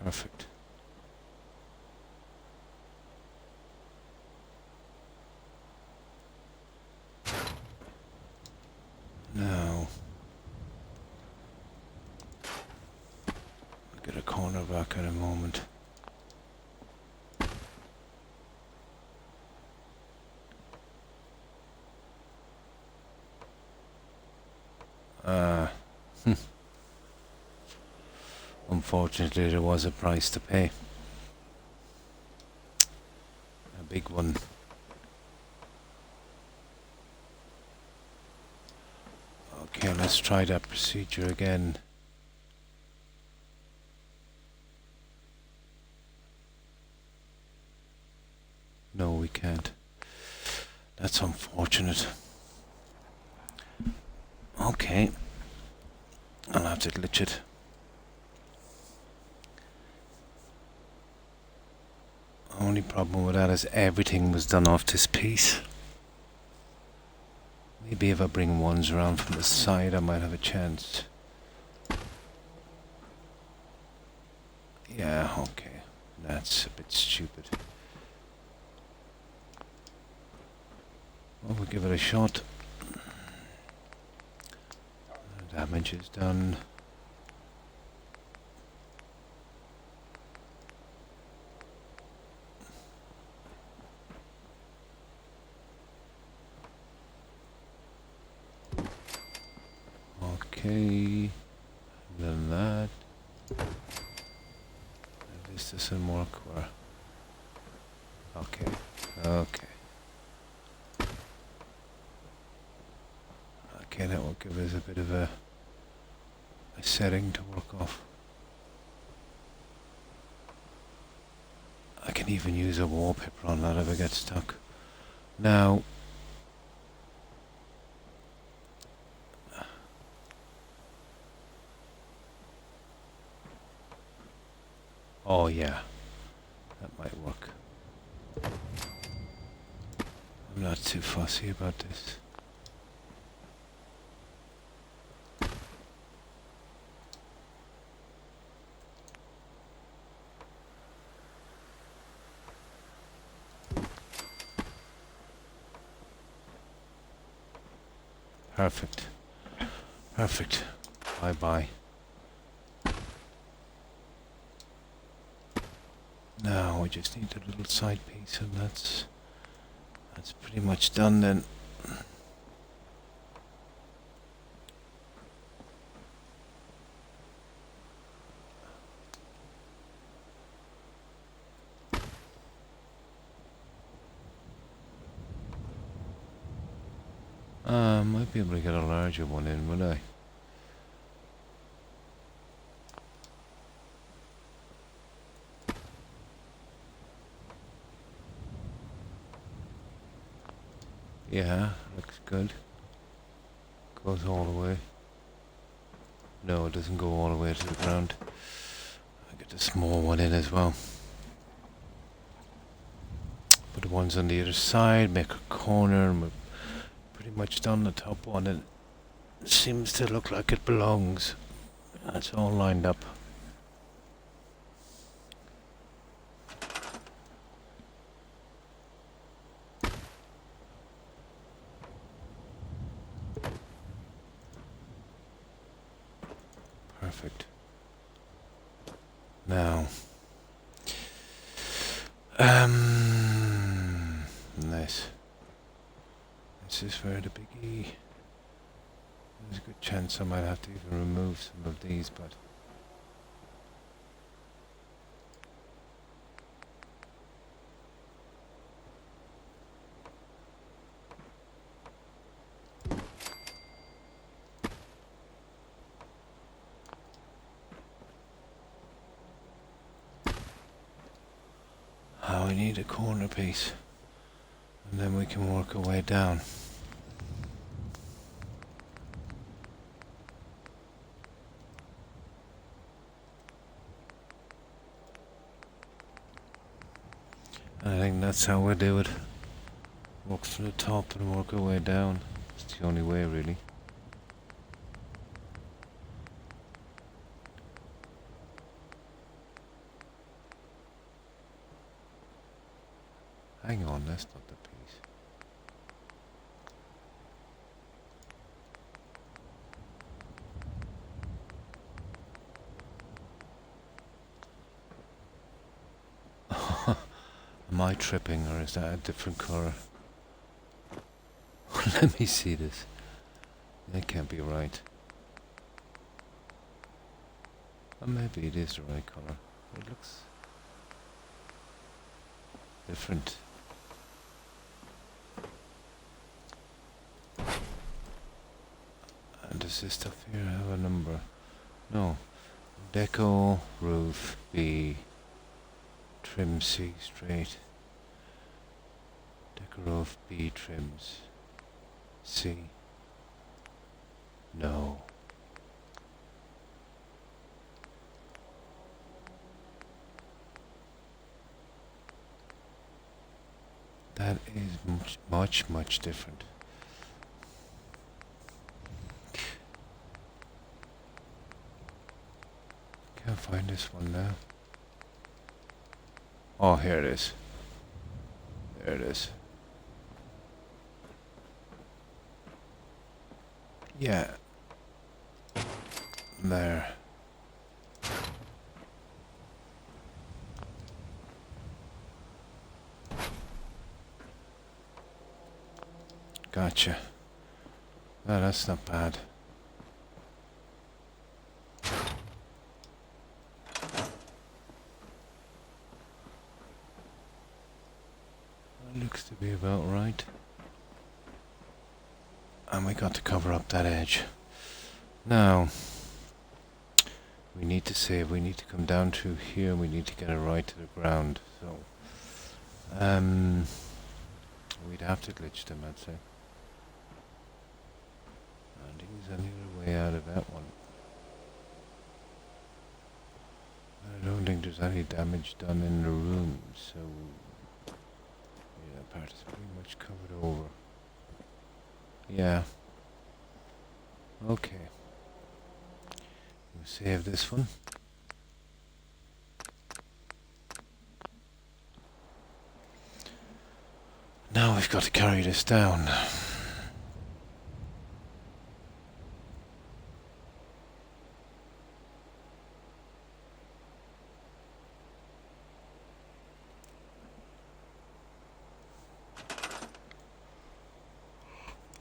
Perfect. Now, I'll get a corner back in a moment. Unfortunately, there was a price to pay. A big one. Okay, let's try that procedure again. No, we can't. That's unfortunate. Okay. I'll have to glitch it. Only problem with that is everything was done off this piece. Maybe if I bring ones around from the side, I might have a chance. Yeah, okay. That's a bit stupid. Well, we'll give it a shot. Damage is done. Okay. Then that. This doesn't work. Or okay. Okay. Okay, that will give us a bit of a setting to work off. I can even use a wallpaper on that if I get stuck. Now, oh yeah, that might work. I'm not too fussy about this. Perfect. Perfect. Bye-bye. Now we just need a little side piece, and that's pretty much done then. Might be able to get a larger one in, would I? Yeah, looks good. Goes all the way. No, it doesn't go all the way to the ground. I get the small one in as well. Put the ones on the other side, make a corner, and we're pretty much done the top one, and it seems to look like it belongs. That's all lined up. Perfect. Now, nice. This is where the biggie. There's a good chance I might have to even remove some of these, but we need a corner piece, and then we can work our way down. I think that's how we do it. Work from the top and work our way down. It's the only way, really. Hang on, that's not the piece. Am I tripping, or is that a different colour? Let me see this. That can't be right. Or maybe it is the right colour. It looks different. And does this stuff here have a number? No. Deco roof B. Trim C straight. Deco roof B trims C. No. That is much different. Can't find this one now. Oh, here it is. There it is. Yeah. There. Gotcha. Oh, that's not bad. That looks to be about right. And we got to cover up that edge. Now, we need to save. We need to come down through here. We need to get it right to the ground. So, we'd have to glitch them, I'd say. And there's any other way out of that one. I don't think there's any damage done in the room, so yeah, that part is pretty much covered over. Yeah. Okay. We'll save this one. Now we've got to carry this down.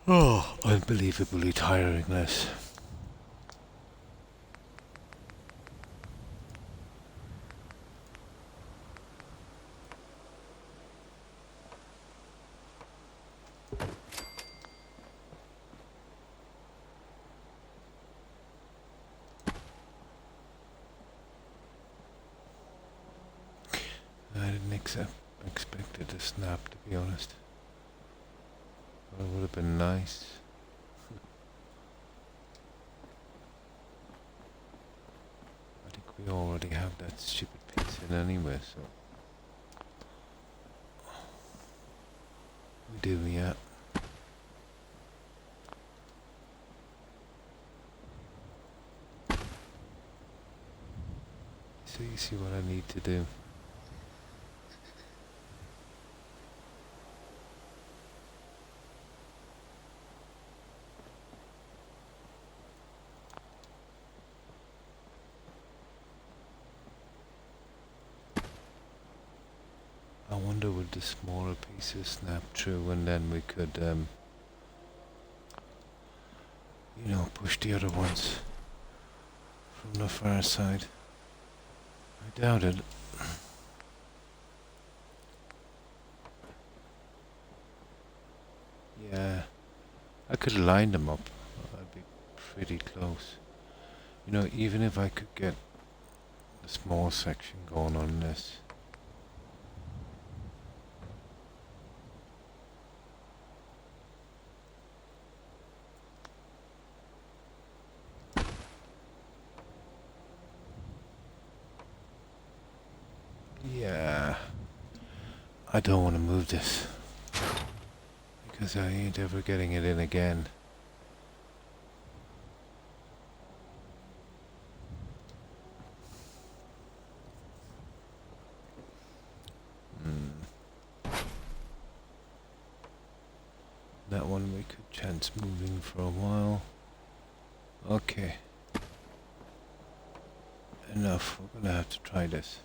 Oh, unbelievably tiring this. I didn't expect it to snap, to be honest. But it would have been nice. I think we already have that stupid piece in anyway, so... We do, yeah. So you see what I need to do. I wonder would the smaller pieces snap through and then we could, you know, push the other ones from the far side. I doubt it. Yeah, I could line them up. I'd be pretty close. You know, even if I could get the small section going on this. Yeah, I don't want to move this Because I ain't ever getting it in again. That one we could chance moving for a while. Okay. Enough. We're gonna have to try this.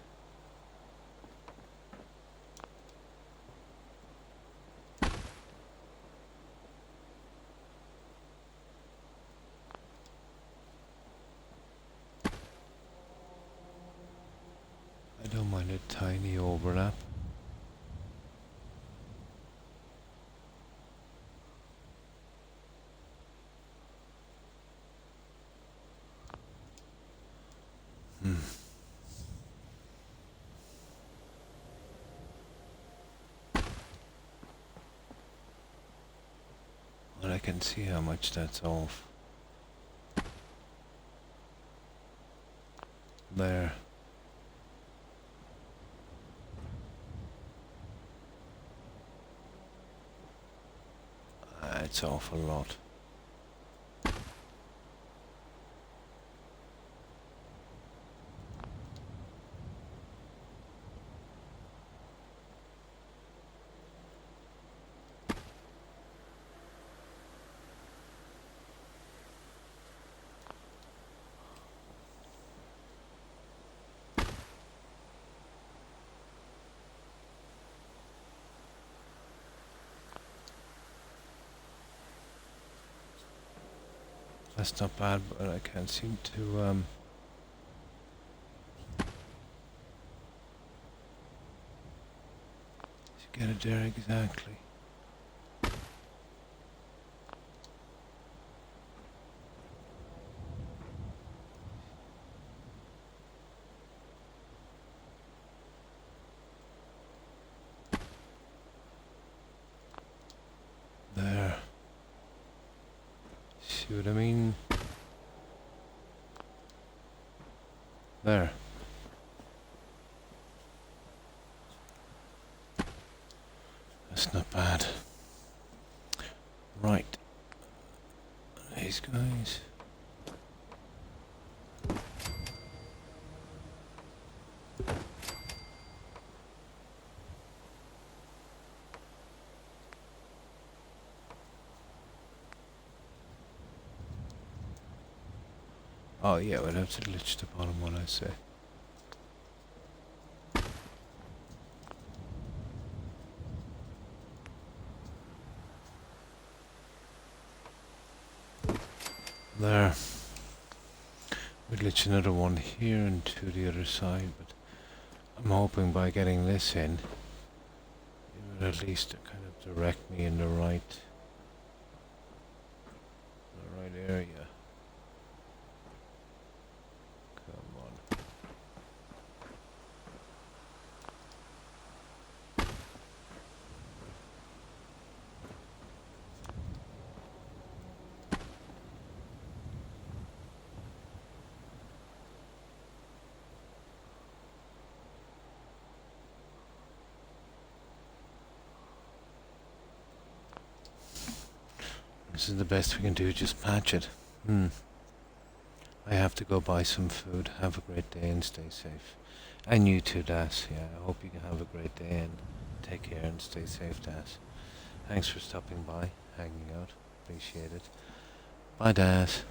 I don't mind a tiny overlap. Well, I can see how much that's off. There. It's off a lot. That's not bad, but I can't seem to get it there exactly. There. See what I mean? There. That's not bad. Right. These guys. Oh yeah, we'll have to glitch the bottom one, I say. There. We'll glitch another one here and to the other side, but I'm hoping by getting this in, it will at least kind of direct me in the right area. Come on. This is the best we can do, just patch it. I have to go buy some food. Have a great day and stay safe. And you too, Das. Yeah, I hope you can have a great day and take care and stay safe, Das. Thanks for stopping by, hanging out. Appreciate it. Bye, Das.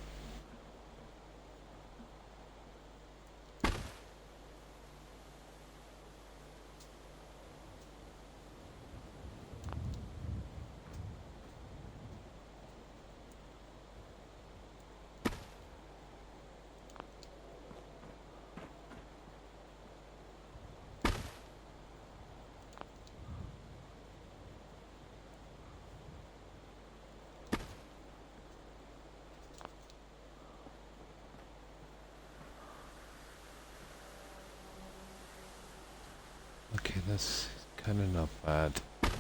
Okay, that's kind of not bad. At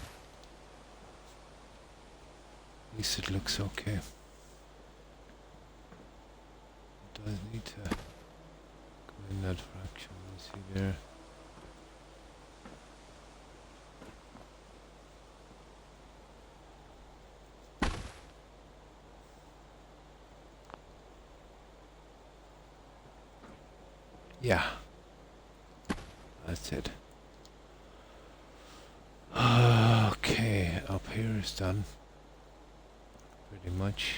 least it looks okay. It does need to go in that fraction, you see there. Yeah. That's it. Okay, up here is done. Pretty much.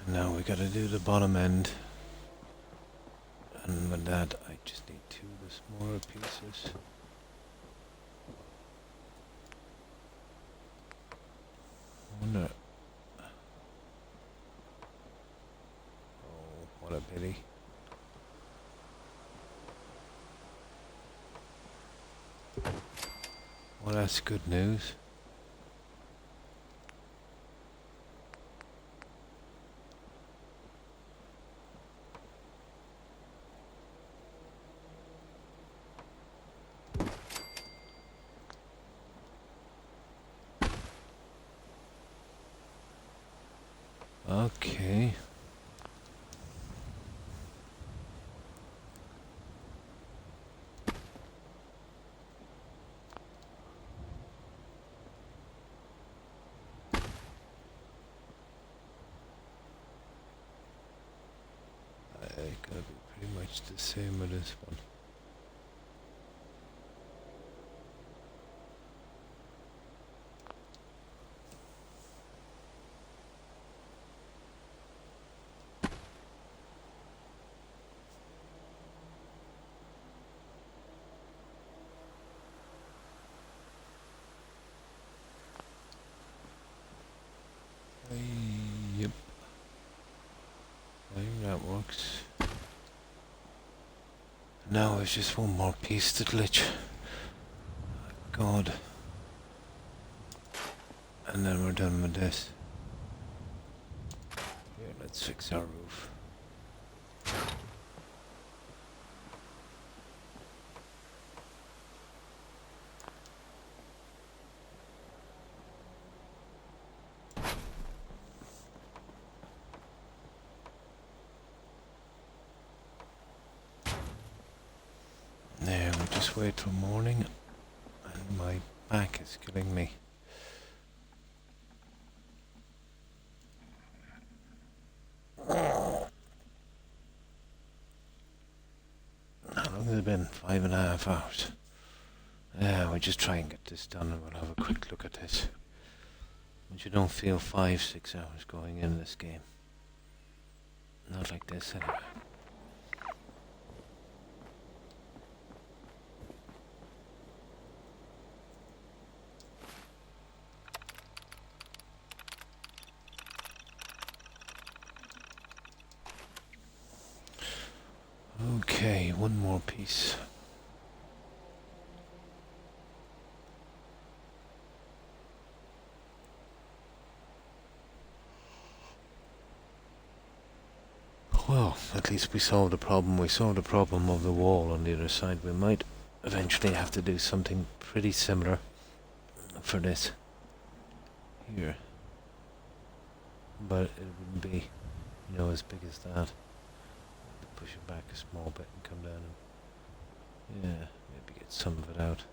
And now we gotta do the bottom end. And with that, I just need two of the smaller pieces. I wonder. Oh, what a pity. Well, that's good news. Okay. Gotta be pretty much the same with this one. Yep. I think that works. Now it's just one more piece to glitch. God. And then we're done with this. Here, let's fix our roof. There, we'll just wait till morning. And my back is killing me. How long has it been? 5.5 hours. Yeah, we'll just try and get this done and we'll have a quick look at this. But you don't feel 5-6 hours going in this game. Not like this anyway. Okay, one more piece. Well, at least we solved the problem. We solved the problem of the wall on the other side. We might eventually have to do something pretty similar for this here. But it wouldn't be, as big as that. Push it back a small bit and come down and, yeah, maybe get some of it out.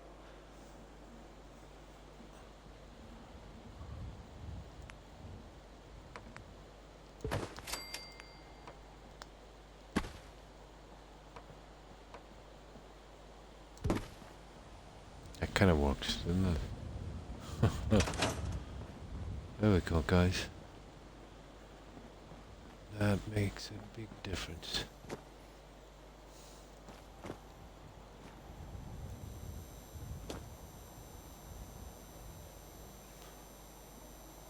That kind of works, doesn't it? There we go, guys. That makes a big difference.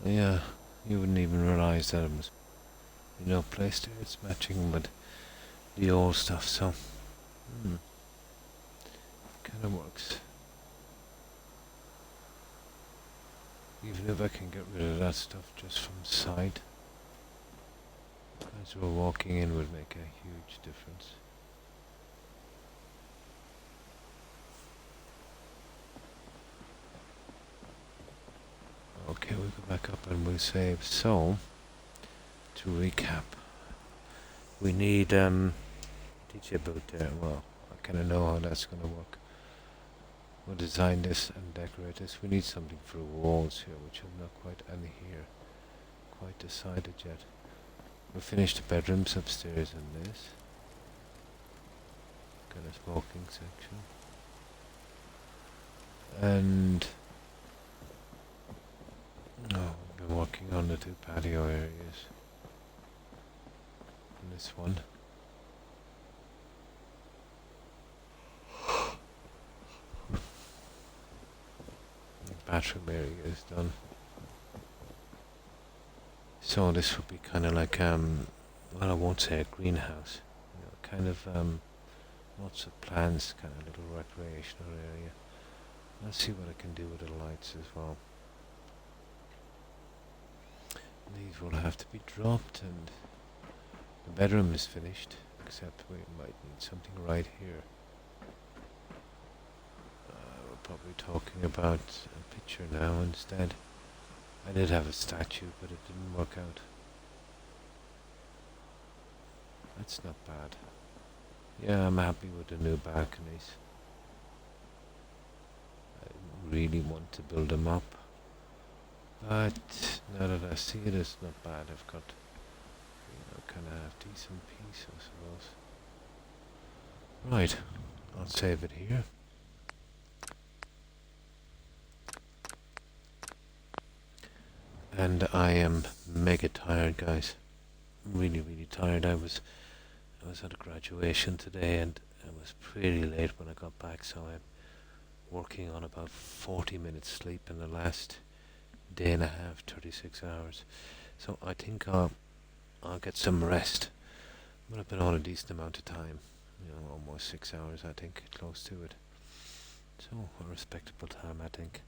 Yeah, you wouldn't even realize that it was, placed there. It's matching with the old stuff, so kind of works. Even if I can get rid of that stuff just from sight, as we're walking in would make a huge difference. Okay, we'll go back up and we'll save. So, to recap, we need teach you about there. Well, I kind of know how that's going to work. We'll design this and decorate this. We need something for the walls here, which I'm not quite any here, quite decided yet. We finished the bedrooms upstairs in this. Got a smoking section. And I've been working on the two patio areas. And this one. The bathroom area is done. So this would be kind of like well, I won't say a greenhouse. You know, kind of lots of plants, kind of little recreational area. Let's see what I can do with the lights as well. These will have to be dropped, and the bedroom is finished, except we might need something right here. We're probably talking about a picture now instead. I did have a statue, but it didn't work out. That's not bad. Yeah, I'm happy with the new balconies. I really want to build them up. But now that I see it, it's not bad. I've got, kind of have decent peace, I suppose. Right, I'll save it here. And I am mega tired, guys. Really, really tired. I was at a graduation today, and it was pretty late when I got back, so I'm working on about 40 minutes sleep in the last day and a half, 36 hours. So I think I'll get some rest. But I've been on a decent amount of time, almost 6 hours, I think, close to it. So a respectable time, I think.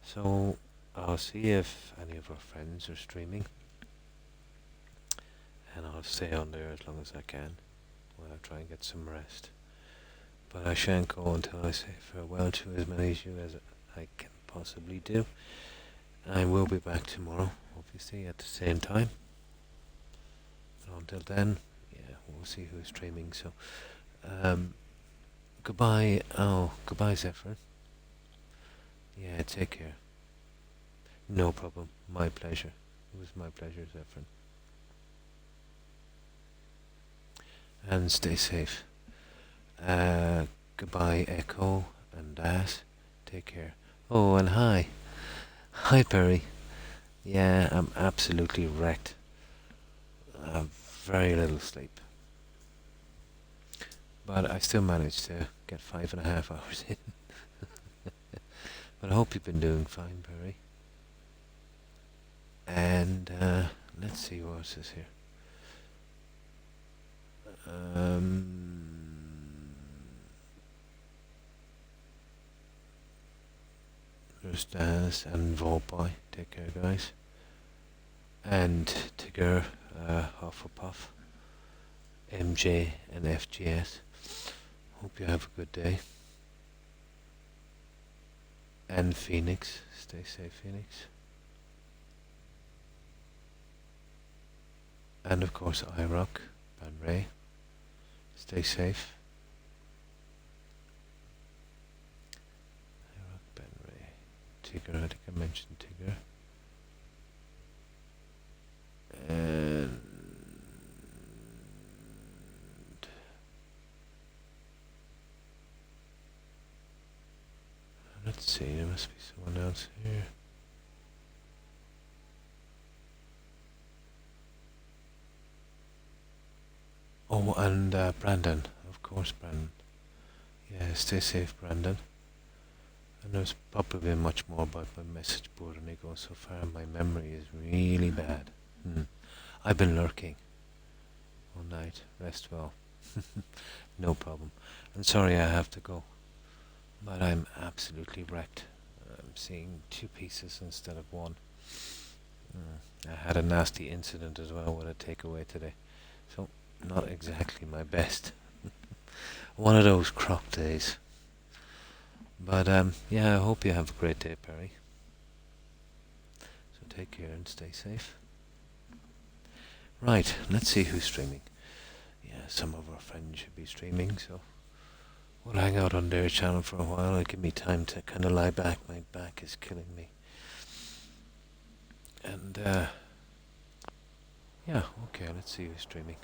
So I'll see if any of our friends are streaming, and I'll stay on there as long as I can while I try and get some rest. But I shan't go until I say farewell to as many of you as I can possibly do. I will be back tomorrow, obviously, at the same time. But until then, yeah, we'll see who's streaming. So, goodbye. Oh, goodbye, Zephyr. Yeah, take care. No problem. My pleasure. It was my pleasure, Zephyr. And stay safe. Goodbye, Echo and Das. Take care. Oh, and hi. Hi, Perry. Yeah, I'm absolutely wrecked. Very little sleep. But I still managed to get 5.5 hours in. But I hope you've been doing fine, Perry. And let's see what else is here. There's Daz and Volboy. Take care, guys. And Tigger, Hufflepuff, MJ, and FGS. Hope you have a good day. And Phoenix. Stay safe, Phoenix. And of course, iRock, Ben Ray. Stay safe. iRock, Ben Ray. Tigger, I think I mentioned Tigger. And let's see, there must be someone else here. Oh, and Brandon, of course, Brandon. Yeah, stay safe, Brandon. And there's probably been much more about my message board and it goes so far. My memory is really bad. I've been lurking all night. Rest well. No problem. I'm sorry I have to go, but I'm absolutely wrecked. I'm seeing 2 pieces instead of 1. I had a nasty incident as well with a takeaway today, so not exactly my best. One of those Croc days. But yeah, I hope you have a great day, Perry. So take care and stay safe. Right, let's see who's streaming. Yeah, some of our friends should be streaming, so we'll hang out on their channel for a while. It'll give me time to kind of lie back. My back is killing me. And Yeah, okay, let's see who's streaming.